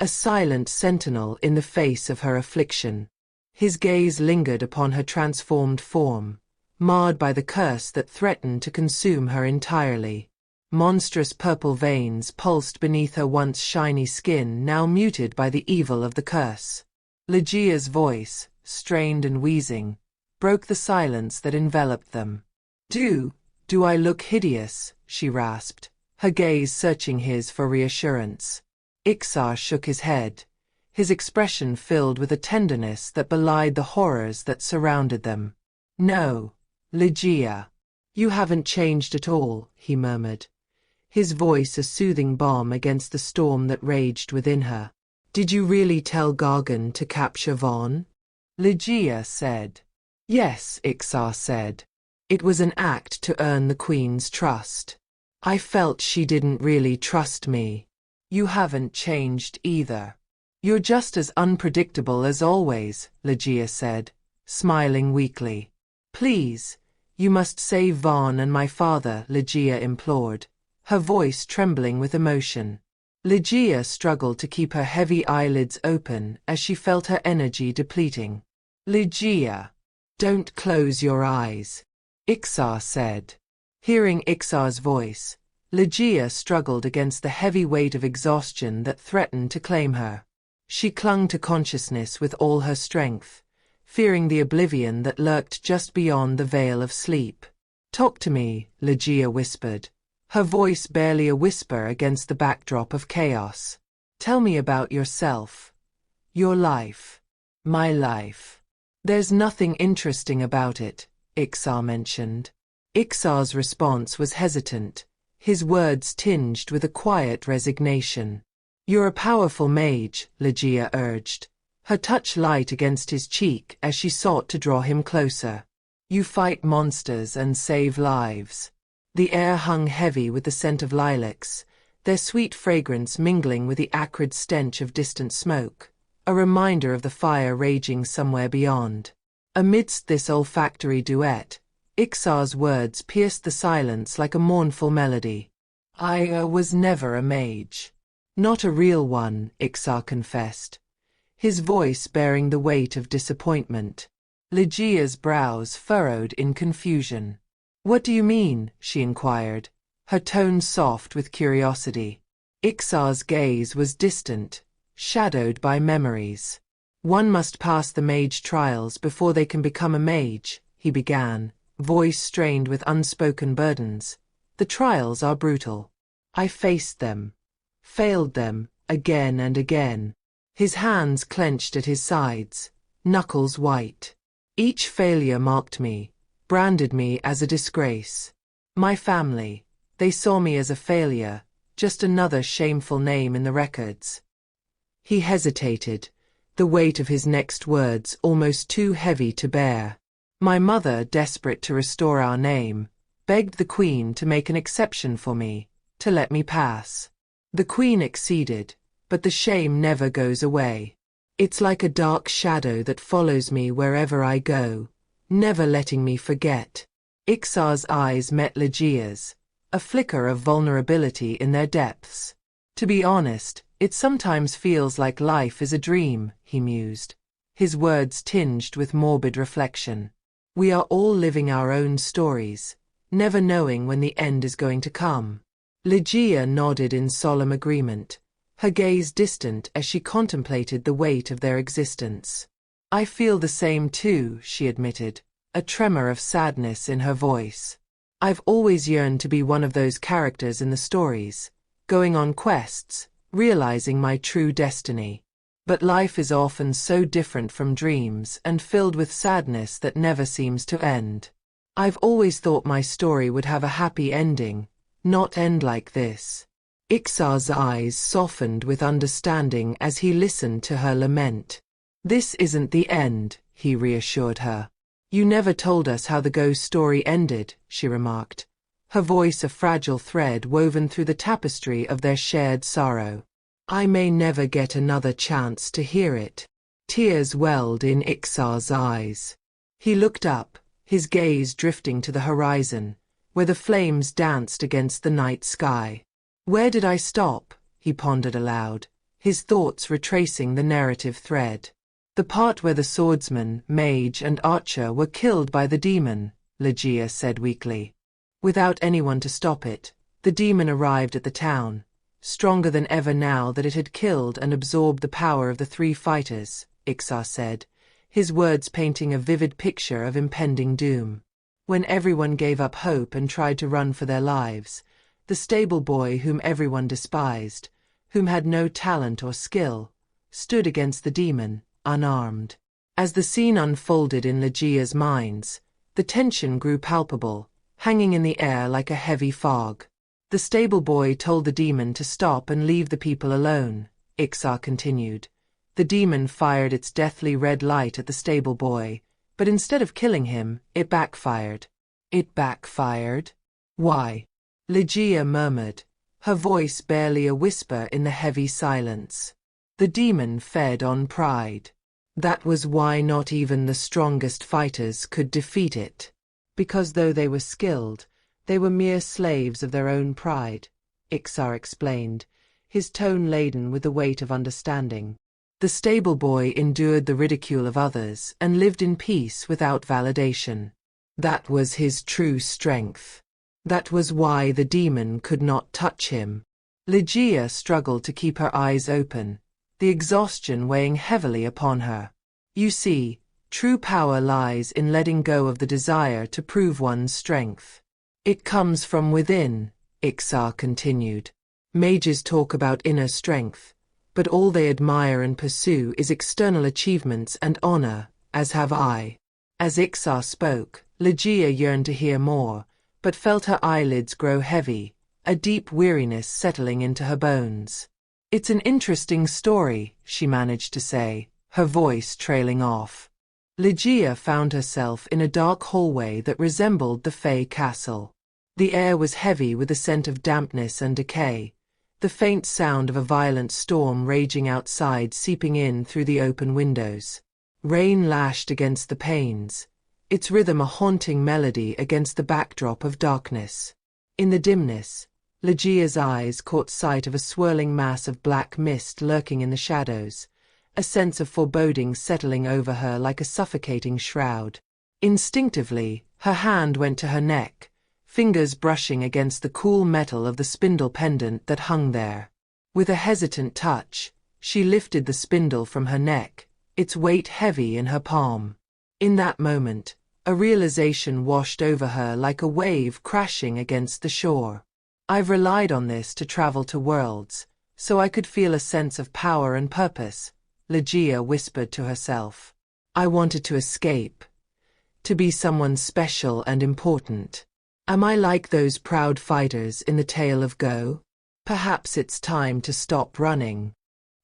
a silent sentinel in the face of her affliction. His gaze lingered upon her transformed form, marred by the curse that threatened to consume her entirely. Monstrous purple veins pulsed beneath her once shiny skin, now muted by the evil of the curse. Lejiya's voice, strained and wheezing, broke the silence that enveloped them. Do I look hideous?" she rasped, her gaze searching his for reassurance. Ixar shook his head, his expression filled with a tenderness that belied the horrors that surrounded them. "No, Lejiya. You haven't changed at all," he murmured, his voice a soothing balm against the storm that raged within her. "Did you really tell Gargan to capture Vaughn?" Lejiya said. "Yes," Ixar said. "It was an act to earn the Queen's trust. I felt she didn't really trust me." "You haven't changed either. You're just as unpredictable as always," Lejiya said, smiling weakly. "Please, you must save Vaughn and my father," Lejiya implored, her voice trembling with emotion. Lejiya struggled to keep her heavy eyelids open as she felt her energy depleting. "Lejiya, don't close your eyes," Ixar said. Hearing Ixar's voice, Lejiya struggled against the heavy weight of exhaustion that threatened to claim her. She clung to consciousness with all her strength, fearing the oblivion that lurked just beyond the veil of sleep. "Talk to me," Lejiya whispered, her voice barely a whisper against the backdrop of chaos. "Tell me about yourself. Your life." "My life. There's nothing interesting about it," Ixar mentioned. Ixar's response was hesitant, his words tinged with a quiet resignation. "You're a powerful mage," Lejiya urged, her touch light against his cheek as she sought to draw him closer. "You fight monsters and save lives." The air hung heavy with the scent of lilacs, their sweet fragrance mingling with the acrid stench of distant smoke, a reminder of the fire raging somewhere beyond. Amidst this olfactory duet, Ixar's words pierced the silence like a mournful melody. "I was never a mage." "Not a real one," Ixar confessed, his voice bearing the weight of disappointment. Lejiya's brows furrowed in confusion. "What do you mean?" she inquired, her tone soft with curiosity. Ixar's gaze was distant, shadowed by memories. "One must pass the mage trials before they can become a mage," he began, voice strained with unspoken burdens. "The trials are brutal. I faced them, failed them, again and again." His hands clenched at his sides, knuckles white. "Each failure marked me, branded me as a disgrace. My family, they saw me as a failure, just another shameful name in the records." He hesitated, the weight of his next words almost too heavy to bear. "My mother, desperate to restore our name, begged the Queen to make an exception for me, to let me pass. The Queen acceded, but the shame never goes away. It's like a dark shadow that follows me wherever I go, never letting me forget." Ixar's eyes met Lejiya's, a flicker of vulnerability in their depths. "To be honest, it sometimes feels like life is a dream," he mused, his words tinged with morbid reflection. "We are all living our own stories, never knowing when the end is going to come." Lejiya nodded in solemn agreement, her gaze distant as she contemplated the weight of their existence. "I feel the same too," she admitted, a tremor of sadness in her voice. "I've always yearned to be one of those characters in the stories, going on quests, realizing my true destiny. But life is often so different from dreams and filled with sadness that never seems to end. I've always thought my story would have a happy ending, not end like this." Ixar's eyes softened with understanding as he listened to her lament. "This isn't the end," he reassured her. "You never told us how the ghost story ended," she remarked, her voice a fragile thread woven through the tapestry of their shared sorrow. "I may never get another chance to hear it." Tears welled in Ixar's eyes. He looked up, his gaze drifting to the horizon, where the flames danced against the night sky. "Where did I stop?" he pondered aloud, his thoughts retracing the narrative thread. "The part where the swordsman, mage, and archer were killed by the demon," Lejiya said weakly. Without anyone to stop it, the demon arrived at the town, stronger than ever now that it had killed and absorbed the power of the three fighters, Ixar said, his words painting a vivid picture of impending doom. When everyone gave up hope and tried to run for their lives, the stable boy whom everyone despised, whom had no talent or skill, stood against the demon, unarmed. As the scene unfolded in Lejiya's minds, the tension grew palpable, hanging in the air like a heavy fog. The stable boy told the demon to stop and leave the people alone, Ixar continued. The demon fired its deathly red light at the stable boy, but instead of killing him, it backfired. It backfired? Why? Lejiya murmured, her voice barely a whisper in the heavy silence. The demon fed on pride. That was why not even the strongest fighters could defeat it. Because though they were skilled, they were mere slaves of their own pride, Ixar explained, his tone laden with the weight of understanding. The stable boy endured the ridicule of others and lived in peace without validation. That was his true strength. That was why the demon could not touch him. Lejiya struggled to keep her eyes open, the exhaustion weighing heavily upon her. You see, true power lies in letting go of the desire to prove one's strength. It comes from within, Ixar continued. Mages talk about inner strength, but all they admire and pursue is external achievements and honor, as have I. As Ixar spoke, Lejiya yearned to hear more, but felt her eyelids grow heavy, a deep weariness settling into her bones. It's an interesting story, she managed to say, her voice trailing off. Lejiya found herself in a dark hallway that resembled the Fae Castle. The air was heavy with a scent of dampness and decay, the faint sound of a violent storm raging outside seeping in through the open windows. Rain lashed against the panes, its rhythm a haunting melody against the backdrop of darkness. In the dimness, Lejiya's eyes caught sight of a swirling mass of black mist lurking in the shadows, a sense of foreboding settling over her like a suffocating shroud. Instinctively, her hand went to her neck, fingers brushing against the cool metal of the spindle pendant that hung there. With a hesitant touch, she lifted the spindle from her neck, its weight heavy in her palm. In that moment, a realization washed over her like a wave crashing against the shore. I've relied on this to travel to worlds, so I could feel a sense of power and purpose, Lejiya whispered to herself. I wanted to escape, to be someone special and important. Am I like those proud fighters in the tale of Go? Perhaps it's time to stop running.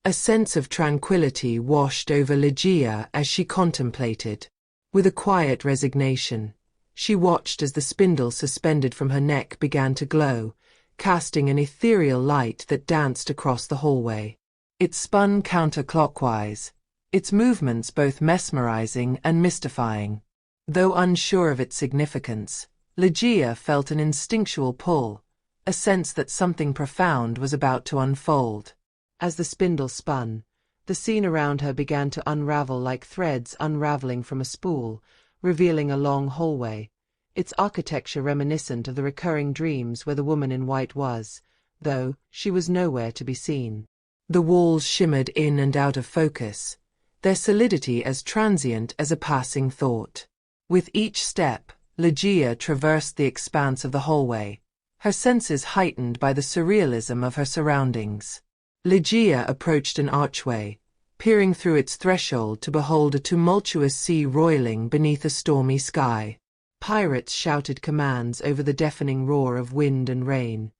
A sense of tranquility washed over Lejiya as she contemplated. With a quiet resignation, she watched as the spindle suspended from her neck began to glow, casting an ethereal light that danced across the hallway. It spun counterclockwise, its movements both mesmerizing and mystifying. Though unsure of its significance, Lejiya felt an instinctual pull, a sense that something profound was about to unfold. As the spindle spun, the scene around her began to unravel like threads unraveling from a spool, revealing a long hallway, its architecture reminiscent of the recurring dreams where the woman in white was, though she was nowhere to be seen. The walls shimmered in and out of focus, their solidity as transient as a passing thought. With each step, Lejiya traversed the expanse of the hallway, her senses heightened by the surrealism of her surroundings. Lejiya approached an archway, peering through its threshold to behold a tumultuous sea roiling beneath a stormy sky. Pirates shouted commands over the deafening roar of wind and rain,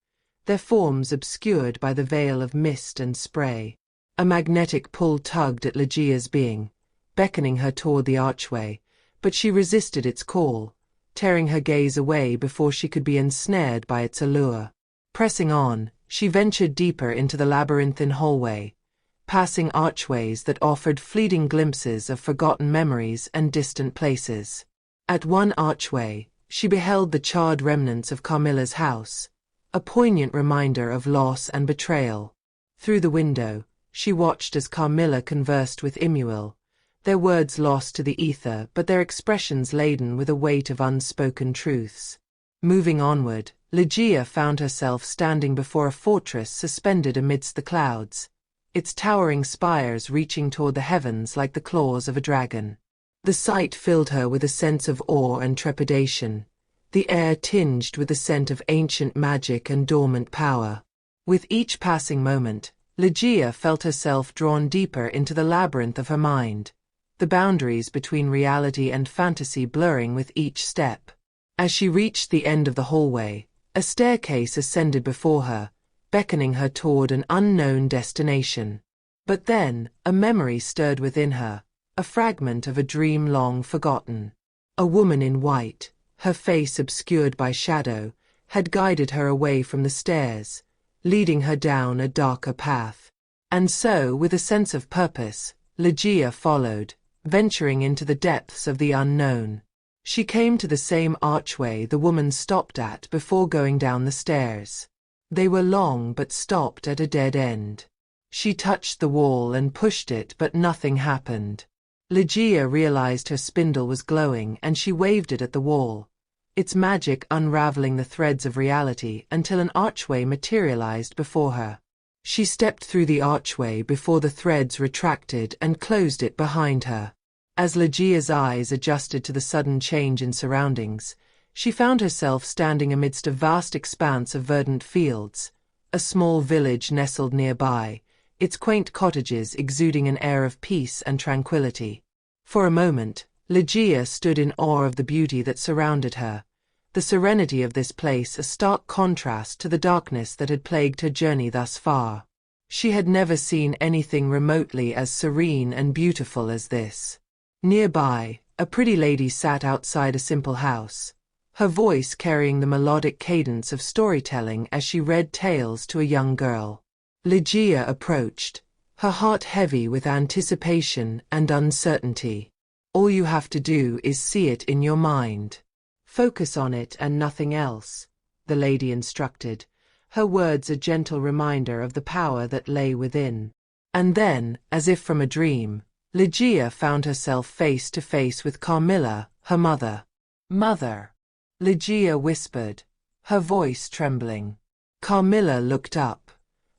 their forms obscured by the veil of mist and spray. A magnetic pull tugged at Lejiya's being, beckoning her toward the archway, but she resisted its call, tearing her gaze away before she could be ensnared by its allure. Pressing on, she ventured deeper into the labyrinthine hallway, passing archways that offered fleeting glimpses of forgotten memories and distant places. At one archway, she beheld the charred remnants of Carmilla's house, a poignant reminder of loss and betrayal. Through the window, she watched as Carmilla conversed with Imuel, their words lost to the ether but their expressions laden with a weight of unspoken truths. Moving onward, Lejiya found herself standing before a fortress suspended amidst the clouds, its towering spires reaching toward the heavens like the claws of a dragon. The sight filled her with a sense of awe and trepidation, the air tinged with the scent of ancient magic and dormant power. With each passing moment, Lejiya felt herself drawn deeper into the labyrinth of her mind, the boundaries between reality and fantasy blurring with each step. As she reached the end of the hallway, a staircase ascended before her, beckoning her toward an unknown destination. But then, a memory stirred within her, a fragment of a dream long forgotten. A woman in white, her face obscured by shadow, had guided her away from the stairs, leading her down a darker path. And so, with a sense of purpose, Lejiya followed, venturing into the depths of the unknown. She came to the same archway the woman stopped at before going down the stairs. They were long but stopped at a dead end. She touched the wall and pushed it, but nothing happened. Lejiya realized her spindle was glowing and she waved it at the wall, its magic unraveling the threads of reality until an archway materialized before her. She stepped through the archway before the threads retracted and closed it behind her. As Lejiya's eyes adjusted to the sudden change in surroundings, she found herself standing amidst a vast expanse of verdant fields, a small village nestled nearby, its quaint cottages exuding an air of peace and tranquility. For a moment, Lejiya stood in awe of the beauty that surrounded her, the serenity of this place a stark contrast to the darkness that had plagued her journey thus far. She had never seen anything remotely as serene and beautiful as this. Nearby, a pretty lady sat outside a simple house, her voice carrying the melodic cadence of storytelling as she read tales to a young girl. Lejiya approached, her heart heavy with anticipation and uncertainty. All you have to do is see it in your mind. Focus on it and nothing else, the lady instructed, her words a gentle reminder of the power that lay within. And then, as if from a dream, Lejiya found herself face to face with Carmilla, her mother. "Mother," Lejiya whispered, her voice trembling. Carmilla looked up,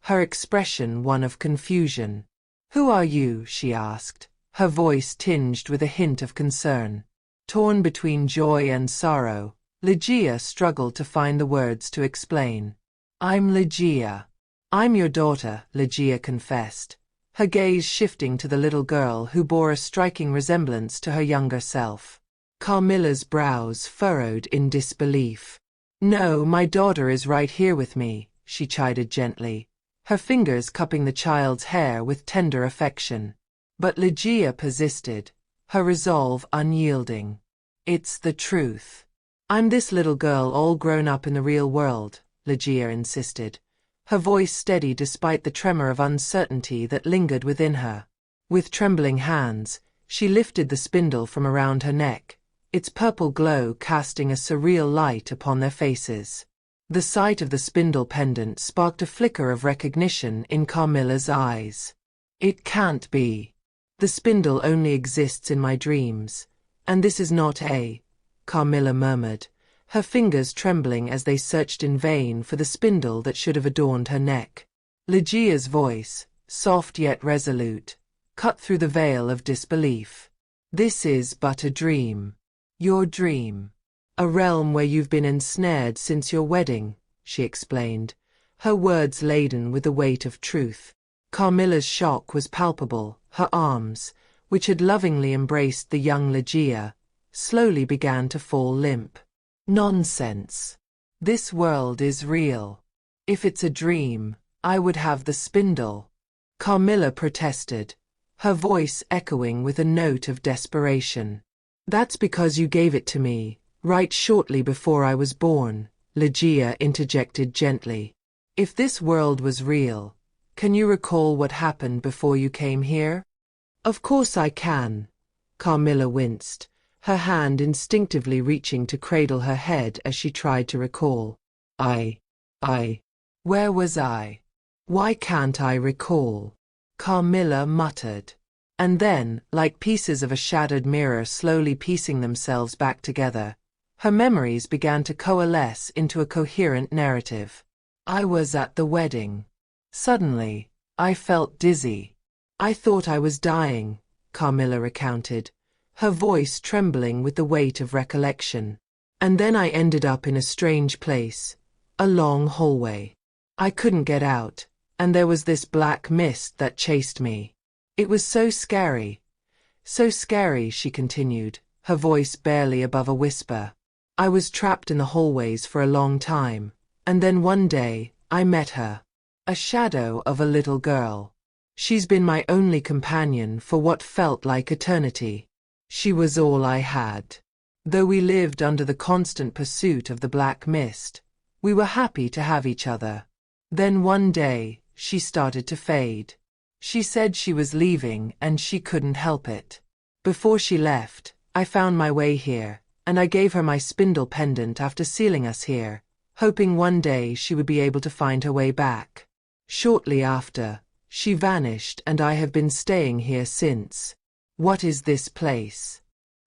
her expression one of confusion. "Who are you?" she asked, her voice tinged with a hint of concern. Torn between joy and sorrow, Lejiya struggled to find the words to explain. "I'm Lejiya." "I'm your daughter," Lejiya confessed, her gaze shifting to the little girl who bore a striking resemblance to her younger self. Carmilla's brows furrowed in disbelief. "No, my daughter is right here with me," she chided gently, her fingers cupping the child's hair with tender affection. But Lejiya persisted, her resolve unyielding. "It's the truth. I'm this little girl all grown up in the real world," Lejiya insisted, her voice steady despite the tremor of uncertainty that lingered within her. With trembling hands, she lifted the spindle from around her neck, its purple glow casting a surreal light upon their faces. The sight of the spindle pendant sparked a flicker of recognition in Carmilla's eyes. "It can't be. The spindle only exists in my dreams, and this is not a," Carmilla murmured, her fingers trembling as they searched in vain for the spindle that should have adorned her neck. Lejiya's voice, soft yet resolute, cut through the veil of disbelief. "This is but a dream. Your dream. A realm where you've been ensnared since your wedding," she explained, her words laden with the weight of truth. Carmilla's shock was palpable, her arms, which had lovingly embraced the young Lejiya, slowly began to fall limp. "Nonsense. This world is real. If it's a dream, I would have the spindle," Carmilla protested, her voice echoing with a note of desperation. "That's because you gave it to me, right shortly before I was born," Lejiya interjected gently. "If this world was real, can you recall what happened before you came here?" "Of course I can." Carmilla winced, her hand instinctively reaching to cradle her head as she tried to recall. I. Where was I? Why can't I recall?" Carmilla muttered. And then, like pieces of a shattered mirror slowly piecing themselves back together, her memories began to coalesce into a coherent narrative. "I was at the wedding. Suddenly, I felt dizzy. I thought I was dying," Carmilla recounted, her voice trembling with the weight of recollection. And then I ended up in a strange place, a long hallway. I couldn't get out, and there was this black mist that chased me. It was so scary, she continued, her voice barely above a whisper. I was trapped in the hallways for a long time, and then one day, I met her. A shadow of a little girl. She's been my only companion for what felt like eternity. She was all I had. Though we lived under the constant pursuit of the black mist, we were happy to have each other. Then one day, she started to fade. She said she was leaving and she couldn't help it. Before she left, I found my way here, and I gave her my spindle pendant after sealing us here, hoping one day she would be able to find her way back. Shortly after, she vanished and I have been staying here since. What is this place?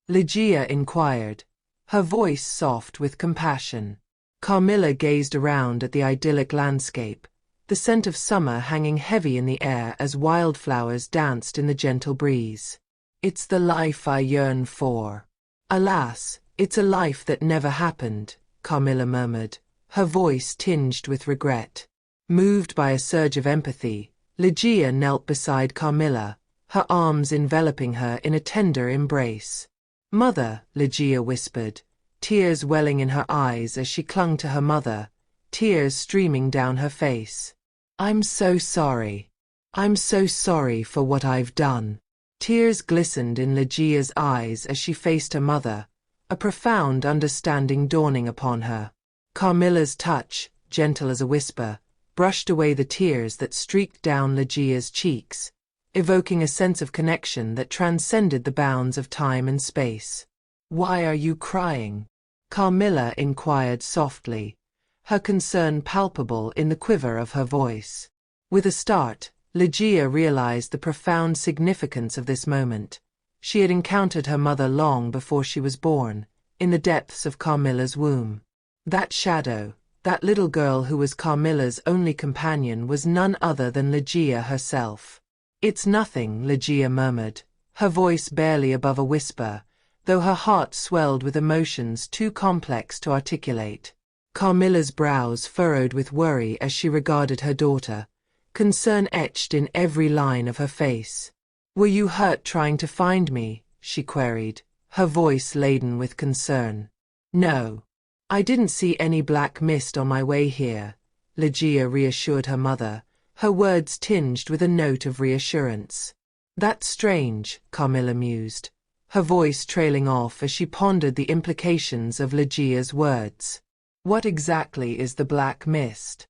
Lejiya inquired, her voice soft with compassion. Carmilla gazed around at the idyllic landscape, the scent of summer hanging heavy in the air as wildflowers danced in the gentle breeze. It's the life I yearn for. Alas, it's a life that never happened, Carmilla murmured, her voice tinged with regret. Moved by a surge of empathy, Lejiya knelt beside Carmilla, her arms enveloping her in a tender embrace. Mother, Lejiya whispered, tears welling in her eyes as she clung to her mother, tears streaming down her face. I'm so sorry. I'm so sorry for what I've done. Tears glistened in Lejiya's eyes as she faced her mother, a profound understanding dawning upon her. Carmilla's touch, gentle as a whisper, brushed away the tears that streaked down Lejiya's cheeks, evoking a sense of connection that transcended the bounds of time and space. Why are you crying? Carmilla inquired softly, her concern palpable in the quiver of her voice. With a start, Lejiya realized the profound significance of this moment. She had encountered her mother long before she was born, in the depths of Carmilla's womb. That shadow, that little girl who was Carmilla's only companion, was none other than Lejiya herself. It's nothing, Lejiya murmured, her voice barely above a whisper, though her heart swelled with emotions too complex to articulate. Carmilla's brows furrowed with worry as she regarded her daughter, concern etched in every line of her face. Were you hurt trying to find me? She queried, her voice laden with concern. No. I didn't see any black mist on my way here, Lejiya reassured her mother, her words tinged with a note of reassurance. That's strange, Carmilla mused, her voice trailing off as she pondered the implications of Lejiya's words. What exactly is the black mist?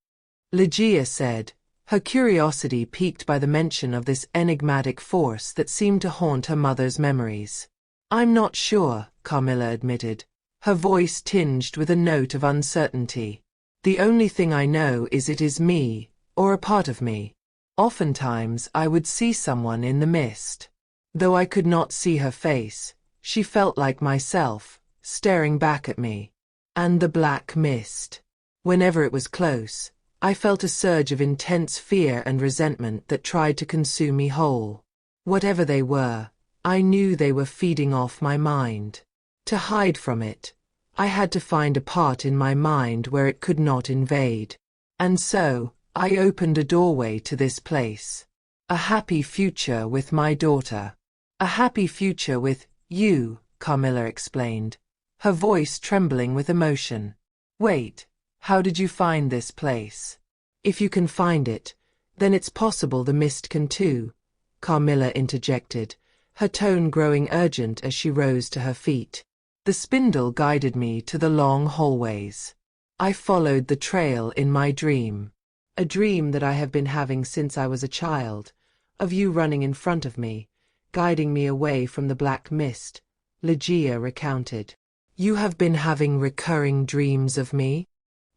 Lejiya said, her curiosity piqued by the mention of this enigmatic force that seemed to haunt her mother's memories. I'm not sure, Carmilla admitted, her voice tinged with a note of uncertainty. The only thing I know is it is me, or a part of me. Oftentimes I would see someone in the mist. Though I could not see her face, she felt like myself, staring back at me. And the black mist. Whenever it was close, I felt a surge of intense fear and resentment that tried to consume me whole. Whatever they were, I knew they were feeding off my mind. To hide from it, I had to find a part in my mind where it could not invade. And so, I opened a doorway to this place. A happy future with my daughter. A happy future with you, Carmilla explained, her voice trembling with emotion. Wait, how did you find this place? If you can find it, then it's possible the mist can too, Carmilla interjected, her tone growing urgent as she rose to her feet. The spindle guided me to the long hallways. I followed the trail in my dream. A dream that I have been having since I was a child, of you running in front of me, guiding me away from the black mist, Lejiya recounted. You have been having recurring dreams of me?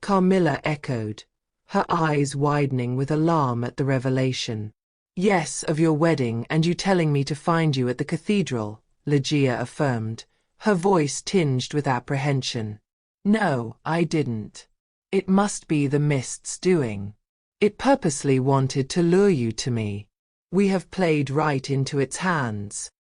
Carmilla echoed, her eyes widening with alarm at the revelation. Yes, of your wedding and you telling me to find you at the cathedral, Lejiya affirmed, her voice tinged with apprehension. No, I didn't. It must be the mist's doing. It purposely wanted to lure you to me. We have played right into its hands.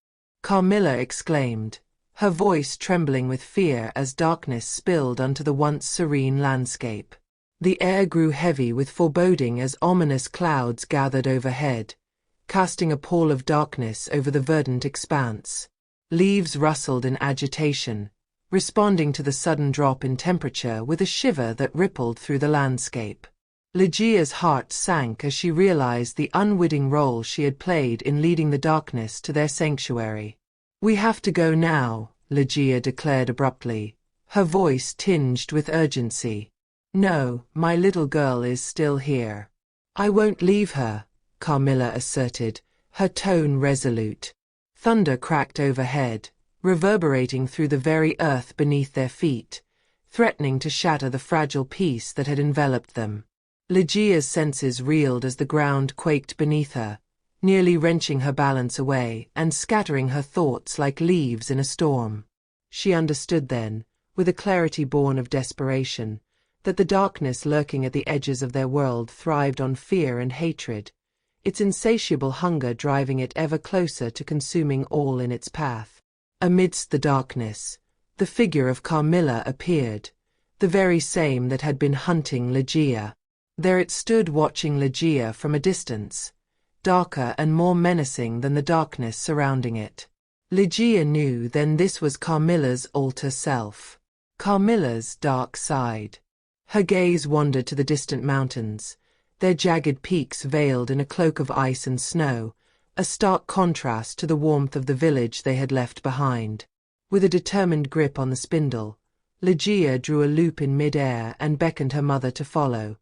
Carmilla exclaimed, her voice trembling with fear as darkness spilled onto the once serene landscape. The air grew heavy with foreboding as ominous clouds gathered overhead, casting a pall of darkness over the verdant expanse. Leaves rustled in agitation, responding to the sudden drop in temperature with a shiver that rippled through the landscape. Lejiya's heart sank as she realized the unwitting role she had played in leading the darkness to their sanctuary. "We have to go now," Lejiya declared abruptly, her voice tinged with urgency. "No, my little girl is still here. I won't leave her," Carmilla asserted, her tone resolute. Thunder cracked overhead, reverberating through the very earth beneath their feet, threatening to shatter the fragile peace that had enveloped them. Lejiya's senses reeled as the ground quaked beneath her, nearly wrenching her balance away and scattering her thoughts like leaves in a storm. She understood then, with a clarity born of desperation, that the darkness lurking at the edges of their world thrived on fear and hatred, its insatiable hunger driving it ever closer to consuming all in its path. Amidst the darkness, the figure of Carmilla appeared, the very same that had been hunting Lejiya. There it stood watching Lejiya from a distance, darker and more menacing than the darkness surrounding it. Lejiya knew then this was Carmilla's alter self, Carmilla's dark side. Her gaze wandered to the distant mountains, their jagged peaks veiled in a cloak of ice and snow, a stark contrast to the warmth of the village they had left behind. With a determined grip on the spindle, Lejiya drew a loop in mid-air and beckoned her mother to follow,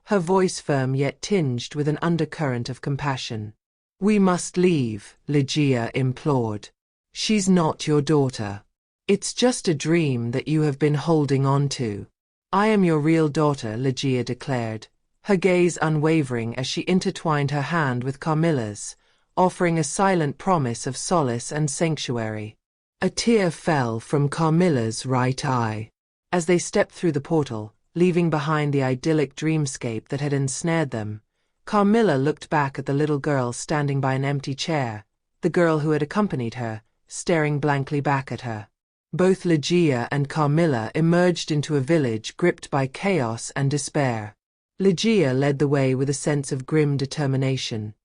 her voice firm yet tinged with an undercurrent of compassion. "We must leave," Lejiya implored. "She's not your daughter. It's just a dream that you have been holding on to." "I am your real daughter," Lejiya declared, her gaze unwavering as she intertwined her hand with Carmilla's, offering a silent promise of solace and sanctuary. A tear fell from Carmilla's right eye. As they stepped through the portal, leaving behind the idyllic dreamscape that had ensnared them, Carmilla looked back at the little girl standing by an empty chair, the girl who had accompanied her, staring blankly back at her. Both Lejiya and Carmilla emerged into a village gripped by chaos and despair. Lejiya led the way with a sense of grim determination,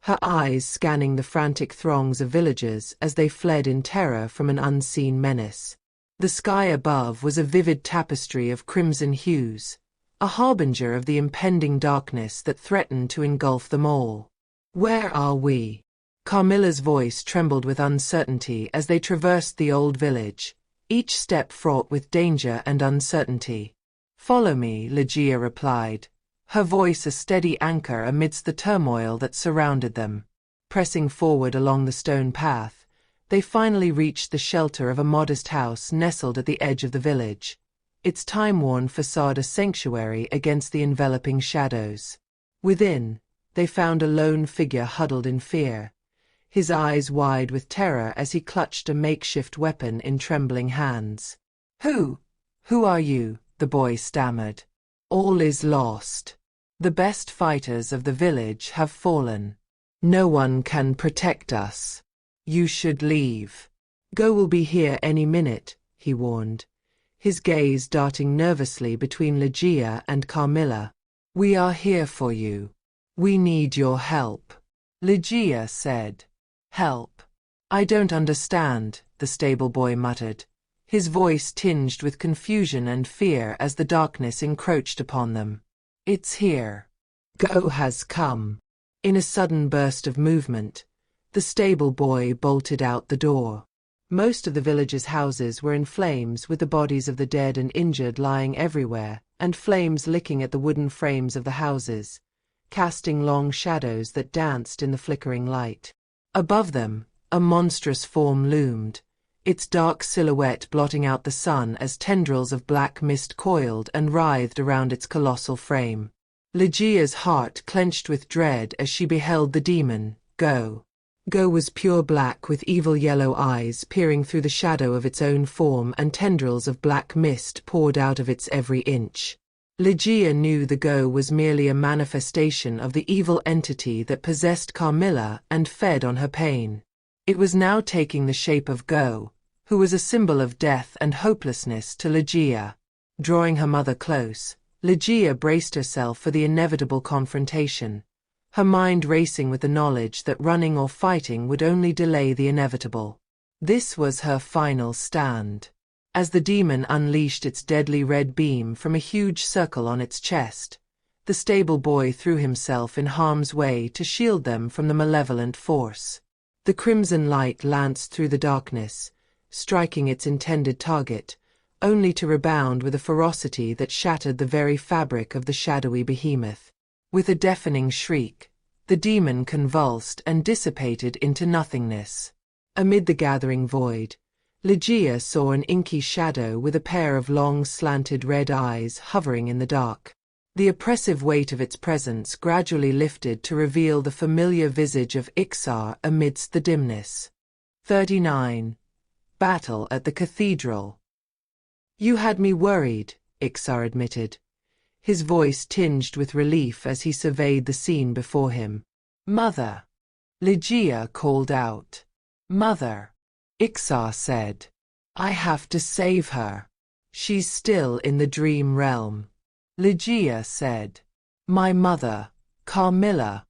her eyes scanning the frantic throngs of villagers as they fled in terror from an unseen menace. The sky above was a vivid tapestry of crimson hues, a harbinger of the impending darkness that threatened to engulf them all. "Where are we?" Carmilla's voice trembled with uncertainty as they traversed the old village, each step fraught with danger and uncertainty. "Follow me," Lejiya replied, her voice a steady anchor amidst the turmoil that surrounded them. Pressing forward along the stone path, they finally reached the shelter of a modest house nestled at the edge of the village, its time-worn facade a sanctuary against the enveloping shadows. Within, they found a lone figure huddled in fear, his eyes wide with terror as he clutched a makeshift weapon in trembling hands. Who are you?" the boy stammered. "All is lost. The best fighters of the village have fallen. No one can protect us. You should leave. Go will be here any minute," he warned, his gaze darting nervously between Lejiya and Carmilla. "We are here for you. We need your help," Lejiya said. "Help? I don't understand," the stable boy muttered, his voice tinged with confusion and fear as the darkness encroached upon them. "It's here. Go has come." In a sudden burst of movement, the stable boy bolted out the door. Most of the village's houses were in flames, with the bodies of the dead and injured lying everywhere, and flames licking at the wooden frames of the houses, casting long shadows that danced in the flickering light. Above them, a monstrous form loomed, its dark silhouette blotting out the sun as tendrils of black mist coiled and writhed around its colossal frame. Lejiya's heart clenched with dread as she beheld the demon, Go. Go was pure black with evil yellow eyes peering through the shadow of its own form, and tendrils of black mist poured out of its every inch. Lejiya knew the Go was merely a manifestation of the evil entity that possessed Carmilla and fed on her pain. It was now taking the shape of Go, who was a symbol of death and hopelessness to Lejiya. Drawing her mother close, Lejiya braced herself for the inevitable confrontation, her mind racing with the knowledge that running or fighting would only delay the inevitable. This was her final stand. As the demon unleashed its deadly red beam from a huge circle on its chest, the stable boy threw himself in harm's way to shield them from the malevolent force. The crimson light lanced through the darkness, striking its intended target, only to rebound with a ferocity that shattered the very fabric of the shadowy behemoth. With a deafening shriek, the demon convulsed and dissipated into nothingness. Amid the gathering void, Lejiya saw an inky shadow with a pair of long slanted red eyes hovering in the dark. The oppressive weight of its presence gradually lifted to reveal the familiar visage of Ixar amidst the dimness. 39. Battle at the Cathedral. "You had me worried," Ixar admitted, his voice tinged with relief as he surveyed the scene before him. "Mother!" Lejiya called out. "Mother!" Ixar said. "I have to save her. She's still in the dream realm." Lejiya said. "My mother, Carmilla."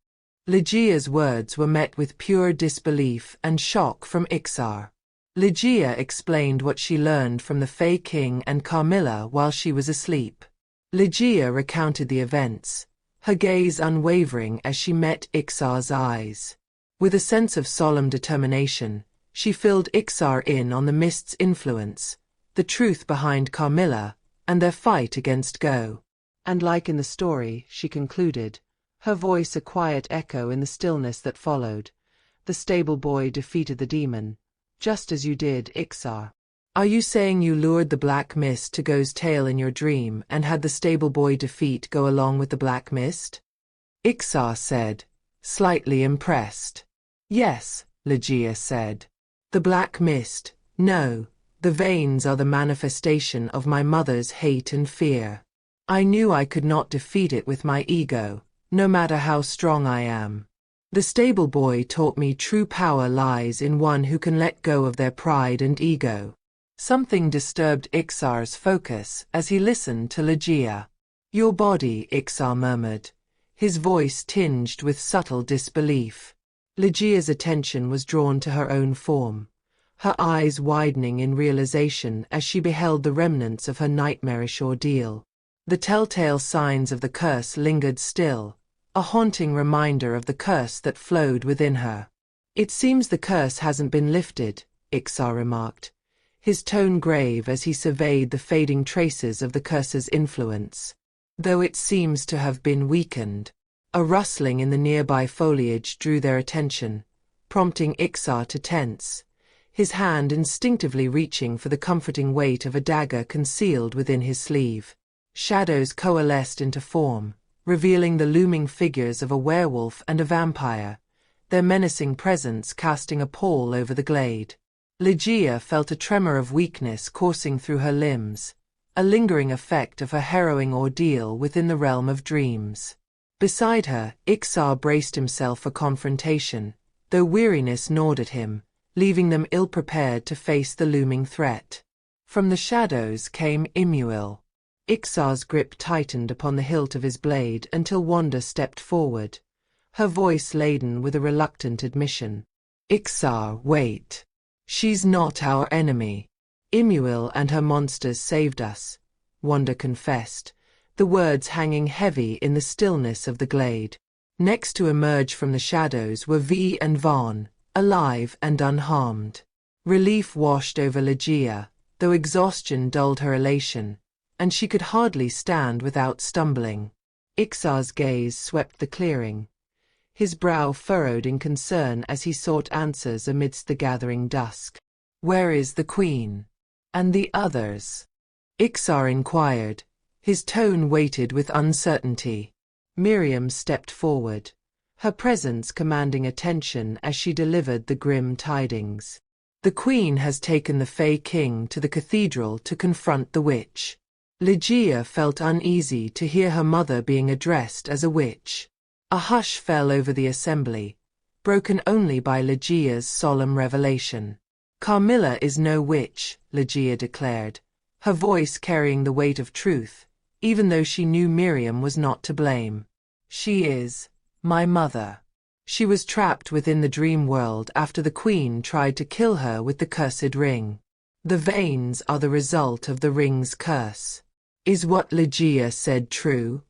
Lejiya's words were met with pure disbelief and shock from Ixar. Lejiya explained what she learned from the Fae King and Carmilla while she was asleep. Lejiya recounted the events, her gaze unwavering as she met Ixar's eyes. With a sense of solemn determination, she filled Ixar in on the mist's influence, the truth behind Carmilla, and their fight against Go. And like in the story, she concluded, her voice a quiet echo in the stillness that followed, "The stable boy defeated the demon, just as you did, Ixar." "Are you saying you lured the black mist to Go's tail in your dream and had the stable boy defeat Go along with the black mist?" Ixar said, slightly impressed. "Yes," Lejiya said. "The black mist, no, the veins are the manifestation of my mother's hate and fear. I knew I could not defeat it with my ego, no matter how strong I am. The stable boy taught me true power lies in one who can let go of their pride and ego." Something disturbed Ixar's focus as he listened to Lejiya. "Your body," Ixar murmured, his voice tinged with subtle disbelief. Lejiya's attention was drawn to her own form, her eyes widening in realization as she beheld the remnants of her nightmarish ordeal. The telltale signs of the curse lingered still, a haunting reminder of the curse that flowed within her. "It seems the curse hasn't been lifted," Ixar remarked, his tone grave as he surveyed the fading traces of the curse's influence. "Though it seems to have been weakened." A rustling in the nearby foliage drew their attention, prompting Ixar to tense, his hand instinctively reaching for the comforting weight of a dagger concealed within his sleeve. Shadows coalesced into form, revealing the looming figures of a werewolf and a vampire, their menacing presence casting a pall over the glade. Lejiya felt a tremor of weakness coursing through her limbs, a lingering effect of her harrowing ordeal within the realm of dreams. Beside her, Ixar braced himself for confrontation, though weariness gnawed at him, leaving them ill-prepared to face the looming threat. From the shadows came Imuil. Ixar's grip tightened upon the hilt of his blade until Wanda stepped forward, her voice laden with a reluctant admission. "Ixar, wait. She's not our enemy. Imuil and her monsters saved us," Wanda confessed, the words hanging heavy in the stillness of the glade. Next to emerge from the shadows were Vi and Vaughn, alive and unharmed. Relief washed over Lejiya, though exhaustion dulled her elation, and she could hardly stand without stumbling. Ixar's gaze swept the clearing, his brow furrowed in concern as he sought answers amidst the gathering dusk. "Where is the queen? And the others?" Ixar inquired, his tone weighted with uncertainty. Miriam stepped forward, her presence commanding attention as she delivered the grim tidings. "The queen has taken the Fae King to the cathedral to confront the witch." Lejiya felt uneasy to hear her mother being addressed as a witch. A hush fell over the assembly, broken only by Lejiya's solemn revelation. "Carmilla is no witch," Lejiya declared, her voice carrying the weight of truth, even though she knew Miriam was not to blame. "She is my mother. She was trapped within the dream world after the queen tried to kill her with the cursed ring. The veins are the result of the ring's curse." "Is what Lejiya said true?"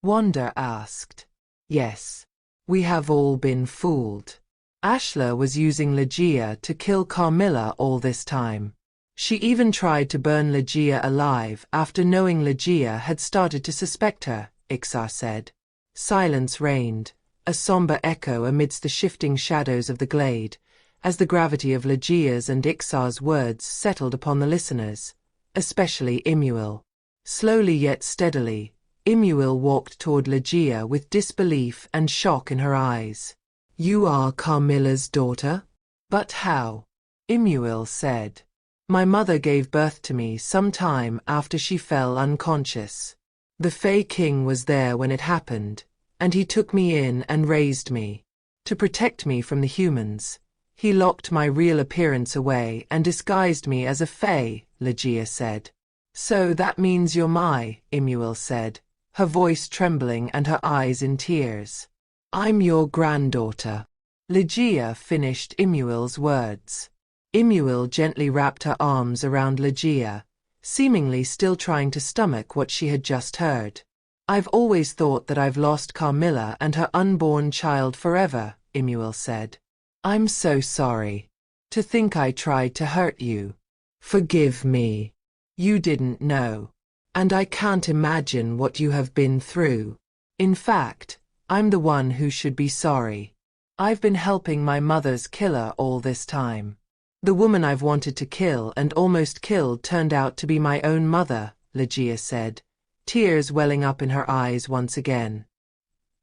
Wanda asked. "Yes. We have all been fooled. Ashla was using Lejiya to kill Carmilla all this time. She even tried to burn Lejiya alive after knowing Lejiya had started to suspect her," Ixar said. Silence reigned, a somber echo amidst the shifting shadows of the glade, as the gravity of Lejiya's and Ixar's words settled upon the listeners, especially Imuel. Slowly yet steadily, Imuel walked toward Lejiya with disbelief and shock in her eyes. "You are Carmilla's daughter? But how?" Imuel said. "My mother gave birth to me some time after she fell unconscious. The Fae King was there when it happened, and he took me in and raised me. To protect me from the humans, he locked my real appearance away and disguised me as a Fae," Lejiya said. "So that means you're Imuel said, her voice trembling and her eyes in tears. "I'm your granddaughter." Lejiya finished Imuel's words. Imuel gently wrapped her arms around Lejiya, seemingly still trying to stomach what she had just heard. "I've always thought that I've lost Carmilla and her unborn child forever," Imuel said. "I'm so sorry. To think I tried to hurt you. Forgive me. You didn't know. And I can't imagine what you have been through. In fact, I'm the one who should be sorry. I've been helping my mother's killer all this time. The woman I've wanted to kill and almost killed turned out to be my own mother," Lejiya said, tears welling up in her eyes once again.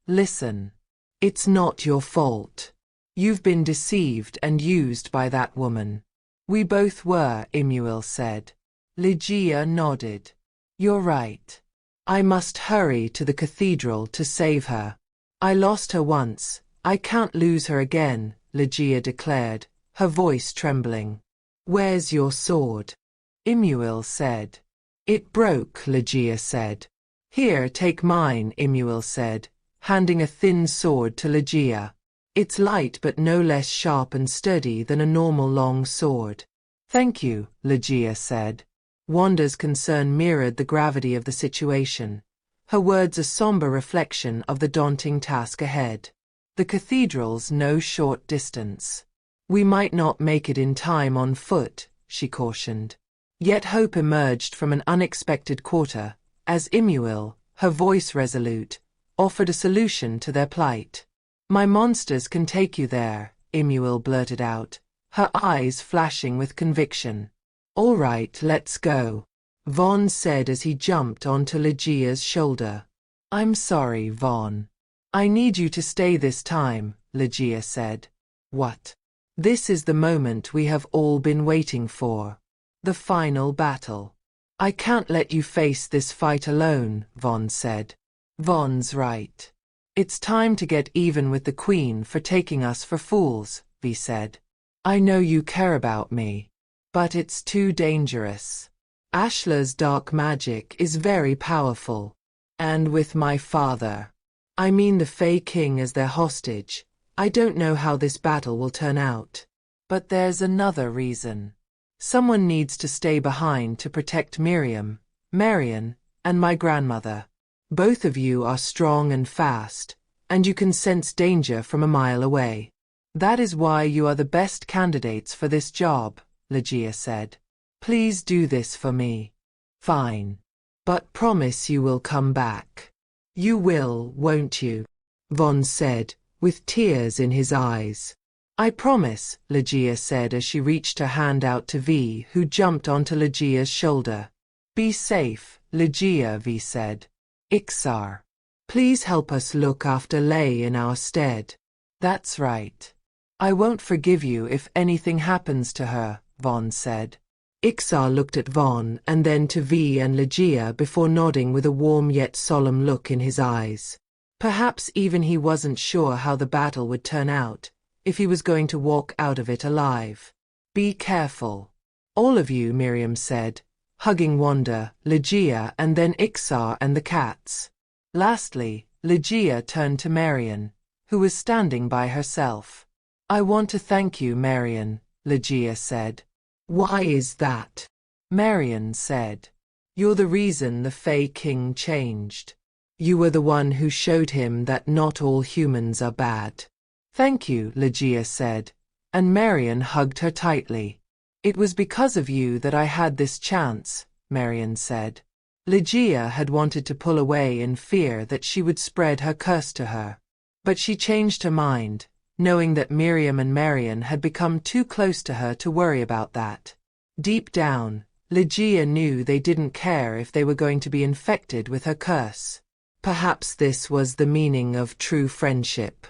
"Listen. It's not your fault. You've been deceived and used by that woman." "We both were," Imuel said. Lejiya nodded. "You're right. I must hurry to the cathedral to save her. I lost her once. I can't lose her again," Lejiya declared, her voice trembling. "Where's your sword?" Imuel said. "It broke," Lejiya said. "Here, take mine," Imuel said, handing a thin sword to Lejiya. "It's light but no less sharp and sturdy than a normal long sword." "Thank you," Lejiya said. Wanda's concern mirrored the gravity of the situation, her words a somber reflection of the daunting task ahead. "The cathedral's no short distance. We might not make it in time on foot," she cautioned. Yet hope emerged from an unexpected quarter, as Imuel, her voice resolute, offered a solution to their plight. "My monsters can take you there," Imuel blurted out, her eyes flashing with conviction. "All right, let's go," Vaughn said as he jumped onto Lejiya's shoulder. "I'm sorry, Vaughn. I need you to stay this time," Lejiya said. "What?" "This is the moment we have all been waiting for. The final battle. I can't let you face this fight alone," Vaughn said. "Vaughn's right. It's time to get even with the Queen for taking us for fools," Vi said. "I know you care about me. But it's too dangerous. Ashla's dark magic is very powerful. And with my father, I mean the Fae King, as their hostage, I don't know how this battle will turn out. But there's another reason. Someone needs to stay behind to protect Miriam, Marian, and my grandmother. Both of you are strong and fast, and you can sense danger from a mile away. That is why you are the best candidates for this job," Lejiya said. "Please do this for me." "Fine. But promise you will come back." "You will, won't you?" Vaughn said, with tears in his eyes. "I promise," Lejiya said as she reached her hand out to Vi, who jumped onto Lejiya's shoulder. "Be safe, Lejiya," Vi said. "Ixar, please help us look after Lei in our stead." "That's right. I won't forgive you if anything happens to her," Vaughn said. Ixar looked at Vaughn and then to Vi and Lejiya before nodding with a warm yet solemn look in his eyes. Perhaps even he wasn't sure how the battle would turn out, if he was going to walk out of it alive. Be careful. All of you, Miriam said, hugging Wanda, Lejiya and then Ixar and the cats. Lastly, Lejiya turned to Marian, who was standing by herself. I want to thank you, Marian, Lejiya said. Why is that? Marian said. You're the reason the Fae King changed. You were the one who showed him that not all humans are bad. Thank you, Lejiya said, and Marian hugged her tightly. It was because of you that I had this chance, Marian said. Lejiya had wanted to pull away in fear that she would spread her curse to her. But she changed her mind, knowing that Miriam and Marian had become too close to her to worry about that. Deep down, Lejiya knew they didn't care if they were going to be infected with her curse. Perhaps this was the meaning of true friendship.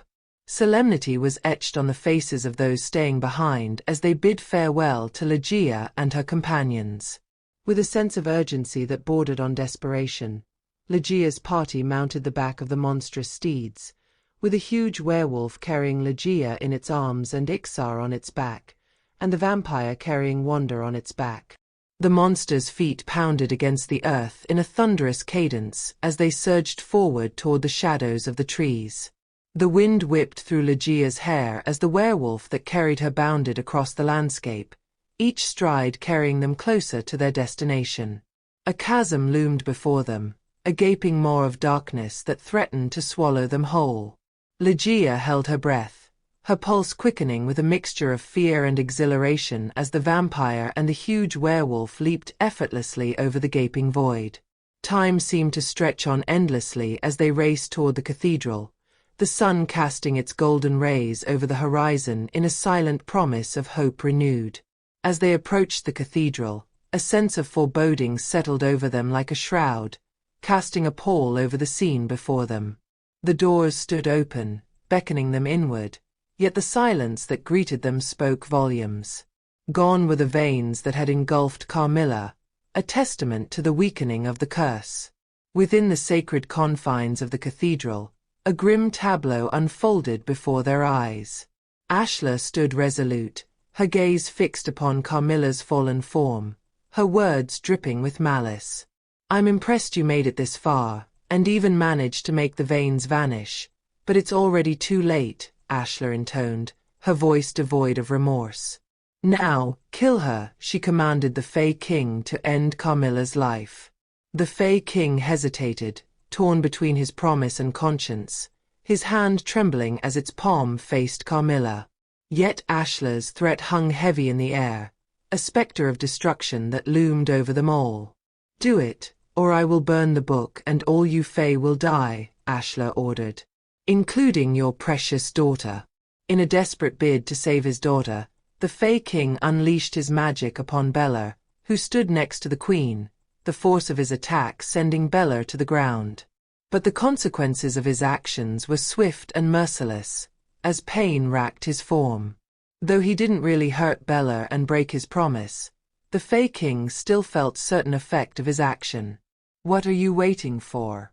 Solemnity was etched on the faces of those staying behind as they bid farewell to Lejiya and her companions. With a sense of urgency that bordered on desperation, Lejiya's party mounted the back of the monstrous steeds, with a huge werewolf carrying Lejiya in its arms and Ixar on its back, and the vampire carrying Wanda on its back. The monster's feet pounded against the earth in a thunderous cadence as they surged forward toward the shadows of the trees. The wind whipped through Lejiya's hair as the werewolf that carried her bounded across the landscape, each stride carrying them closer to their destination. A chasm loomed before them, a gaping maw of darkness that threatened to swallow them whole. Lejiya held her breath, her pulse quickening with a mixture of fear and exhilaration as the vampire and the huge werewolf leaped effortlessly over the gaping void. Time seemed to stretch on endlessly as they raced toward the cathedral, the sun casting its golden rays over the horizon in a silent promise of hope renewed. As they approached the cathedral, a sense of foreboding settled over them like a shroud, casting a pall over the scene before them. The doors stood open, beckoning them inward, yet the silence that greeted them spoke volumes. Gone were the veins that had engulfed Carmilla, a testament to the weakening of the curse. Within the sacred confines of the cathedral, a grim tableau unfolded before their eyes. Ashla stood resolute, her gaze fixed upon Carmilla's fallen form, her words dripping with malice. I'm impressed you made it this far, and even managed to make the veins vanish, but it's already too late, Ashla intoned, her voice devoid of remorse. Now, kill her, she commanded the Fae King to end Carmilla's life. The Fae King hesitated, torn between his promise and conscience, his hand trembling as its palm faced Carmilla. Yet Ashla's threat hung heavy in the air, a spectre of destruction that loomed over them all. Do it, or I will burn the book and all you Fae will die, Ashla ordered. Including your precious daughter. In a desperate bid to save his daughter, the Fae King unleashed his magic upon Bella, who stood next to the Queen, the force of his attack sending Bella to the ground. But the consequences of his actions were swift and merciless, as pain racked his form. Though he didn't really hurt Bella and break his promise, the Fae King still felt certain effect of his action. What are you waiting for?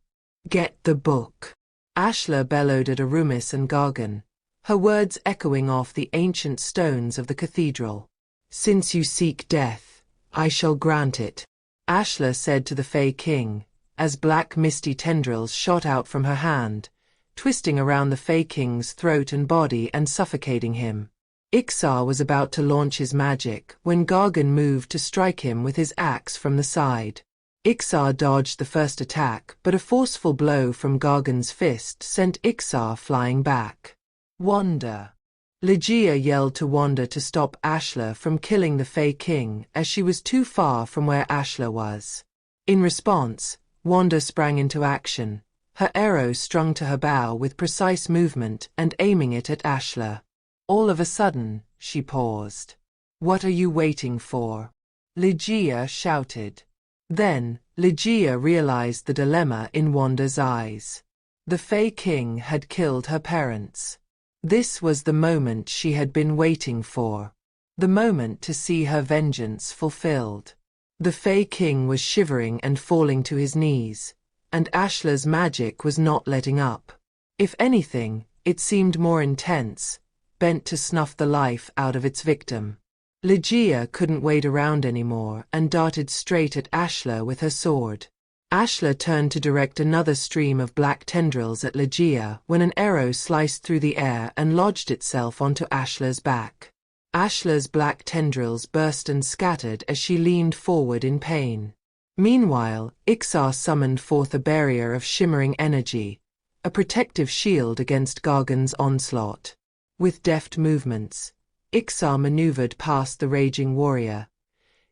Get the book. Ashla bellowed at Arumis and Gargan, her words echoing off the ancient stones of the cathedral. Since you seek death, I shall grant it, Ashla said to the Fae King, as black misty tendrils shot out from her hand, twisting around the Fae King's throat and body and suffocating him. Ixar was about to launch his magic when Gargan moved to strike him with his axe from the side. Ixar dodged the first attack, but a forceful blow from Gargan's fist sent Ixar flying back. Wanda. Lejiya yelled to Wanda to stop Ashla from killing the Fae King as she was too far from where Ashla was. In response, Wanda sprang into action, her arrow strung to her bow with precise movement and aiming it at Ashla. All of a sudden, she paused. What are you waiting for? Lejiya shouted. Then, Lejiya realized the dilemma in Wanda's eyes. The Fae King had killed her parents. This was the moment she had been waiting for. The moment to see her vengeance fulfilled. The Fae King was shivering and falling to his knees, and Ashla's magic was not letting up. If anything, it seemed more intense, bent to snuff the life out of its victim. Lejiya couldn't wait around anymore and darted straight at Ashla with her sword. Ashla turned to direct another stream of black tendrils at Lejiya when an arrow sliced through the air and lodged itself onto Ashla's back. Ashla's black tendrils burst and scattered as she leaned forward in pain. Meanwhile, Ixar summoned forth a barrier of shimmering energy, a protective shield against Gargan's onslaught. With deft movements, Ixar maneuvered past the raging warrior,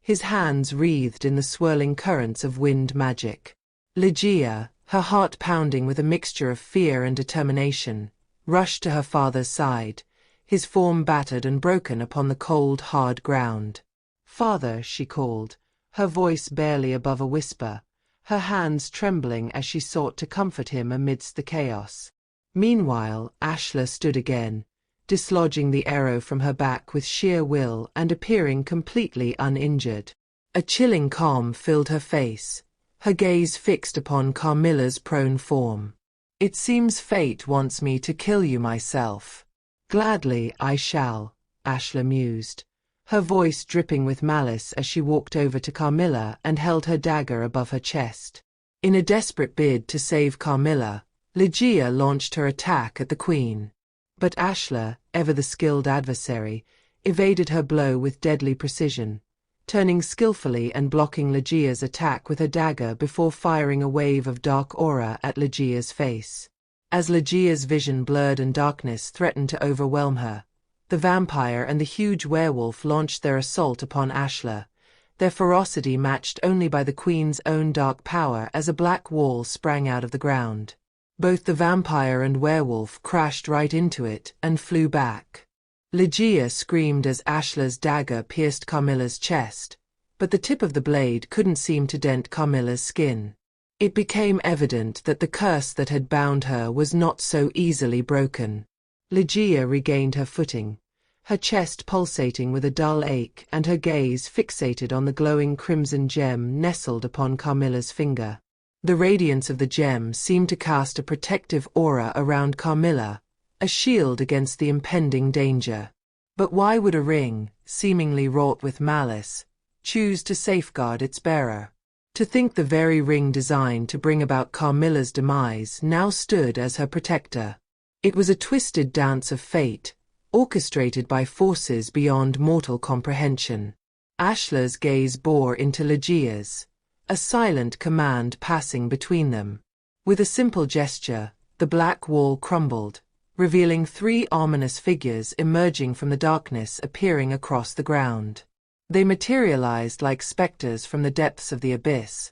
his hands wreathed in the swirling currents of wind magic. Lejiya, her heart pounding with a mixture of fear and determination, rushed to her father's side, his form battered and broken upon the cold, hard ground. "Father," she called, her voice barely above a whisper, her hands trembling as she sought to comfort him amidst the chaos. Meanwhile, Ashla stood again, dislodging the arrow from her back with sheer will and appearing completely uninjured. A chilling calm filled her face, her gaze fixed upon Carmilla's prone form. "It seems fate wants me to kill you myself." "Gladly I shall," Ashla mused, her voice dripping with malice as she walked over to Carmilla and held her dagger above her chest. In a desperate bid to save Carmilla, Lejiya launched her attack at the queen. But Ashla, ever the skilled adversary, evaded her blow with deadly precision, turning skillfully and blocking Lejiya's attack with her dagger before firing a wave of dark aura at Lejiya's face. As Lejiya's vision blurred and darkness threatened to overwhelm her, the vampire and the huge werewolf launched their assault upon Ashla, their ferocity matched only by the queen's own dark power as a black wall sprang out of the ground. Both the vampire and werewolf crashed right into it and flew back. Lejiya screamed as Ashla's dagger pierced Carmilla's chest, but the tip of the blade couldn't seem to dent Carmilla's skin. It became evident that the curse that had bound her was not so easily broken. Lejiya regained her footing, her chest pulsating with a dull ache and her gaze fixated on the glowing crimson gem nestled upon Carmilla's finger. The radiance of the gem seemed to cast a protective aura around Carmilla, a shield against the impending danger. But why would a ring, seemingly wrought with malice, choose to safeguard its bearer? To think the very ring designed to bring about Carmilla's demise now stood as her protector. It was a twisted dance of fate, orchestrated by forces beyond mortal comprehension. Ashla's gaze bore into Lejiya's, a silent command passing between them. With a simple gesture, the black wall crumbled, revealing 3 ominous figures emerging from the darkness appearing across the ground. They materialized like specters from the depths of the abyss,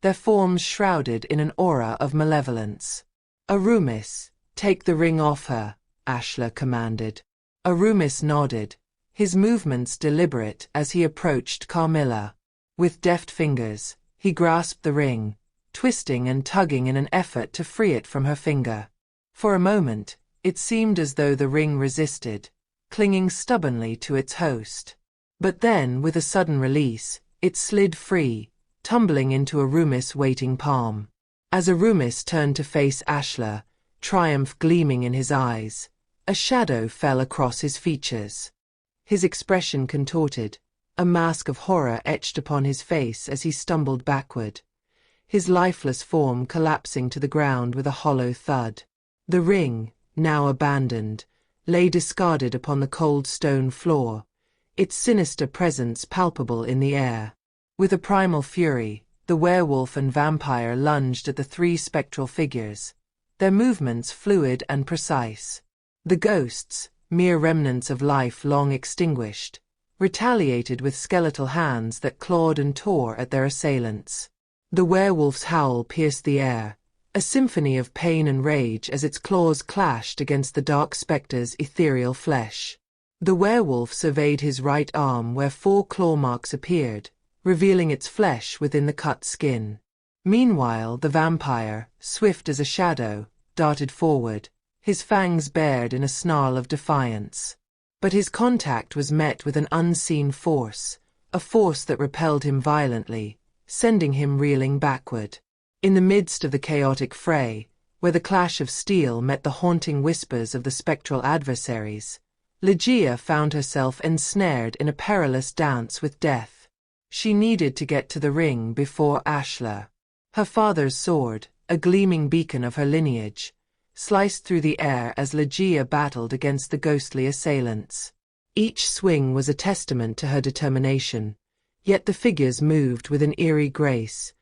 their forms shrouded in an aura of malevolence. "Arumis, take the ring off her," Ashla commanded. Arumis nodded, his movements deliberate as he approached Carmilla. With deft fingers, he grasped the ring, twisting and tugging in an effort to free it from her finger. For a moment, it seemed as though the ring resisted, clinging stubbornly to its host. But then, with a sudden release, it slid free, tumbling into Arumis' waiting palm. As Arumis turned to face Ashla, triumph gleaming in his eyes, a shadow fell across his features. His expression contorted, a mask of horror etched upon his face as he stumbled backward, his lifeless form collapsing to the ground with a hollow thud. The ring, now abandoned, lay discarded upon the cold stone floor, its sinister presence palpable in the air. With a primal fury, the werewolf and vampire lunged at the 3 spectral figures, their movements fluid and precise. The ghosts, mere remnants of life long extinguished, retaliated with skeletal hands that clawed and tore at their assailants. The werewolf's howl pierced the air, a symphony of pain and rage as its claws clashed against the dark specter's ethereal flesh. The werewolf surveyed his right arm where 4 claw marks appeared, revealing its flesh within the cut skin. Meanwhile, the vampire, swift as a shadow, darted forward, his fangs bared in a snarl of defiance. But his contact was met with an unseen force, a force that repelled him violently, sending him reeling backward. In the midst of the chaotic fray, where the clash of steel met the haunting whispers of the spectral adversaries, Lejiya found herself ensnared in a perilous dance with death. She needed to get to the ring before Ashla. Her father's sword, a gleaming beacon of her lineage, sliced through the air as Lejiya battled against the ghostly assailants. Each swing was a testament to her determination, yet the figures moved with an eerie grace,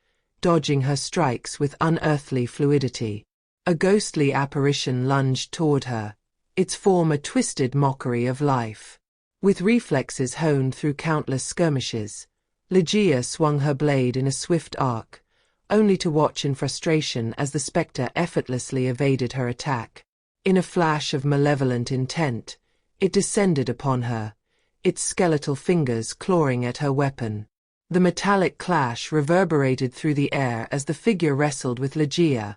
dodging her strikes with unearthly fluidity. A ghostly apparition lunged toward her, its form a twisted mockery of life. With reflexes honed through countless skirmishes, Lejiya swung her blade in a swift arc, only to watch in frustration as the spectre effortlessly evaded her attack. In a flash of malevolent intent, it descended upon her, its skeletal fingers clawing at her weapon. The metallic clash reverberated through the air as the figure wrestled with Lejiya,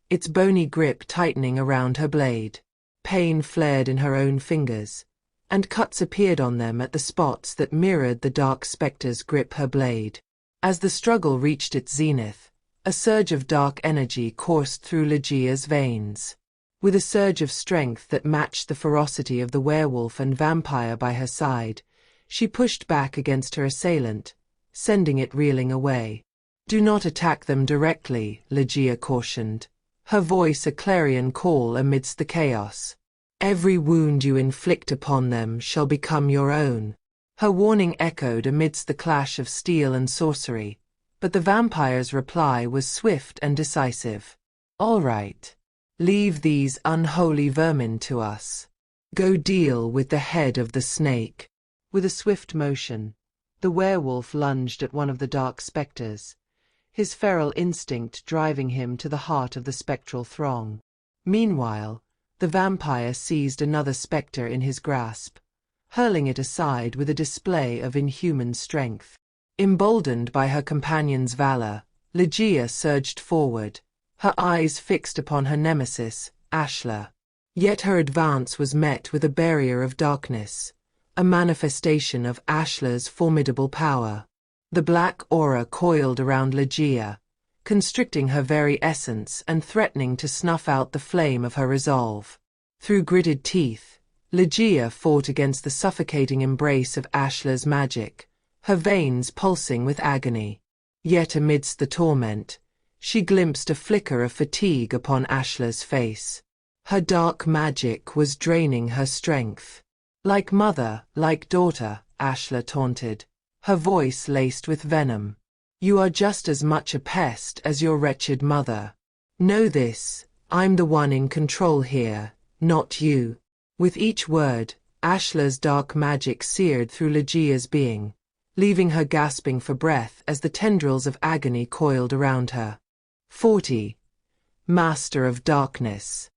its bony grip tightening around her blade. Pain flared in her own fingers, and cuts appeared on them at the spots that mirrored the dark spectre's grip her blade. As the struggle reached its zenith, a surge of dark energy coursed through Lejiya's veins. With a surge of strength that matched the ferocity of the werewolf and vampire by her side, she pushed back against her assailant, sending it reeling away. "Do not attack them directly," Lejiya cautioned, her voice a clarion call amidst the chaos. "Every wound you inflict upon them shall become your own." Her warning echoed amidst the clash of steel and sorcery, but the vampire's reply was swift and decisive. "All right. Leave these unholy vermin to us. Go deal with the head of the snake." With a swift motion, the werewolf lunged at one of the dark specters, his feral instinct driving him to the heart of the spectral throng. Meanwhile, the vampire seized another spectre in his grasp, hurling it aside with a display of inhuman strength. Emboldened by her companion's valor, Lejiya surged forward, her eyes fixed upon her nemesis, Ashla. Yet her advance was met with a barrier of darkness, a manifestation of Ashla's formidable power. The black aura coiled around Lejiya, constricting her very essence and threatening to snuff out the flame of her resolve. Through gritted teeth, Lejiya fought against the suffocating embrace of Ashla's magic, her veins pulsing with agony. Yet amidst the torment, she glimpsed a flicker of fatigue upon Ashla's face. Her dark magic was draining her strength. "Like mother, like daughter," Ashla taunted, her voice laced with venom. "You are just as much a pest as your wretched mother. Know this, I'm the one in control here, not you." With each word, Ashla's dark magic seared through Lejiya's being, leaving her gasping for breath as the tendrils of agony coiled around her. 40. Master of Darkness.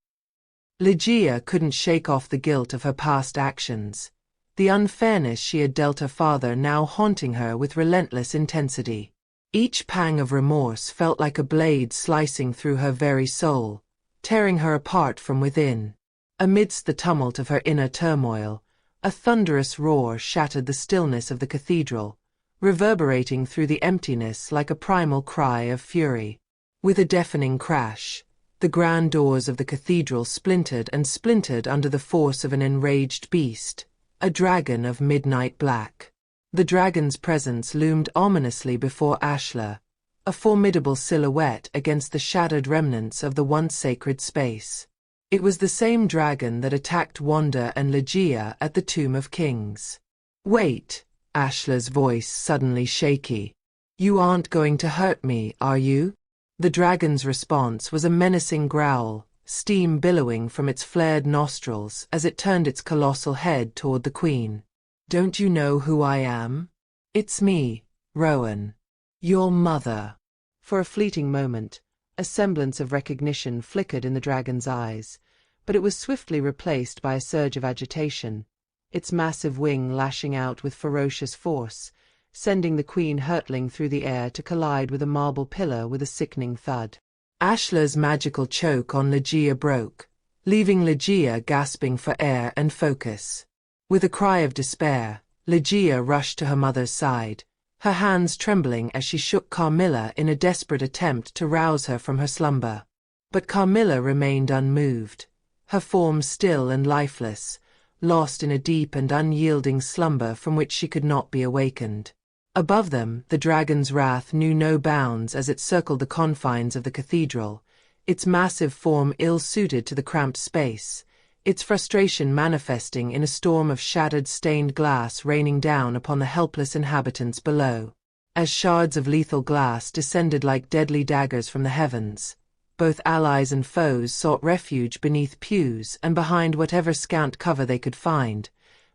Lejiya couldn't shake off the guilt of her past actions, the unfairness she had dealt her father now haunting her with relentless intensity. Each pang of remorse felt like a blade slicing through her very soul, tearing her apart from within. Amidst the tumult of her inner turmoil, a thunderous roar shattered the stillness of the cathedral, reverberating through the emptiness like a primal cry of fury. With a deafening crash, the grand doors of the cathedral splintered and splintered under the force of an enraged beast, a dragon of midnight black. The dragon's presence loomed ominously before Ashla, a formidable silhouette against the shattered remnants of the once sacred space. It was the same dragon that attacked Wanda and Lejiya at the Tomb of Kings. "Wait," Ashla's voice suddenly shaky. "You aren't going to hurt me, are you?" The dragon's response was a menacing growl, steam billowing from its flared nostrils as it turned its colossal head toward the queen. "Don't you know who I am? It's me, Rowan. Your mother." For a fleeting moment, a semblance of recognition flickered in the dragon's eyes, but it was swiftly replaced by a surge of agitation, its massive wing lashing out with ferocious force, sending the queen hurtling through the air to collide with a marble pillar with a sickening thud. Ashla's magical choke on Lejiya broke, leaving Lejiya gasping for air and focus. With a cry of despair, Lejiya rushed to her mother's side, her hands trembling as she shook Carmilla in a desperate attempt to rouse her from her slumber. But Carmilla remained unmoved, her form still and lifeless, lost in a deep and unyielding slumber from which she could not be awakened. Above them, the dragon's wrath knew no bounds as it circled the confines of the cathedral, its massive form ill-suited to the cramped space, its frustration manifesting in a storm of shattered stained glass raining down upon the helpless inhabitants below. As shards of lethal glass descended like deadly daggers from the heavens, both allies and foes sought refuge beneath pews and behind whatever scant cover they could find,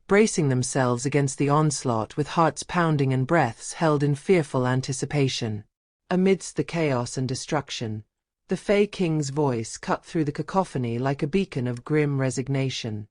bracing themselves against the onslaught with hearts pounding and breaths held in fearful anticipation. Amidst the chaos and destruction, the Fae King's voice cut through the cacophony like a beacon of grim resignation,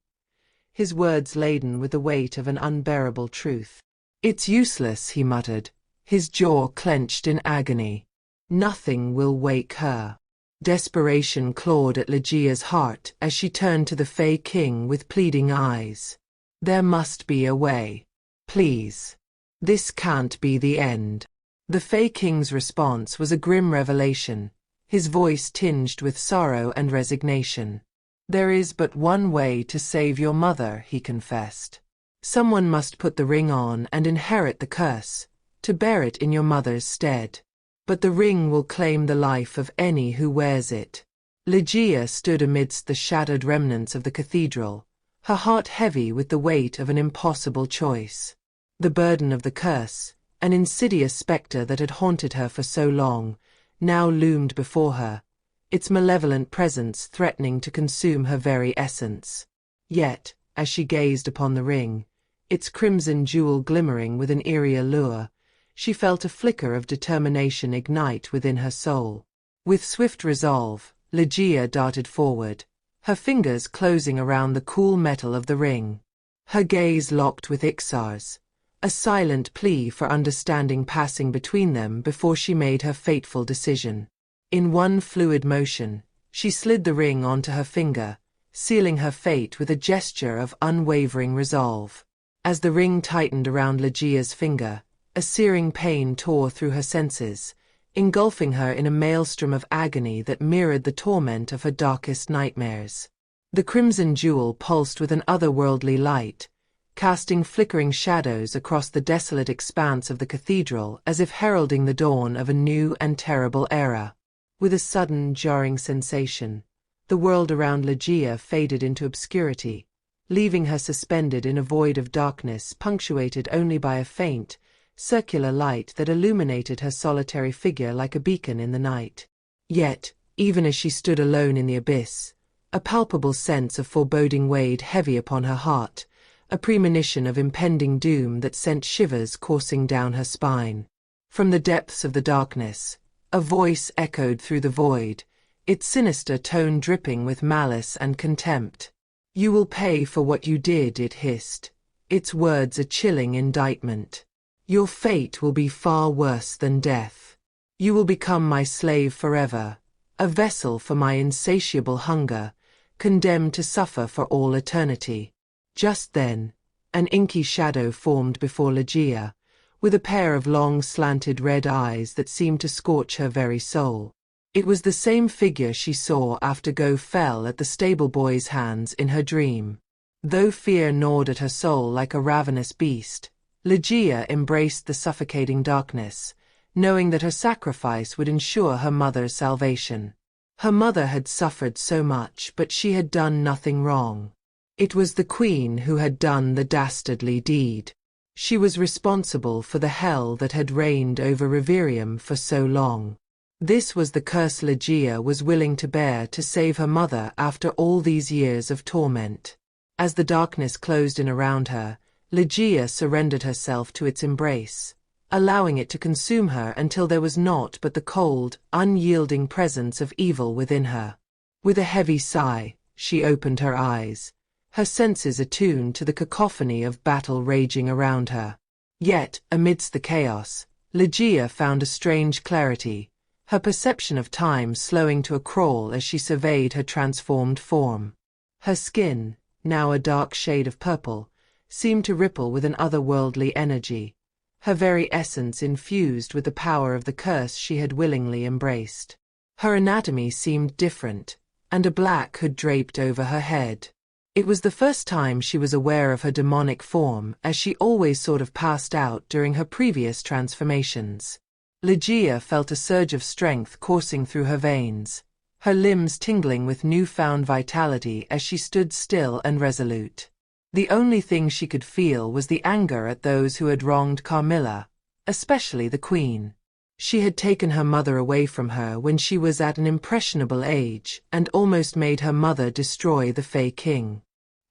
his words laden with the weight of an unbearable truth. "It's useless," he muttered, his jaw clenched in agony. "Nothing will wake her." Desperation clawed at Lejiya's heart as she turned to the Fae King with pleading eyes. "There must be a way. Please. This can't be the end." The Fae King's response was a grim revelation, his voice tinged with sorrow and resignation. "There is but one way to save your mother," he confessed. "Someone must put the ring on and inherit the curse, to bear it in your mother's stead. But the ring will claim the life of any who wears it." Lejiya stood amidst the shattered remnants of the cathedral, her heart heavy with the weight of an impossible choice. The burden of the curse, an insidious spectre that had haunted her for so long, now loomed before her, its malevolent presence threatening to consume her very essence. Yet, as she gazed upon the ring, its crimson jewel glimmering with an eerie allure, she felt a flicker of determination ignite within her soul. With swift resolve, Lejiya darted forward, her fingers closing around the cool metal of the ring. Her gaze locked with Ixar's, a silent plea for understanding passing between them before she made her fateful decision. In one fluid motion, she slid the ring onto her finger, sealing her fate with a gesture of unwavering resolve. As the ring tightened around Lejiya's finger, a searing pain tore through her senses, engulfing her in a maelstrom of agony that mirrored the torment of her darkest nightmares. The crimson jewel pulsed with an otherworldly light, casting flickering shadows across the desolate expanse of the cathedral as if heralding the dawn of a new and terrible era. With a sudden, jarring sensation, the world around Lejiya faded into obscurity, leaving her suspended in a void of darkness punctuated only by a faint, circular light that illuminated her solitary figure like a beacon in the night. Yet, even as she stood alone in the abyss, a palpable sense of foreboding weighed heavy upon her heart, a premonition of impending doom that sent shivers coursing down her spine. From the depths of the darkness, a voice echoed through the void, its sinister tone dripping with malice and contempt. "You will pay for what you did," it hissed, its words a chilling indictment. "Your fate will be far worse than death. You will become my slave forever, a vessel for my insatiable hunger, condemned to suffer for all eternity." Just then, an inky shadow formed before Lejiya, with a pair of long slanted red eyes that seemed to scorch her very soul. It was the same figure she saw after Go fell at the stable boy's hands in her dream. Though fear gnawed at her soul like a ravenous beast, Lejiya embraced the suffocating darkness, knowing that her sacrifice would ensure her mother's salvation. Her mother had suffered so much, but she had done nothing wrong. It was the queen who had done the dastardly deed. She was responsible for the hell that had reigned over Reverium for so long. This was the curse Lejiya was willing to bear to save her mother after all these years of torment. As the darkness closed in around her, Lejiya surrendered herself to its embrace, allowing it to consume her until there was naught but the cold, unyielding presence of evil within her. With a heavy sigh, she opened her eyes, her senses attuned to the cacophony of battle raging around her. Yet, amidst the chaos, Lejiya found a strange clarity, her perception of time slowing to a crawl as she surveyed her transformed form. Her skin, now a dark shade of purple, seemed to ripple with an otherworldly energy, her very essence infused with the power of the curse she had willingly embraced. Her anatomy seemed different, and a black hood draped over her head. It was the first time she was aware of her demonic form, as she always sort of passed out during her previous transformations. Lejiya felt a surge of strength coursing through her veins, her limbs tingling with newfound vitality as she stood still and resolute. The only thing she could feel was the anger at those who had wronged Carmilla, especially the Queen. She had taken her mother away from her when she was at an impressionable age and almost made her mother destroy the Fae King.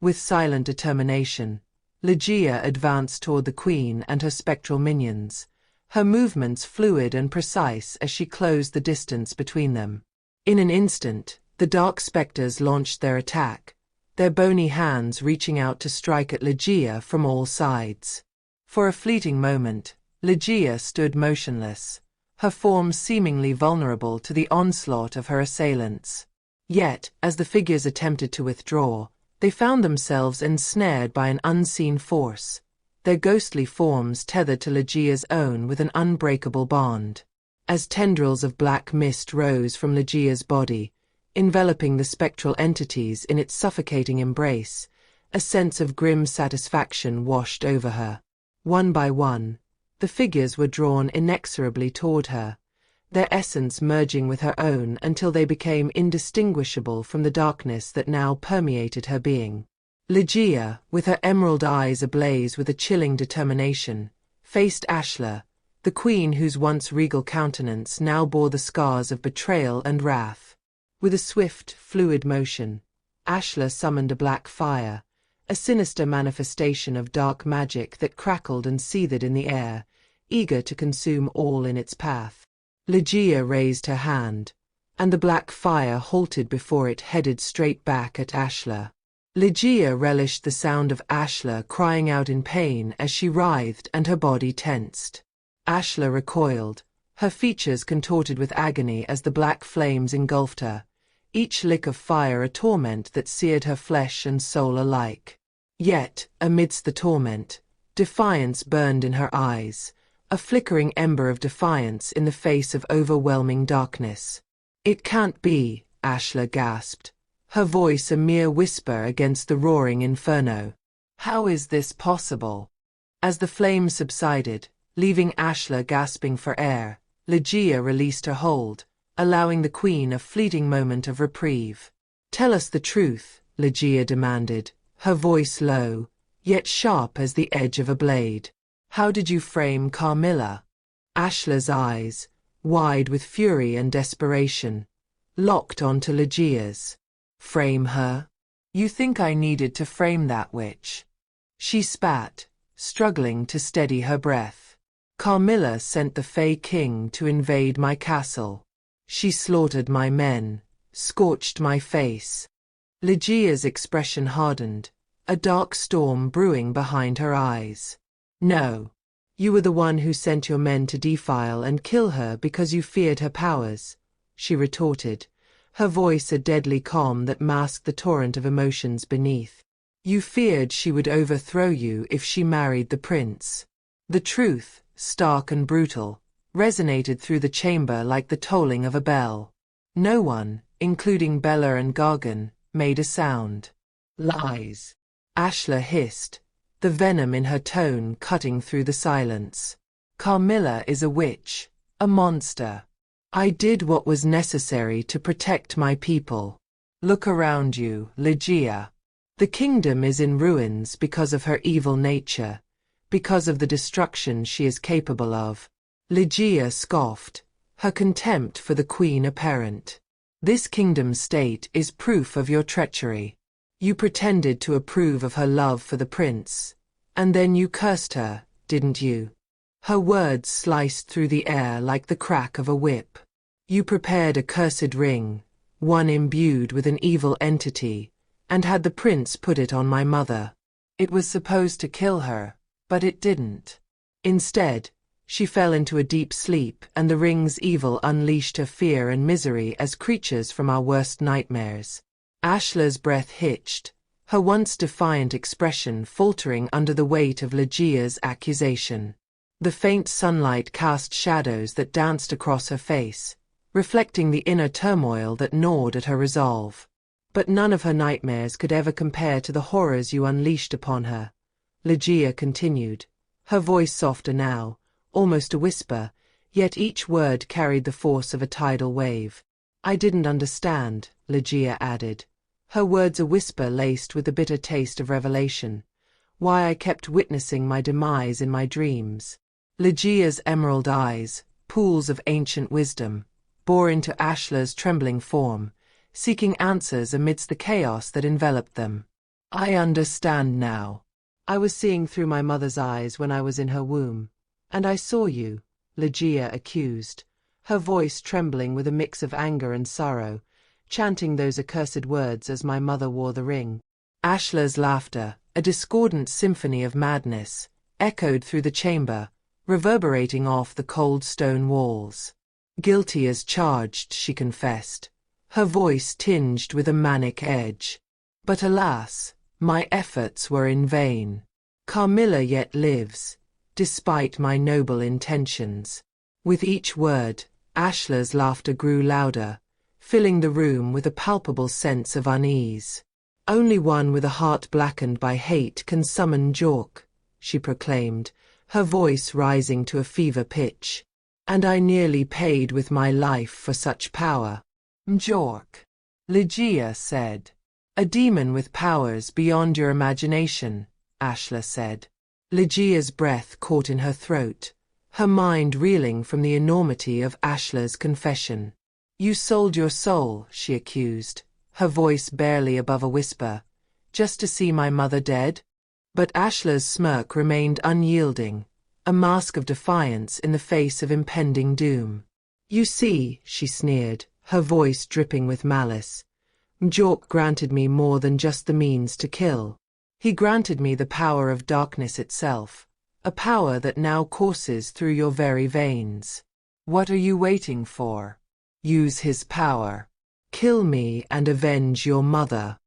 With silent determination, Lejiya advanced toward the Queen and her spectral minions, her movements fluid and precise as she closed the distance between them. In an instant, the dark specters launched their attack, their bony hands reaching out to strike at Lejiya from all sides. For a fleeting moment, Lejiya stood motionless, her form seemingly vulnerable to the onslaught of her assailants. Yet, as the figures attempted to withdraw, they found themselves ensnared by an unseen force, their ghostly forms tethered to Lejiya's own with an unbreakable bond. As tendrils of black mist rose from Lejiya's body, enveloping the spectral entities in its suffocating embrace, a sense of grim satisfaction washed over her. One by one, the figures were drawn inexorably toward her, their essence merging with her own until they became indistinguishable from the darkness that now permeated her being. Lejiya, with her emerald eyes ablaze with a chilling determination, faced Ashla, the Queen whose once regal countenance now bore the scars of betrayal and wrath. With a swift, fluid motion, Ashla summoned a black fire, a sinister manifestation of dark magic that crackled and seethed in the air, eager to consume all in its path. Lejiya raised her hand, and the black fire halted before it, headed straight back at Ashla. Lejiya relished the sound of Ashla crying out in pain as she writhed and her body tensed. Ashla recoiled, her features contorted with agony as the black flames engulfed her, each lick of fire a torment that seared her flesh and soul alike. Yet, amidst the torment, defiance burned in her eyes, a flickering ember of defiance in the face of overwhelming darkness. "It can't be," Ashla gasped, her voice a mere whisper against the roaring inferno. "How is this possible?" As the flames subsided, leaving Ashla gasping for air, Lejiya released her hold, allowing the Queen a fleeting moment of reprieve. "Tell us the truth," Lejiya demanded, her voice low, yet sharp as the edge of a blade. "How did you frame Carmilla?" Ashla's eyes, wide with fury and desperation, locked onto Lejiya's. "Frame her? You think I needed to frame that witch?" She spat, struggling to steady her breath. "Carmilla sent the Fae King to invade my castle. She slaughtered my men, scorched my face." Lejiya's expression hardened, a dark storm brewing behind her eyes. "No. You were the one who sent your men to defile and kill her because you feared her powers," she retorted, her voice a deadly calm that masked the torrent of emotions beneath. "You feared she would overthrow you if she married the prince." The truth, stark and brutal, resonated through the chamber like the tolling of a bell. No one, including Bella and Gargan, made a sound. "Lies," Ashla hissed, the venom in her tone cutting through the silence. "Carmilla is a witch, a monster. I did what was necessary to protect my people. Look around you, Lejiya. The kingdom is in ruins because of her evil nature, because of the destruction she is capable of." Lejiya scoffed, her contempt for the Queen apparent. "This kingdom's state is proof of your treachery. You pretended to approve of her love for the prince, and then you cursed her, didn't you?" Her words sliced through the air like the crack of a whip. "You prepared a cursed ring, one imbued with an evil entity, and had the prince put it on my mother. It was supposed to kill her, but it didn't. Instead, she fell into a deep sleep, and the ring's evil unleashed her fear and misery as creatures from our worst nightmares." Ashla's breath hitched, her once defiant expression faltering under the weight of Lejiya's accusation. The faint sunlight cast shadows that danced across her face, reflecting the inner turmoil that gnawed at her resolve. But none of her nightmares could ever compare to the horrors you unleashed upon her. Lejiya continued, her voice softer now, almost a whisper, yet each word carried the force of a tidal wave. I didn't understand, Lejiya added, her words a whisper laced with the bitter taste of revelation, why I kept witnessing my demise in my dreams. Lejiya's emerald eyes, pools of ancient wisdom, bore into Ashla's trembling form, seeking answers amidst the chaos that enveloped them. I understand now. I was seeing through my mother's eyes when I was in her womb. And I saw you, Lejiya accused, her voice trembling with a mix of anger and sorrow, chanting those accursed words as my mother wore the ring. Ashla's laughter, a discordant symphony of madness, echoed through the chamber, reverberating off the cold stone walls. Guilty as charged, she confessed, her voice tinged with a manic edge. But alas, my efforts were in vain. Carmilla yet lives, despite my noble intentions. With each word, Ashla's laughter grew louder, filling the room with a palpable sense of unease. Only one with a heart blackened by hate can summon Jork, she proclaimed, her voice rising to a fever pitch. And I nearly paid with my life for such power. Jork, Lejiya said. A demon with powers beyond your imagination, Ashla said. Lejiya's breath caught in her throat, her mind reeling from the enormity of Ashla's confession. You sold your soul, she accused, her voice barely above a whisper, just to see my mother dead? But Ashla's smirk remained unyielding, a mask of defiance in the face of impending doom. You see, she sneered, her voice dripping with malice, Jork granted me more than just the means to kill. He granted me the power of darkness itself, a power that now courses through your very veins. What are you waiting for? Use his power. Kill me and avenge your mother.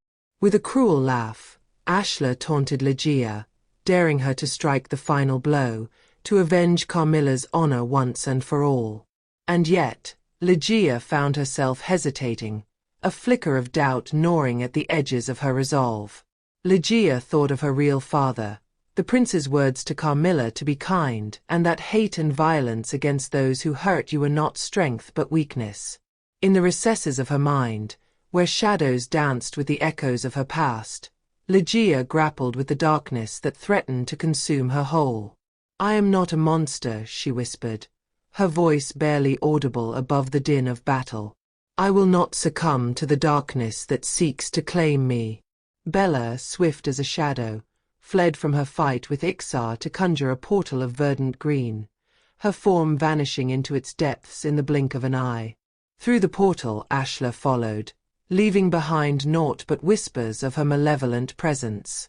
With a cruel laugh, Ashla taunted Lejiya, daring her to strike the final blow, to avenge Carmilla's honor once and for all. And yet, Lejiya found herself hesitating, a flicker of doubt gnawing at the edges of her resolve. Lejiya thought of her real father, the prince's words to Carmilla to be kind, and that hate and violence against those who hurt you were not strength but weakness. In the recesses of her mind, where shadows danced with the echoes of her past, Lejiya grappled with the darkness that threatened to consume her whole. I am not a monster, she whispered, her voice barely audible above the din of battle. I will not succumb to the darkness that seeks to claim me. Bella, swift as a shadow, fled from her fight with Ixar to conjure a portal of verdant green, her form vanishing into its depths in the blink of an eye. Through the portal Ashla followed, leaving behind naught but whispers of her malevolent presence.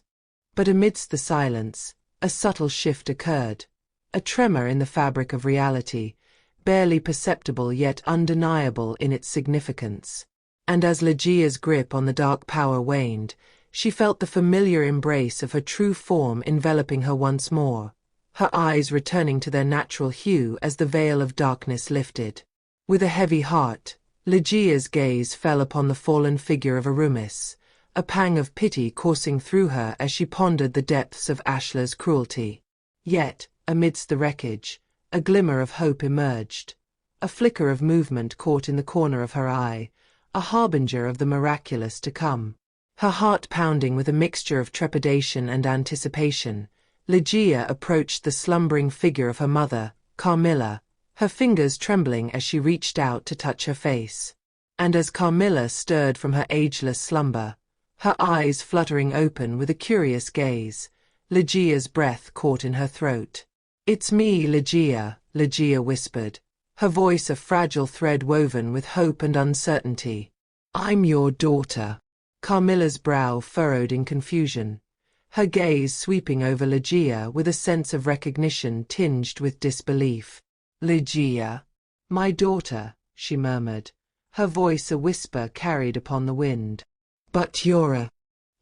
But amidst the silence, a subtle shift occurred, a tremor in the fabric of reality, barely perceptible yet undeniable in its significance. And as Lejiya's grip on the dark power waned, she felt the familiar embrace of her true form enveloping her once more, her eyes returning to their natural hue as the veil of darkness lifted. With a heavy heart, Lejiya's gaze fell upon the fallen figure of Arumis, a pang of pity coursing through her as she pondered the depths of Ashla's cruelty. Yet, amidst the wreckage, a glimmer of hope emerged, a flicker of movement caught in the corner of her eye, a harbinger of the miraculous to come. Her heart pounding with a mixture of trepidation and anticipation, Lejiya approached the slumbering figure of her mother, Carmilla, her fingers trembling as she reached out to touch her face. And as Carmilla stirred from her ageless slumber, her eyes fluttering open with a curious gaze, Lejiya's breath caught in her throat. It's me, Lejiya, Lejiya whispered, her voice a fragile thread woven with hope and uncertainty. I'm your daughter. Carmilla's brow furrowed in confusion, her gaze sweeping over Lejiya with a sense of recognition tinged with disbelief. Lejiya, my daughter, she murmured, her voice a whisper carried upon the wind. But you're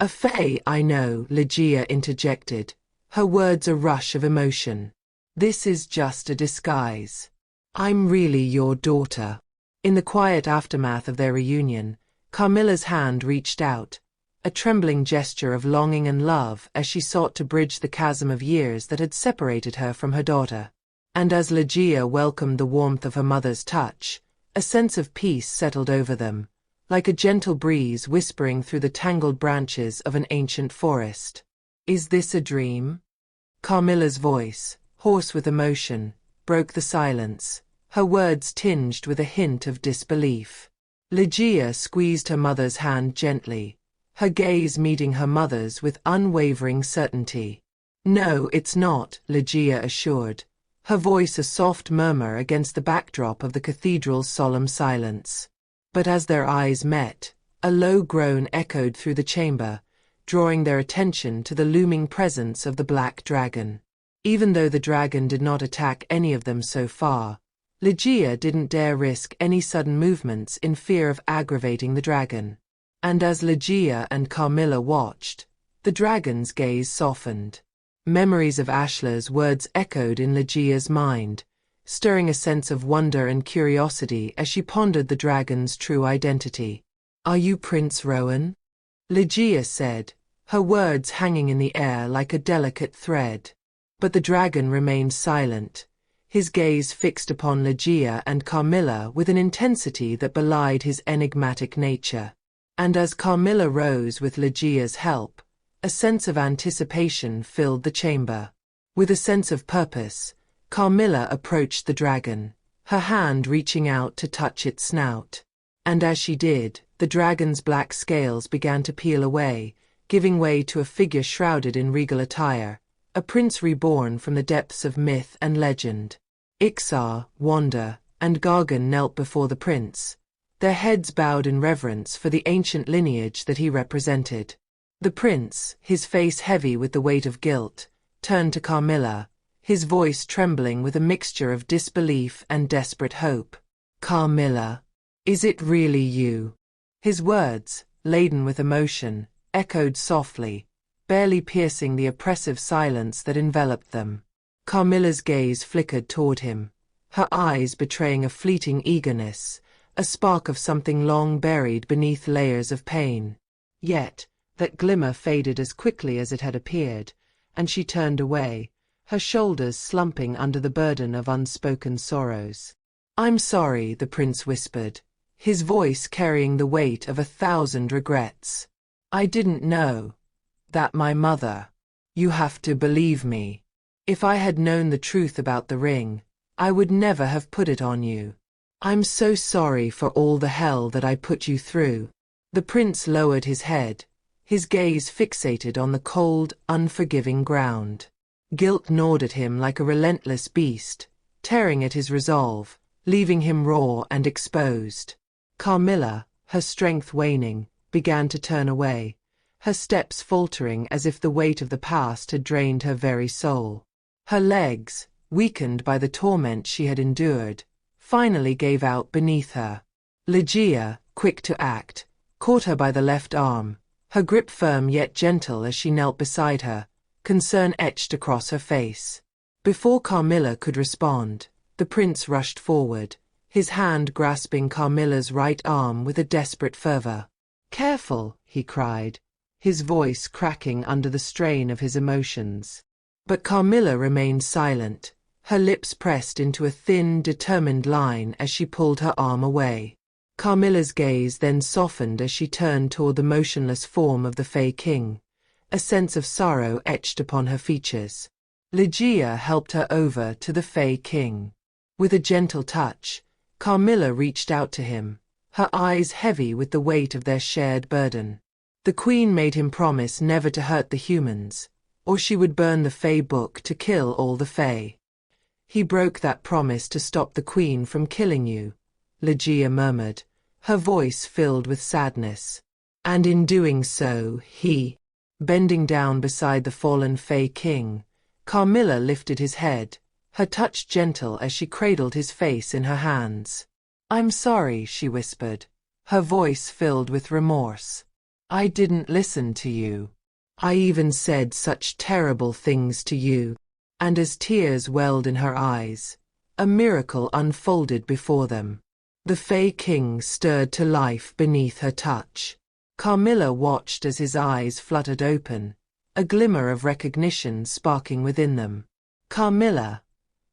a Fae, I know, Lejiya interjected, her words a rush of emotion. This is just a disguise. I'm really your daughter. In the quiet aftermath of their reunion, Carmilla's hand reached out, a trembling gesture of longing and love as she sought to bridge the chasm of years that had separated her from her daughter. And as Lejiya welcomed the warmth of her mother's touch, a sense of peace settled over them, like a gentle breeze whispering through the tangled branches of an ancient forest. "Is this a dream?" Carmilla's voice, hoarse with emotion, broke the silence, her words tinged with a hint of disbelief. Lejiya squeezed her mother's hand gently, her gaze meeting her mother's with unwavering certainty. "No, it's not," Lejiya assured, her voice a soft murmur against the backdrop of the cathedral's solemn silence. But as their eyes met, a low groan echoed through the chamber, drawing their attention to the looming presence of the black dragon. Even though the dragon did not attack any of them so far, Lejiya didn't dare risk any sudden movements in fear of aggravating the dragon. And as Lejiya and Carmilla watched, the dragon's gaze softened. Memories of Ashla's words echoed in Lejiya's mind, stirring a sense of wonder and curiosity as she pondered the dragon's true identity. "Are you Prince Rowan?" Lejiya said, her words hanging in the air like a delicate thread. But the dragon remained silent, his gaze fixed upon Lejiya and Carmilla with an intensity that belied his enigmatic nature. And as Carmilla rose with Lejiya's help, a sense of anticipation filled the chamber. With a sense of purpose, Carmilla approached the dragon, her hand reaching out to touch its snout. And as she did, the dragon's black scales began to peel away, giving way to a figure shrouded in regal attire, a prince reborn from the depths of myth and legend. Ixar, Wanda, and Gargan knelt before the prince, their heads bowed in reverence for the ancient lineage that he represented. The prince, his face heavy with the weight of guilt, turned to Carmilla, his voice trembling with a mixture of disbelief and desperate hope. "Carmilla, is it really you?" His words, laden with emotion, echoed softly, barely piercing the oppressive silence that enveloped them. Carmilla's gaze flickered toward him, her eyes betraying a fleeting eagerness, a spark of something long buried beneath layers of pain. Yet, that glimmer faded as quickly as it had appeared, and she turned away, her shoulders slumping under the burden of unspoken sorrows. "I'm sorry," the prince whispered, his voice carrying the weight of 1,000 regrets. "I didn't know that my mother. You have to believe me. If I had known the truth about the ring, I would never have put it on you. I'm so sorry for all the hell that I put you through." The prince lowered his head, his gaze fixated on the cold, unforgiving ground. Guilt gnawed at him like a relentless beast, tearing at his resolve, leaving him raw and exposed. Carmilla, her strength waning, began to turn away, her steps faltering as if the weight of the past had drained her very soul. Her legs, weakened by the torment she had endured, finally gave out beneath her. Lejiya, quick to act, caught her by the left arm, her grip firm yet gentle as she knelt beside her, concern etched across her face. Before Carmilla could respond, the prince rushed forward, his hand grasping Carmilla's right arm with a desperate fervor. "Careful," he cried, his voice cracking under the strain of his emotions. But Carmilla remained silent, her lips pressed into a thin, determined line as she pulled her arm away. Carmilla's gaze then softened as she turned toward the motionless form of the Fae King, a sense of sorrow etched upon her features. Lejiya helped her over to the Fae King. With a gentle touch, Carmilla reached out to him, her eyes heavy with the weight of their shared burden. The queen made him promise never to hurt the humans, or she would burn the Fae book to kill all the Fae. "He broke that promise to stop the queen from killing you," Lejiya murmured, her voice filled with sadness. "And in doing so, he..." Bending down beside the fallen Fae King, Carmilla lifted his head, her touch gentle as she cradled his face in her hands. "I'm sorry," she whispered, her voice filled with remorse. "I didn't listen to you. I even said such terrible things to you." And as tears welled in her eyes, a miracle unfolded before them. The Fae King stirred to life beneath her touch. Carmilla watched as his eyes fluttered open, a glimmer of recognition sparking within them. "Carmilla,"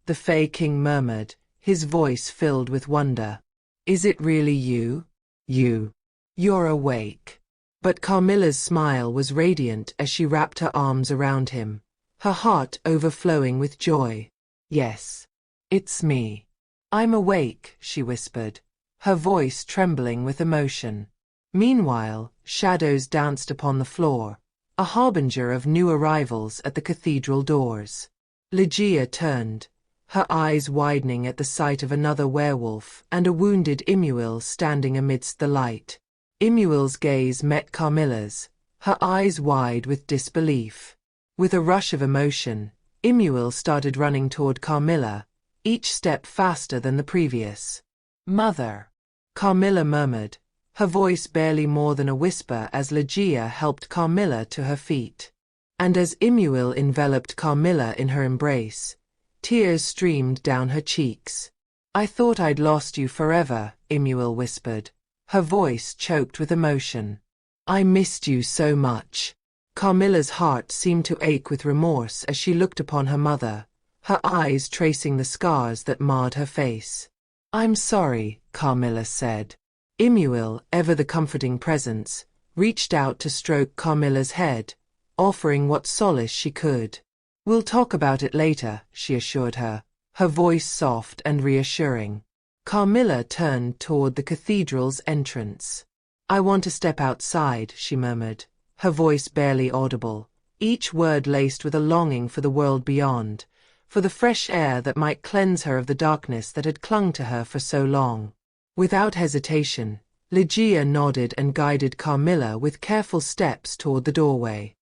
the Fae King murmured, his voice filled with wonder. "Is it really you? You're awake." But Carmilla's smile was radiant as she wrapped her arms around him, her heart overflowing with joy. "Yes, it's me. I'm awake," she whispered, her voice trembling with emotion. Meanwhile, shadows danced upon the floor, a harbinger of new arrivals at the cathedral doors. Lejiya turned, her eyes widening at the sight of another werewolf and a wounded Imuil standing amidst the light. Imuil's gaze met Carmilla's, her eyes wide with disbelief. With a rush of emotion, Imuil started running toward Carmilla, each step faster than the previous. "Mother," Carmilla murmured, her voice barely more than a whisper as Lejiya helped Carmilla to her feet. And as Imuil enveloped Carmilla in her embrace, tears streamed down her cheeks. "I thought I'd lost you forever," Imuil whispered, her voice choked with emotion. "I missed you so much." Carmilla's heart seemed to ache with remorse as she looked upon her mother, her eyes tracing the scars that marred her face. "I'm sorry," Carmilla said. Imuil, ever the comforting presence, reached out to stroke Carmilla's head, offering what solace she could. "We'll talk about it later," she assured her, her voice soft and reassuring. Carmilla turned toward the cathedral's entrance. "I want to step outside," she murmured, her voice barely audible, each word laced with a longing for the world beyond, for the fresh air that might cleanse her of the darkness that had clung to her for so long. Without hesitation, Lejiya nodded and guided Carmilla with careful steps toward the doorway.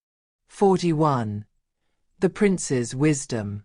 41. The Prince's Wisdom.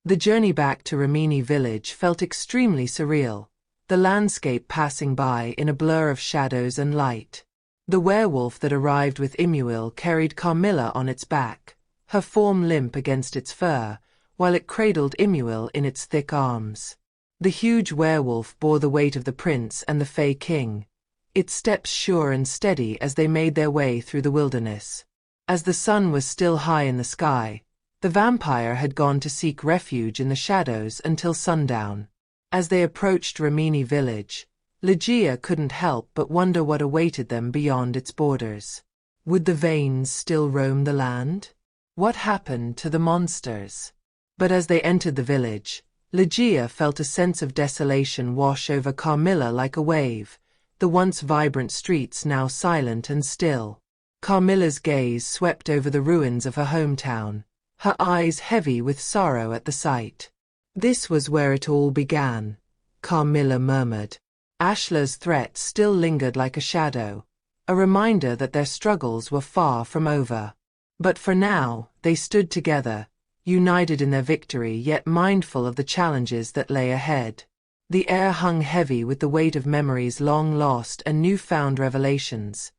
The journey back to Rimini village felt extremely surreal, the landscape passing by in a blur of shadows and light. The werewolf that arrived with Imuil carried Carmilla on its back, her form limp against its fur, while it cradled Imuil in its thick arms. The huge werewolf bore the weight of the prince and the Fae King, its steps sure and steady as they made their way through the wilderness. As the sun was still high in the sky, the vampire had gone to seek refuge in the shadows until sundown. As they approached Rimini village, Lejiya couldn't help but wonder what awaited them beyond its borders. Would the Vanes still roam the land? What happened to the monsters? But as they entered the village, Lejiya felt a sense of desolation wash over Carmilla like a wave, the once vibrant streets now silent and still. Carmilla's gaze swept over the ruins of her hometown, her eyes heavy with sorrow at the sight. "This was where it all began," Carmilla murmured. Ashla's threat still lingered like a shadow, a reminder that their struggles were far from over. But for now, they stood together, united in their victory yet mindful of the challenges that lay ahead. The air hung heavy with the weight of memories long lost and newfound revelations,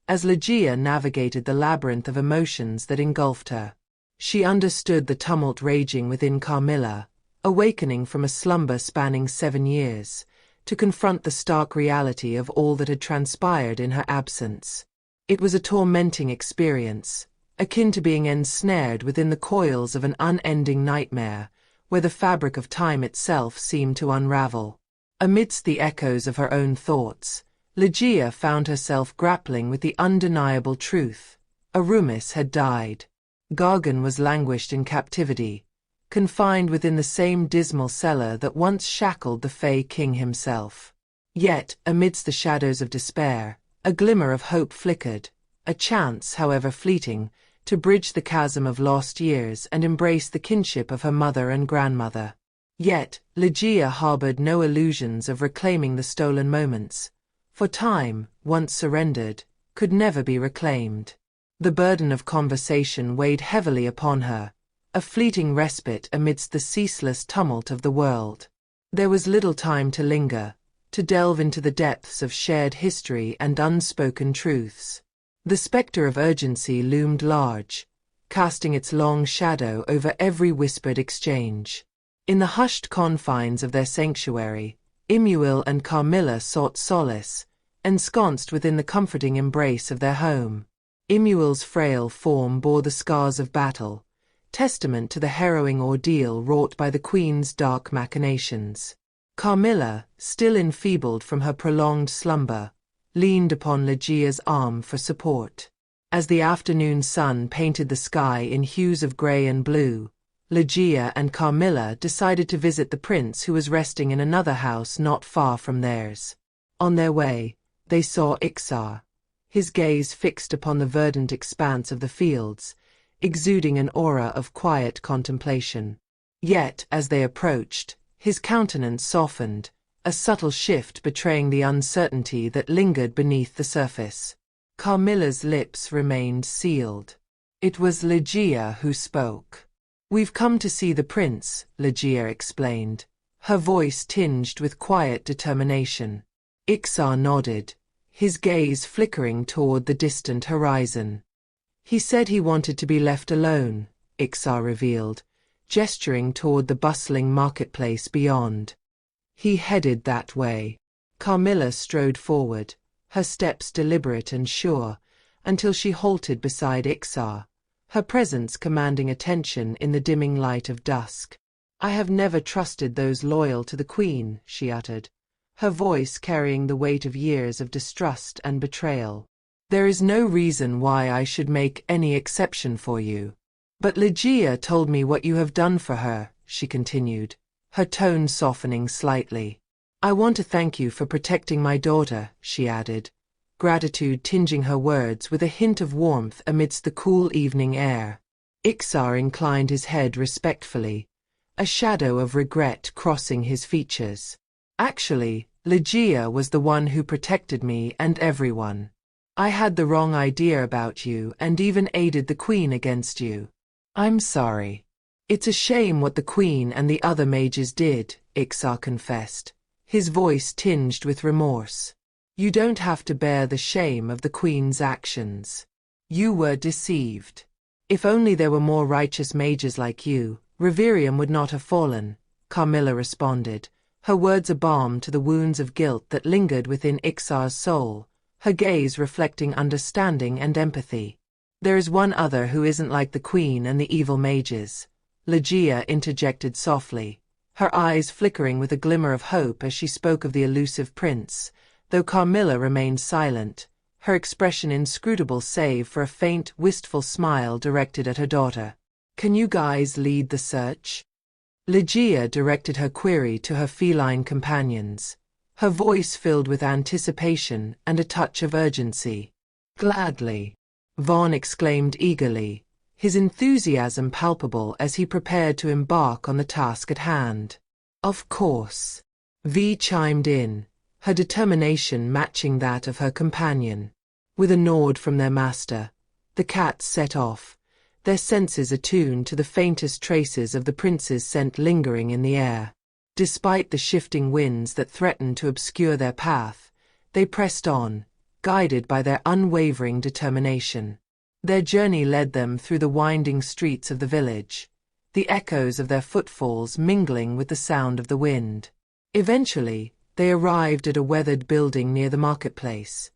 as Lejiya navigated the labyrinth of emotions that engulfed her. She understood the tumult raging within Carmilla, awakening from a slumber spanning 7 years, to confront the stark reality of all that had transpired in her absence. It was a tormenting experience, akin to being ensnared within the coils of an unending nightmare, where the fabric of time itself seemed to unravel. Amidst the echoes of her own thoughts, Lejiya found herself grappling with the undeniable truth. Arumis had died. Gargan was languished in captivity, confined within the same dismal cellar that once shackled the Fae King himself. Yet, amidst the shadows of despair, a glimmer of hope flickered, a chance, however fleeting, to bridge the chasm of lost years and embrace the kinship of her mother and grandmother. Yet, Lejiya harbored no illusions of reclaiming the stolen moments, for time, once surrendered, could never be reclaimed. The burden of conversation weighed heavily upon her, a fleeting respite amidst the ceaseless tumult of the world. There was little time to linger, to delve into the depths of shared history and unspoken truths. The specter of urgency loomed large, casting its long shadow over every whispered exchange. In the hushed confines of their sanctuary, Imuil and Carmilla sought solace, ensconced within the comforting embrace of their home. Imuil's frail form bore the scars of battle, testament to the harrowing ordeal wrought by the queen's dark machinations. Carmilla, still enfeebled from her prolonged slumber, leaned upon Lejiya's arm for support. As the afternoon sun painted the sky in hues of grey and blue, Lejiya and Carmilla decided to visit the prince, who was resting in another house not far from theirs. On their way, they saw Ixar, his gaze fixed upon the verdant expanse of the fields, exuding an aura of quiet contemplation. Yet, as they approached, his countenance softened, a subtle shift betraying the uncertainty that lingered beneath the surface. Carmilla's lips remained sealed. It was Lejiya who spoke. "We've come to see the prince," Lejiya explained, her voice tinged with quiet determination. Ixar nodded, his gaze flickering toward the distant horizon. "He said he wanted to be left alone," Ixar revealed, gesturing toward the bustling marketplace beyond. "He headed that way." Carmilla strode forward, her steps deliberate and sure, until she halted beside Ixar, her presence commanding attention in the dimming light of dusk. "I have never trusted those loyal to the queen," she uttered, her voice carrying the weight of years of distrust and betrayal. "There is no reason why I should make any exception for you. But Lejiya told me what you have done for her," she continued, her tone softening slightly. "I want to thank you for protecting my daughter," she added, gratitude tinging her words with a hint of warmth amidst the cool evening air. Ixar inclined his head respectfully, a shadow of regret crossing his features. "Actually, Lejiya was the one who protected me and everyone. I had the wrong idea about you and even aided the queen against you. I'm sorry. It's a shame what the queen and the other mages did," Ixar confessed, his voice tinged with remorse. "You don't have to bear the shame of the queen's actions. You were deceived. If only there were more righteous mages like you, Reverium would not have fallen," Carmilla responded, her words a balm to the wounds of guilt that lingered within Ixar's soul, her gaze reflecting understanding and empathy. "There is one other who isn't like the queen and the evil mages," Lejiya interjected softly, her eyes flickering with a glimmer of hope as she spoke of the elusive prince, though Carmilla remained silent, her expression inscrutable save for a faint, wistful smile directed at her daughter. "Can you guys lead the search?" Lejiya directed her query to her feline companions, her voice filled with anticipation and a touch of urgency. "Gladly," Vaughn exclaimed eagerly, his enthusiasm palpable as he prepared to embark on the task at hand. "Of course," Vi chimed in, her determination matching that of her companion. With a nod from their master, the cats set off, their senses attuned to the faintest traces of the prince's scent lingering in the air. Despite the shifting winds that threatened to obscure their path, they pressed on, guided by their unwavering determination. Their journey led them through the winding streets of the village, the echoes of their footfalls mingling with the sound of the wind. Eventually, they arrived at a weathered building near the marketplace,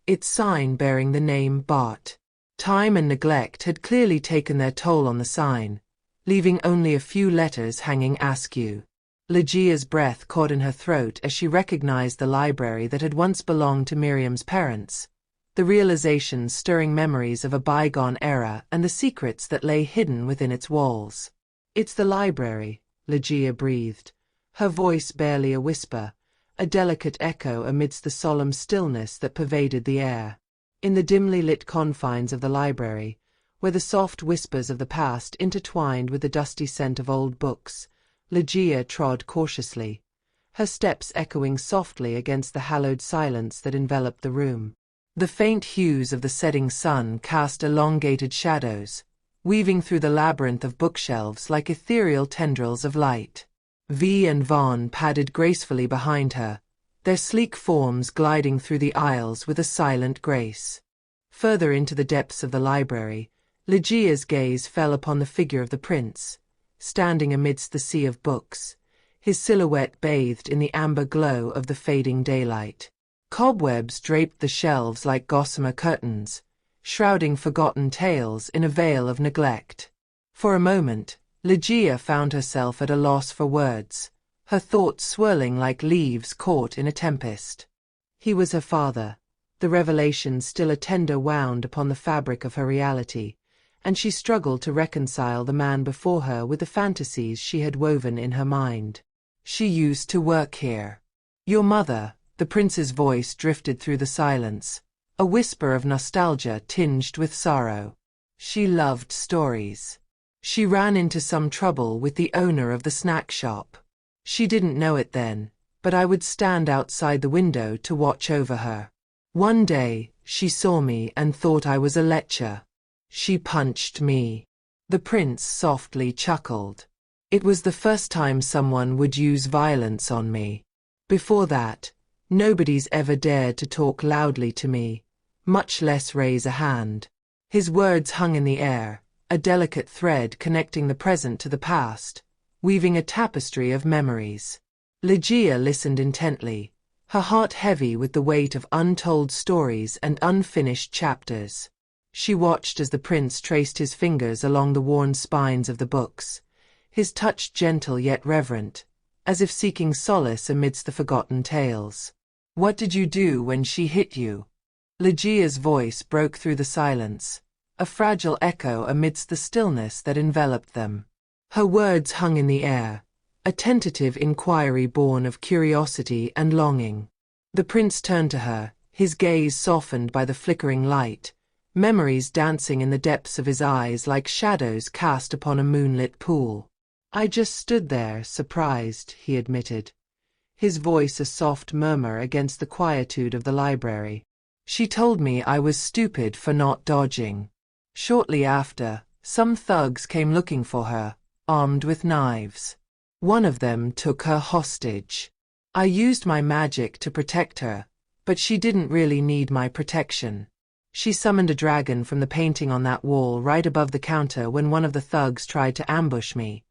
its sign bearing the name Bart. Time and neglect had clearly taken their toll on the sign, leaving only a few letters hanging askew. Lejiya's breath caught in her throat as she recognized the library that had once belonged to Miriam's parents, the realization stirring memories of a bygone era and the secrets that lay hidden within its walls. "It's the library," Lejiya breathed, her voice barely a whisper, a delicate echo amidst the solemn stillness that pervaded the air. In the dimly lit confines of the library, where the soft whispers of the past intertwined with the dusty scent of old books, Lejiya trod cautiously, her steps echoing softly against the hallowed silence that enveloped the room. The faint hues of the setting sun cast elongated shadows, weaving through the labyrinth of bookshelves like ethereal tendrils of light. Vi and Vaughn padded gracefully behind her, their sleek forms gliding through the aisles with a silent grace. Further into the depths of the library, Lejiya's gaze fell upon the figure of the prince, standing amidst the sea of books, his silhouette bathed in the amber glow of the fading daylight. Cobwebs draped the shelves like gossamer curtains, shrouding forgotten tales in a veil of neglect. For a moment, Lejiya found herself at a loss for words, her thoughts swirling like leaves caught in a tempest. He was her father, the revelation still a tender wound upon the fabric of her reality, and she struggled to reconcile the man before her with the fantasies she had woven in her mind. She used to work here. Your mother, the prince's voice drifted through the silence, a whisper of nostalgia tinged with sorrow. She loved stories. She ran into some trouble with the owner of the snack shop. She didn't know it then, but I would stand outside the window to watch over her. One day, she saw me and thought I was a lecher. She punched me. The prince softly chuckled. It was the first time someone would use violence on me. Before that, nobody's ever dared to talk loudly to me, much less raise a hand. His words hung in the air, a delicate thread connecting the present to the past, weaving a tapestry of memories. Lejiya listened intently, her heart heavy with the weight of untold stories and unfinished chapters. She watched as the prince traced his fingers along the worn spines of the books, his touch gentle yet reverent, as if seeking solace amidst the forgotten tales. "What did you do when she hit you?" Lejiya's voice broke through the silence, a fragile echo amidst the stillness that enveloped them. Her words hung in the air, a tentative inquiry born of curiosity and longing. The prince turned to her, his gaze softened by the flickering light, memories dancing in the depths of his eyes like shadows cast upon a moonlit pool. "I just stood there, surprised," he admitted, his voice a soft murmur against the quietude of the library. "She told me I was stupid for not dodging. Shortly after, some thugs came looking for her, armed with knives. One of them took her hostage. I used my magic to protect her, but she didn't really need my protection. She summoned a dragon from the painting on that wall right above the counter when one of the thugs tried to ambush me."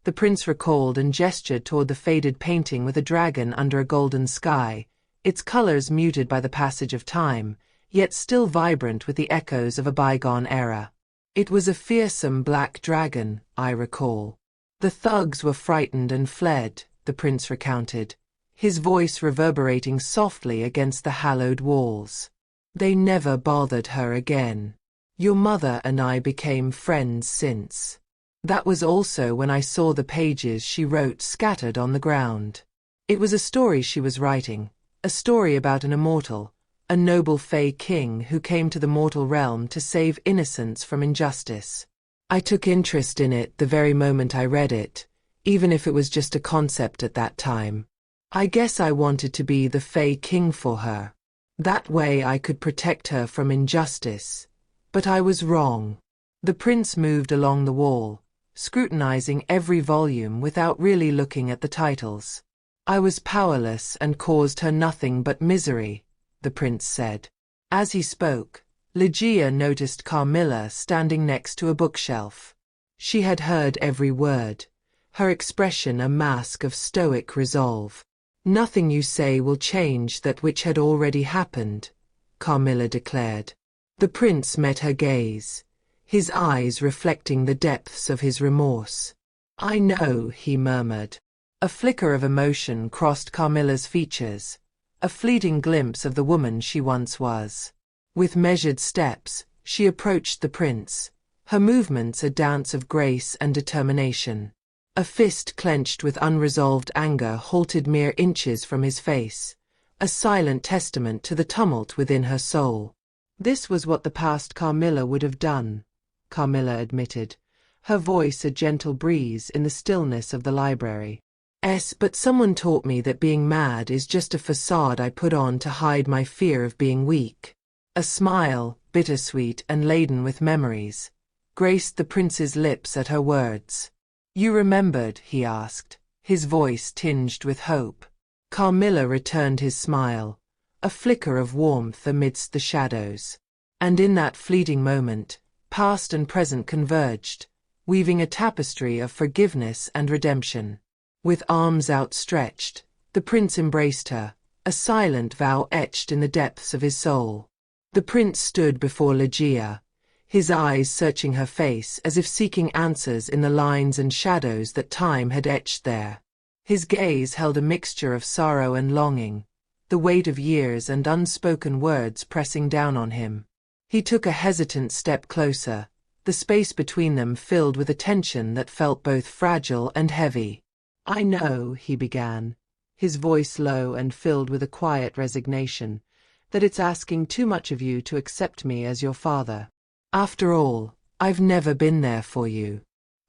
The prince recalled and gestured toward the faded painting with a dragon under a golden sky, its colors muted by the passage of time, yet still vibrant with the echoes of a bygone era. "It was a fearsome black dragon, I recall. The thugs were frightened and fled," the prince recounted, his voice reverberating softly against the hallowed walls. "They never bothered her again. Your mother and I became friends since. That was also when I saw the pages she wrote scattered on the ground. It was a story she was writing, a story about an immortal, a noble Fae king who came to the mortal realm to save innocence from injustice. I took interest in it the very moment I read it, even if it was just a concept at that time. I guess I wanted to be the Fae king for her. That way I could protect her from injustice. But I was wrong." The prince moved along the wall, scrutinizing every volume without really looking at the titles. "I was powerless and caused her nothing but misery," the prince said. As he spoke, Lejiya noticed Carmilla standing next to a bookshelf. She had heard every word, her expression a mask of stoic resolve. "Nothing you say will change that which had already happened," Carmilla declared. The prince met her gaze, his eyes reflecting the depths of his remorse. "I know," he murmured. A flicker of emotion crossed Carmilla's features, a fleeting glimpse of the woman she once was. With measured steps, she approached the prince, her movements a dance of grace and determination. A fist clenched with unresolved anger halted mere inches from his face, a silent testament to the tumult within her soul. This was what the past Carmilla would have done, Carmilla admitted, her voice a gentle breeze in the stillness of the library. But someone taught me that being mad is just a facade I put on to hide my fear of being weak." A smile, bittersweet and laden with memories, graced the prince's lips at her words. "You remembered?" he asked, his voice tinged with hope. Carmilla returned his smile, a flicker of warmth amidst the shadows. And in that fleeting moment, past and present converged, weaving a tapestry of forgiveness and redemption. With arms outstretched, the prince embraced her, a silent vow etched in the depths of his soul. The prince stood before Lejiya, his eyes searching her face as if seeking answers in the lines and shadows that time had etched there. His gaze held a mixture of sorrow and longing, the weight of years and unspoken words pressing down on him. He took a hesitant step closer, the space between them filled with a tension that felt both fragile and heavy. "I know," he began, his voice low and filled with a quiet resignation, "that it's asking too much of you to accept me as your father. After all, I've never been there for you.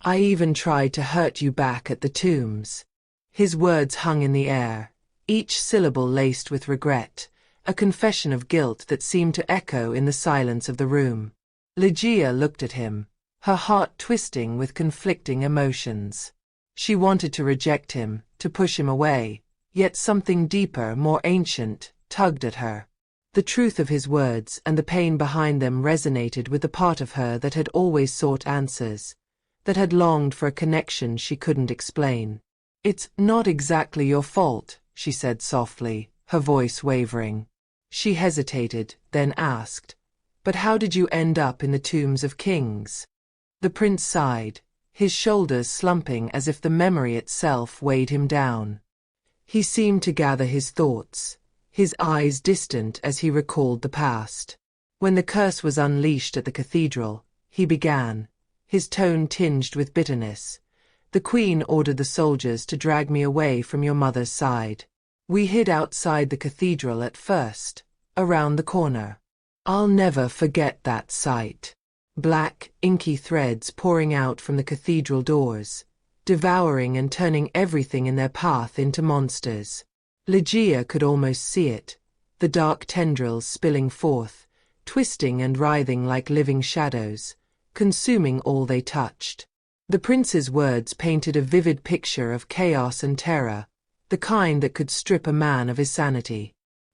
I even tried to hurt you back at the tombs." His words hung in the air, each syllable laced with regret, a confession of guilt that seemed to echo in the silence of the room. Lejiya looked at him, her heart twisting with conflicting emotions. She wanted to reject him, to push him away, yet something deeper, more ancient, tugged at her. The truth of his words and the pain behind them resonated with the part of her that had always sought answers, that had longed for a connection she couldn't explain. "It's not exactly your fault," she said softly, her voice wavering. She hesitated, then asked, "But how did you end up in the tombs of kings?" The prince sighed, his shoulders slumping as if the memory itself weighed him down. He seemed to gather his thoughts, his eyes distant as he recalled the past. "When the curse was unleashed at the cathedral," he began, his tone tinged with bitterness, "the queen ordered the soldiers to drag me away from your mother's side. We hid outside the cathedral at first, around the corner. I'll never forget that sight. Black, inky threads pouring out from the cathedral doors, devouring and turning everything in their path into monsters. Lejiya could almost see it, the dark tendrils spilling forth, twisting and writhing like living shadows, consuming all they touched." The prince's words painted a vivid picture of chaos and terror, the kind that could strip a man of his sanity.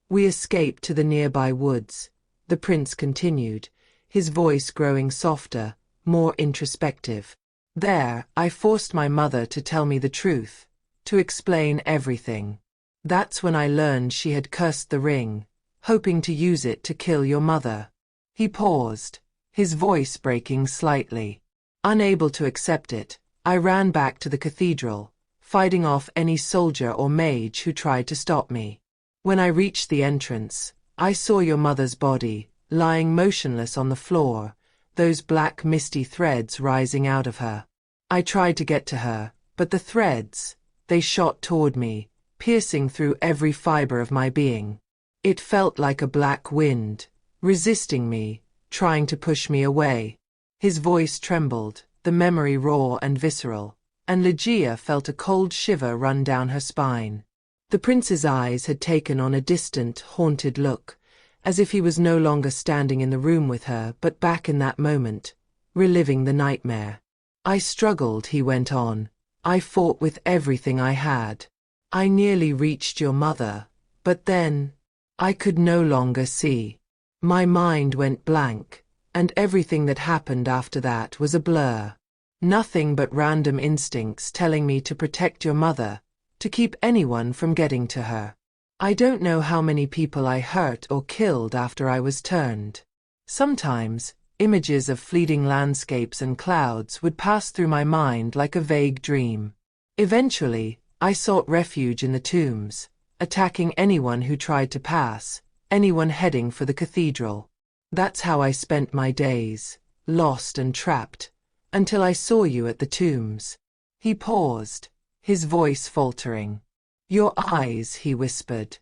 "We escaped to the nearby woods," the prince continued, his voice growing softer, more introspective. "There, I forced my mother to tell me the truth, to explain everything. That's when I learned she had cursed the ring, hoping to use it to kill your mother." He paused, his voice breaking slightly. "Unable to accept it, I ran back to the cathedral, fighting off any soldier or mage who tried to stop me. When I reached the entrance, I saw your mother's body, lying motionless on the floor, those black misty threads rising out of her. I tried to get to her, but the threads, they shot toward me, piercing through every fiber of my being. It felt like a black wind, resisting me, trying to push me away." His voice trembled, the memory raw and visceral, and Lejiya felt a cold shiver run down her spine. The prince's eyes had taken on a distant, haunted look, as if he was no longer standing in the room with her but back in that moment, reliving the nightmare. "I struggled," he went on. "I fought with everything I had. I nearly reached your mother, but then I could no longer see. My mind went blank, and everything that happened after that was a blur. Nothing but random instincts telling me to protect your mother, to keep anyone from getting to her. I don't know how many people I hurt or killed after I was turned. Sometimes, images of fleeting landscapes and clouds would pass through my mind like a vague dream. Eventually, I sought refuge in the tombs, attacking anyone who tried to pass, anyone heading for the cathedral. That's how I spent my days, lost and trapped, until I saw you at the tombs." He paused, his voice faltering. "Your eyes," he whispered.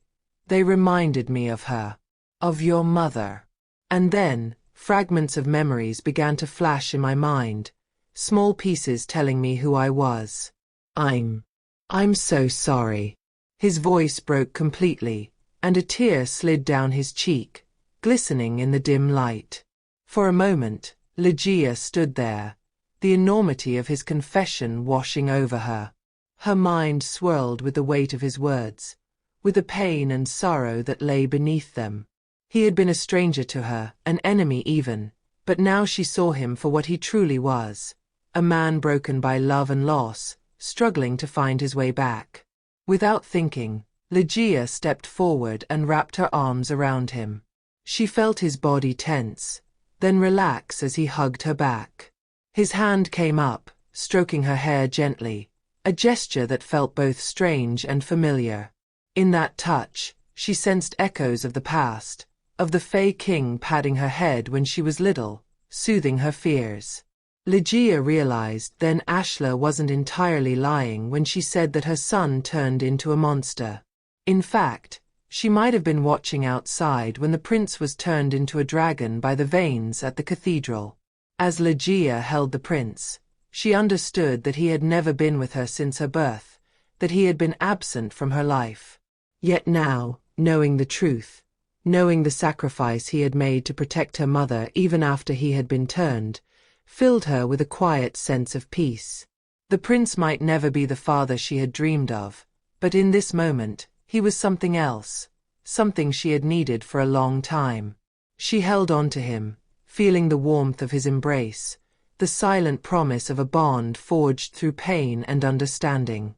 "They reminded me of her. Of your mother." And then, fragments of memories began to flash in my mind, small pieces telling me who I was. I'm so sorry." His voice broke completely, and a tear slid down his cheek, glistening in the dim light. For a moment, Lejiya stood there, the enormity of his confession washing over her. Her mind swirled with the weight of his words, with the pain and sorrow that lay beneath them. He had been a stranger to her, an enemy even, but now she saw him for what he truly was, a man broken by love and loss, struggling to find his way back. Without thinking, Lejiya stepped forward and wrapped her arms around him. She felt his body tense, then relax as he hugged her back. His hand came up, stroking her hair gently, a gesture that felt both strange and familiar. In that touch, she sensed echoes of the past, of the Fae King patting her head when she was little, soothing her fears. Lejiya realized then Ashla wasn't entirely lying when she said that her son turned into a monster. In fact, she might have been watching outside when the prince was turned into a dragon by the veins at the cathedral. As Lejiya held the prince, she understood that he had never been with her since her birth, that he had been absent from her life. Yet now, knowing the truth, knowing the sacrifice he had made to protect her mother even after he had been turned, filled her with a quiet sense of peace. The prince might never be the father she had dreamed of, but in this moment, he was something else, something she had needed for a long time. She held on to him, feeling the warmth of his embrace, the silent promise of a bond forged through pain and understanding.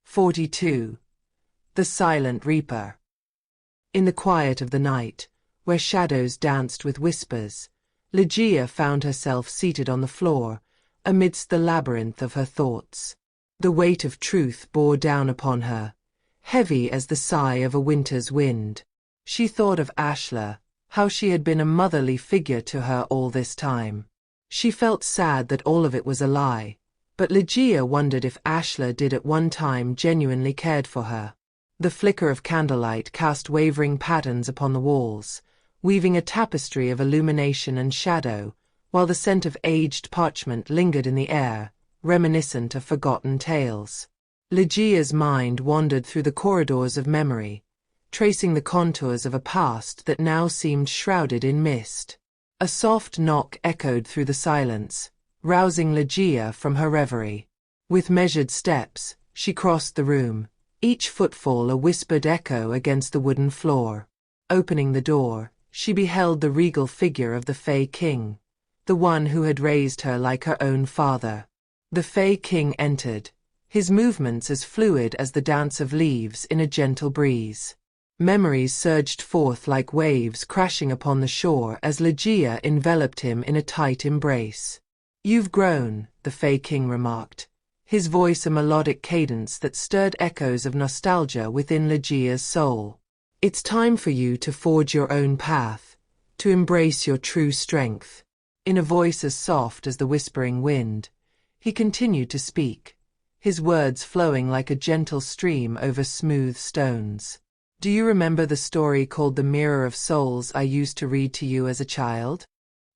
42. The Silent Reaper. In the quiet of the night, where shadows danced with whispers, Lejiya found herself seated on the floor, amidst the labyrinth of her thoughts. The weight of truth bore down upon her, heavy as the sigh of a winter's wind. She thought of Ashla, how she had been a motherly figure to her all this time. She felt sad that all of it was a lie, but Lejiya wondered if Ashla did at one time genuinely cared for her. The flicker of candlelight cast wavering patterns upon the walls, weaving a tapestry of illumination and shadow, while the scent of aged parchment lingered in the air, reminiscent of forgotten tales. Lejiya's mind wandered through the corridors of memory, tracing the contours of a past that now seemed shrouded in mist. A soft knock echoed through the silence, rousing Lejiya from her reverie. With measured steps, she crossed the room, each footfall a whispered echo against the wooden floor. Opening the door, she beheld the regal figure of the Fae King, the one who had raised her like her own father. The Fae King entered, his movements as fluid as the dance of leaves in a gentle breeze. Memories surged forth like waves crashing upon the shore as Lejiya enveloped him in a tight embrace. "You've grown," the Fae King remarked, his voice a melodic cadence that stirred echoes of nostalgia within Lejiya's soul. "It's time for you to forge your own path, to embrace your true strength." In a voice as soft as the whispering wind, he continued to speak, his words flowing like a gentle stream over smooth stones. "Do you remember the story called The Mirror of Souls I used to read to you as a child?"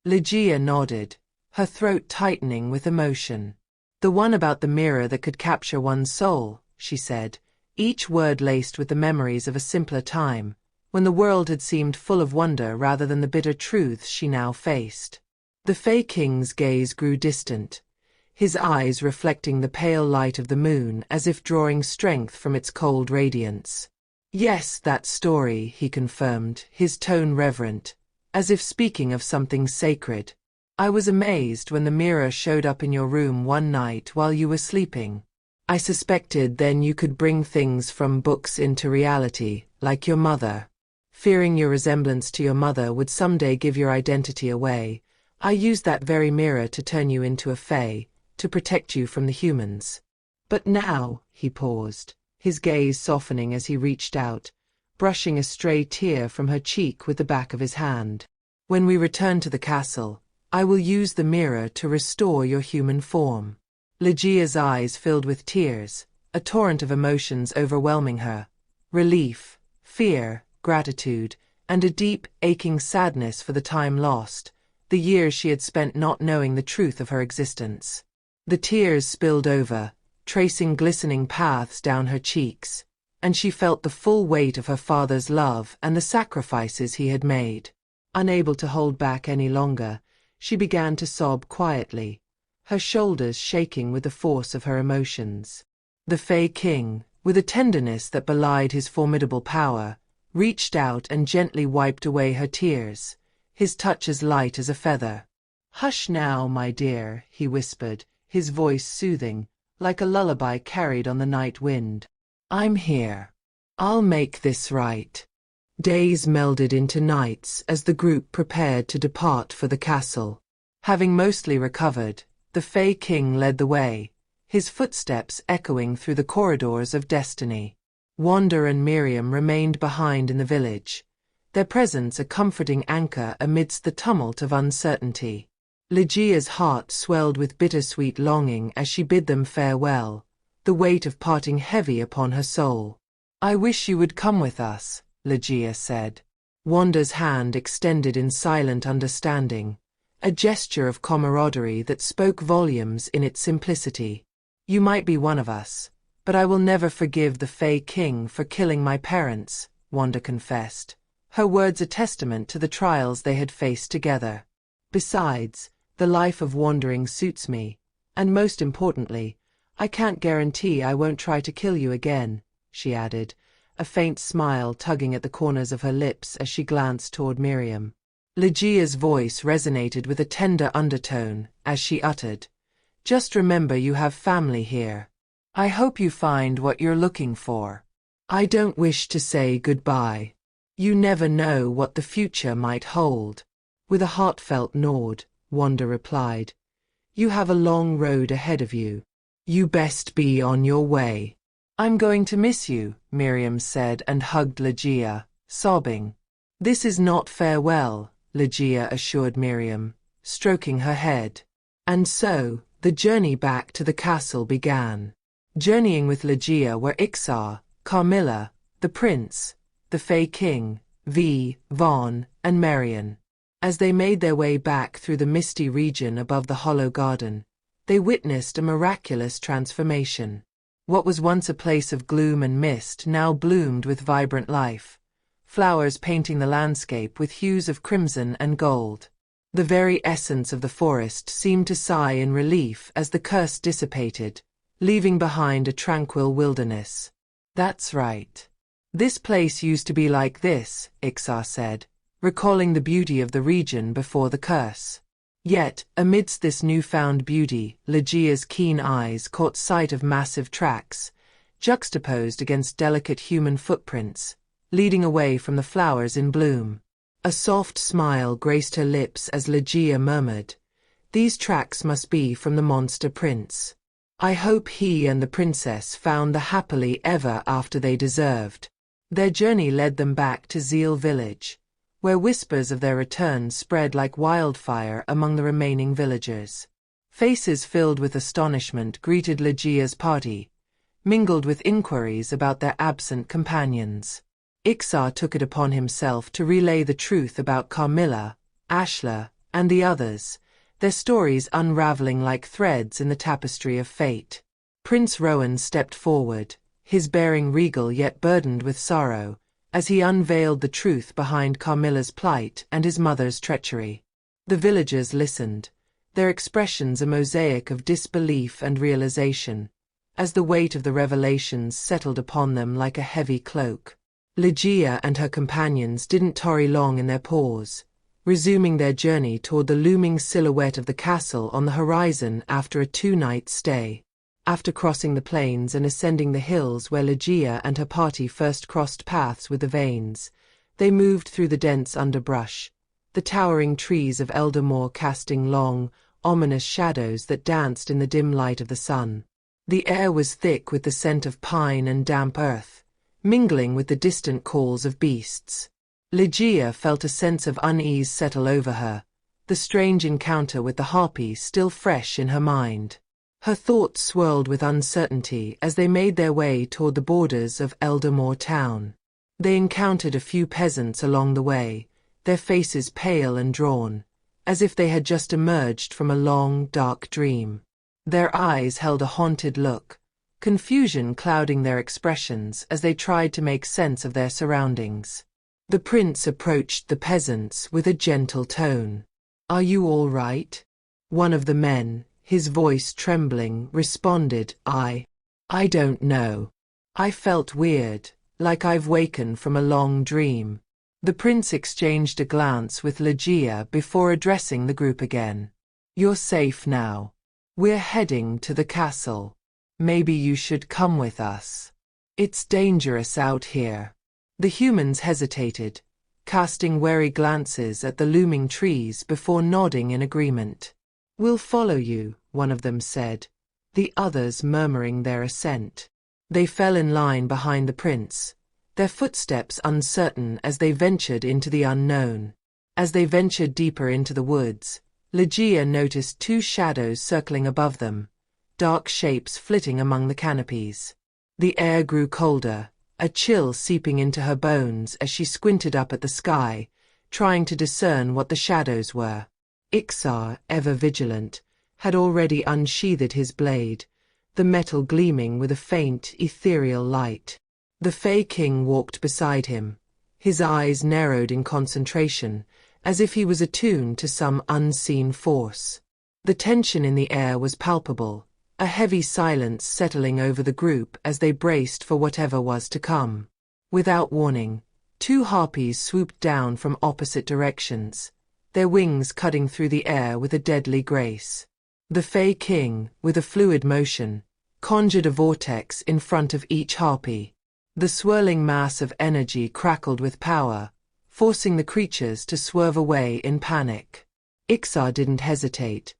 Lejiya nodded, her throat tightening with emotion. "The one about the mirror that could capture one's soul," she said, each word laced with the memories of a simpler time, when the world had seemed full of wonder rather than the bitter truths she now faced. The Fae King's gaze grew distant, his eyes reflecting the pale light of the moon as if drawing strength from its cold radiance. "Yes, that story," he confirmed, his tone reverent, as if speaking of something sacred. "I was amazed when the mirror showed up in your room one night while you were sleeping. I suspected then you could bring things from books into reality, like your mother. Fearing your resemblance to your mother would someday give your identity away, I used that very mirror to turn you into a fae, to protect you from the humans. But now," he paused, his gaze softening as he reached out, brushing a stray tear from her cheek with the back of his hand. "When we return to the castle, I will use the mirror to restore your human form." Lejiya's eyes filled with tears, a torrent of emotions overwhelming her: relief, fear, gratitude, and a deep, aching sadness for the time lost, the years she had spent not knowing the truth of her existence. The tears spilled over, tracing glistening paths down her cheeks, and she felt the full weight of her father's love and the sacrifices he had made. Unable to hold back any longer, she began to sob quietly, her shoulders shaking with the force of her emotions. The Fae King, with a tenderness that belied his formidable power, reached out and gently wiped away her tears, his touch as light as a feather. "Hush now, my dear," he whispered, his voice soothing. like a lullaby carried on the night wind. I'm here. I'll make this right. Days melded into nights as the group prepared to depart for the castle. Having mostly recovered, the Fae King led the way, his footsteps echoing through the corridors of destiny. Wanda and Miriam remained behind in the village, their presence a comforting anchor amidst the tumult of uncertainty. Lejiya's heart swelled with bittersweet longing as she bid them farewell, the weight of parting heavy upon her soul. I wish you would come with us, Lejiya said. Wanda's hand extended in silent understanding, a gesture of camaraderie that spoke volumes in its simplicity. You might be one of us, but I will never forgive the Fae King for killing my parents, Wanda confessed, her words a testament to the trials they had faced together. Besides, the life of wandering suits me, and most importantly, I can't guarantee I won't try to kill you again, she added, a faint smile tugging at the corners of her lips as she glanced toward Miriam. Lejiya's voice resonated with a tender undertone as she uttered, "Just remember you have family here. I hope you find what you're looking for. I don't wish to say goodbye. You never know what the future might hold." With a heartfelt nod, Wanda replied, "You have a long road ahead of you. You best be on your way." "I'm going to miss you," Miriam said and hugged Lejiya, sobbing. "This is not farewell," Lejiya assured Miriam, stroking her head. And so, the journey back to the castle began. Journeying with Lejiya were Ixar, Carmilla, the prince, the Fae King, Vaughn, and Marion. As they made their way back through the misty region above the hollow garden, they witnessed a miraculous transformation. What was once a place of gloom and mist now bloomed with vibrant life, flowers painting the landscape with hues of crimson and gold. The very essence of the forest seemed to sigh in relief as the curse dissipated, leaving behind a tranquil wilderness. "That's right. This place used to be like this," Ixar said, recalling the beauty of the region before the curse. Yet, amidst this newfound beauty, Lejiya's keen eyes caught sight of massive tracks, juxtaposed against delicate human footprints, leading away from the flowers in bloom. A soft smile graced her lips as Lejiya murmured, "These tracks must be from the monster prince. I hope he and the princess found the happily ever after they deserved." Their journey led them back to Zeal village, where whispers of their return spread like wildfire among the remaining villagers. Faces filled with astonishment greeted Lejiya's party, mingled with inquiries about their absent companions. Ixar took it upon himself to relay the truth about Carmilla, Ashla, and the others, their stories unraveling like threads in the tapestry of fate. Prince Rowan stepped forward, his bearing regal yet burdened with sorrow, as he unveiled the truth behind Carmilla's plight and his mother's treachery. The villagers listened, their expressions a mosaic of disbelief and realization, as the weight of the revelations settled upon them like a heavy cloak. Lejiya and her companions didn't tarry long in their pause, resuming their journey toward the looming silhouette of the castle on the horizon after a two-night stay. After crossing the plains and ascending the hills where Lejiya and her party first crossed paths with the Vanes, they moved through the dense underbrush, the towering trees of Eldermoor casting long, ominous shadows that danced in the dim light of the sun. The air was thick with the scent of pine and damp earth, mingling with the distant calls of beasts. Lejiya felt a sense of unease settle over her, the strange encounter with the harpy still fresh in her mind. Her thoughts swirled with uncertainty as they made their way toward the borders of Eldermoor town. They encountered a few peasants along the way, their faces pale and drawn, as if they had just emerged from a long, dark dream. Their eyes held a haunted look, confusion clouding their expressions as they tried to make sense of their surroundings. The prince approached the peasants with a gentle tone. "Are you all right?" One of the men, his voice trembling, responded, I don't know. I felt weird, like I've wakened from a long dream." The prince exchanged a glance with Lejiya before addressing the group again. "You're safe now. We're heading to the castle. Maybe you should come with us. It's dangerous out here. The humans hesitated, casting wary glances at the looming trees before nodding in agreement. We'll follow you, one of them said, the others murmuring their assent. They fell in line behind the prince, their footsteps uncertain as they ventured into the unknown. As they ventured deeper into the woods, Lejiya noticed two shadows circling above them, dark shapes flitting among the canopies. The air grew colder, a chill seeping into her bones as she squinted up at the sky, trying to discern what the shadows were. Ixar, ever vigilant, had already unsheathed his blade, the metal gleaming with a faint, ethereal light. The Fae King walked beside him, his eyes narrowed in concentration, as if he was attuned to some unseen force. The tension in the air was palpable, a heavy silence settling over the group as they braced for whatever was to come. Without warning, two harpies swooped down from opposite directions, their wings cutting through the air with a deadly grace. The Fae King, with a fluid motion, conjured a vortex in front of each harpy. The swirling mass of energy crackled with power, forcing the creatures to swerve away in panic. Ixar didn't hesitate,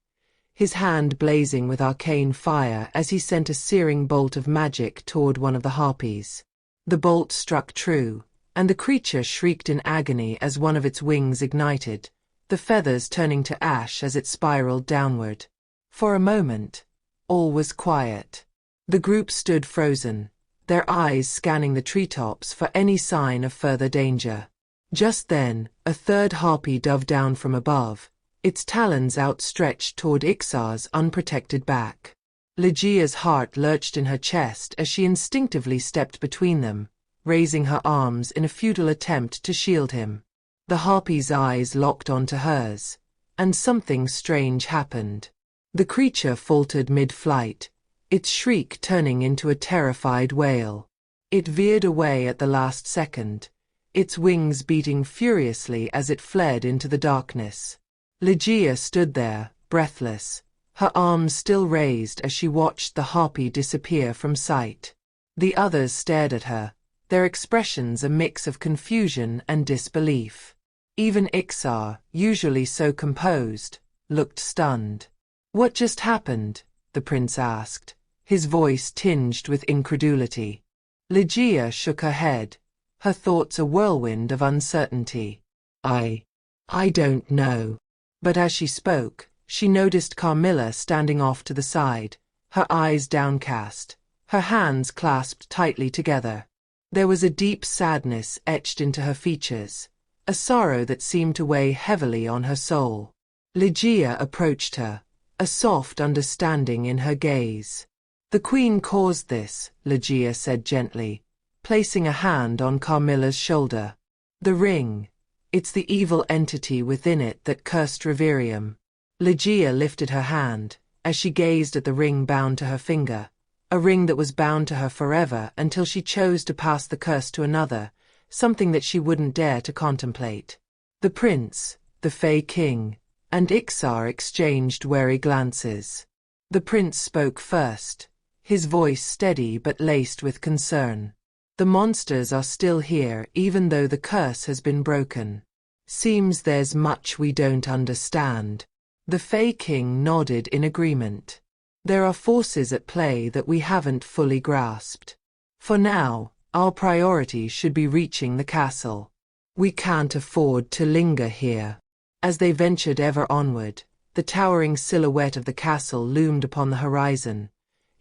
his hand blazing with arcane fire as he sent a searing bolt of magic toward one of the harpies. The bolt struck true, and the creature shrieked in agony as one of its wings ignited, the feathers turning to ash as it spiraled downward. For a moment, all was quiet. The group stood frozen, their eyes scanning the treetops for any sign of further danger. Just then, a third harpy dove down from above, its talons outstretched toward Ixar's unprotected back. Lejiya's heart lurched in her chest as she instinctively stepped between them, raising her arms in a futile attempt to shield him. The harpy's eyes locked onto hers, and something strange happened. The creature faltered mid-flight, its shriek turning into a terrified wail. It veered away at the last second, its wings beating furiously as it fled into the darkness. Lejiya stood there, breathless, her arms still raised as she watched the harpy disappear from sight. The others stared at her, their expressions a mix of confusion and disbelief. Even Ixar, usually so composed, looked stunned. "What just happened?" the prince asked, his voice tinged with incredulity. Lejiya shook her head, her thoughts a whirlwind of uncertainty. I don't know." But as she spoke, she noticed Carmilla standing off to the side, her eyes downcast, her hands clasped tightly together. There was a deep sadness etched into her features, a sorrow that seemed to weigh heavily on her soul. Lejiya approached her, a soft understanding in her gaze. "The Queen caused this," Lejiya said gently, placing a hand on Carmilla's shoulder. "The ring. It's the evil entity within it that cursed Reverium." Lejiya lifted her hand, as she gazed at the ring bound to her finger, a ring that was bound to her forever until she chose to pass the curse to another, something that she wouldn't dare to contemplate. The prince, the Fae King, and Ixar exchanged wary glances. The prince spoke first, his voice steady but laced with concern. "The monsters are still here even though the curse has been broken. Seems there's much we don't understand." The Fae King nodded in agreement. "There are forces at play that we haven't fully grasped. For now, our priority should be reaching the castle. We can't afford to linger here." As they ventured ever onward, the towering silhouette of the castle loomed upon the horizon,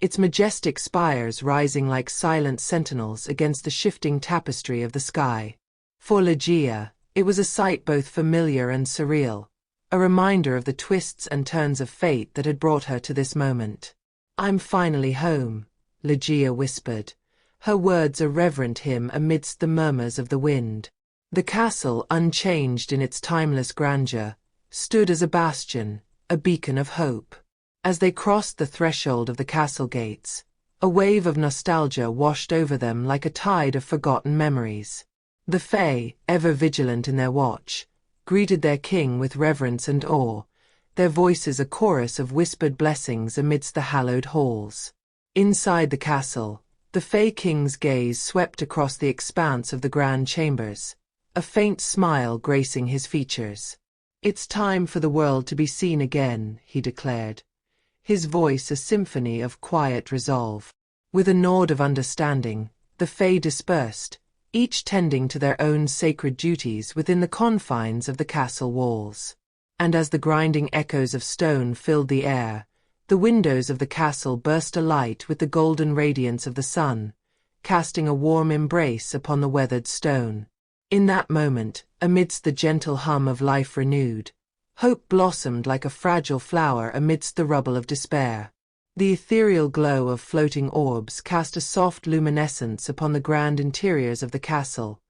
its majestic spires rising like silent sentinels against the shifting tapestry of the sky. For Lejiya, it was a sight both familiar and surreal, a reminder of the twists and turns of fate that had brought her to this moment. "I'm finally home," Lejiya whispered, her words a reverent hymn amidst the murmurs of the wind. The castle, unchanged in its timeless grandeur, stood as a bastion, a beacon of hope. As they crossed the threshold of the castle gates, a wave of nostalgia washed over them like a tide of forgotten memories. The Fae, ever vigilant in their watch, greeted their king with reverence and awe, their voices a chorus of whispered blessings amidst the hallowed halls. Inside the castle, the Fae King's gaze swept across the expanse of the grand chambers, a faint smile gracing his features. "It's time for the world to be seen again," he declared, his voice a symphony of quiet resolve. With a nod of understanding, the Fae dispersed, each tending to their own sacred duties within the confines of the castle walls. And as the grinding echoes of stone filled the air, the windows of the castle burst alight with the golden radiance of the sun, casting a warm embrace upon the weathered stone. In that moment, amidst the gentle hum of life renewed, hope blossomed like a fragile flower amidst the rubble of despair. The ethereal glow of floating orbs cast a soft luminescence upon the grand interiors of the castle,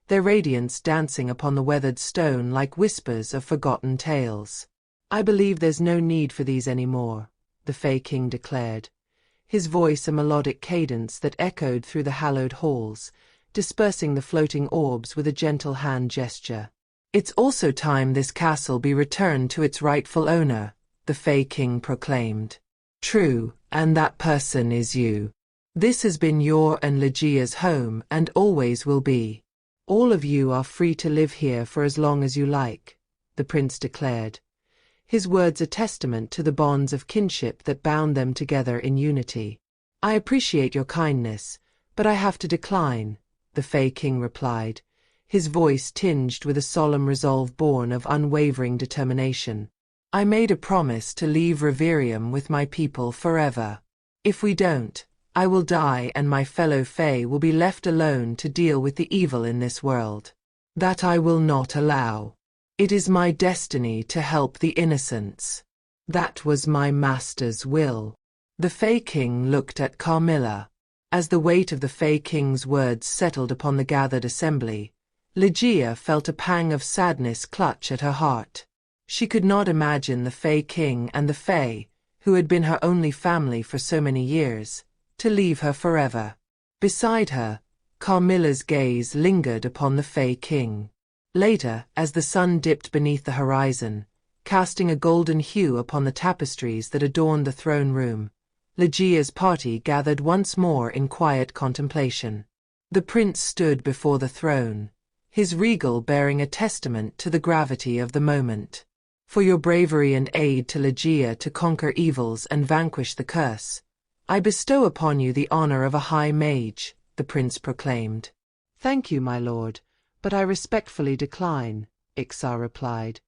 their radiance dancing upon the weathered stone like whispers of forgotten tales. "I believe there's no need for these anymore," the Fae King declared, his voice a melodic cadence that echoed through the hallowed halls, dispersing the floating orbs with a gentle hand gesture. "It's also time this castle be returned to its rightful owner," the Fae King proclaimed. "True, and that person is you. This has been your and Lejiya's home and always will be. All of you are free to live here for as long as you like," the prince declared, his words a testament to the bonds of kinship that bound them together in unity. "I appreciate your kindness, but I have to decline," the Fae King replied, his voice tinged with a solemn resolve born of unwavering determination. "I made a promise to leave Reverium with my people forever. If we don't, I will die and my fellow Fae will be left alone to deal with the evil in this world. That I will not allow. It is my destiny to help the innocents. That was my master's will." The Fae King looked at Carmilla. As the weight of the Fae King's words settled upon the gathered assembly, Lejiya felt a pang of sadness clutch at her heart. She could not imagine the Fae King and the Fae, who had been her only family for so many years, to leave her forever. Beside her, Carmilla's gaze lingered upon the Fae King. Later, as the sun dipped beneath the horizon, casting a golden hue upon the tapestries that adorned the throne room, Lejiya's party gathered once more in quiet contemplation. The prince stood before the throne, his regal bearing a testament to the gravity of the moment. "For your bravery and aid to Lejiya to conquer evils and vanquish the curse, I bestow upon you the honor of a high mage," the prince proclaimed. "Thank you, my lord, but I respectfully decline," Ixar replied,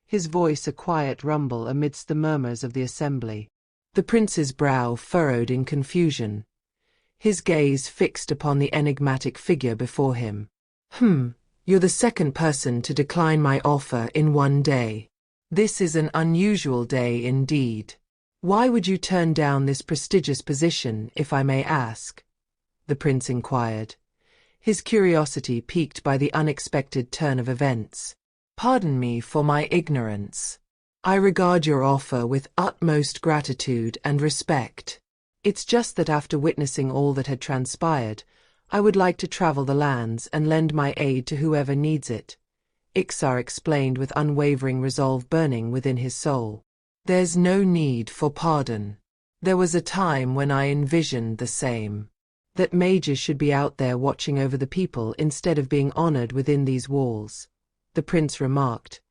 his voice a quiet rumble amidst the murmurs of the assembly. The prince's brow furrowed in confusion, his gaze fixed upon the enigmatic figure before him. You're the second person to decline my offer in one day. This is an unusual day indeed. Why would you turn down this prestigious position, if I may ask?" the prince inquired, his curiosity piqued by the unexpected turn of events. "Pardon me for my ignorance. I regard your offer with utmost gratitude and respect. It's just that after witnessing all that had transpired, I would like to travel the lands and lend my aid to whoever needs it," Ixar explained with unwavering resolve burning within his soul. "There's no need for pardon. There was a time when I envisioned the same. That mages should be out there watching over the people instead of being honored within these walls," the prince remarked,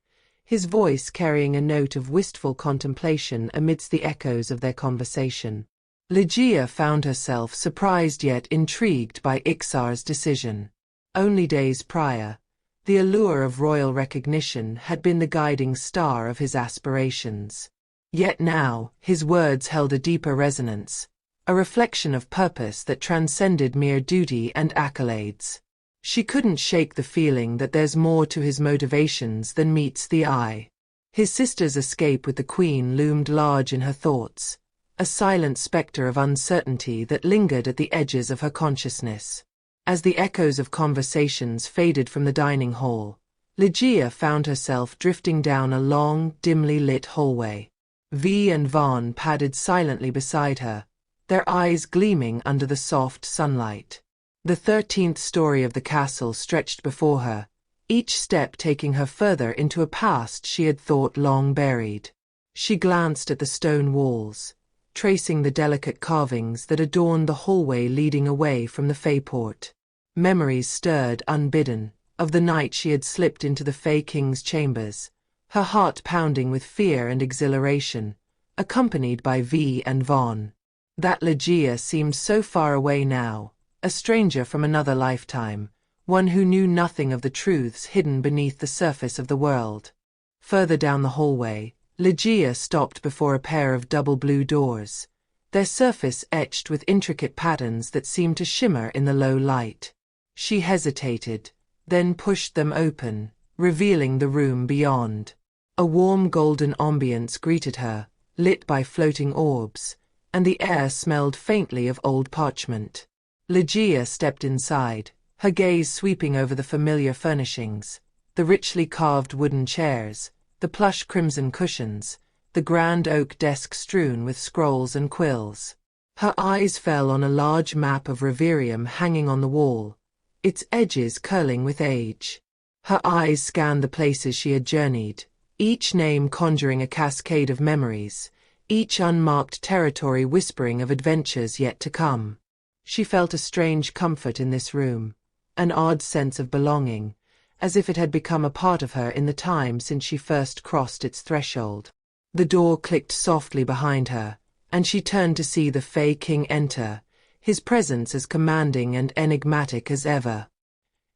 his voice carrying a note of wistful contemplation amidst the echoes of their conversation. Lejiya found herself surprised yet intrigued by Ixar's decision. Only days prior, the allure of royal recognition had been the guiding star of his aspirations. Yet now, his words held a deeper resonance, a reflection of purpose that transcended mere duty and accolades. She couldn't shake the feeling that there's more to his motivations than meets the eye. His sister's escape with the queen loomed large in her thoughts, a silent specter of uncertainty that lingered at the edges of her consciousness. As the echoes of conversations faded from the dining hall, Lejiya found herself drifting down a long, dimly lit hallway. Vi and Vaughn padded silently beside her, their eyes gleaming under the soft sunlight. The 13th story of the castle stretched before her, each step taking her further into a past she had thought long buried. She glanced at the stone walls, tracing the delicate carvings that adorned the hallway leading away from the Fae port. Memories stirred unbidden, of the night she had slipped into the Fae King's chambers, her heart pounding with fear and exhilaration, accompanied by Vi and Von. That Lejiya seemed so far away now, a stranger from another lifetime, one who knew nothing of the truths hidden beneath the surface of the world. Further down the hallway, Lejiya stopped before a pair of double blue doors, their surface etched with intricate patterns that seemed to shimmer in the low light. She hesitated, then pushed them open, revealing the room beyond. A warm golden ambience greeted her, lit by floating orbs, and the air smelled faintly of old parchment. Lejiya stepped inside, her gaze sweeping over the familiar furnishings, the richly carved wooden chairs, the plush crimson cushions, the grand oak desk strewn with scrolls and quills. Her eyes fell on a large map of Reverium hanging on the wall, its edges curling with age. Her eyes scanned the places she had journeyed, each name conjuring a cascade of memories, each unmarked territory whispering of adventures yet to come. She felt a strange comfort in this room, an odd sense of belonging, as if it had become a part of her in the time since she first crossed its threshold. The door clicked softly behind her, and she turned to see the Fae King enter, his presence as commanding and enigmatic as ever.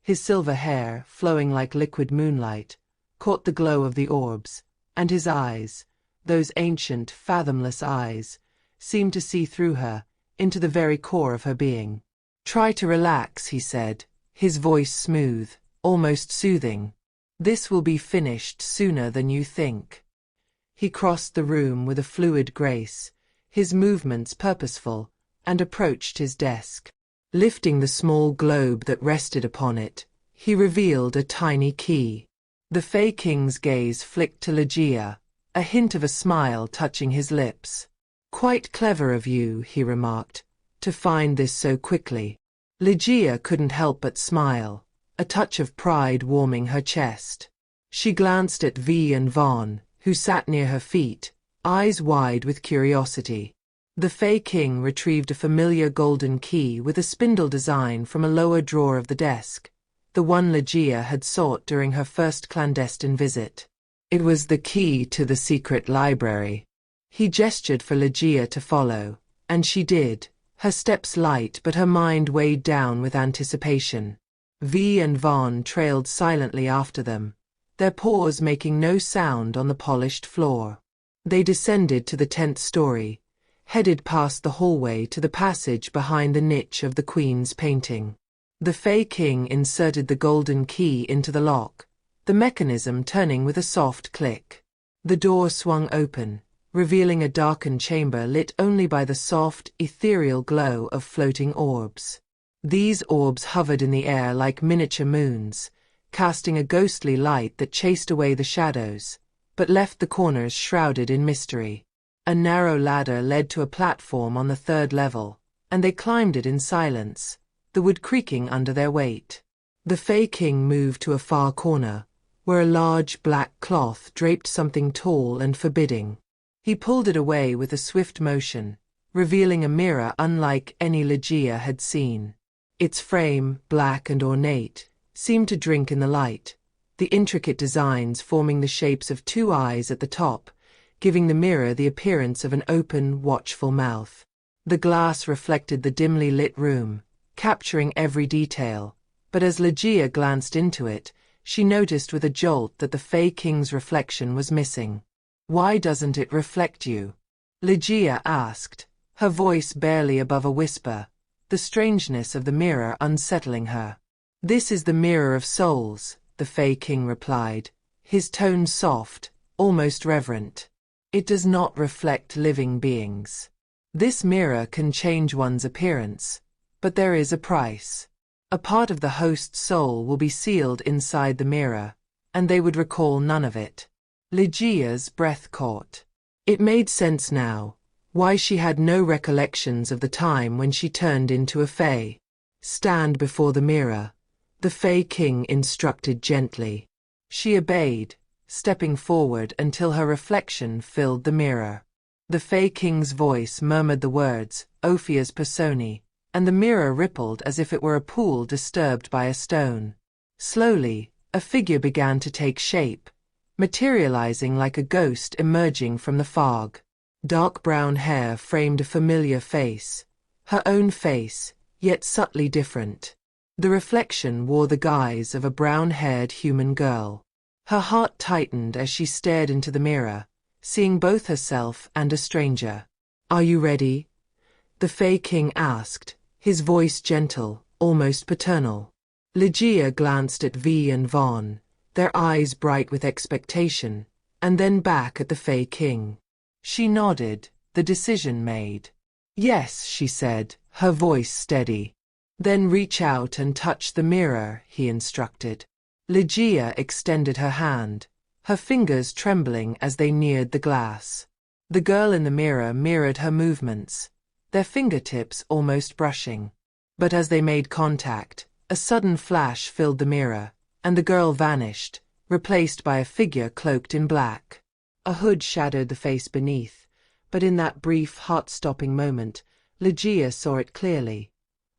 His silver hair, flowing like liquid moonlight, caught the glow of the orbs, and his eyes, those ancient, fathomless eyes, seemed to see through her, into the very core of her being. "Try to relax," he said, his voice smooth, almost soothing. "This will be finished sooner than you think." He crossed the room with a fluid grace, his movements purposeful, and approached his desk. Lifting the small globe that rested upon it, he revealed a tiny key. The Fae King's gaze flicked to Lejiya, a hint of a smile touching his lips. "Quite clever of you," he remarked, "to find this so quickly." Lejiya couldn't help but smile, a touch of pride warming her chest. She glanced at Vi and Von, who sat near her feet, eyes wide with curiosity. The Fae King retrieved a familiar golden key with a spindle design from a lower drawer of the desk, the one Lejiya had sought during her first clandestine visit. It was the key to the secret library. He gestured for Lejiya to follow, and she did, her steps light but her mind weighed down with anticipation. Vi and Von trailed silently after them, their paws making no sound on the polished floor. They descended to the 10th story, headed past the hallway to the passage behind the niche of the Queen's painting. The Fae King inserted the golden key into the lock, the mechanism turning with a soft click. The door swung open, revealing a darkened chamber lit only by the soft, ethereal glow of floating orbs. These orbs hovered in the air like miniature moons, casting a ghostly light that chased away the shadows, but left the corners shrouded in mystery. A narrow ladder led to a platform on the 3rd level, and they climbed it in silence, the wood creaking under their weight. The Fae King moved to a far corner, where a large black cloth draped something tall and forbidding. He pulled it away with a swift motion, revealing a mirror unlike any Lejiya had seen. Its frame, black and ornate, seemed to drink in the light, the intricate designs forming the shapes of 2 eyes at the top, giving the mirror the appearance of an open, watchful mouth. The glass reflected the dimly lit room, capturing every detail, but as Lejiya glanced into it, she noticed with a jolt that the Fae King's reflection was missing. "Why doesn't it reflect you?" Lejiya asked, her voice barely above a whisper, the strangeness of the mirror unsettling her. "This is the mirror of souls," the Fae King replied, his tone soft, almost reverent. "It does not reflect living beings. This mirror can change one's appearance, but there is a price. A part of the host's soul will be sealed inside the mirror, and they would recall none of it." Lejiya's breath caught. It made sense now, why she had no recollections of the time when she turned into a Fae. "Stand before the mirror," the Fae King instructed gently. She obeyed, stepping forward until her reflection filled the mirror. The Fae King's voice murmured the words, Ophia's Personi, and the mirror rippled as if it were a pool disturbed by a stone. Slowly, a figure began to take shape, materializing like a ghost emerging from the fog. Dark brown hair framed a familiar face, her own face, yet subtly different. The reflection wore the guise of a brown-haired human girl. Her heart tightened as she stared into the mirror, seeing both herself and a stranger. "Are you ready?" the Fae King asked, his voice gentle, almost paternal. Lejiya glanced at Vi and Vaughn, their eyes bright with expectation, and then back at the Fae King. She nodded, the decision made. "Yes," she said, her voice steady. "Then reach out and touch the mirror," he instructed. Lejiya extended her hand, her fingers trembling as they neared the glass. The girl in the mirror mirrored her movements, their fingertips almost brushing. But as they made contact, a sudden flash filled the mirror, and the girl vanished, replaced by a figure cloaked in black. A hood shadowed the face beneath, but in that brief, heart-stopping moment, Lejiya saw it clearly.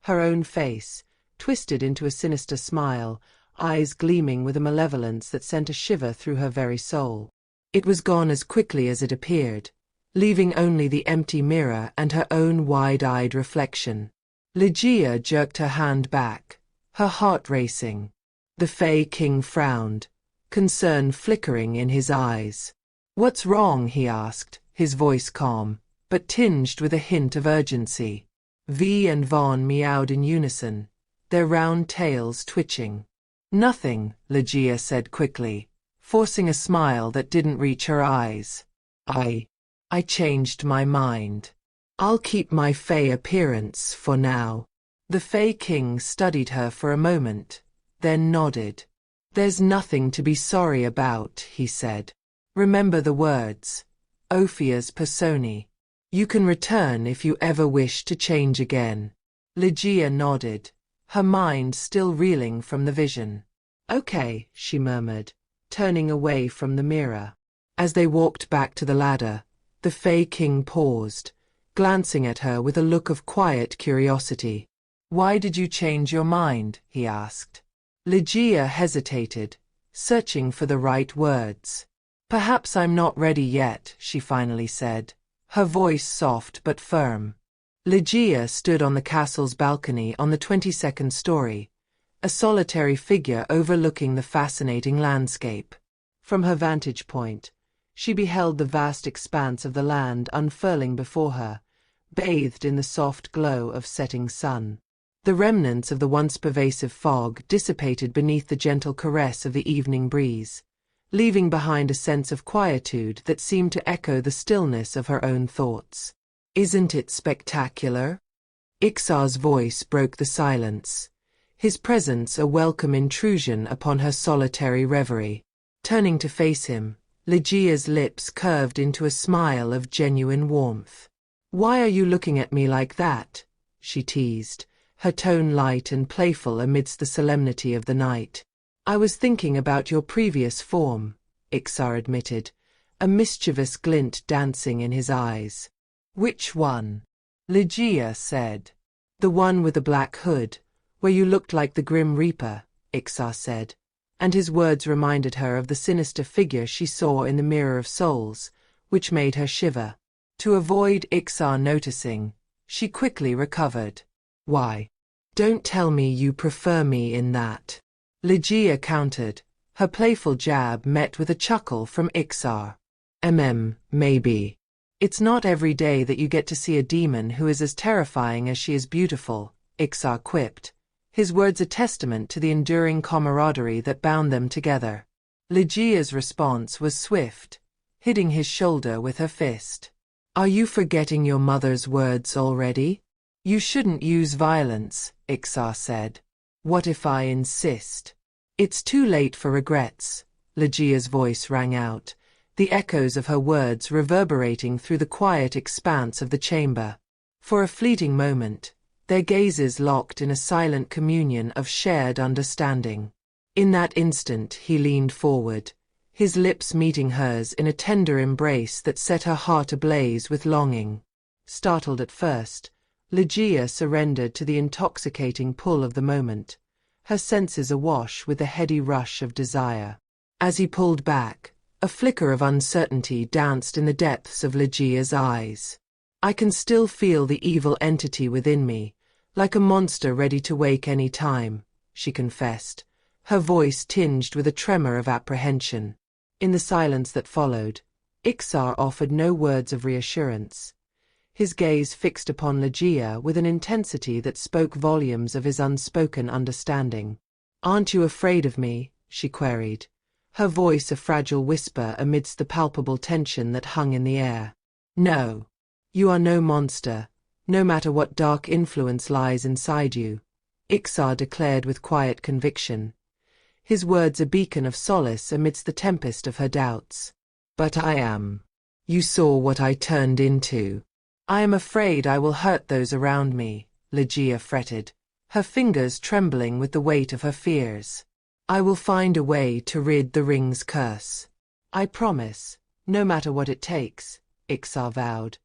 Her own face, twisted into a sinister smile, eyes gleaming with a malevolence that sent a shiver through her very soul. It was gone as quickly as it appeared, leaving only the empty mirror and her own wide-eyed reflection. Lejiya jerked her hand back, her heart racing. The Fae King frowned, concern flickering in his eyes. "What's wrong?" he asked, his voice calm, but tinged with a hint of urgency. Vi and Vaughn meowed in unison, their round tails twitching. "Nothing," Lejiya said quickly, forcing a smile that didn't reach her eyes. I changed my mind. I'll keep my Fae appearance for now." The Fae King studied her for a moment, then nodded. "There's nothing to be sorry about," he said. "Remember the words, Ophia's Personi. You can return if you ever wish to change again." Lejiya nodded, her mind still reeling from the vision. "Okay," she murmured, turning away from the mirror. As they walked back to the ladder, the Fae King paused, glancing at her with a look of quiet curiosity. "Why did you change your mind?" he asked. Lejiya hesitated, searching for the right words. "Perhaps I'm not ready yet," she finally said, her voice soft but firm. Lejiya stood on the castle's balcony on the 22nd story, a solitary figure overlooking the fascinating landscape. From her vantage point, she beheld the vast expanse of the land unfurling before her, bathed in the soft glow of setting sun. The remnants of the once pervasive fog dissipated beneath the gentle caress of the evening breeze, leaving behind a sense of quietude that seemed to echo the stillness of her own thoughts. "Isn't it spectacular?" Ixar's voice broke the silence, his presence a welcome intrusion upon her solitary reverie. Turning to face him, Lejiya's lips curved into a smile of genuine warmth. "Why are you looking at me like that?" she teased, her tone light and playful amidst the solemnity of the night. "I was thinking about your previous form," Ixar admitted, a mischievous glint dancing in his eyes. "Which one?" Lejiya said. "The one with the black hood, where you looked like the Grim Reaper," Ixar said, and his words reminded her of the sinister figure she saw in the Mirror of Souls, which made her shiver. To avoid Ixar noticing, she quickly recovered. "Why? Don't tell me you prefer me in that," Lejiya countered, her playful jab met with a chuckle from Ixar. Maybe. It's not every day that you get to see a demon who is as terrifying as she is beautiful," Ixar quipped, his words a testament to the enduring camaraderie that bound them together. Lejiya's response was swift, hitting his shoulder with her fist. "Are you forgetting your mother's words already? You shouldn't use violence," Ixar said. "What if I insist?" "It's too late for regrets," Lejiya's voice rang out, the echoes of her words reverberating through the quiet expanse of the chamber. For a fleeting moment, their gazes locked in a silent communion of shared understanding. In that instant he leaned forward, his lips meeting hers in a tender embrace that set her heart ablaze with longing. Startled at first, Lejiya surrendered to the intoxicating pull of the moment, her senses awash with a heady rush of desire. As he pulled back, a flicker of uncertainty danced in the depths of Lejiya's eyes. "I can still feel the evil entity within me, like a monster ready to wake any time," she confessed, her voice tinged with a tremor of apprehension. In the silence that followed, Iksar offered no words of reassurance. His gaze fixed upon Lejiya with an intensity that spoke volumes of his unspoken understanding. "Aren't you afraid of me?" she queried, her voice a fragile whisper amidst the palpable tension that hung in the air. "No. You are no monster, no matter what dark influence lies inside you," Iksar declared with quiet conviction, his words a beacon of solace amidst the tempest of her doubts. "But I am. You saw what I turned into." "I am afraid I will hurt those around me," Lejiya fretted, her fingers trembling with the weight of her fears. "I will find a way to rid the ring's curse. I promise, no matter what it takes," Iksar vowed,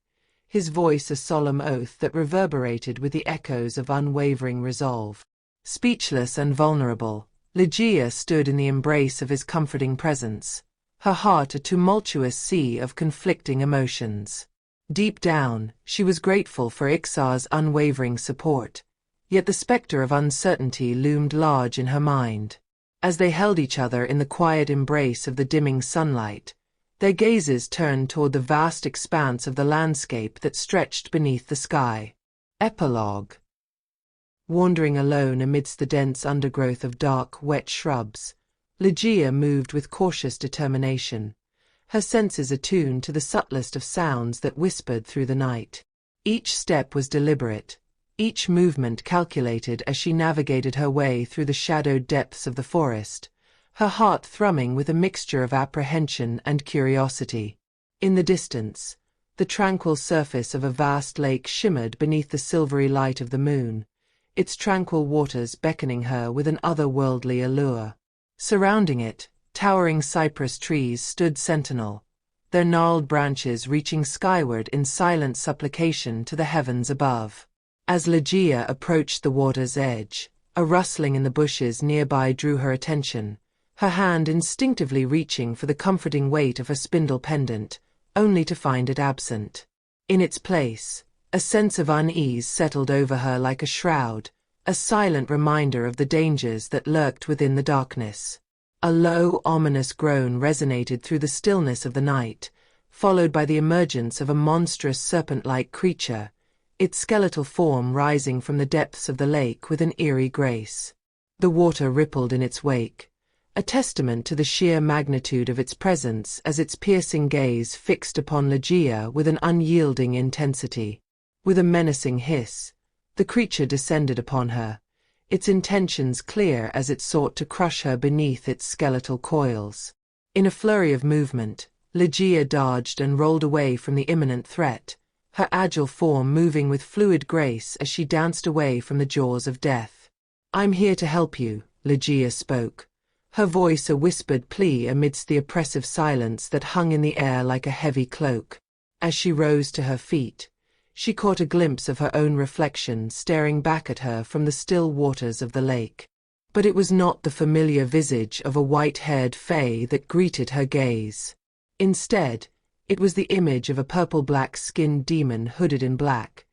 his voice a solemn oath that reverberated with the echoes of unwavering resolve. Speechless and vulnerable, Lejiya stood in the embrace of his comforting presence, her heart a tumultuous sea of conflicting emotions. Deep down, she was grateful for Iksar's unwavering support, yet the specter of uncertainty loomed large in her mind. As they held each other in the quiet embrace of the dimming sunlight, their gazes turned toward the vast expanse of the landscape that stretched beneath the sky. Epilogue. Wandering alone amidst the dense undergrowth of dark, wet shrubs, Lejiya moved with cautious determination, her senses attuned to the subtlest of sounds that whispered through the night. Each step was deliberate, each movement calculated as she navigated her way through the shadowed depths of the forest, her heart thrumming with a mixture of apprehension and curiosity. In the distance, the tranquil surface of a vast lake shimmered beneath the silvery light of the moon, its tranquil waters beckoning her with an otherworldly allure. Surrounding it, towering cypress trees stood sentinel, their gnarled branches reaching skyward in silent supplication to the heavens above. As Lejiya approached the water's edge, a rustling in the bushes nearby drew her attention, her hand instinctively reaching for the comforting weight of her spindle pendant, only to find it absent. In its place, a sense of unease settled over her like a shroud, a silent reminder of the dangers that lurked within the darkness. A low, ominous groan resonated through the stillness of the night, followed by the emergence of a monstrous serpent-like creature, its skeletal form rising from the depths of the lake with an eerie grace. The water rippled in its wake, a testament to the sheer magnitude of its presence as its piercing gaze fixed upon Lejiya with an unyielding intensity. With a menacing hiss, the creature descended upon her, its intentions clear as it sought to crush her beneath its skeletal coils. In a flurry of movement, Lejiya dodged and rolled away from the imminent threat, her agile form moving with fluid grace as she danced away from the jaws of death. "I'm here to help you," Lejiya spoke, her voice a whispered plea amidst the oppressive silence that hung in the air like a heavy cloak. As she rose to her feet, she caught a glimpse of her own reflection staring back at her from the still waters of the lake. But it was not the familiar visage of a white-haired fae that greeted her gaze. Instead, it was the image of a purple-black-skinned demon hooded in black,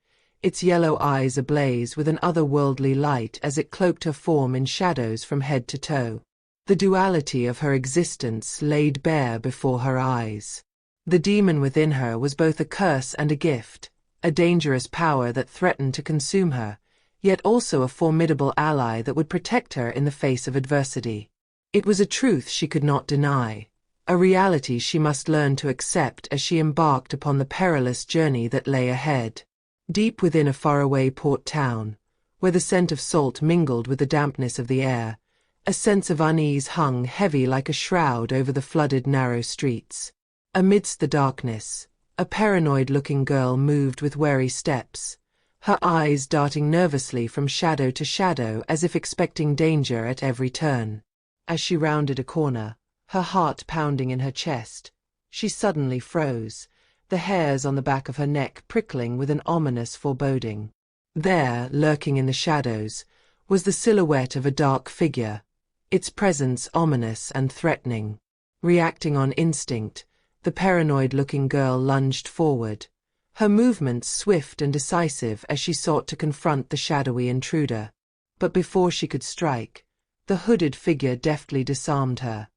its yellow eyes ablaze with an otherworldly light as it cloaked her form in shadows from head to toe. The duality of her existence laid bare before her eyes. The demon within her was both a curse and a gift, a dangerous power that threatened to consume her, yet also a formidable ally that would protect her in the face of adversity. It was a truth she could not deny, a reality she must learn to accept as she embarked upon the perilous journey that lay ahead. Deep within a faraway port town, where the scent of salt mingled with the dampness of the air, a sense of unease hung heavy like a shroud over the flooded narrow streets. Amidst the darkness, a paranoid-looking girl moved with wary steps, her eyes darting nervously from shadow to shadow as if expecting danger at every turn. As she rounded a corner, her heart pounding in her chest. She suddenly froze, the hairs on the back of her neck prickling with an ominous foreboding. There, lurking in the shadows, was the silhouette of a dark figure, its presence ominous and threatening. Reacting on instinct, the paranoid-looking girl lunged forward, her movements swift and decisive as she sought to confront the shadowy intruder. But before she could strike, the hooded figure deftly disarmed her,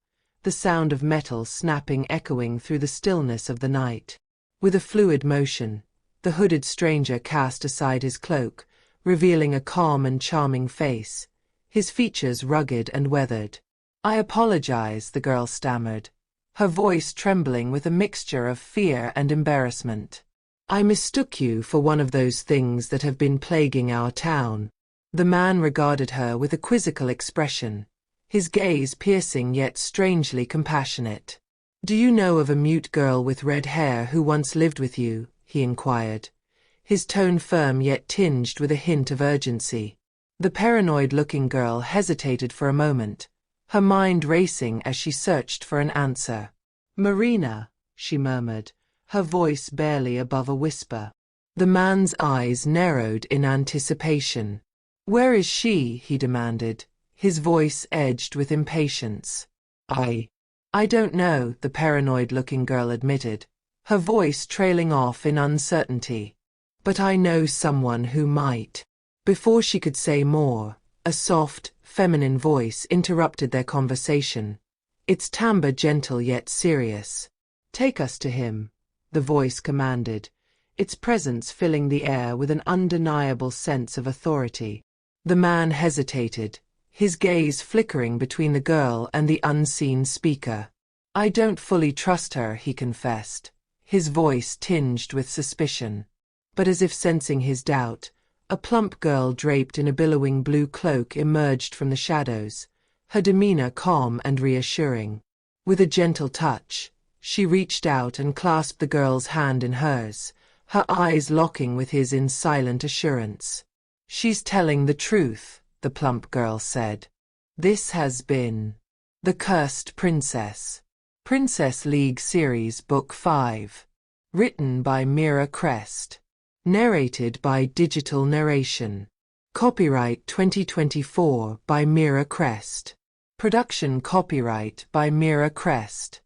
the sound of metal snapping echoing through the stillness of the night. With a fluid motion, the hooded stranger cast aside his cloak, revealing a calm and charming face, his features rugged and weathered. "I apologize," the girl stammered, her voice trembling with a mixture of fear and embarrassment. "I mistook you for one of those things that have been plaguing our town." The man regarded her with a quizzical expression, his gaze piercing yet strangely compassionate. "Do you know of a mute girl with red hair who once lived with you?" he inquired, his tone firm yet tinged with a hint of urgency. The paranoid-looking girl hesitated for a moment, her mind racing as she searched for an answer. "Marina," she murmured, her voice barely above a whisper. The man's eyes narrowed in anticipation. "Where is she?" he demanded, his voice edged with impatience. I don't know," the paranoid-looking girl admitted, her voice trailing off in uncertainty. "But I know someone who might." Before she could say more, a soft, feminine voice interrupted their conversation, its timbre gentle yet serious. "Take us to him," the voice commanded, its presence filling the air with an undeniable sense of authority. The man hesitated, his gaze flickering between the girl and the unseen speaker. "I don't fully trust her," he confessed, his voice tinged with suspicion. But as if sensing his doubt, a plump girl draped in a billowing blue cloak emerged from the shadows, her demeanor calm and reassuring. With a gentle touch, she reached out and clasped the girl's hand in hers, her eyes locking with his in silent assurance. "She's telling the truth," the plump girl said. "This has been The Cursed Princess. Princess League Series Book 5. Written by Mira Crest. Narrated by Digital Narration. Copyright 2024 by Mira Crest. Production copyright by Mira Crest.